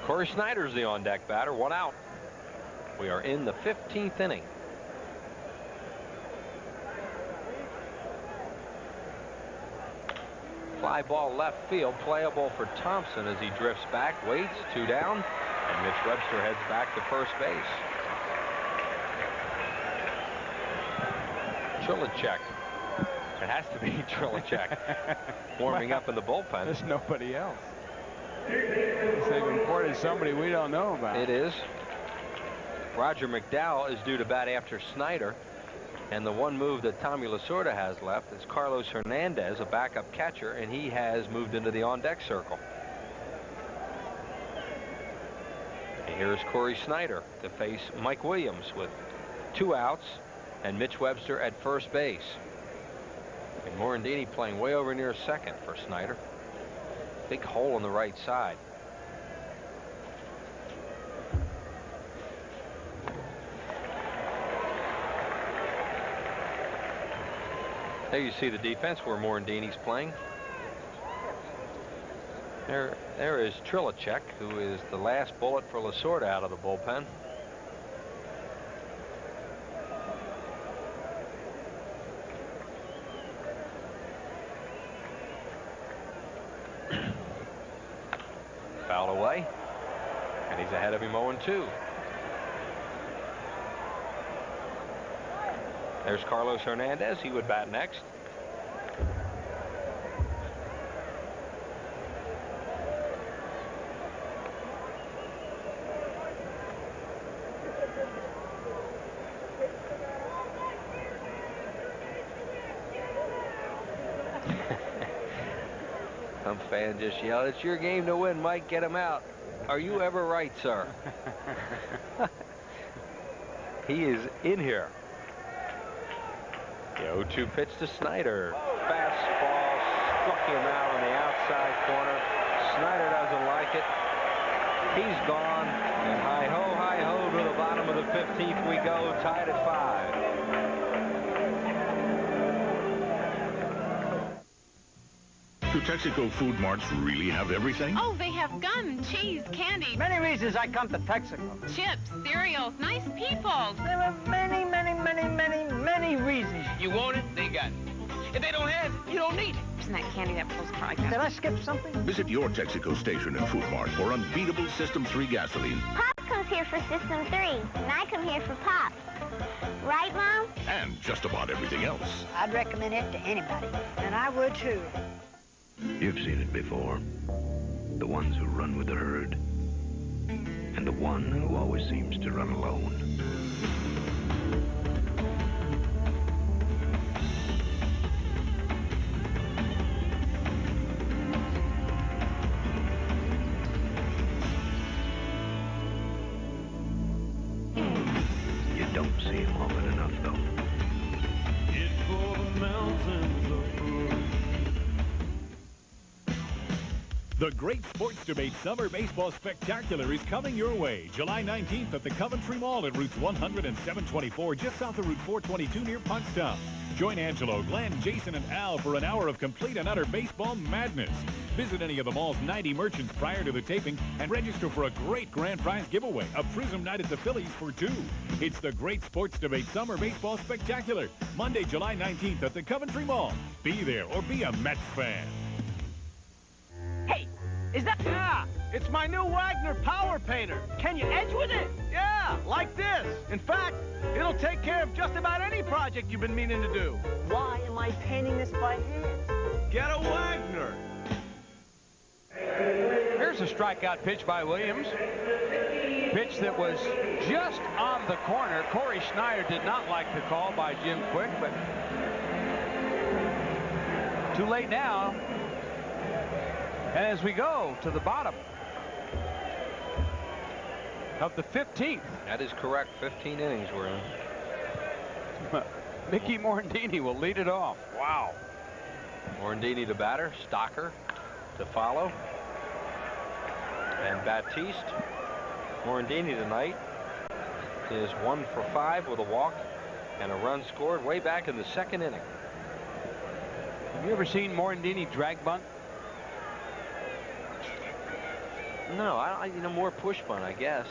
Corey Snyder's the on-deck batter, 1 out. We are in the 15th inning. Fly ball left field, playable for Thompson as he drifts back, waits, 2 down, and Mitch Webster heads back to first base. Trilicek. It has to be Trilicek warming up in the bullpen. There's nobody else. They've imported somebody we don't know about. It is. Roger McDowell is due to bat after Snyder. And the one move that Tommy Lasorda has left is Carlos Hernandez, a backup catcher, and he has moved into the on-deck circle. And here's Corey Snyder to face Mike Williams with 2 outs and Mitch Webster at first base. And Morandini playing way over near second for Snyder. Big hole on the right side. There you see the defense where Morandini's playing. There is Trilicek, who is the last bullet for Lasorda out of the bullpen. Fouled away, and he's ahead of him 0-2. There's Carlos Hernandez. He would bat next. Some fan just yelled, "It's your game to win, Mike. Get him out." Are you ever right, sir? He is in here. The 0-2 pitch to Snyder. Fastball struck him out on the outside corner. Snyder doesn't like it. He's gone. And hi-ho, to the bottom of the 15th we go, tied at 5. Do Texaco food marts really have everything? Oh, they have gum, cheese, candy. Many reasons I come to Texaco. Chips, cereals, nice people. There are many reasons. You want it, they got it. If they don't have it, you don't need it. Isn't that candy that pulls apart like that? Did I skip something? Visit your Texaco station and food mart for unbeatable System 3 gasoline. Pop comes here for System 3, and I come here for Pop. Right, Mom? And just about everything else. I'd recommend it to anybody. And I would, too. You've seen it before. The ones who run with the herd, and the one who always seems to run alone. You don't see him often enough, though. The Great Sports Debate Summer Baseball Spectacular is coming your way July 19th at the Coventry Mall at Routes 100 and 724, just south of Route 422 near Pottstown. Join Angelo, Glenn, Jason, and Al for an hour of complete and utter baseball madness. Visit any of the mall's 90 merchants prior to the taping and register for a great grand prize giveaway, a Prism night at the Phillies for 2. It's the Great Sports Debate Summer Baseball Spectacular, Monday, July 19th at the Coventry Mall. Be there or be a Mets fan. Hey, is that... Yeah, it's my new Wagner Power Painter. Can you edge with it? Yeah, like this. In fact, it'll take care of just about any project you've been meaning to do. Why am I painting this by hand? Get a Wagner. Here's a strikeout pitch by Williams. Pitch that was just on the corner. Corey Schneider did not like the call by Jim Quick, but too late now. And as we go to the bottom of the 15th. That is correct. 15 innings we're in. Mickey Morandini will lead it off. Wow. Morandini to batter. Stocker to follow. And Batiste. Morandini tonight is 1 for 5 with a walk and a run scored way back in the 2nd inning. Have you ever seen Morandini drag bunt? No, you know, more push bunt, I guess.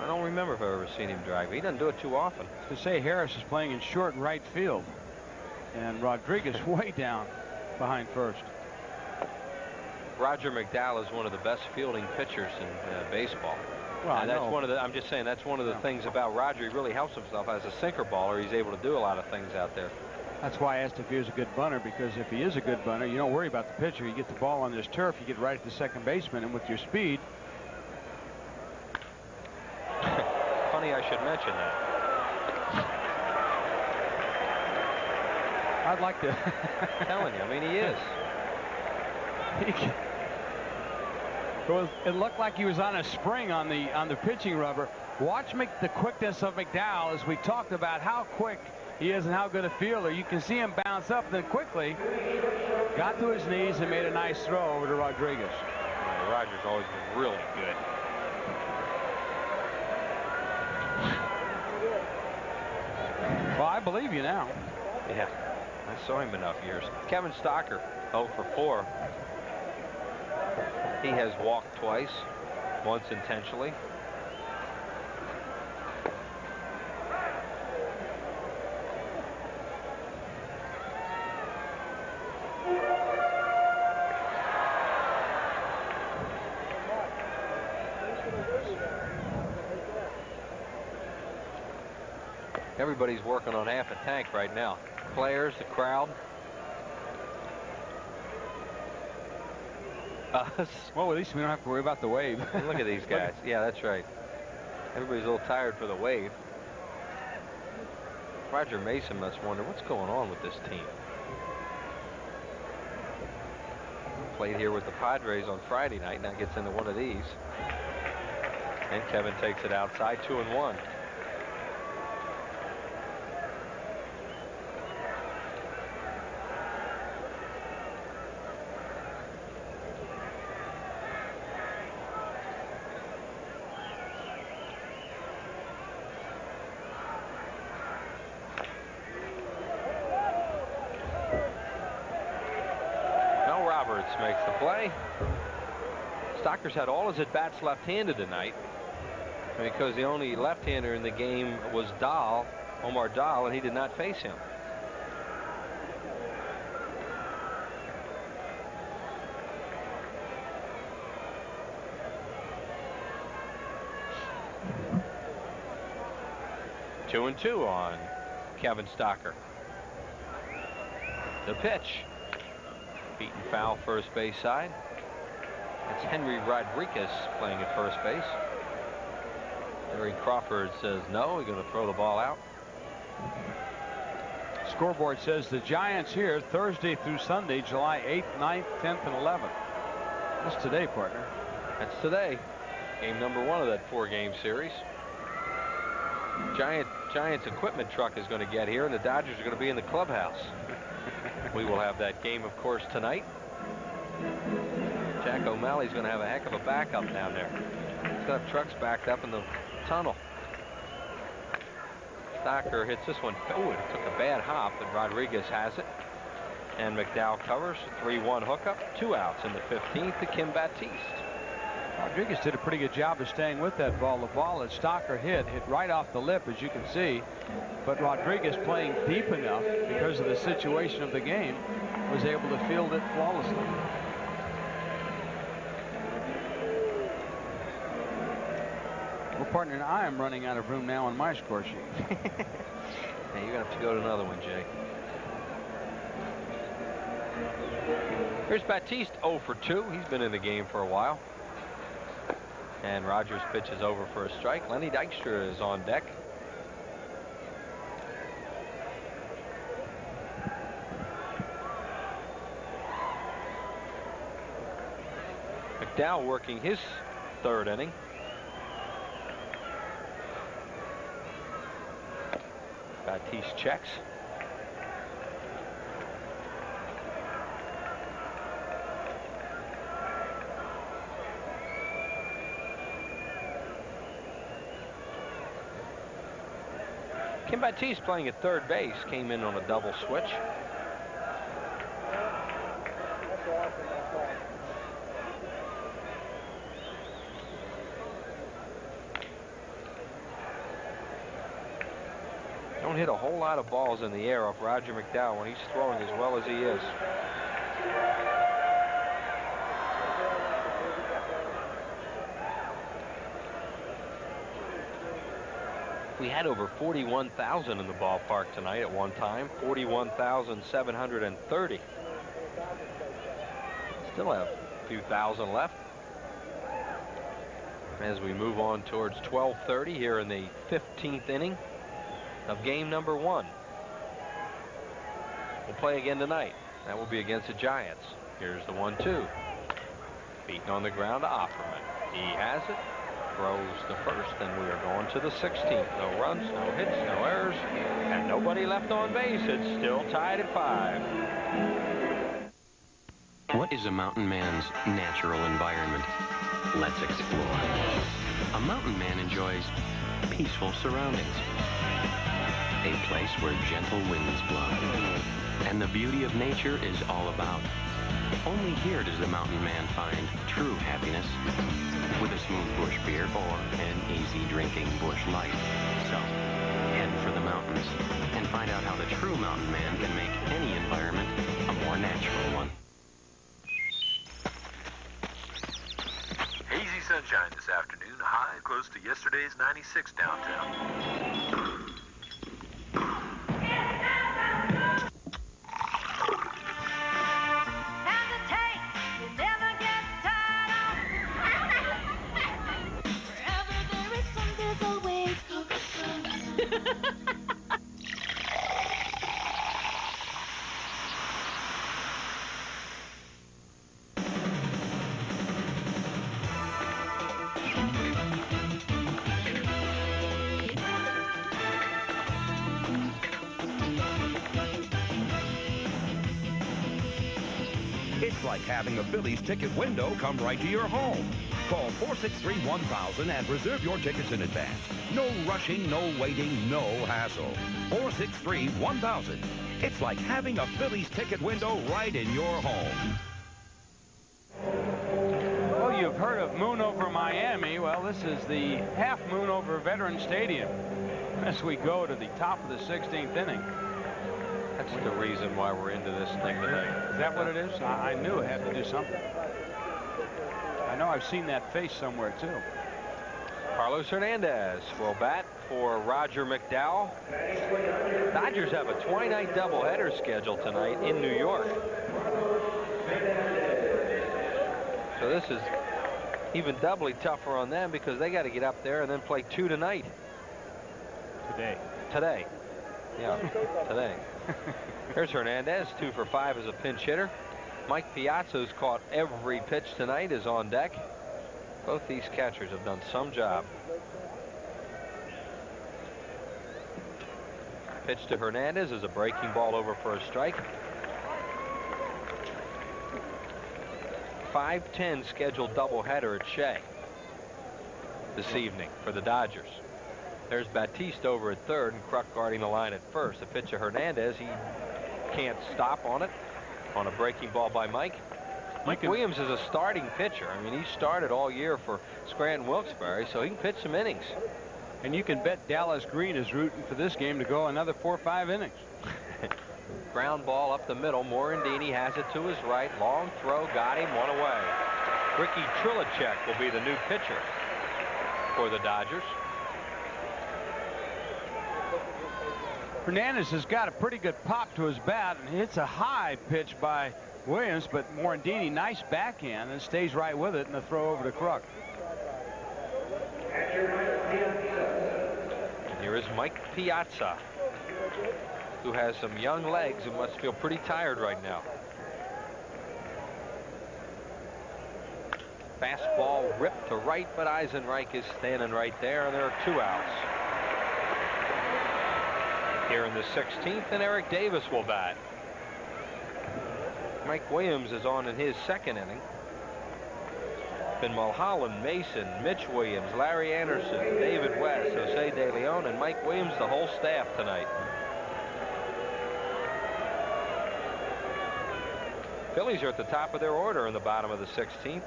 I don't remember if I've ever seen him drag. He doesn't do it too often. To say Harris is playing in short right field, and Rodriguez way down behind first. Roger McDowell is one of the best fielding pitchers in baseball. Well, and that's one of the. I'm just saying that's one of the things about Roger. He really helps himself as a sinker baller. He's able to do a lot of things out there. That's why I asked if he was a good bunter, because if he is a good bunter, you don't worry about the pitcher. You get the ball on this turf, you get right at the second baseman, and with your speed. Funny I should mention that. I'd like to. I'm telling you, I mean, he is. It looked like he was on a spring on the pitching rubber. Watch the quickness of McDowell as we talked about how quick he is and how good a fielder. You can see him bounce up, then quickly got to his knees and made a nice throw over to Rodriguez. Yeah, Roger's always been really good. Well, I believe you now. Yeah, I saw him enough years. Kevin Stocker, 0 for 4. He has walked twice, once intentionally. Everybody's working on half a tank right now. Players, the crowd. Us. Well, at least we don't have to worry about the wave. Look at these guys. Yeah, that's right. Everybody's a little tired for the wave. Roger Mason must wonder what's going on with this team. Played here with the Padres on Friday night. Now gets into one of these. And Kevin takes it outside, 2-1. makes the play. Stocker's had all his at-bats left-handed tonight because the only left-hander in the game was Omar Dahl, and he did not face him. Two and two on Kevin Stocker. The pitch. Beaten foul first base side. It's Henry Rodriguez playing at first base. Larry Crawford says no, he's going to throw the ball out. Scoreboard says the Giants here Thursday through Sunday, July 8th, 9th, 10th, and 11th. That's today, partner. That's today. Game number 1 of that 4-game series. Giants equipment truck is going to get here, and the Dodgers are going to be in the clubhouse. We will have that game, of course, tonight. Jack O'Malley's going to have a heck of a backup down there. He's got trucks backed up in the tunnel. Stocker hits this one. Oh, it took a bad hop, and Rodriguez has it. And McDowell covers. 3-1 hookup. 2 outs in the 15th to Kim Batiste. Rodriguez did a pretty good job of staying with that ball. The ball that Stocker hit right off the lip, as you can see. But Rodriguez, playing deep enough because of the situation of the game, was able to field it flawlessly. Well, partner, and I am running out of room now on my score sheet. Hey, you're going to have to go to another one, Jay. Here's Batiste 0 for 2. He's been in the game for a while. And Rogers pitches over for a strike. Lenny Dykstra is on deck. McDowell working his 3rd inning. Batiste checks. Kim Batiste, playing at 3rd base, came in on a double switch. Don't hit a whole lot of balls in the air off Roger McDowell when he's throwing as well as he is. We had over 41,000 in the ballpark tonight at one time. 41,730. Still have a few thousand left as we move on towards 12:30 here in the 15th inning of game number 1. We'll play again tonight. That will be against the Giants. Here's the 1-2. Beaten on the ground to Offerman. He has it. Throws the first, and we are going to the 16th. No runs, no hits, no errors, and nobody left on base. It's still tied at 5. What is a mountain man's natural environment? Let's explore. A mountain man enjoys peaceful surroundings. A place where gentle winds blow. And the beauty of nature is all about. Only here does the mountain man find true happiness. With a smooth bush beer or an easy drinking bush light. So, head for the mountains and find out how the true mountain man can make any environment a more natural one. Hazy sunshine this afternoon, high close to yesterday's 96 downtown. It's like having a Phillies ticket window come right to your home. Call 463-1000 and reserve your tickets in advance. No rushing, no waiting, no hassle. 463-1000. It's like having a Phillies ticket window right in your home. Well, you've heard of moon over Miami. Well, this is the half moon over Veterans Stadium as we go to the top of the 16th inning. That's the reason why we're into this thing today. Is that what it is? I knew it had to do something. I know I've seen that face somewhere, too. Carlos Hernandez will bat for Roger McDowell. Dodgers have a twilight doubleheader scheduled tonight in New York. So this is even doubly tougher on them because they got to get up there and then play 2 tonight. Today. Yeah, today. Here's Hernandez, 2 for 5 as a pinch hitter. Mike Piazza's caught every pitch tonight, is on deck. Both these catchers have done some job. Pitch to Hernandez is a breaking ball over for a strike. 5:10 scheduled doubleheader at Shea this evening for the Dodgers. There's Batiste over at third and Kruk guarding the line at first. A pitch to Hernandez. He can't stop on it on a breaking ball by Mike. Mike Williams is a starting pitcher. I mean, he started all year for Scranton Wilkes-Barre, so he can pitch some innings. And you can bet Dallas Green is rooting for this game to go another 4 or 5 innings. Ground ball up the middle. Morandini has it to his right. Long throw, got him, 1 away. Ricky Trilicek will be the new pitcher for the Dodgers. Hernandez has got a pretty good pop to his bat, and hits a high pitch by Williams, but Morandini, nice backhand, and stays right with it, and a throw over to Kruk. And here is Mike Piazza, who has some young legs and must feel pretty tired right now. Fastball ripped to right, but Eisenreich is standing right there, and there are 2 outs. Here in the 16th, and Eric Davis will bat. Mike Williams is on in his 2nd inning. Been Mulholland, Mason, Mitch Williams, Larry Anderson, David West, Jose De Leon, and Mike Williams, the whole staff tonight. Phillies are at the top of their order in the bottom of the 16th.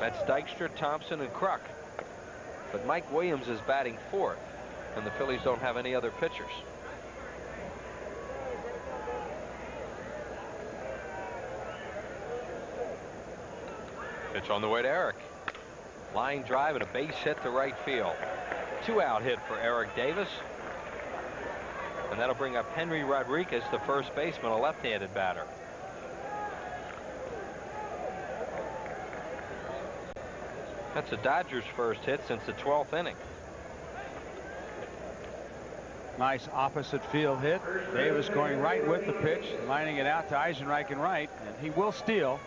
That's Dykstra, Thompson, and Kruk. But Mike Williams is batting 4th, and the Phillies don't have any other pitchers. Pitch on the way to Eric. Line drive and a base hit to right field. 2-out hit for Eric Davis. And that'll bring up Henry Rodriguez, the first baseman, a left-handed batter. That's the Dodgers' first hit since the 12th inning. Nice opposite field hit. Davis going right with the pitch, lining it out to Eisenreich in right, and he will steal.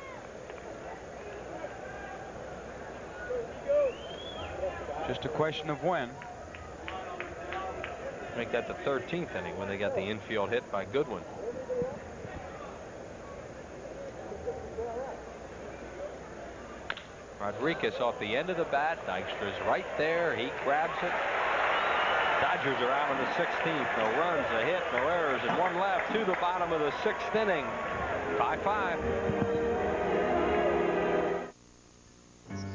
Just a question of when. Make that the 13th inning when they got the infield hit by Goodwin. Rodriguez off the end of the bat. Dykstra's right there. He grabs it. Dodgers are out in the 16th. No runs, a hit, no errors, and 1 left to the bottom of the 6th inning. 5-5.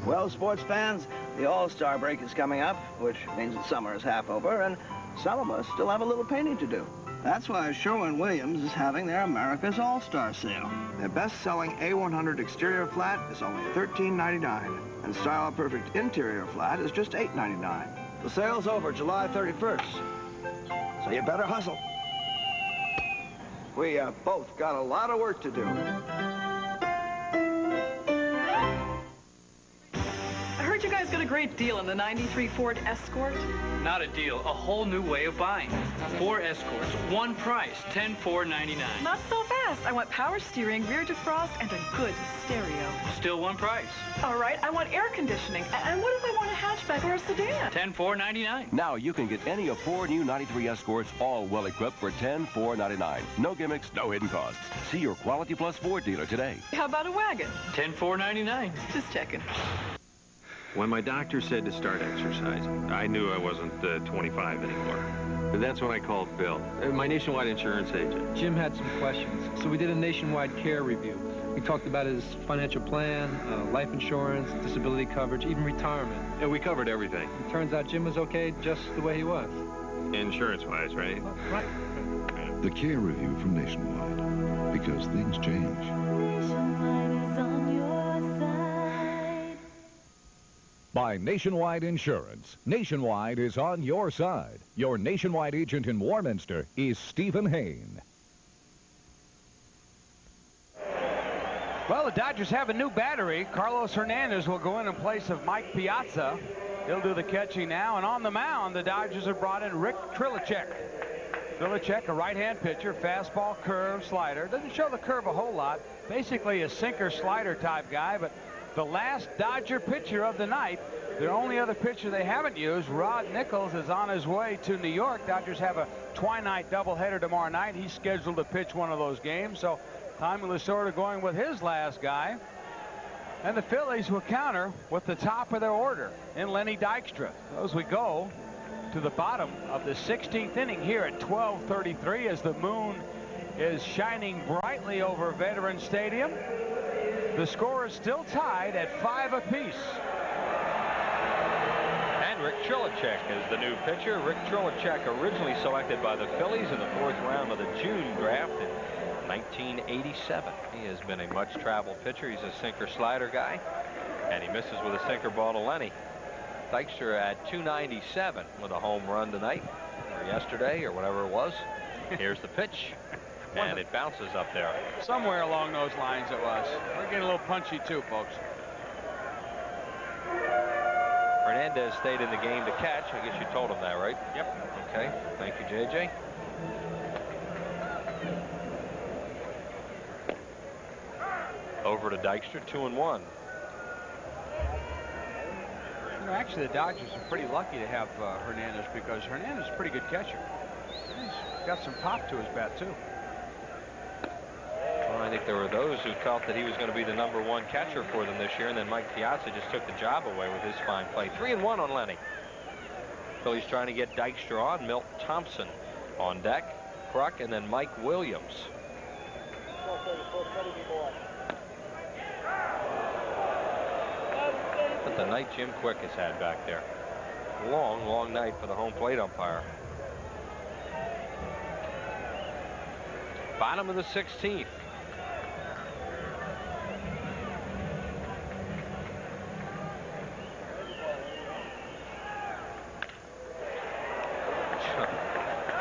Well, sports fans, the All-Star break is coming up, which means that summer is half over, and some of us still have a little painting to do. That's why Sherwin-Williams is having their America's All-Star sale. Their best-selling A100 exterior flat is only $13.99, and Style Perfect interior flat is just $8.99. The sale's over July 31st, so you better hustle. We both got a lot of work to do. I heard you guys got a great deal on the '93 Ford Escort. Not a deal, a whole new way of buying. 4 Escorts, one price, $10,499. Not so fast. I want power steering, rear defrost, and a good stereo. Still one price. All right, I want air conditioning. And what if I want a hatchback or a sedan? $10,499. Now you can get any of 4 new '93 Escorts, all well-equipped for $10,499. No gimmicks, no hidden costs. See your Quality Plus Ford dealer today. How about a wagon? $10,499. Just checking. When my doctor said to start exercising, I knew I wasn't 25 anymore. But that's when I called Bill, my nationwide insurance agent. Jim had some questions, so we did a nationwide care review. He talked about his financial plan, life insurance, disability coverage, even retirement. Yeah, we covered everything. It turns out Jim was okay just the way he was. Insurance-wise, right? Well, right. The Care Review from Nationwide, because things change. By Nationwide Insurance. Nationwide is on your side. Your Nationwide agent in Warminster is Stephen Hain. Well, the Dodgers have a new battery. Carlos Hernandez will go in place of Mike Piazza. He'll do the catching now. And on the mound, the Dodgers have brought in Rick Trilicek. Trilicek, a right-hand pitcher, fastball, curve, slider. Doesn't show the curve a whole lot. Basically a sinker-slider type guy, but the last Dodger pitcher of the night, the only other pitcher they haven't used, Rod Nichols, is on his way to New York. Dodgers have a TKnight doubleheader tomorrow night. He's scheduled to pitch one of those games, so Tommy Lasorda going with his last guy. And the Phillies will counter with the top of their order in Lenny Dykstra. So as we go to the bottom of the 16th inning here at 12:33 as the moon is shining brightly over Veterans Stadium. The score is still tied at 5 apiece. And Rick Trilicek is the new pitcher. Rick Trilicek, originally selected by the Phillies in the 4th round of the June draft in 1987. He has been a much-traveled pitcher. He's a sinker-slider guy, and he misses with a sinker ball to Lenny. Dykstra at 297 with a home run tonight, or yesterday, or whatever it was. Here's the pitch, and it bounces up there. Somewhere along those lines it was. We're getting a little punchy too, folks. Hernandez stayed in the game to catch. I guess you told him that, right? Yep. Okay. Thank you, JJ. Over to Dykstra, 2-1. You know, actually, the Dodgers are pretty lucky to have Hernandez, because Hernandez is a pretty good catcher. He's got some pop to his bat, too. Well, I think there were those who felt that he was going to be the #1 catcher for them this year, and then Mike Piazza just took the job away with his fine play. 3-1 on Lenny. Phillies trying to get Dykstra on. Milt Thompson on deck. Kruk, and then Mike Williams. But the night Jim Quick has had back there. Long, long night for the home plate umpire. Bottom of the 16th.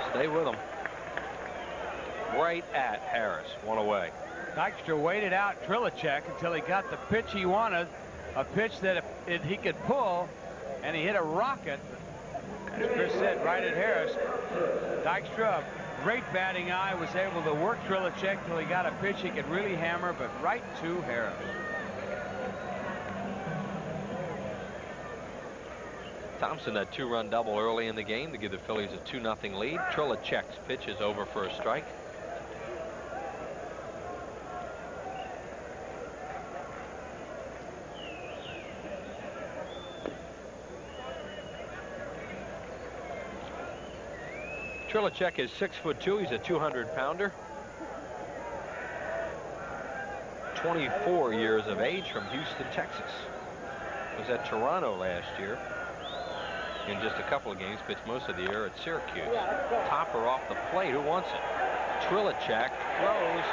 Stay with him. Right at Harris, 1 away. Dykstra waited out Trilicek until he got the pitch he wanted. A pitch that if he could pull, and he hit a rocket, as Chris said, right at Harris. Dykstra, great batting eye, was able to work Trilicek till he got a pitch he could really hammer, but right to Harris. Thompson, that 2-run double early in the game to give the Phillies a 2-0 lead. Trilicek's pitch is over for a strike. Trilicek is 6'2". He's a 200-pounder. 24 years of age, from Houston, Texas. Was at Toronto last year. In just a couple of games, pitched most of the year at Syracuse. Topper off the plate. Who wants it? Trilicek throws.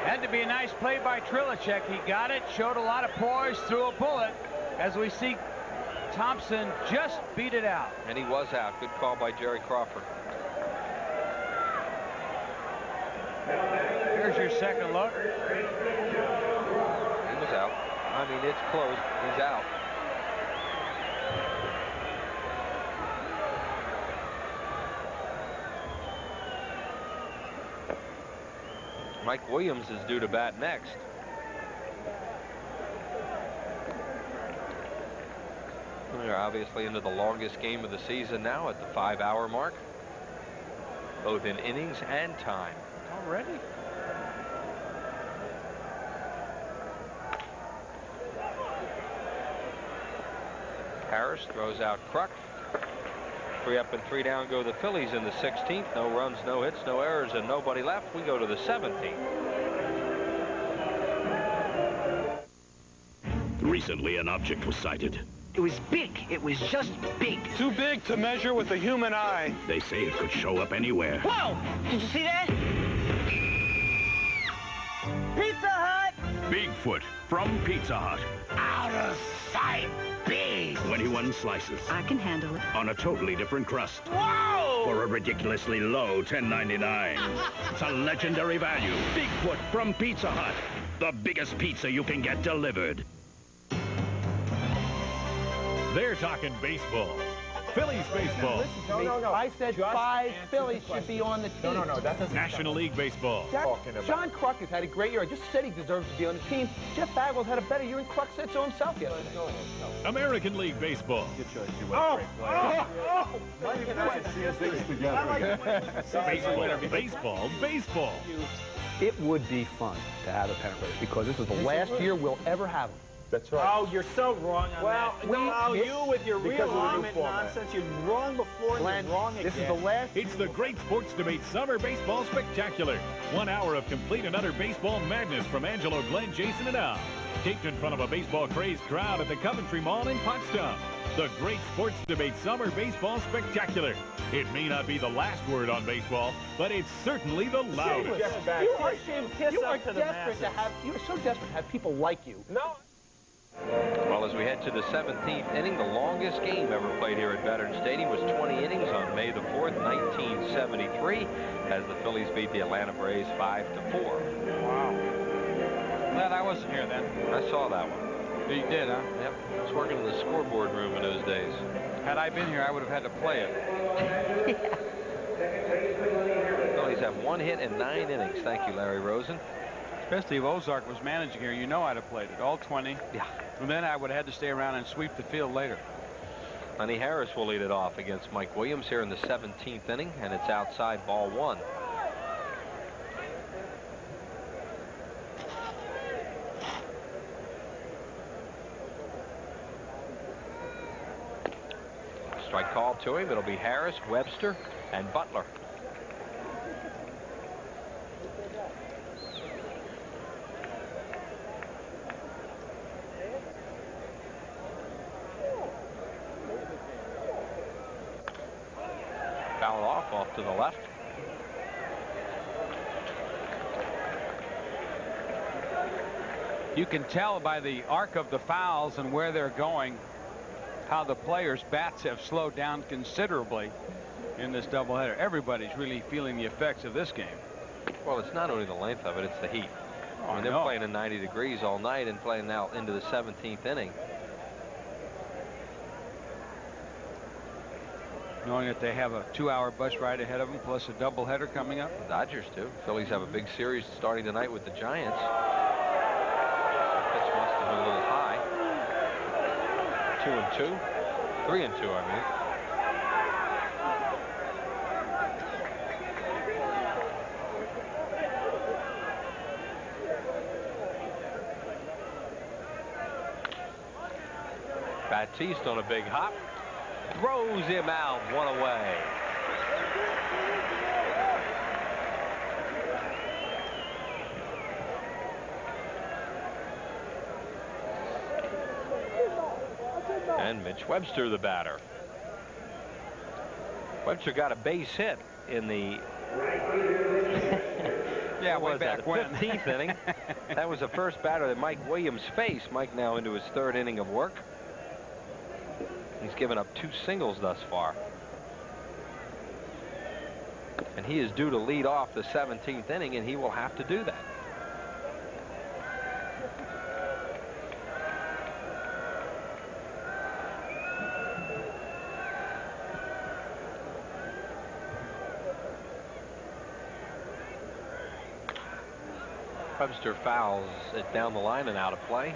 Had to be a nice play by Trilicek. He got it, showed a lot of poise, threw a bullet, as we see Thompson just beat it out. And he was out. Good call by Jerry Crawford. Here's your second look. He was out. I mean, it's close. He's out. Mike Williams is due to bat next. They're obviously into the longest game of the season now at the 5-hour mark, both in innings and time. Already? Harris throws out Kruk. 3 up and 3 down go the Phillies in the 16th. No runs, no hits, no errors, and nobody left. We go to the 17th. Recently, an object was sighted. It was big. It was just big. Too big to measure with the human eye. They say it could show up anywhere. Whoa! Did you see that? Pizza Hut! Bigfoot from Pizza Hut. Out of sight, big! 21 slices. I can handle it. On a totally different crust. Whoa! For a ridiculously low $10.99. It's a legendary value. Bigfoot from Pizza Hut. The biggest pizza you can get delivered. They're talking baseball. Phillies baseball. No. I said 5 Phillies should be on the team. No, that doesn't National League baseball. John Kruk has had a great year. I just said he deserves to be on the team. Jeff Bagwell's had a better year, and Kruk said so himself yesterday. No. American League baseball. Good choice. Baseball. It would be fun to have a pennant race because this is the last year we'll ever have them. That's right. Oh, you're so wrong on that. You with your realignment nonsense, you're wrong before and you're wrong again. This is the last. It's the Great Sports Debate Summer Baseball Spectacular. 1 hour of complete and utter baseball madness from Angelo, Glenn, Jason, and Al. Taped in front of a baseball-crazed crowd at the Coventry Mall in Potsdam. The Great Sports Debate Summer Baseball Spectacular. It may not be the last word on baseball, but it's certainly the loudest. You are desperate to have. You are so desperate to have people like you. No. Well, as we head to the 17th inning, the longest game ever played here at Veterans Stadium was 20 innings on May the 4th, 1973, as the Phillies beat the Atlanta Braves 5-4. Wow. Glad I wasn't here then. I saw that one. You did, huh? Yep. I was working in the scoreboard room in those days. Had I been here, I would have had to play it. Phillies have 1 hit in 9 innings. Thank you, Larry Rosen. Especially if Ozark was managing here, you know I'd have played it. All 20. Yeah. And then I would have had to stay around and sweep the field later. Lenny Harris will lead it off against Mike Williams here in the 17th inning, and it's outside, ball 1. Strike call to him. It'll be Harris, Webster, and Butler. Foul off to the left. You can tell by the arc of the fouls and where they're going how the players' bats have slowed down considerably in this doubleheader. Everybody's really feeling the effects of this game. Well, it's not only the length of it, it's the heat. I mean, they're playing in 90 degrees all night and playing now into the 17th inning. Knowing that they have a 2-hour bus ride ahead of them, plus a doubleheader coming up. The Dodgers do. Phillies have a big series starting tonight with the Giants. Pitch must have been a little high. 2-2. 3-2, I mean. Batiste on a big hop. Throws him out, 1 away. And Mitch Webster, the batter. Webster got a base hit in the yeah, way back the 15th inning. That was the first batter that Mike Williams faced. Mike now into his 3rd inning of work. He's given up 2 singles thus far. And he is due to lead off the 17th inning, and he will have to do that. Webster fouls it down the line and out of play.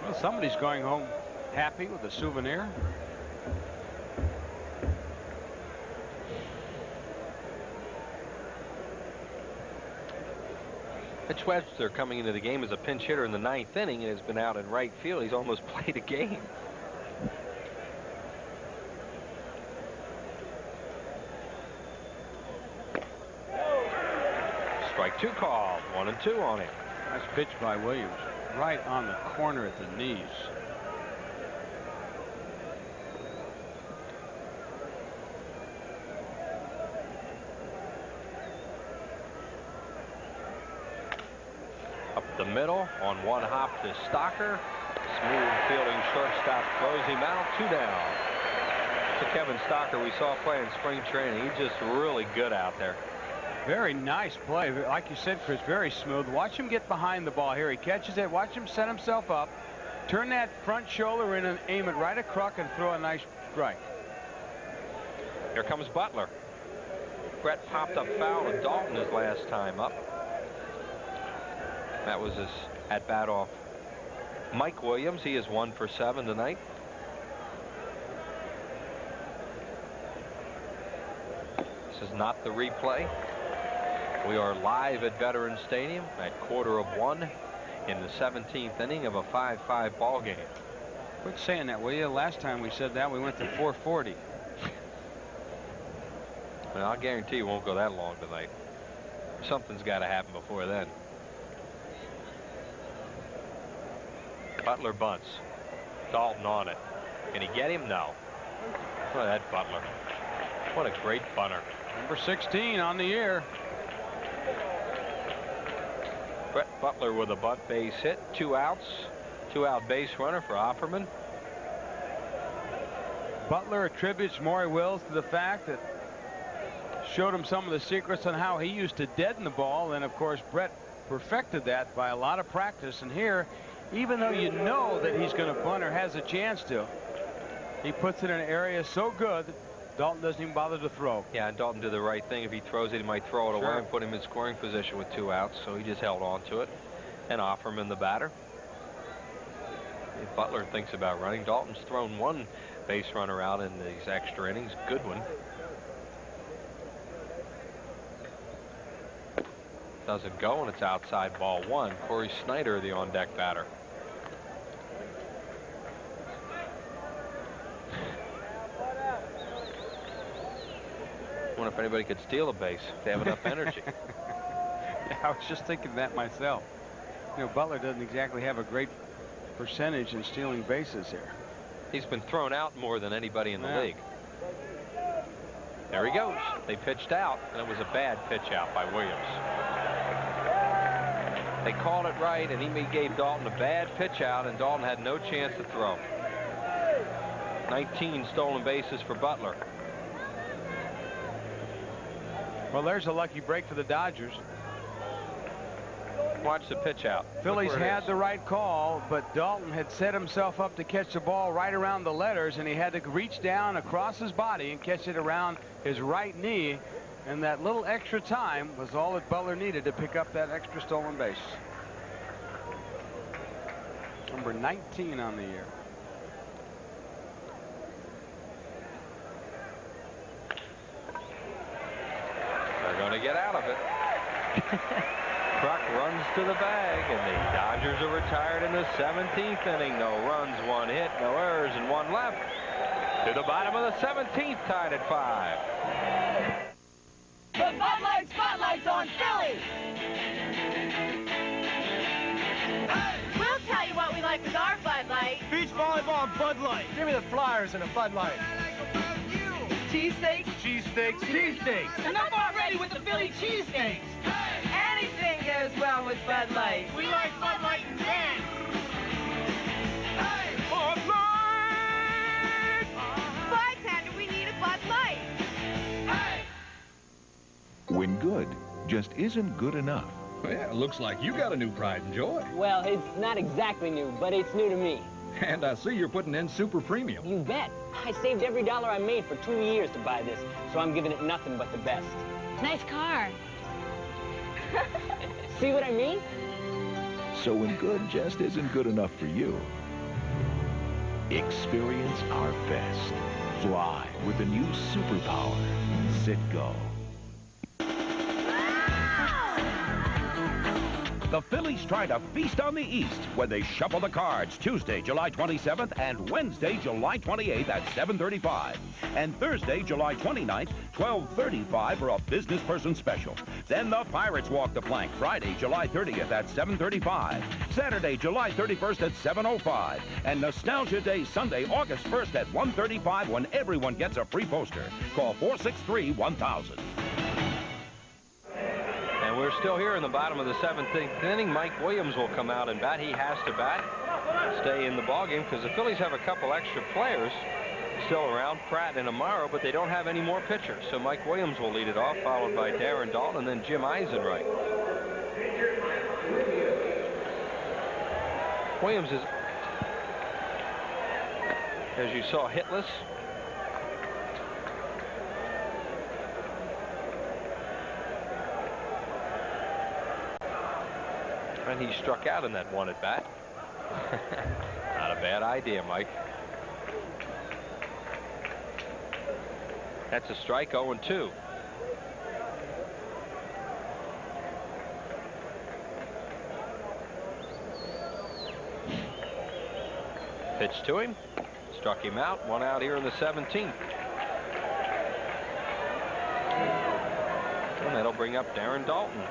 Well, somebody's going home happy with a souvenir. Mitch Webster coming into the game as a pinch hitter in the 9th inning and has been out in right field. He's almost played a game. Strike 2 called. 1-2 on him. Nice pitch by Williams. Right on the corner at the knees. Up the middle on one hop to Stocker. Smooth fielding shortstop throws him out. 2 down. To Kevin Stocker, we saw play in spring training. He's just really good out there. Very nice play. Like you said, Chris, very smooth. Watch him get behind the ball here. He catches it. Watch him set himself up. Turn that front shoulder in and aim it right at Kruk and throw a nice strike. Here comes Butler. Brett popped up foul to Dalton his last time up. That was his at-bat off Mike Williams. He is 1 for 7 tonight. This is not the replay. We are live at Veterans Stadium at 1:15 in the 17th inning of a 5-5 ball game. Quit saying that, will you? Last time we said that, we went to 4:40. Well, I'll guarantee you won't go that long tonight. Something's got to happen before then. Butler bunts. Dalton on it. Can he get him? No. Look at that Butler. What a great bunter. Number 16 on the year. Brett Butler with a bunt base hit. 2 outs. 2-out base runner for Offerman. Butler attributes Maury Wills to the fact that showed him some of the secrets on how he used to deaden the ball. And of course, Brett perfected that by a lot of practice. And here, even though you know that he's going to bunt or has a chance to, he puts it in an area so good that Dalton doesn't even bother to throw. Yeah, and Dalton did the right thing. If he throws it, he might throw it away and put him in scoring position with 2 outs. So he just held on to it and Offerman the batter. If Butler thinks about running, Dalton's thrown 1 base runner out in these extra innings. Good one. Doesn't go, and it's outside ball 1. Corey Snyder, the on-deck batter. I wonder if anybody could steal a base if they have enough energy. Yeah, I was just thinking that myself. You know, Butler doesn't exactly have a great percentage in stealing bases here. He's been thrown out more than anybody in the league. There he goes. They pitched out, and it was a bad pitch out by Williams. They called it right, and he gave Dalton a bad pitch out, and Dalton had no chance to throw. 19 stolen bases for Butler. Well, there's a lucky break for the Dodgers. Watch the pitch out. Phillies had the right call, but Dalton had set himself up to catch the ball right around the letters, and he had to reach down across his body and catch it around his right knee. And that little extra time was all that Butler needed to pick up that extra stolen base. Number 19 on the year. They're going to get out of it. Kruk runs to the bag, and the Dodgers are retired in the 17th inning. No runs, 1 hit, no errors, and 1 left. To the bottom of the 17th, tied at 5. The Bud Light Spotlight's on Philly! We'll tell you what we like with our Bud Light. Beach volleyball and Bud Light. Give me the Flyers and a Bud Light. Cheesesteaks? Cheesesteaks, cheesesteaks. And I'm already with the Philly cheesesteaks. Anything goes well with Bud Light. We like Bud Light and Dan. Bud Light! Bartender, we need a Bud Light. When good just isn't good enough. Well, yeah, looks like you got a new pride and joy. Well, it's not exactly new, but it's new to me. And I see you're putting in super premium. You bet. I saved every dollar I made for 2 years to buy this, so I'm giving it nothing but the best. Nice car. See what I mean? So when good just isn't good enough for you, experience our best. Fly with the new superpower, Citgo. The Phillies try to feast on the East when they shuffle the cards Tuesday, July 27th and Wednesday, July 28th at 7:35. And Thursday, July 29th, 12:35 for a business person special. Then the Pirates walk the plank Friday, July 30th at 7:35. Saturday, July 31st at 7:05. And Nostalgia Day Sunday, August 1st at 1:35 when everyone gets a free poster. Call 463-1000. And we're still here in the bottom of the 7th inning. Mike Williams will come out and bat. He has to bat, stay in the ballgame, because the Phillies have a couple extra players still around, Pratt and Amaro, but they don't have any more pitchers. So Mike Williams will lead it off, followed by Darren Dalton and then Jim Eisenreich. Williams is, as you saw, hitless. And he struck out in that one at bat. Not a bad idea, Mike. That's a strike, 0-2. Pitch to him. Struck him out. One out here in the 17th. And that'll bring up Darren Dalton.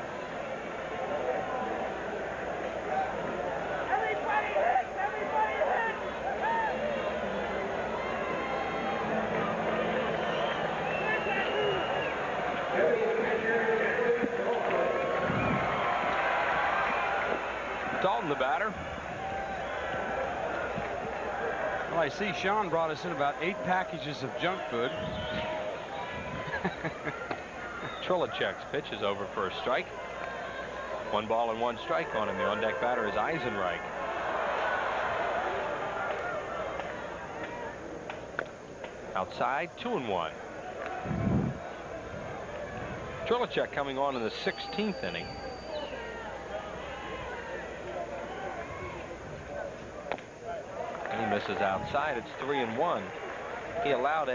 Dalton, the batter. Well, I see Sean brought us in about 8 packages of junk food. Trilicek's pitch is over for a strike. 1 ball and 1 strike on him. The on-deck batter is Eisenreich. Outside, 2-1. Trilicek coming on in the 16th inning. And he misses outside. It's 3-1. He allowed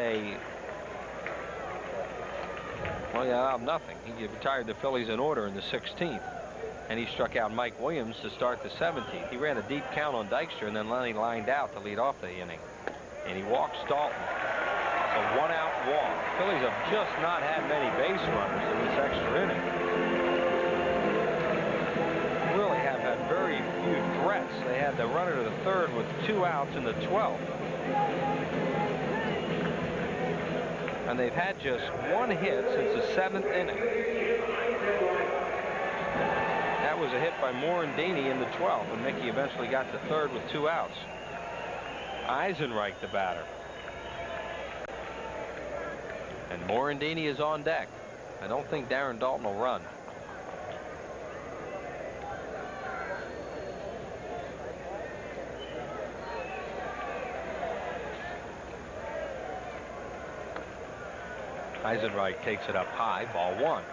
nothing. He retired the Phillies in order in the 16th. And he struck out Mike Williams to start the 17th. He ran a deep count on Dykstra, and then Lenny lined out to lead off the inning. And he walks Dalton. A 1-out walk. Phillies have just not had many base runners in this extra inning. Really have had very few threats. They had the runner to the 3rd with 2 outs in the 12th. And they've had just 1 hit since the 7th inning. That was a hit by Morandini in the 12th, and Mickey eventually got to 3rd with 2 outs. Eisenreich, the batter. And Morandini is on deck. I don't think Darren Dalton will run. Eisenreich takes it up high, ball 1.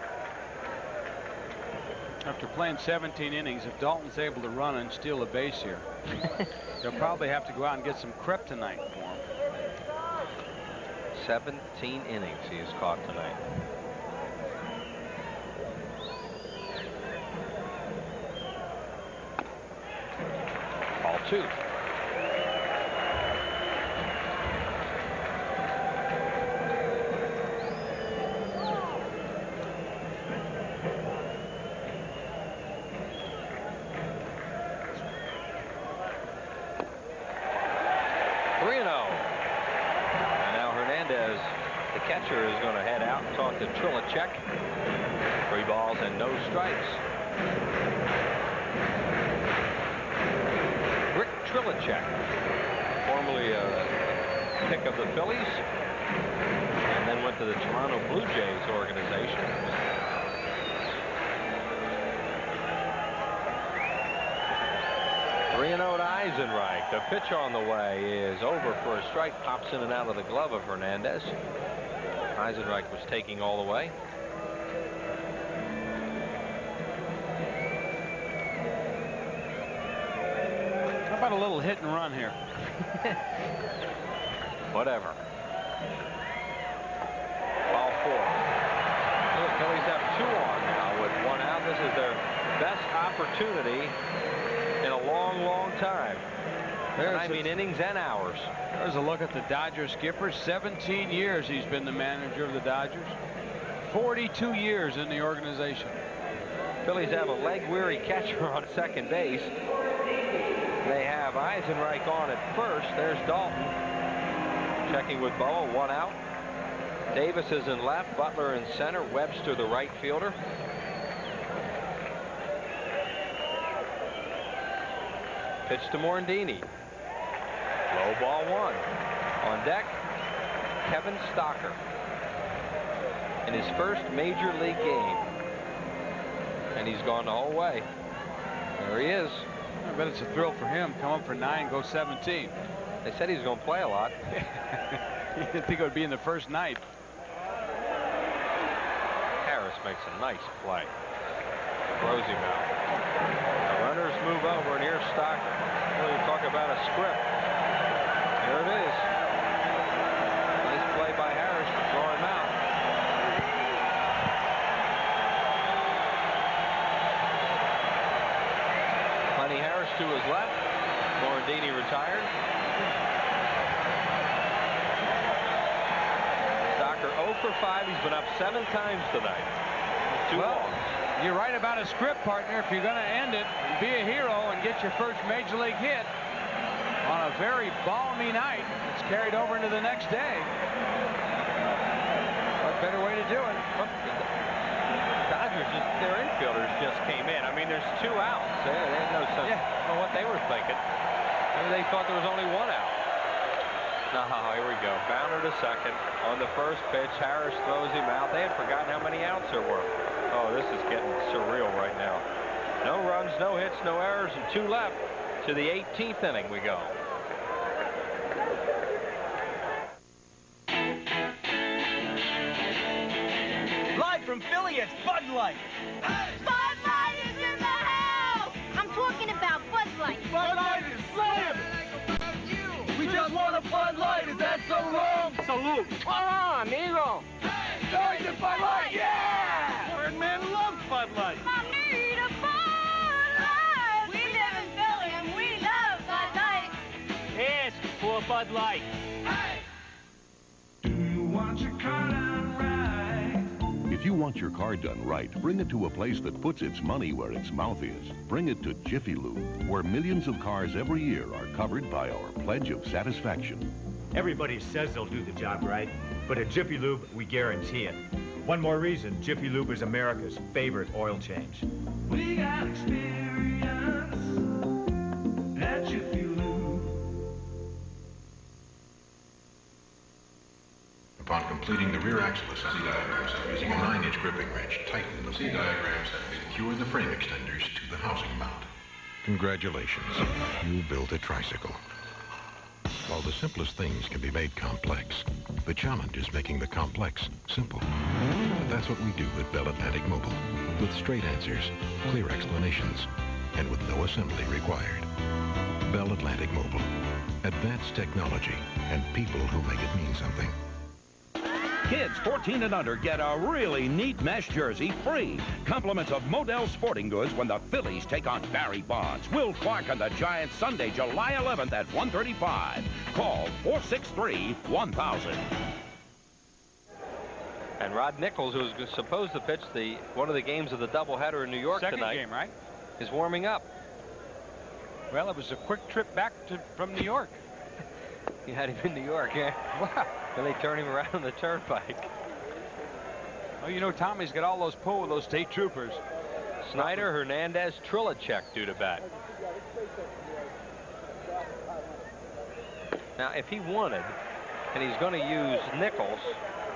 After playing 17 innings, if Dalton's able to run and steal a base here, they'll probably have to go out and get some kryptonite for him. 17 innings he has caught tonight. Ball 2. Catcher is going to head out and talk to Trilicek. 3 balls and no strikes. Rick Trilicek, formerly a pick of the Phillies, and then went to the Toronto Blue Jays organization. Three-0 to Eisenreich. The pitch on the way is over for a strike. Pops in and out of the glove of Hernandez. Eisenreich was taking all the way. How about a little hit and run here? Whatever. Ball 4. The Phillies have 2 on now with 1 out. This is their best opportunity in a long, long time. And I mean innings and hours. There's a look at the Dodgers skipper. 17 years he's been the manager of the Dodgers. 42 years in the organization. Phillies have a leg-weary catcher on second base. They have Eisenreich on at first. There's Dalton checking with Boa. 1 out. Davis is in left. Butler in center. Webster the right fielder. Pitch to Morandini. Low ball 1. On deck, Kevin Stocker. In his first major league game. And he's gone the whole way. There he is. I bet it's a thrill for him. Come up for 9, go 17. They said he was going to play a lot. You didn't think it would be in the first night. Harris makes a nice play. Throws him out. The runners move over, and here's Stocker. We'll talk about a script. Here it is. Nice play by Harris to throw him out. Lenny Harris to his left. Morandini retired. Stocker 0 for 5. He's been up 7 times tonight. 2 walks. You're right about a script, partner. If you're going to end it, be a hero and get your first major league hit on a very balmy night, it's carried over into the next day. What better way to do it? Dodgers, their infielders just came in. I mean, there's 2 outs. They had no sense. I don't know what they were thinking. Maybe they thought there was only 1 out. Now, here we go. Bounder to second. On the first pitch, Harris throws him out. They had forgotten how many outs there were. Oh, this is getting surreal right now. No runs, no hits, no errors, and 2 left. To the 18th inning we go. Live from Philly, it's Bud Light. Bud Light is in the house! I'm talking about Bud Light. Bud Light is slam! We just want a Bud Light. Is that so wrong? Salute. Hola, amigo. Join the Bud Light, yeah! Birdman loves Bud Light. I need a Bud Light. We live in Philly and we love Bud Light. Ask for Bud Light. Do you want your car done right? If you want your car done right, bring it to a place that puts its money where its mouth is. Bring it to Jiffy Lube, where millions of cars every year are covered by our pledge of satisfaction. Everybody says they'll do the job right, but at Jiffy Lube, we guarantee it. One more reason, Jiffy Lube is America's favorite oil change. We got experience at Jiffy Lube. Upon completing the rear axle assembly diagrams using a 9-inch gripping wrench, tighten the C diagrams and secure the frame extenders to the housing mount. Congratulations, you built a tricycle. While the simplest things can be made complex, the challenge is making the complex simple. But that's what we do at Bell Atlantic Mobile, with straight answers, clear explanations, and with no assembly required. Bell Atlantic Mobile, advanced technology and people who make it mean something. Kids 14 and under get a really neat mesh jersey free. Compliments of Model Sporting Goods when the Phillies take on Barry Bonds, Will Clark, and the Giants Sunday, July 11th at 1:35. Call 463-1000. And Rod Nichols, who was supposed to pitch one of the games of the doubleheader in New York Second tonight, game, right? is warming up. Well, it was a quick trip back from New York. He had him in New York, yeah. Wow. Then they turned him around on the turnpike. Well, you know, Tommy's got all those pull with those state troopers. Snyder, Hernandez, Trilicek due to bat. Now, if he wanted, and he's going to use Nichols,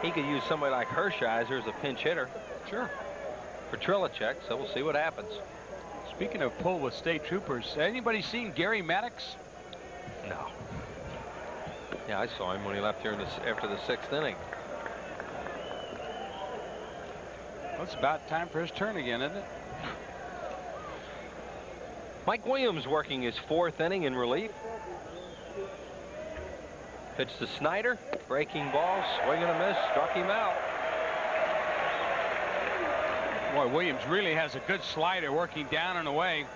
he could use somebody like Hershiser as a pinch hitter. Sure. For Trilicek, so we'll see what happens. Speaking of pull with state troopers, anybody seen Gary Maddox? No. Yeah, I saw him when he left here after the 6th inning. Well, it's about time for his turn again, isn't it? Mike Williams working his 4th inning in relief. Pitch to Snyder, breaking ball, swing and a miss, struck him out. Boy, Williams really has a good slider working down and away.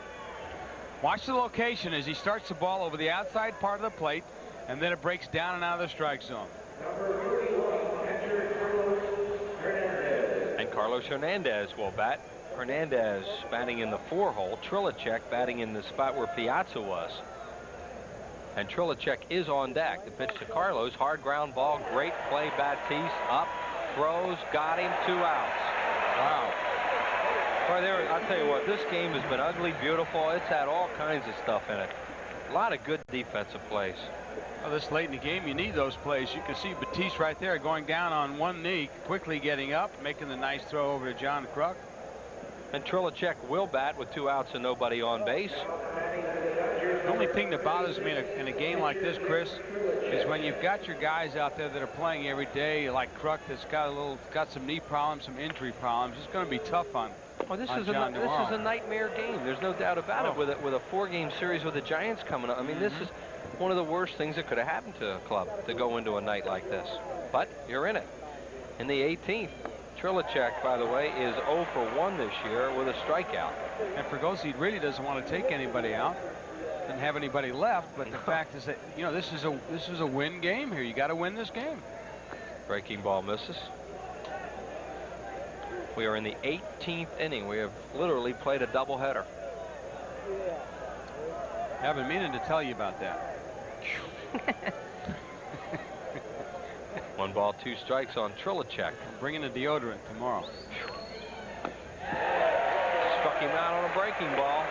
Watch the location as he starts the ball over the outside part of the plate, and then it breaks down and out of the strike zone. And Carlos Hernandez will bat. Hernandez batting in the 4-hole. Trilicek batting in the spot where Piazza was. And Trilicek is on deck. The pitch to Carlos. Hard ground ball. Great play. Batiste up. Throws. Got him. 2 outs. Wow. Boy, I'll tell you what, this game has been ugly, beautiful. It's had all kinds of stuff in it. A lot of good defensive plays. Well, this late in the game, you need those plays. You can see Batiste right there going down on one knee, quickly getting up, making the nice throw over to John Kruk. And Trilicek will bat with 2 outs and nobody on base. The only thing that bothers me in a game like this, Chris, is when you've got your guys out there that are playing every day, like Kruk, that's got some knee problems, some injury problems. It's going to be tough on. Well, this is a nightmare game. There's no doubt about it. With a 4-game series with the Giants coming up, I mean, this is one of the worst things that could have happened to a club to go into a night like this. But you're in it. In the 18th, Trilicek, by the way, is 0 for 1 this year with a strikeout. And Fregosi really doesn't want to take anybody out. Doesn't have anybody left. But the fact is that this is a win game here. You got to win this game. Breaking ball misses. We are in the 18th inning. We have literally played a doubleheader. I've been meaning to tell you about that. 1 ball, 2 strikes on Trilicek. I'm bringing the deodorant tomorrow. Struck him out on a breaking ball.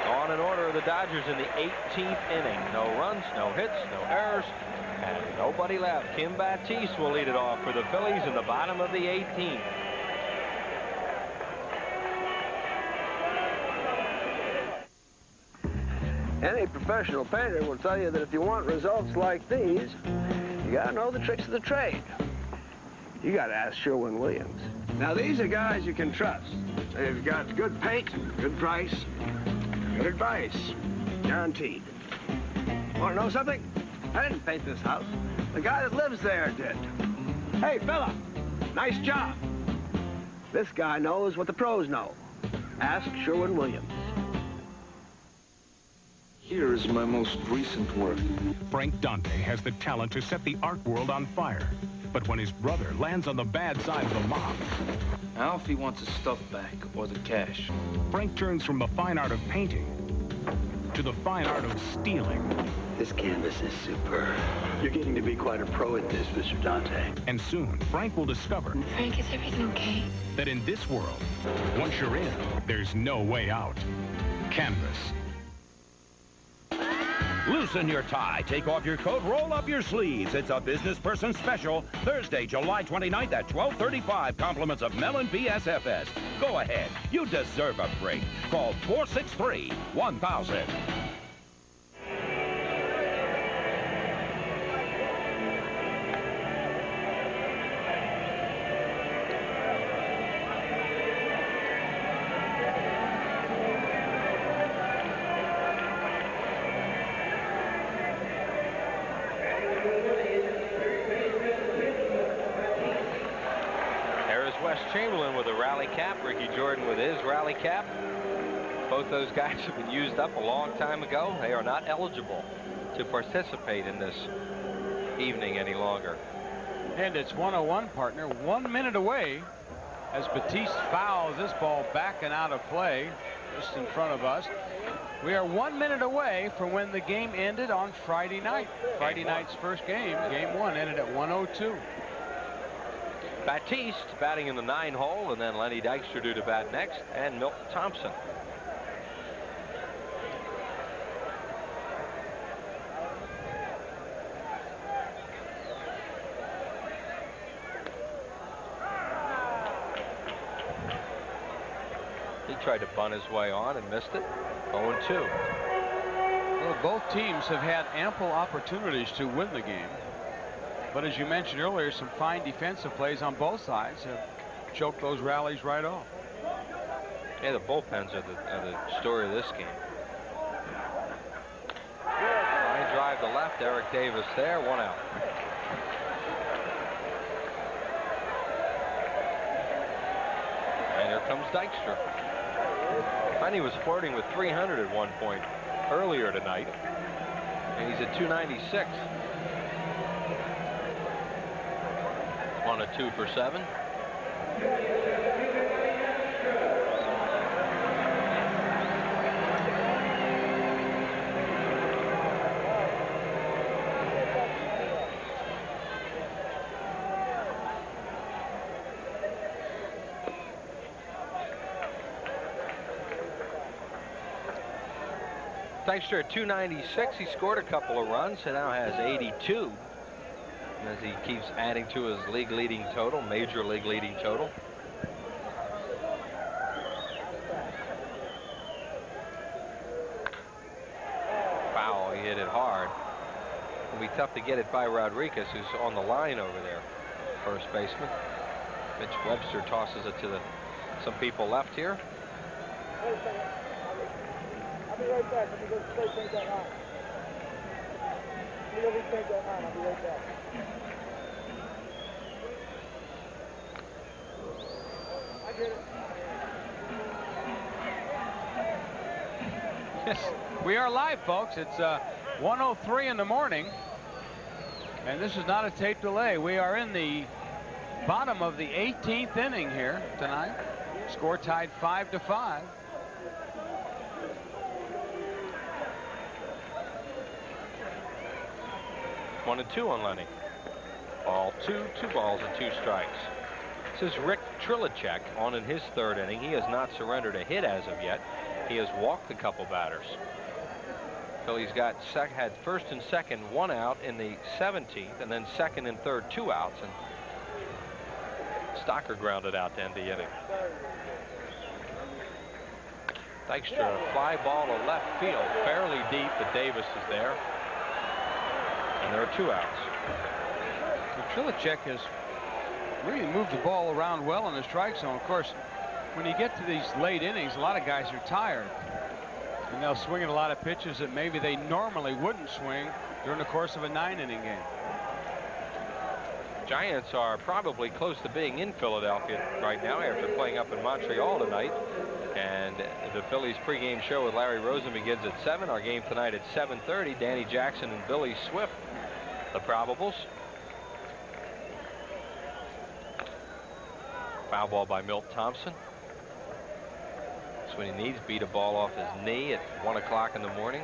On in order of the Dodgers in the 18th inning. No runs, no hits, no errors, and nobody left. Kim Batiste will lead it off for the Phillies in the bottom of the 18th. Any professional painter will tell you that if you want results like these, you gotta know the tricks of the trade. You gotta ask Sherwin-Williams. Now, these are guys you can trust. They've got good paint, good price, good advice. Guaranteed. Want to know something? I didn't paint this house. The guy that lives there did. Hey, fella, nice job. This guy knows what the pros know. Ask Sherwin-Williams. Here's my most recent work. Frank Dante has the talent to set the art world on fire. But when his brother lands on the bad side of the mob... Alfie wants his stuff back, or the cash. Frank turns from the fine art of painting to the fine art of stealing. This canvas is superb. You're getting to be quite a pro at this, Mr. Dante. And soon, Frank will discover... Frank, is everything okay? ...that in this world, once you're in, there's no way out. Canvas. Loosen your tie, take off your coat, roll up your sleeves. It's a business person special, Thursday, July 29th at 12:35. Compliments of Mellon BSFS. Go ahead. You deserve a break. Call 463-1000. Chamberlain with a rally cap, Ricky Jordan with his rally cap. Both those guys have been used up a long time ago. They are not eligible to participate in this evening any longer. And it's 101, partner. 1 minute away as Batiste fouls this ball back and out of play just in front of us. We are 1 minute away from when the game ended on Friday night. Friday night's first game, game 1, ended at 102. Batiste batting in the 9-hole, and then Lenny Dykstra due to bat next, and Milton Thompson. He tried to bunt his way on and missed it. 0-2. Well, both teams have had ample opportunities to win the game. But as you mentioned earlier, some fine defensive plays on both sides have choked those rallies right off. Yeah, the bullpens are the story of this game. Line drive to left, Eric Davis there, 1 out. And here comes Dykstra. And he was flirting with 300 at one point earlier tonight. And he's at 296. On a 2 for 7. Dykstra at 296. He scored a couple of runs and now has 82 as he keeps adding to his league leading total, major league leading total. Foul, he hit it hard. It'll be tough to get it by Rodriguez, who's on the line over there, first baseman. Mitch Webster tosses it to some people left here. I'll be right back. Let me go change that line. Let me go change that line. I'll be right back. I get it. Yes, we are live, folks. It's 1:03 in the morning, and this is not a tape delay. We are in the bottom of the 18th inning here tonight. Score tied 5-5. One and 2 on Lenny. Ball 2, 2 balls and 2 strikes. This is Rick Trilicek on in his third inning. He has not surrendered a hit as of yet. He has walked a couple batters. Phillies had first and second 1 out in the 17th, and then second and third 2 outs, and Stocker grounded out to end the inning. Dykstra, a fly ball to left field, fairly deep, but Davis is there. And there are 2 outs. Trilicek has really moved the ball around well in the strike zone. Of course, when you get to these late innings, a lot of guys are tired. And they'll swing at a lot of pitches that maybe they normally wouldn't swing during the course of a 9-inning game. Giants are probably close to being in Philadelphia right now after playing up in Montreal tonight. And the Phillies pregame show with Larry Rosen begins at 7. Our game tonight at 7:30. Danny Jackson and Billy Swift, the probables. Foul ball by Milt Thompson. That's what he needs. Beat a ball off his knee at 1 o'clock in the morning.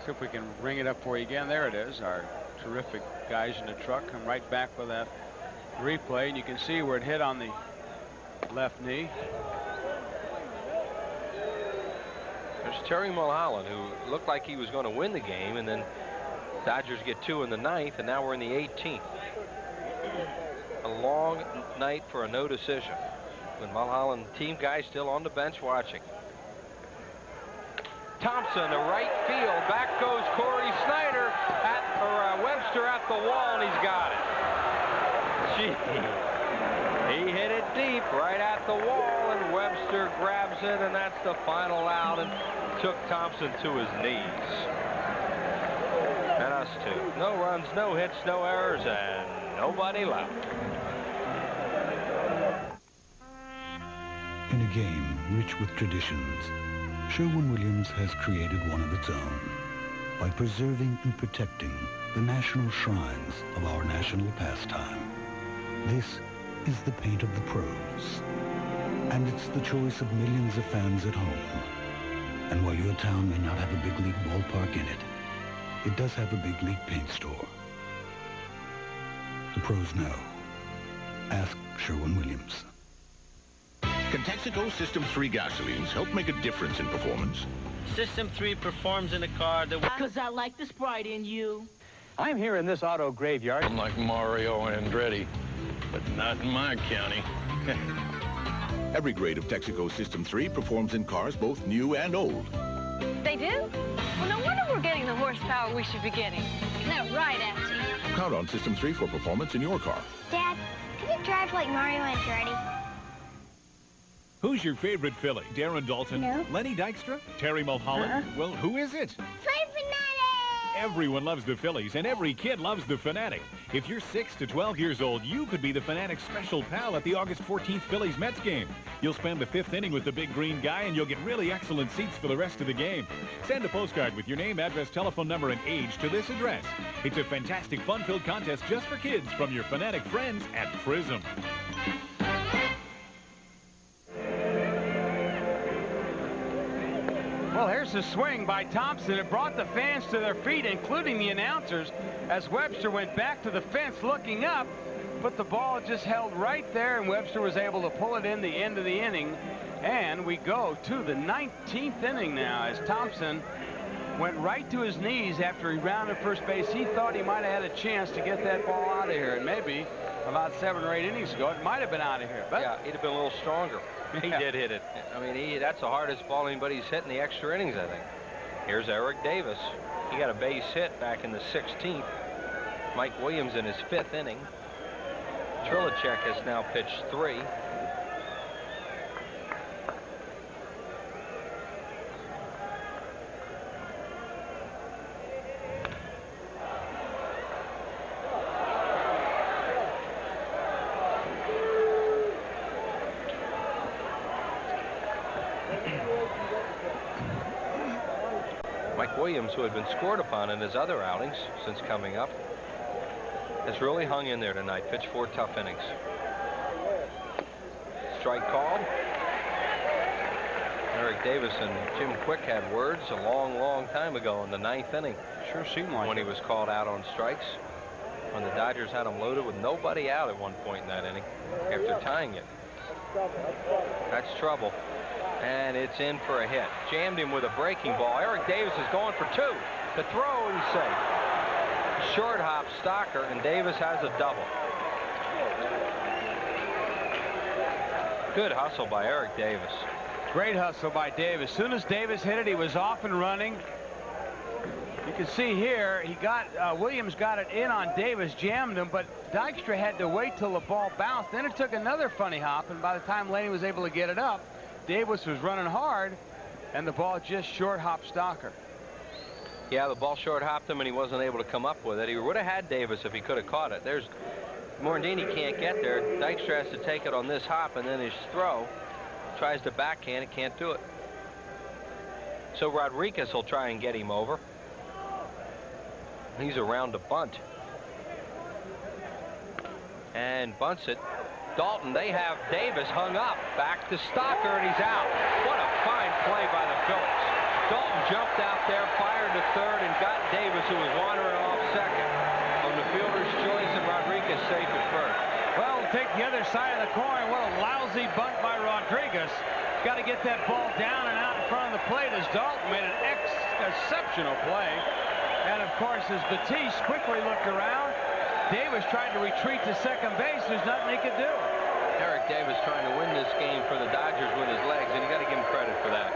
See if we can bring it up for you again. There it is. Our terrific guys in the truck come right back with that replay, and you can see where it hit on the left knee. There's Terry Mulholland, who looked like he was going to win the game, and then Dodgers get 2 in the 9th, and now we're in the 18th. A long night for a no decision. When Mulholland, team guy, still on the bench watching. Thompson to right field. Back goes Corey Snyder Webster at the wall, and he's got it. Gee, he hit it deep right at the wall, and Webster grabs it, and that's the final out, and took Thompson to his knees. And us too. No runs, no hits, no errors, and nobody left. In a game rich with traditions, Sherwin-Williams has created one of its own by preserving and protecting the national shrines of our national pastime. This is the paint of the pros, and it's the choice of millions of fans at home. And while your town may not have a big league ballpark in it, it does have a big league paint store. The pros know. Ask Sherwin-Williams. Can Texaco System 3 gasolines help make a difference in performance? System 3 performs in a car that... Because I like the Sprite in you. I'm here in this auto graveyard. I'm like Mario Andretti, but not in my county. Every grade of Texaco System 3 performs in cars both new and old. They do? Well, no wonder we're getting the horsepower we should be getting. Isn't that right, Auntie? Count on System 3 for performance in your car. Dad, can you drive like Mario Andretti? Who's your favorite Philly? Darren Daulton? No. Lenny Dykstra? Terry Mulholland? Well, who is it? Flavor Fanatic! Everyone loves the Phillies, and every kid loves the Fanatic. If you're 6 to 12 years old, you could be the Fanatic's special pal at the August 14th Phillies-Mets game. You'll spend the 5th inning with the big green guy, and you'll get really excellent seats for the rest of the game. Send a postcard with your name, address, telephone number, and age to this address. It's a fantastic, fun-filled contest just for kids from your Fanatic friends at Prism. Well, here's a swing by Thompson. It brought the fans to their feet, including the announcers, as Webster went back to the fence looking up, but the ball just held right there, and Webster was able to pull it in the end of the inning. And we go to the 19th inning now, as Thompson went right to his knees after he rounded first base. He thought he might have had a chance to get that ball out of here, and maybe about 7 or 8 innings ago, it might have been out of here. But yeah, he'd have been a little stronger. He did hit it. I mean, that's the hardest ball anybody's hit in the extra innings, I think. Here's Eric Davis. He got a base hit back in the 16th. Mike Williams in his 5th inning. Trilicek has now pitched 3. Williams, who had been scored upon in his other outings since coming up, has really hung in there tonight. Pitched 4 tough innings. Strike called. Eric Davis and Jim Quick had words a long time ago in the 9th inning. Sure seemed like when it. He was called out on strikes, when the Dodgers had him loaded with nobody out at one point in that inning after tying it. That's trouble. And it's in for a hit. Jammed him with a breaking ball. Eric Davis is going for 2. The throw, he's safe. Short hop Stocker, and Davis has a double. Good hustle by Eric Davis. Great hustle by Davis. As soon as Davis hit it, he was off and running. You can see here, he got Williams got it in on Davis, jammed him, but Dykstra had to wait till the ball bounced. Then it took another funny hop, and by the time Laney was able to get it up, Davis was running hard, and the ball just short hopped Stocker. Yeah, the ball short hopped him, and he wasn't able to come up with it. He would have had Davis if he could have caught it. There's Morandini can't get there. Dykstra has to take it on this hop, and then his throw tries to backhand it, can't do it. So Rodriguez will try and get him over. He's around to bunt. And bunts it. Dalton, they have Davis hung up. Back to Stocker, and he's out. What a fine play by the Phillies. Dalton jumped out there, fired to third, and got Davis, who was wandering off second. On the fielder's choice, and Rodriguez safe at first. Well, take the other side of the coin. What a lousy bunt by Rodriguez. Got to get that ball down and out in front of the plate as Dalton made an exceptional play. And, of course, as Batiste quickly looked around, Davis tried to retreat to second base. There's nothing he could do. Eric Davis trying to win this game for the Dodgers with his legs, and you got to give him credit for that.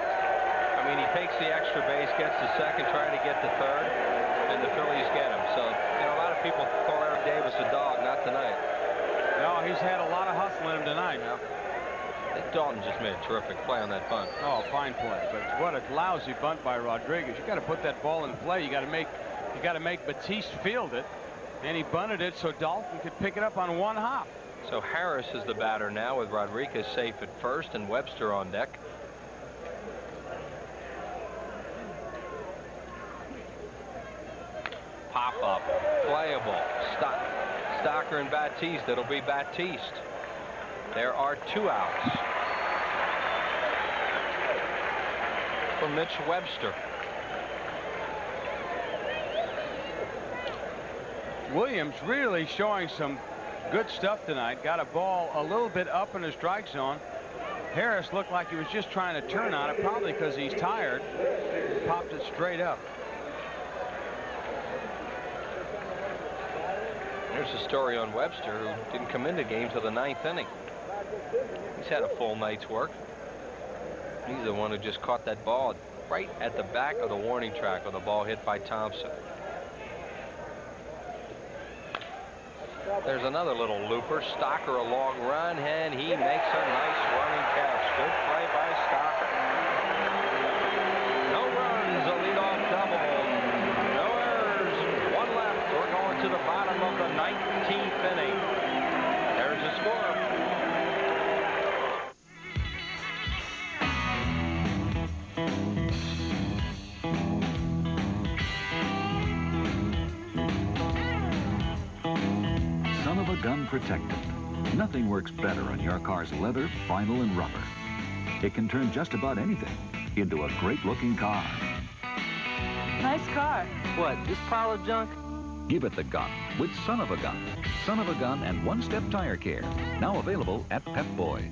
I mean, he takes the extra base, gets the second, trying to get the third, and the Phillies get him. So, you know, a lot of people call Eric Davis a dog. Not tonight. No, he's had a lot of hustle in him tonight. Yeah. Dalton just made a terrific play on that bunt. Oh, fine play. But what a lousy bunt by Rodriguez. You got to put that ball in play. You got to make Batiste field it. And he bunted it so Dalton could pick it up on one hop. So Harris is the batter now with Rodriguez safe at first and Webster on deck. Pop up, playable. Stocker and Batiste. It'll be Batiste. There are 2 outs for Mitch Webster. Williams really showing some good stuff tonight. Got a ball a little bit up in the strike zone. Harris looked like he was just trying to turn on it, probably because he's tired. Popped it straight up. Here's the story on Webster, who didn't come into the game till the 9th inning. He's had a full night's work. He's the one who just caught that ball right at the back of the warning track with the ball hit by Thompson. There's another little looper. Stocker a long run, and he makes a nice running catch. Good play by Stocker. No runs, a leadoff double. No errors protectant. Nothing works better on your car's leather, vinyl, and rubber. It can turn just about anything into a great-looking car. Nice car. What, this pile of junk? Give it the gun with Son of a Gun. Son of a Gun and one-step tire care. Now available at Pep Boys.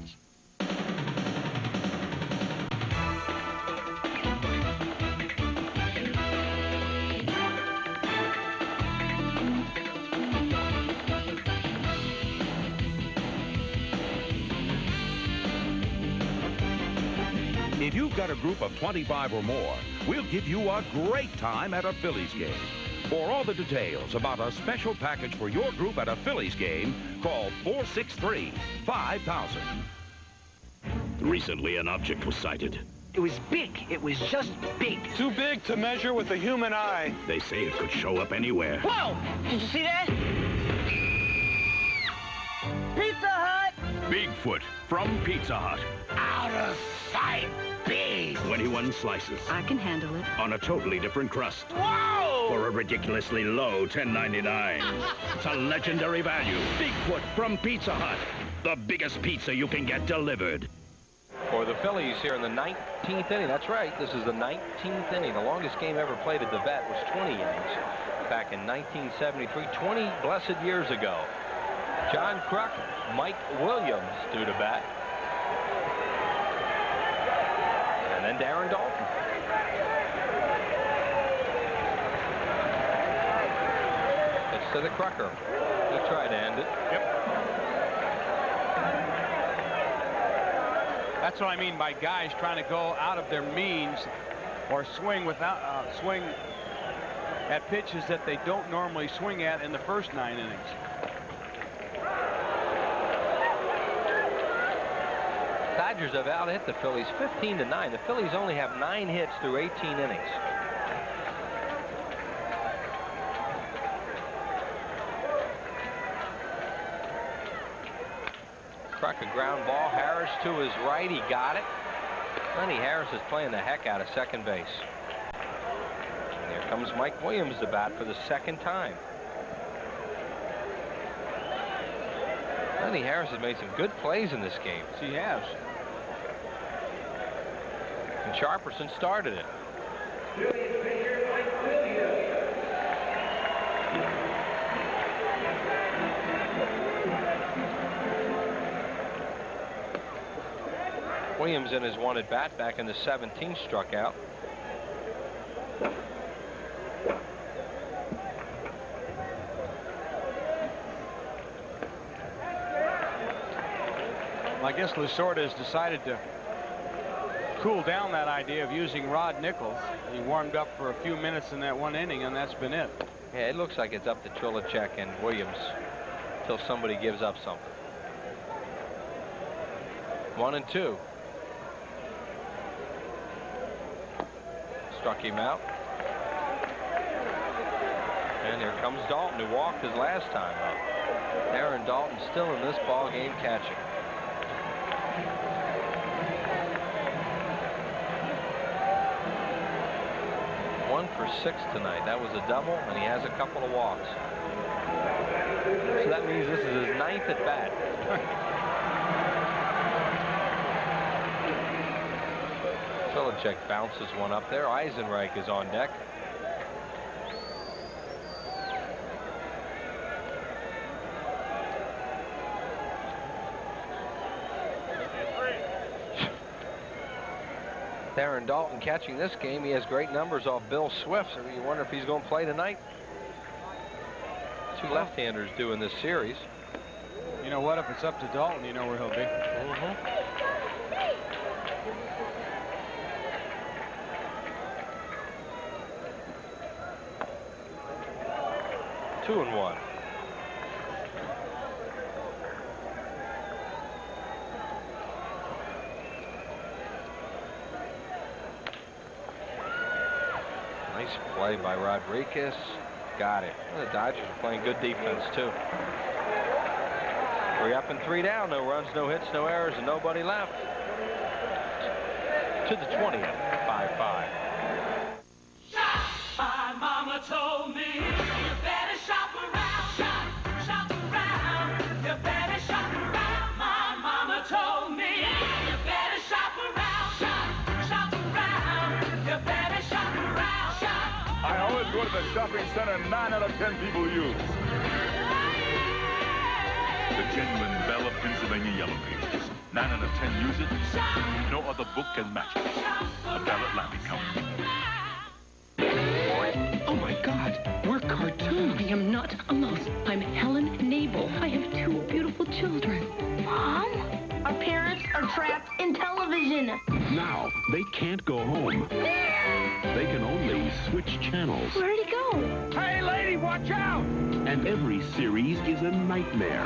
If you've got a group of 25 or more, we'll give you a great time at a Phillies game. For all the details about a special package for your group at a Phillies game, call 463-5000. Recently, an object was sighted. It was big. It was just big. Too big to measure with the human eye. They say it could show up anywhere. Whoa! Did you see that? Pizza Hut! Bigfoot from Pizza Hut. Out of sight, big! 21 slices. I can handle it. On a totally different crust. Whoa! For a ridiculously low $10.99. It's a legendary value. Bigfoot from Pizza Hut. The biggest pizza you can get delivered. For the Phillies here in the 19th inning. That's right. This is the 19th inning. The longest game ever played at the vet was 20 innings back in 1973, 20 blessed years ago. John Kruk, Mike Williams due to bat. And then Darren Dalton. It's to the Krucker. He tried to end it. Yep. That's what I mean by guys trying to go out of their means or swing without swing at pitches that they don't normally swing at in the first 9 innings. Dodgers have out-hit the Phillies 15-9. The Phillies only have 9 hits through 18 innings. Struck a ground ball. Harris to his right. He got it. Lenny Harris is playing the heck out of second base. And here comes Mike Williams to bat for the second time. Lenny Harris has made some good plays in this game. Yes, he has. And Sharperson started it. Williams in his one at bat back in the 17th struck out. I guess Lasorda has decided to cool down that idea of using Rod Nichols. He warmed up for a few minutes in that 1 inning, and that's been it. Yeah, it looks like it's up to Trilicek and Williams until somebody gives up something. 1-2. Struck him out. And here comes Dalton, who walked his last time up. Aaron Dalton still in this ball game catching. One for 6 tonight. That was a double, and he has a couple of walks. So that means this is his 9th at bat. Trilicek bounces one up there. Eisenreich is on deck. Darren Dalton catching this game. He has great numbers off Bill Swift, so you wonder if he's going to play tonight. 2 left-handers do in this series. You know what? If it's up to Dalton, you know where he'll be. 2-1. Nice play by Rodriguez. Got it. Well, the Dodgers are playing good defense, too. 3 up and 3 down. No runs, no hits, no errors, and nobody left. To the 20th, 5-5. My mama told me you better shop around, shop around. You to the shopping center 9 out of 10 people use. The genuine Belle of Pennsylvania Yellow Pages. 9 out of 10 use it. No other book can match it. A Belle Atlantic Company. Oh my God, we're cartoons. I am not a mouse. I'm Helen Nabel. I have 2 beautiful children. Mom? Our parents are trapped in television. Now, they can't go home. They can only switch channels. Where'd he go? Hey, lady, watch out! And every series is a nightmare.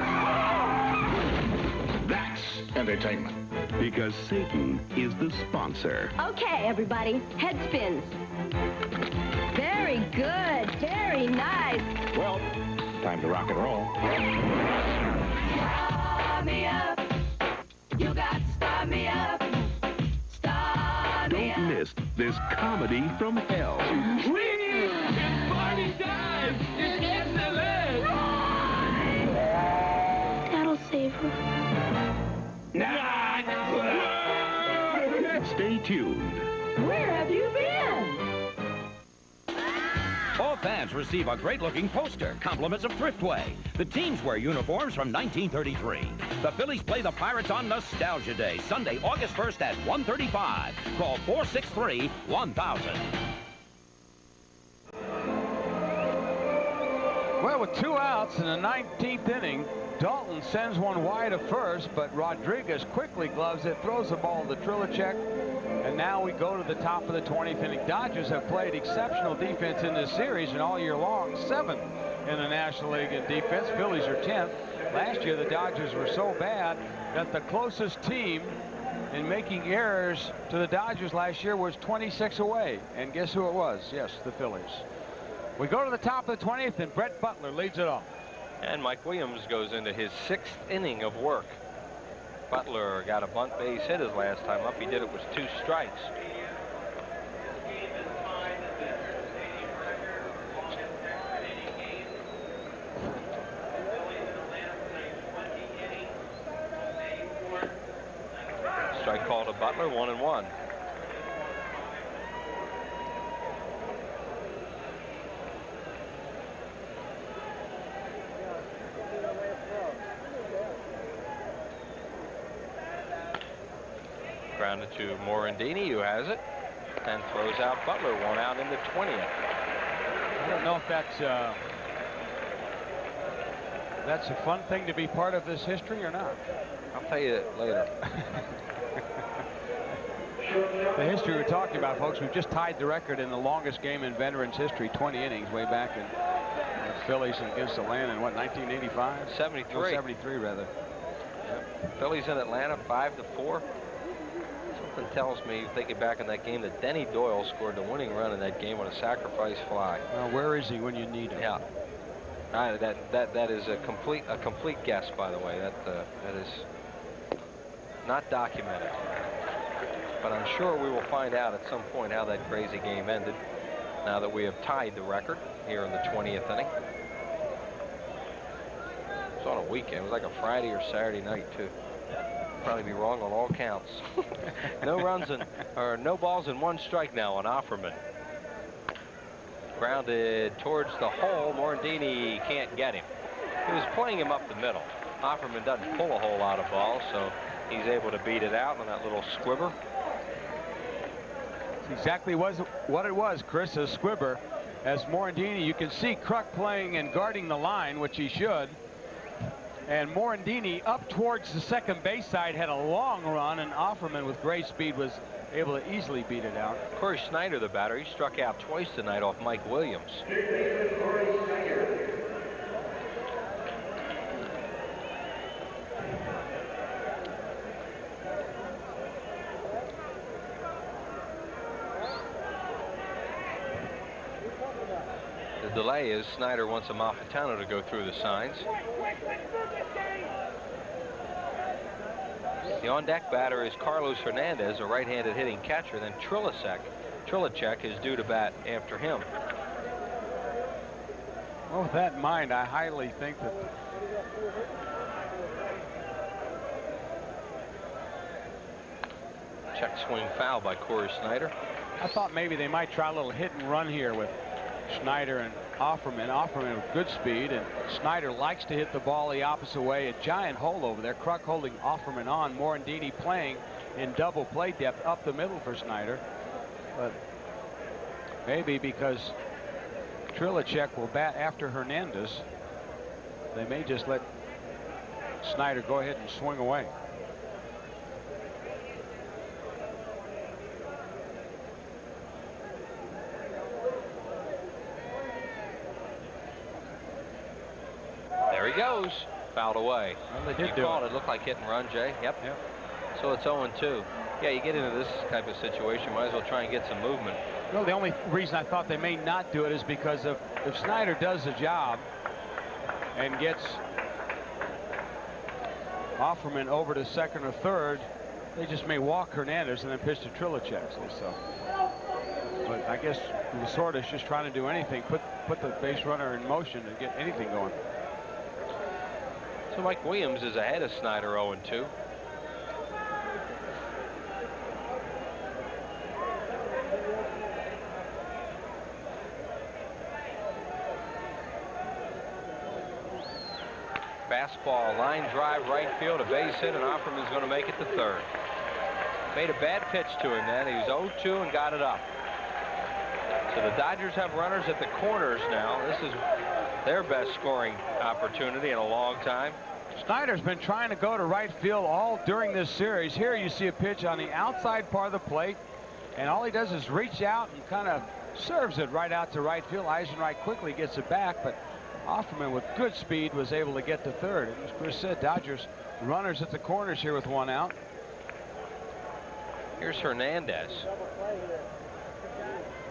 That's entertainment. Because Satan is the sponsor. Okay, everybody, head spins. Very good, very nice. Well, time to rock and roll. Start me up. You got to start me up. Start me Don't miss this comedy from hell. It's party time. It's excellent. That'll save her. Stay tuned. Where have you been? All fans receive a great-looking poster, compliments of Thriftway. The teams wear uniforms from 1933. The Phillies play the Pirates on Nostalgia Day, Sunday, August 1st at 1:35. Call 463-1000. Well, with 2 outs in the 19th inning, Dalton sends one wide to first, but Rodriguez quickly gloves it, throws the ball to Trilicek, and now we go to the top of the 20th inning. Dodgers have played exceptional defense in this series, and all year long, 7th in the National League in defense. Phillies are 10th. Last year, the Dodgers were so bad that the closest team in making errors to the Dodgers last year was 26 away. And guess who it was? Yes, the Phillies. We go to the top of the 20th, and Brett Butler leads it off. And Mike Williams goes into his 6th inning of work. Butler got a bunt base hit his last time up. He did it with 2 strikes. Strike call to Butler, 1-1. Grounded to Morandini, who has it, and throws out Butler, 1 out in the 20th. I don't know if that's a fun thing to be part of this history or not. I'll tell you later. The history we're talking about, folks, we've just tied the record in the longest game in veterans history, 20 innings, way back in the Phillies against Atlanta in what, 1985? 73. No, 73 rather. Yep. Phillies in Atlanta, 5-4. Something tells me, thinking back in that game, that Denny Doyle scored the winning run in that game on a sacrifice fly. Well, where is he when you need him? Yeah. That is a complete guess, by the way. That is not documented. But I'm sure we will find out at some point how that crazy game ended, now that we have tied the record here in the 20th inning. It's on a weekend. It was like a Friday or Saturday night, too. Probably be wrong on all counts. No runs or no balls and 1 strike now on Offerman. Grounded towards the hole. Morandini can't get him. He was playing him up the middle. Offerman doesn't pull a whole lot of balls, so he's able to beat it out on that little squibber. That's exactly what it was, Chris, a squibber. As Morandini, you can see Kruk playing and guarding the line, which he should. And Morandini up towards the second base side had a long run, and Offerman with great speed was able to easily beat it out. Corey Snyder, the batter, he struck out twice tonight off Mike Williams. The delay is Snyder wants Amalfitano to go through the signs. The on-deck batter is Carlos Hernandez, a right-handed hitting catcher. Then Trilicek is due to bat after him. Well, with that in mind, I highly think that check swing foul by Corey Snyder. I thought maybe they might try a little hit and run here with Snyder and Offerman. Offerman with good speed, and Snyder likes to hit the ball the opposite way. A giant hole over there. Kruk holding Offerman on. Morandini playing in double play depth up the middle for Snyder. But maybe because Trilicek will bat after Hernandez, they may just let Snyder go ahead and swing away. There he goes. Fouled away. Well, they You called it. Looked like hit and run, Jay. Yep. So it's 0-2. Yeah, you get into this type of situation, might as well try and get some movement. Well, the only reason I thought they may not do it is because if Snyder does the job and gets Offerman over to second or third, they just may walk Hernandez and then pitch to Trilicek. So, but I guess Lasorda's just trying to do anything, put the base runner in motion and get anything going. So Mike Williams is ahead of Snyder 0-2. Fastball, line drive, right field, a base hit, and Offerman's going to make it to third. Made a bad pitch to him then. He was 0-2 and got it up. So the Dodgers have runners at the corners now. This is their best scoring opportunity in a long time. Snyder's been trying to go to right field all during this series. Here you see a pitch on the outside part of the plate, and all he does is reach out and kind of serves it right out to right field. Eisenreich quickly gets it back, but Offerman with good speed was able to get to third. And as Chris said, Dodgers runners at the corners here with one out. Here's Hernandez.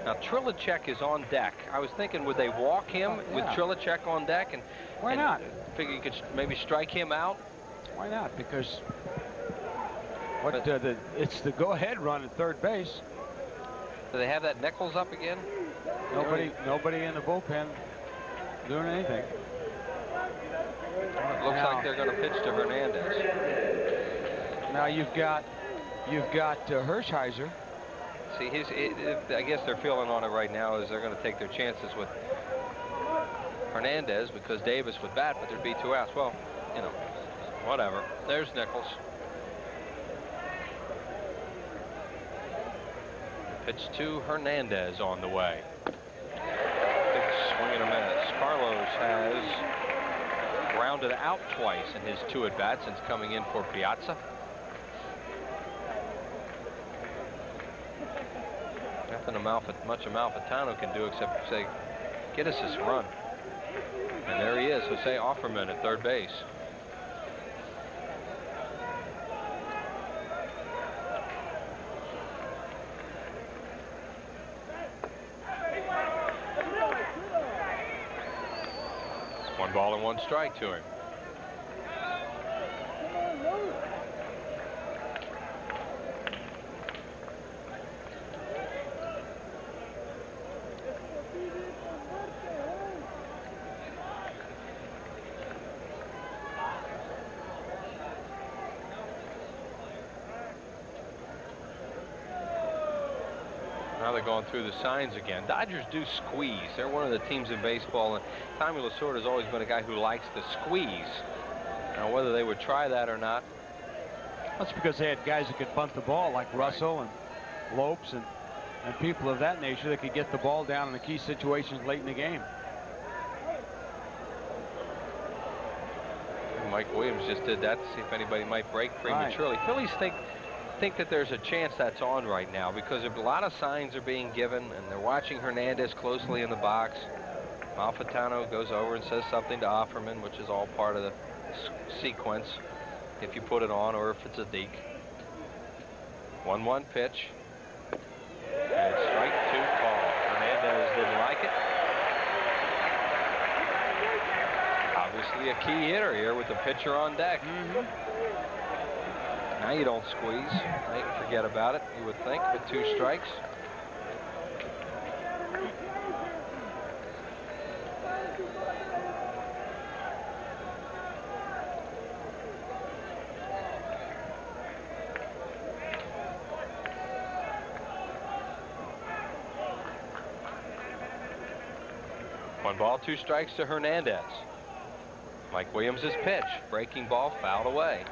Now Trilicek is on deck. I was thinking, would they walk him with Trilicek on deck? And why not? Figure you could maybe strike him out. Why not? Because it's the go-ahead run at third base. Do they have that Nichols up again? Nobody in the bullpen doing anything. It looks like they're going to pitch to Hernandez. Now you've got Hershiser. See, I guess they're feeling on it right now is they're going to take their chances with Hernandez because Davis would bat, but there'd be 2 outs. Well, you know, whatever. There's Nichols. Pitch to Hernandez on the way. Big swing and a miss. Carlos has grounded out twice in his 2 at-bats since coming in for Piazza. Nothing much Amalfitano can do except say, get us this run. And there he is, Jose Offerman at third base. One ball and 1 strike to him. Now they're going through the signs again. Dodgers do squeeze. They're one of the teams in baseball, and Tommy Lasorda has always been a guy who likes to squeeze. Now, whether they would try that or not. That's because they had guys that could bunt the ball like Russell and Lopes and people of that nature that could get the ball down in the key situations late in the game. Mike Williams just did that to see if anybody might break prematurely. Right. Phillies think that there's a chance that's on right now because a lot of signs are being given, and they're watching Hernandez closely in the box. Amalfitano goes over and says something to Offerman, which is all part of the sequence, if you put it on or if it's a deke. 1-1 pitch. And strike 2 call. Hernandez didn't like it. Obviously a key hitter here with the pitcher on deck. Now you don't squeeze. Now you can forget about it, you would think, with 2 strikes. 1 ball, 2 strikes to Hernandez. Mike Williams' pitch. Breaking ball fouled away.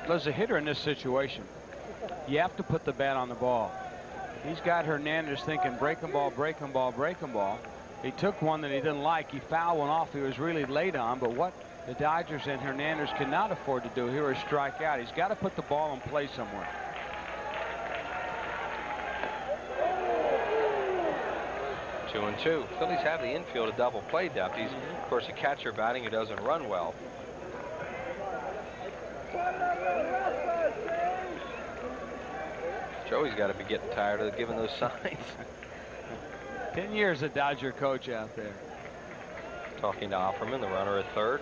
As a hitter in this situation, you have to put the bat on the ball. He's got Hernandez thinking breaking ball, breaking ball, breaking ball. He took one that he didn't like. He fouled one off he was really late on, but what the Dodgers and Hernandez cannot afford to do here is strike out. He's got to put the ball in play somewhere. Two and two. Phillies have the infield of double play depth. He's, of course, a catcher batting who doesn't run well. Joey's got to be getting tired of giving those signs. 10 years a Dodger coach out there. Talking to Offerman, the runner at third.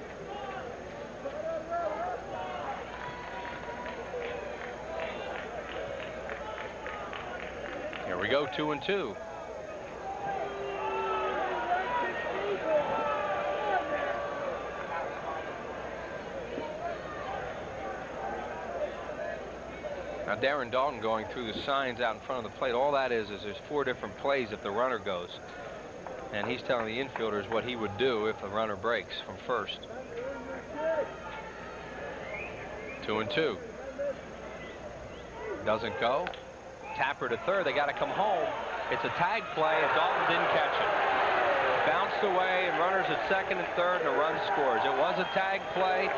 Here we go, 2 and 2. Now Darren Dalton going through the signs out in front of the plate. All that is there's 4 different plays if the runner goes. And he's telling the infielders what he would do if the runner breaks from first. 2 and 2. Doesn't go. Tapper to third. They got to come home. It's a tag play, and Dalton didn't catch it. Bounced away, and runners at second and third, and a run scores. It was a tag play.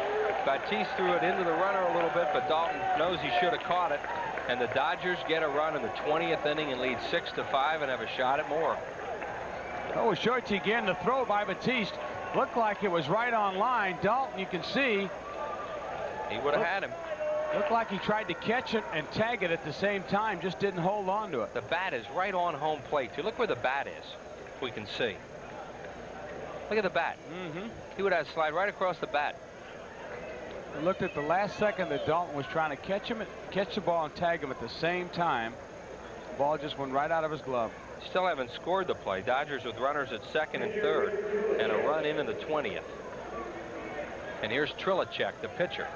Batiste threw it into the runner a little bit, but Dalton knows he should have caught it. And the Dodgers get a run in the 20th inning and lead 6-5 and have a shot at more. Oh, Shorty again. The throw by Batiste looked like it was right on line. Dalton, you can see. He would have had him. Looked like he tried to catch it and tag it at the same time, just didn't hold on to it. The bat is right on home plate, too. Look where the bat is, if we can see. Look at the bat. He would have slide right across the bat. I looked at the last second that Dalton was trying to catch the ball and tag him at the same time. The ball just went right out of his glove. Still haven't scored the play. Dodgers with runners at second and third, and a run in the 20th. And here's Trilicek, the pitcher.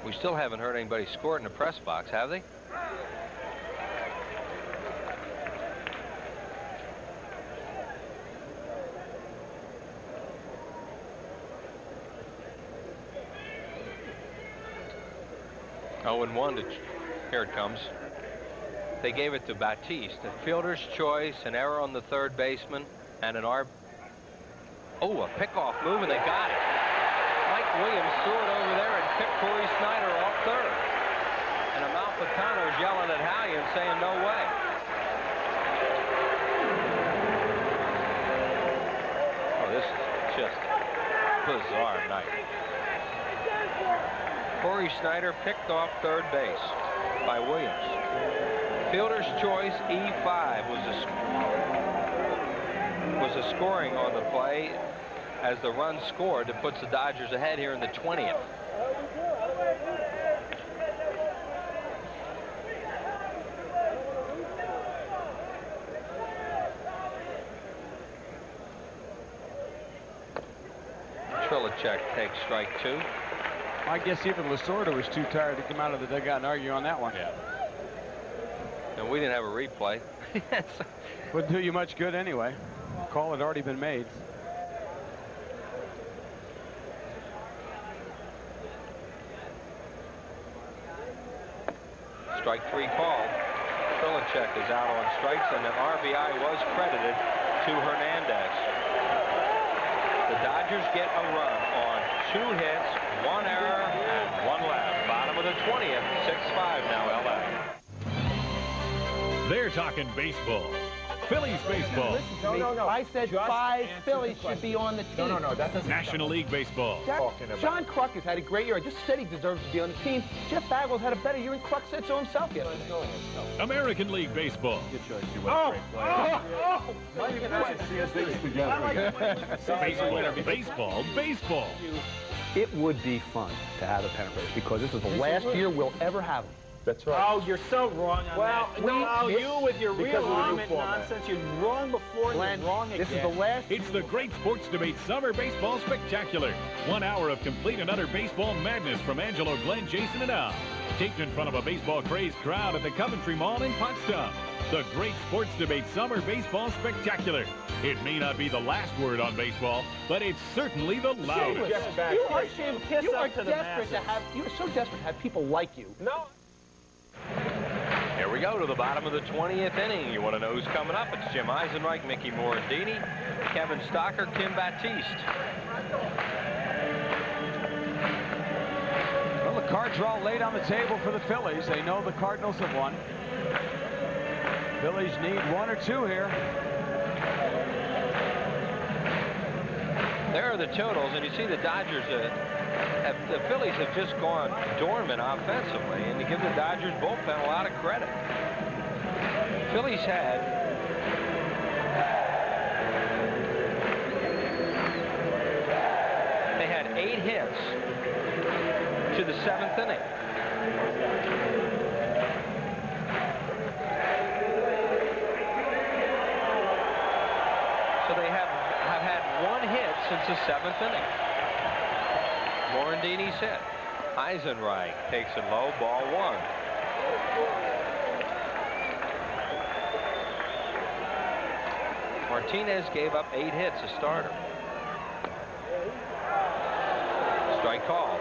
We still haven't heard anybody score it in the press box, have they? Oh, and 1 to, here it comes. They gave it to Batiste. A fielder's choice, an error on the third baseman, and an a pickoff move, and they got it. Mike Williams threw it over there and picked Corey Snyder off third. And Amalfitano's yelling at Hallion saying no way. Oh, this is just bizarre night. Corey Snyder picked off third base by Williams. Fielder's choice E5 was a scoring on the play as the run scored that puts the Dodgers ahead here in the 20th. Trilicek takes strike 2. I guess even Lasorda was too tired to come out of the dugout and argue on that one. Yeah. And we didn't have a replay. Wouldn't do you much good anyway. Call had already been made. Strike 3 called. Trilicek is out on strikes, and an RBI was credited to Hernandez. The Dodgers get a run on 2 hits, 1 error, and 1 left. Bottom of the 20th, 6-5 now, LA. They're talking baseball. Phillies baseball. No. I said 5 Phillies should be on the team. No, that doesn't. National League Baseball. John Kruk has had a great year. I just said he deserves to be on the team. Jeff Bagwell's had a better year, and Kruk said so himself yesterday. American League Baseball. Good choice. Oh! Baseball. It would be fun to have a pennant race because this is the last year we'll ever have them. That's right. Oh, you're so wrong on that. Well, you with your because of the new realignment format. nonsense. You're wrong before and you're wrong again. This is the last. It's the Great Sports Debate Summer Baseball Spectacular. 1 hour of complete and utter baseball madness from Angelo, Glenn, Jason, and Al. Taped in front of a baseball-crazed crowd at the Coventry Mall in Potsdam. The Great Sports Debate Summer Baseball Spectacular. It may not be the last word on baseball, but it's certainly the loudest. You are so desperate to have people like you. No. Here we go to the bottom of the 20th inning. You want to know who's coming up? It's Jim Eisenreich, Mickey Morandini, Kevin Stocker, Kim Baptiste. Well, the cards are all laid on the table for the Phillies. They know the Cardinals have won. Phillies need 1 or 2 here. There are the totals, and you see the Dodgers the Phillies have just gone dormant offensively, and to give the Dodgers bullpen a lot of credit. Phillies had they had 8 hits to the 7th inning. So they have had 1 hit since the 7th inning. Morandini's hit. Eisenreich takes it low, ball 1. Martinez gave up 8 hits, a starter. Strike called.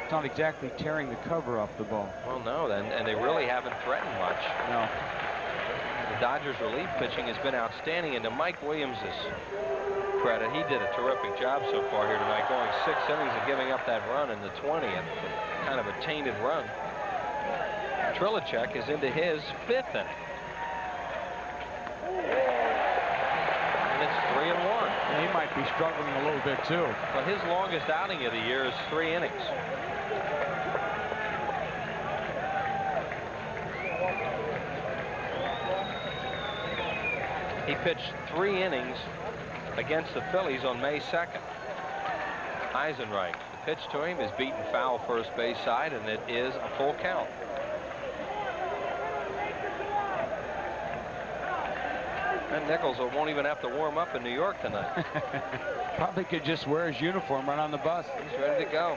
It's not exactly tearing the cover off the ball. Well, no, and they really haven't threatened much. No. The Dodgers relief pitching has been outstanding, and to Mike Williams' credit, he did a terrific job so far here tonight, going 6 innings and giving up that run in the 20th, kind of a tainted run. Trilicek is into his 5th inning. And it's 3-1. Yeah, he might be struggling a little bit too. But his longest outing of the year is 3 innings. He pitched 3 innings against the Phillies on May 2nd. Eisenreich, the pitch to him is beaten foul first base side, and it is a full count. And Nichols won't even have to warm up in New York tonight. Probably could just wear his uniform right on the bus. He's ready to go.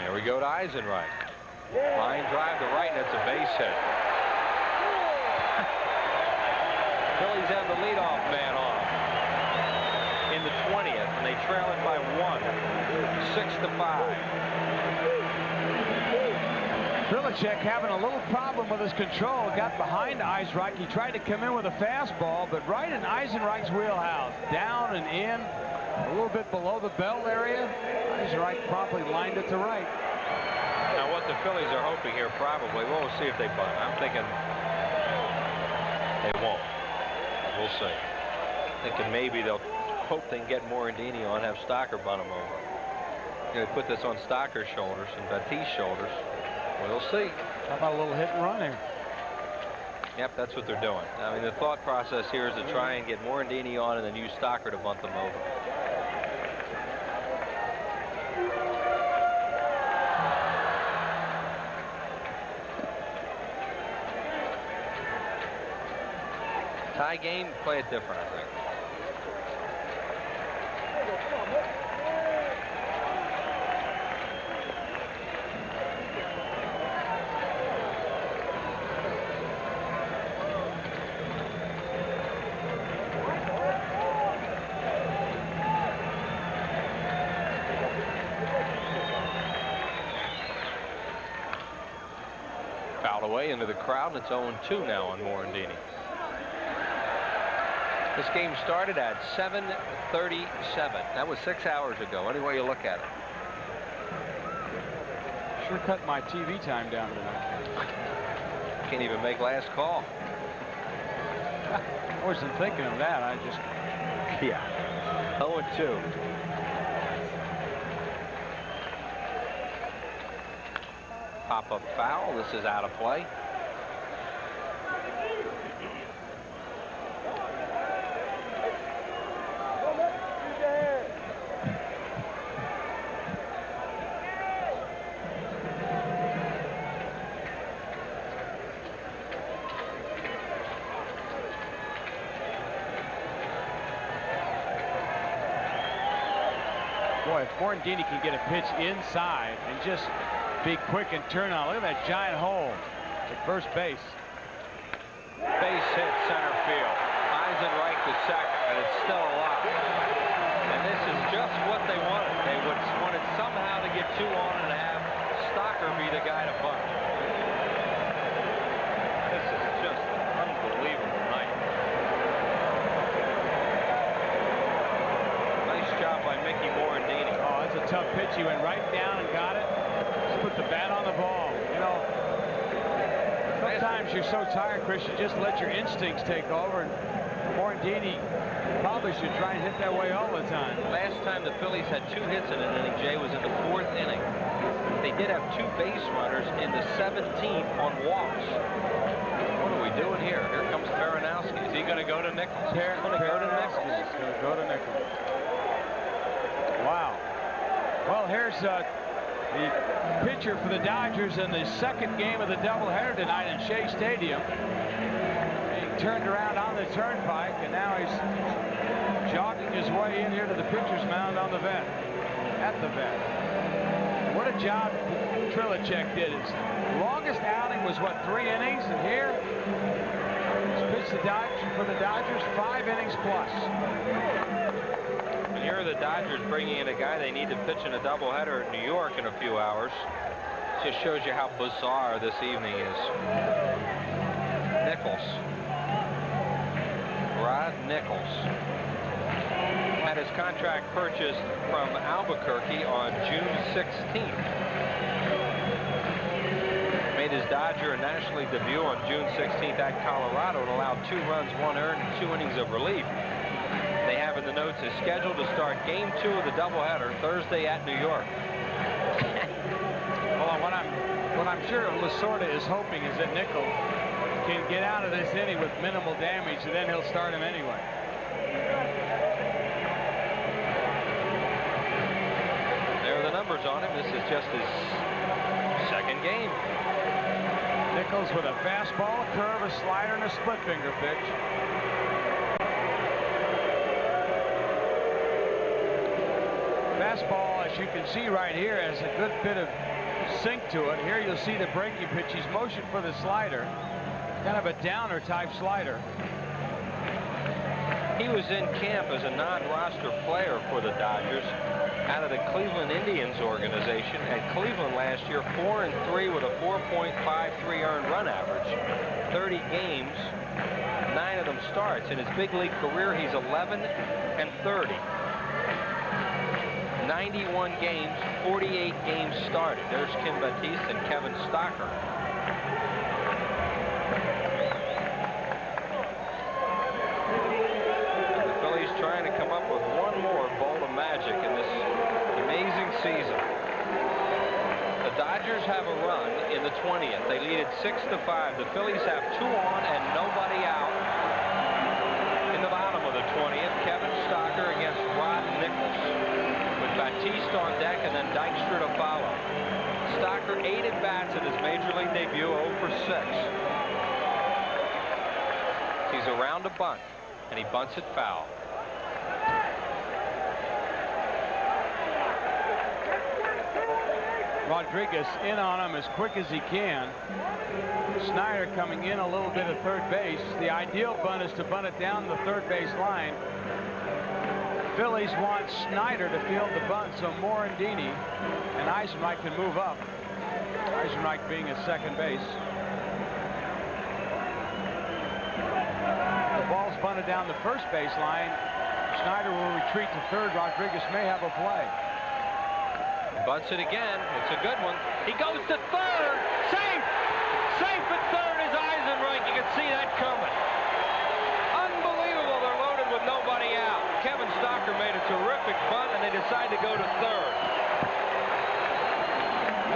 Here we go to Eisenreich. Line drive to right, and it's a base hit. Phillies have the leadoff man on in the 20th, and they trail it by 1, 6-5. Trilicek having a little problem with his control. Got behind Eisenreich. He tried to come in with a fastball, but right in Eisenreich's wheelhouse. Down and in, a little bit below the belt area. Eisenreich promptly lined it to right. Now what the Phillies are hoping here probably, well, we'll see if they bunt. I'm thinking they won't. We'll see. Thinking maybe they'll hope they can get Morandini on, have Stocker bunt him over. They put this on Stocker's shoulders and Baptiste's shoulders. We'll see. How about a little hit and run here? Yep, that's what they're doing. I mean, the thought process here is to try and get Morandini on and then use Stocker to bunt them over. Tie game, play it different, I think. Fouled away into the crowd, and it's 0-2 now on Morandini. This game started at 7:37. That was 6 hours ago, any way you look at it. Sure cut my TV time down tonight. Can't even make last call. I wasn't thinking of that. I just... Yeah. 0-2. Pop-up foul. This is out of play. Boy, if Morandini can get a pitch inside and just be quick and turn on. Look at that giant hole at first base. Base hit center field. Eisenreich to second, and it's still alive. And this is just what they wanted. They wanted somehow to get 2 on and have Stocker be the guy to bunt. This is just an unbelievable night. Nice job by Mickey Morandini. Oh, that's a tough pitch. He went right down and got it. Just put the bat on the ball. You know, sometimes you're so tired, Chris, you just let your instincts take over. And Morandini probably should try and hit that way all the time. Last time the Phillies had 2 hits in an inning, Jay, was in the 4th inning. They did have 2 base runners in the 17th on walks. What are we doing here? Here comes Baranowski. Is he going to go to Nichols? He's going to go to Nichols. He's going to go to Nichols. Wow. Well, here's the pitcher for the Dodgers in the 2nd game of the doubleheader tonight in Shea Stadium. He turned around on the turnpike, and now he's jogging his way in here to the pitcher's mound on the vet. At the vet. What a job Trilicek did. His longest outing was, what, 3 innings? And here, he's pitched for the Dodgers 5 innings plus. And here are the Dodgers bringing in a guy they need to pitch in a doubleheader in New York in a few hours. Just shows you how bizarre this evening is. Nichols. Rod Nichols had his contract purchased from Albuquerque on June 16th. Made his Dodger National League debut on June 16th at Colorado and allowed 2 runs, 1 earned, and 2 innings of relief. They have in the notes is scheduled to start Game 2 of the doubleheader Thursday at New York. Well, what I'm sure Lasorda is hoping is that Nichols can get out of this inning with minimal damage, and then he'll start him anyway. There are the numbers on him. This is just his 2nd game. Nichols with a fastball, a curve, a slider, and a split finger pitch. Fastball, as you can see right here, has a good bit of sink to it. Here you'll see the breaking pitch. He's motioned for the slider. Kind of a downer type slider. He was in camp as a non-roster player for the Dodgers out of the Cleveland Indians organization. At Cleveland last year, 4-3 with a 4.53 earned run average. 30 games, 9 of them starts. In his big league career, he's 11-30. 91 games, 48 games started. There's Kim Batiste and Kevin Stocker. And the Phillies trying to come up with one more bolt of magic in this amazing season. The Dodgers have a run in the 20th. They lead it 6-5. The Phillies have 2 on and nobody out. In the bottom of the 20th, Kevin Stocker against Rod Nichols. Batiste on deck and then Dykstra to follow. Stocker 8 at-bats in his major league debut, 0 for 6. He's around a bunt, and he bunts it foul. Rodriguez in on him as quick as he can. Snyder coming in a little bit at third base. The ideal bunt is to bunt it down the third base line. Phillies want Snyder to field the bunt so Morandini and Eisenreich can move up. Eisenreich being at second base. The ball's bunted down the first base line. Snyder will retreat to third. Rodriguez may have a play. Bunts it again. It's a good one. He goes to third. Safe! Safe at third is Eisenreich. You can see that coming. Unbelievable. They're loaded with nobody out. Kevin Stocker made a terrific bunt, and they decide to go to third.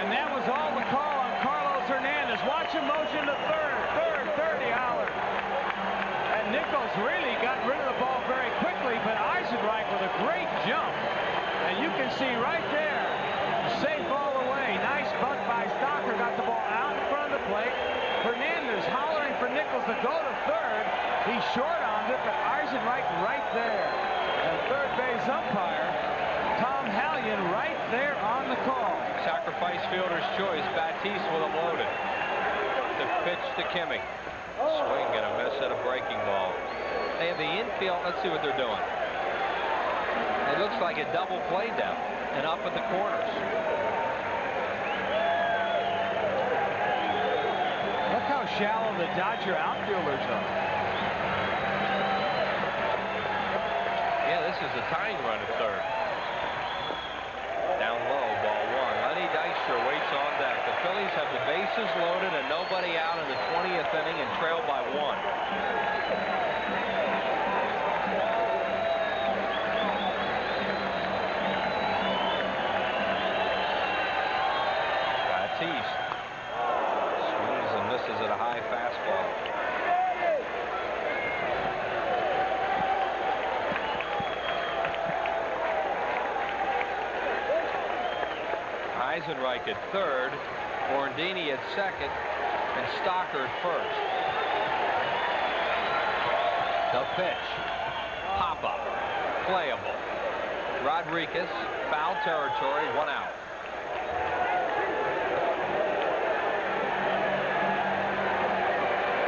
And that was all the call on Carlos Hernandez. Watch him motion to third. Third, he hollered. And Nichols really got rid of the ball very quickly, but Eisenreich with a great jump. And you can see right there, safe all the way. Nice bunt by Stocker. Got the ball out in front of the plate. Hernandez hollering for Nichols to go to third. He's short on it, but Eisenreich right there. And third base umpire, Tom Hallion, right there on the call. Sacrifice fielder's choice. Batiste with him loaded. The pitch to Kimming. Swing and a miss at a breaking ball. They have the infield. Let's see what they're doing. It looks like a double play down and up at the corners. Look how shallow the Dodger outfielders are. Yeah, this is a tying run at third. Down low, ball one. Lenny Dykstra waits on deck. The Phillies have the bases loaded and nobody out in the 20th inning and trail by one. Batiste swings and misses at a high fastball. Eisenreich at third, Morandini at second, and Stocker at first. The pitch. Pop-up. Playable. Rodriguez, foul territory, one out.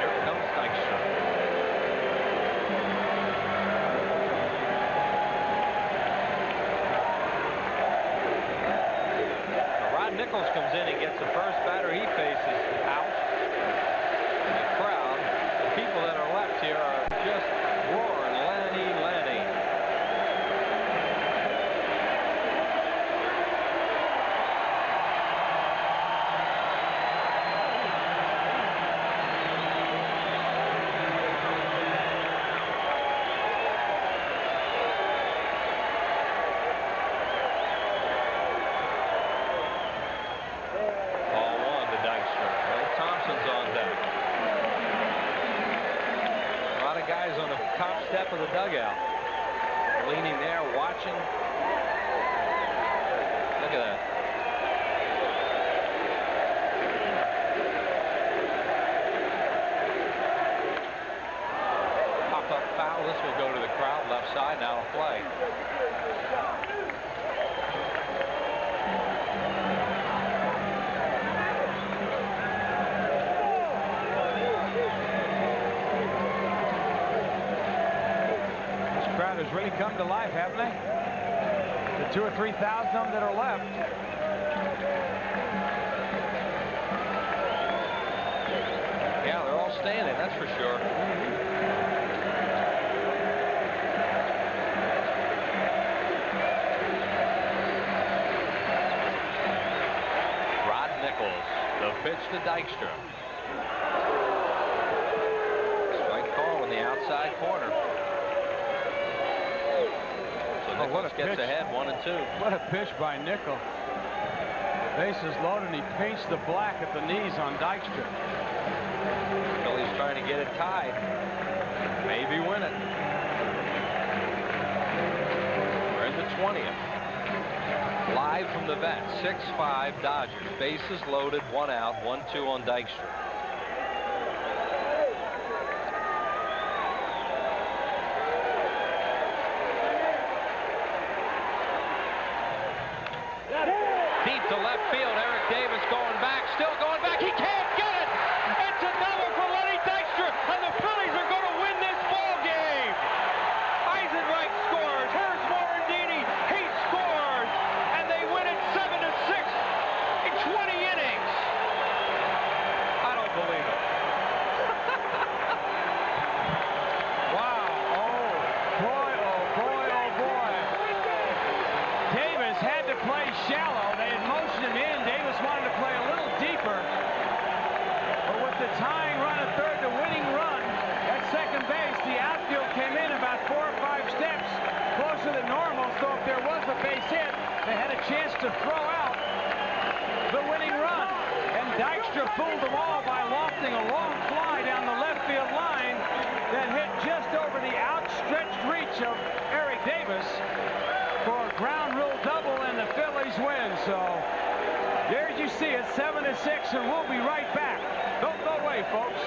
Here comes Dykstra. Nichols comes in and gets the first batter he faces out. And the crowd, the people that are left here are just roaring, Lenny, Lenny. On the top step of the dugout, leaning there, watching. Look at that. Pop-up foul. This will go to the crowd left side. Now to play. Has really come to life, haven't they? The 2,000 or 3,000 of them that are left. Yeah, they're all standing, that's for sure. Rod Nichols, the pitch to Dykstra. Strike call in the outside corner. Nichols gets ahead 1-2. What a pitch by Nichols. Bases loaded, and he paints the black at the knees on Dykstra. Phillies trying to get it tied. Maybe win it. We're in the 20th. Live from the vet. 6-5 Dodgers. Bases loaded, one out, 1-2 on Dykstra. To left field, Eric Davis going back, still going back. He can't get it. It's a double for Lenny Dykstra, and the Phillies are going to win this ball game. Eisenreich scores. Here's Morandini. He scores, and they win it 7-6 in 20 innings. I don't believe it. Wow. Oh, boy, oh, boy, oh, boy. Davis had to play shallow. They had chance to throw out the winning run. And Dykstra fooled them all by lofting a long fly down the left field line that hit just over the outstretched reach of Eric Davis for a ground rule double, and the Phillies win. So there you see it, 7-6, and we'll be right back. Don't go away, folks.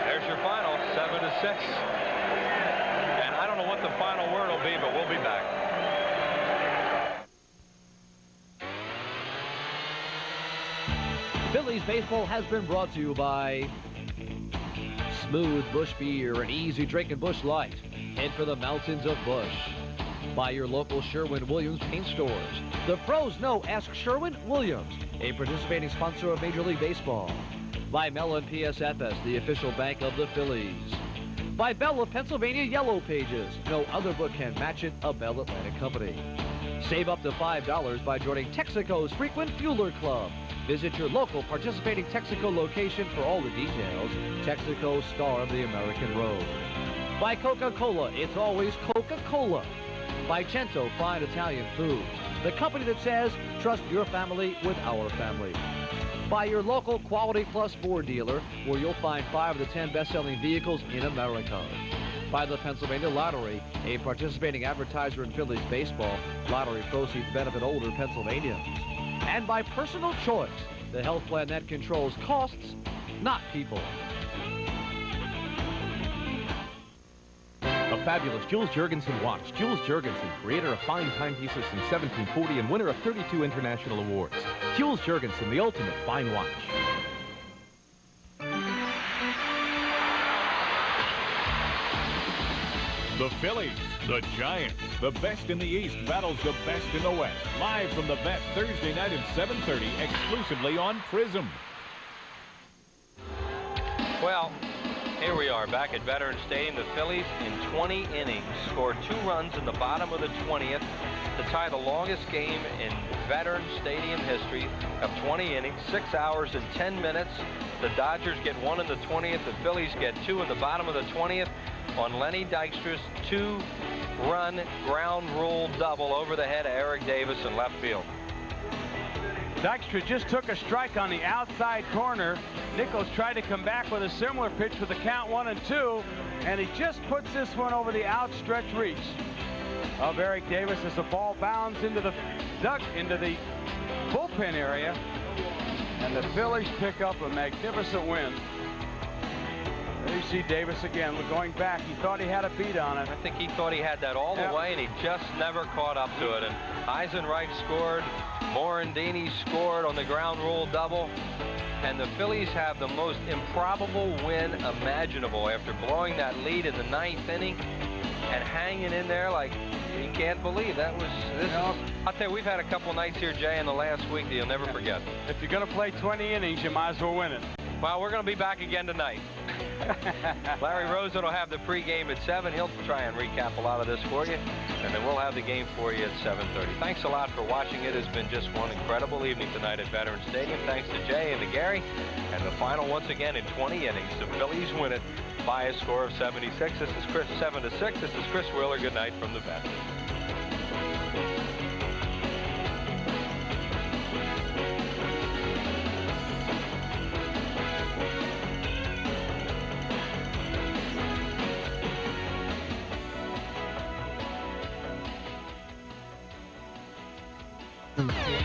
There's your final, 7-6. And I don't know what the final word will be, but we'll be back. Phillies baseball has been brought to you by Smooth Bush Beer, an easy drinking Bush Light. Head for the mountains of Bush. By your local Sherwin-Williams paint stores. The pros know, ask Sherwin-Williams, a participating sponsor of Major League Baseball. By Mellon PSFS, the official bank of the Phillies. By Bell of Pennsylvania Yellow Pages. No other book can match it, a Bell Atlantic company. Save up to $5 by joining Texaco's Frequent Fueler Club. Visit your local participating Texaco location for all the details. Texaco, star of the American road. By Coca-Cola, it's always Coca-Cola. By Cento, fine Italian foods. The company that says, trust your family with our family. By your local Quality Plus Ford dealer, where you'll find 5 of the 10 best-selling vehicles in America. By the Pennsylvania Lottery, a participating advertiser in Phillies baseball. Lottery proceeds benefit older Pennsylvanians. And by Personal Choice, the health plan that controls costs, not people. A fabulous Jules Jurgensen watch. Jules Jurgensen, creator of fine timepieces since 1740 and winner of 32 international awards. Jules Jurgensen, the ultimate fine watch. The Phillies, the Giants, the best in the East battles the best in the West. Live from the vet Thursday night at 7:30, exclusively on Prism. Well, here we are back at Veterans Stadium. The Phillies in 20 innings scored 2 runs in the bottom of the 20th to tie the longest game in Veterans Stadium history of 20 innings, 6 hours and 10 minutes. The Dodgers get 1 in the 20th. The Phillies get 2 in the bottom of the 20th on Lenny Dykstra's 2-run ground rule double over the head of Eric Davis in left field. Dykstra just took a strike on the outside corner. Nichols tried to come back with a similar pitch with the count 1-2, and he just puts this one over the outstretched reach of Eric Davis as the ball bounds into the bullpen area, and the Phillies pick up a magnificent win. There you see Davis again going back. He thought he had a beat on it. I think he thought he had that all the way, and he just never caught up to it. And Eisenreich scored. Morandini scored on the ground rule double. And the Phillies have the most improbable win imaginable after blowing that lead in the 9th inning and hanging in there like you can't believe. I'll tell you, we've had a couple nights here, Jay, in the last week that you'll never forget. If you're going to play 20 innings, you might as well win it. Well, we're going to be back again tonight. Larry Rosen will have the pregame at 7. He'll try and recap a lot of this for you, and then we'll have the game for you at 7:30. Thanks a lot for watching. It has been just one incredible evening tonight at Veterans Stadium. Thanks to Jay and to Gary. And the final, once again, in 20 innings, the Phillies win it by a score of 76. This is Chris, 7-6. This is Chris Wheeler. Good night from the vet. Yeah.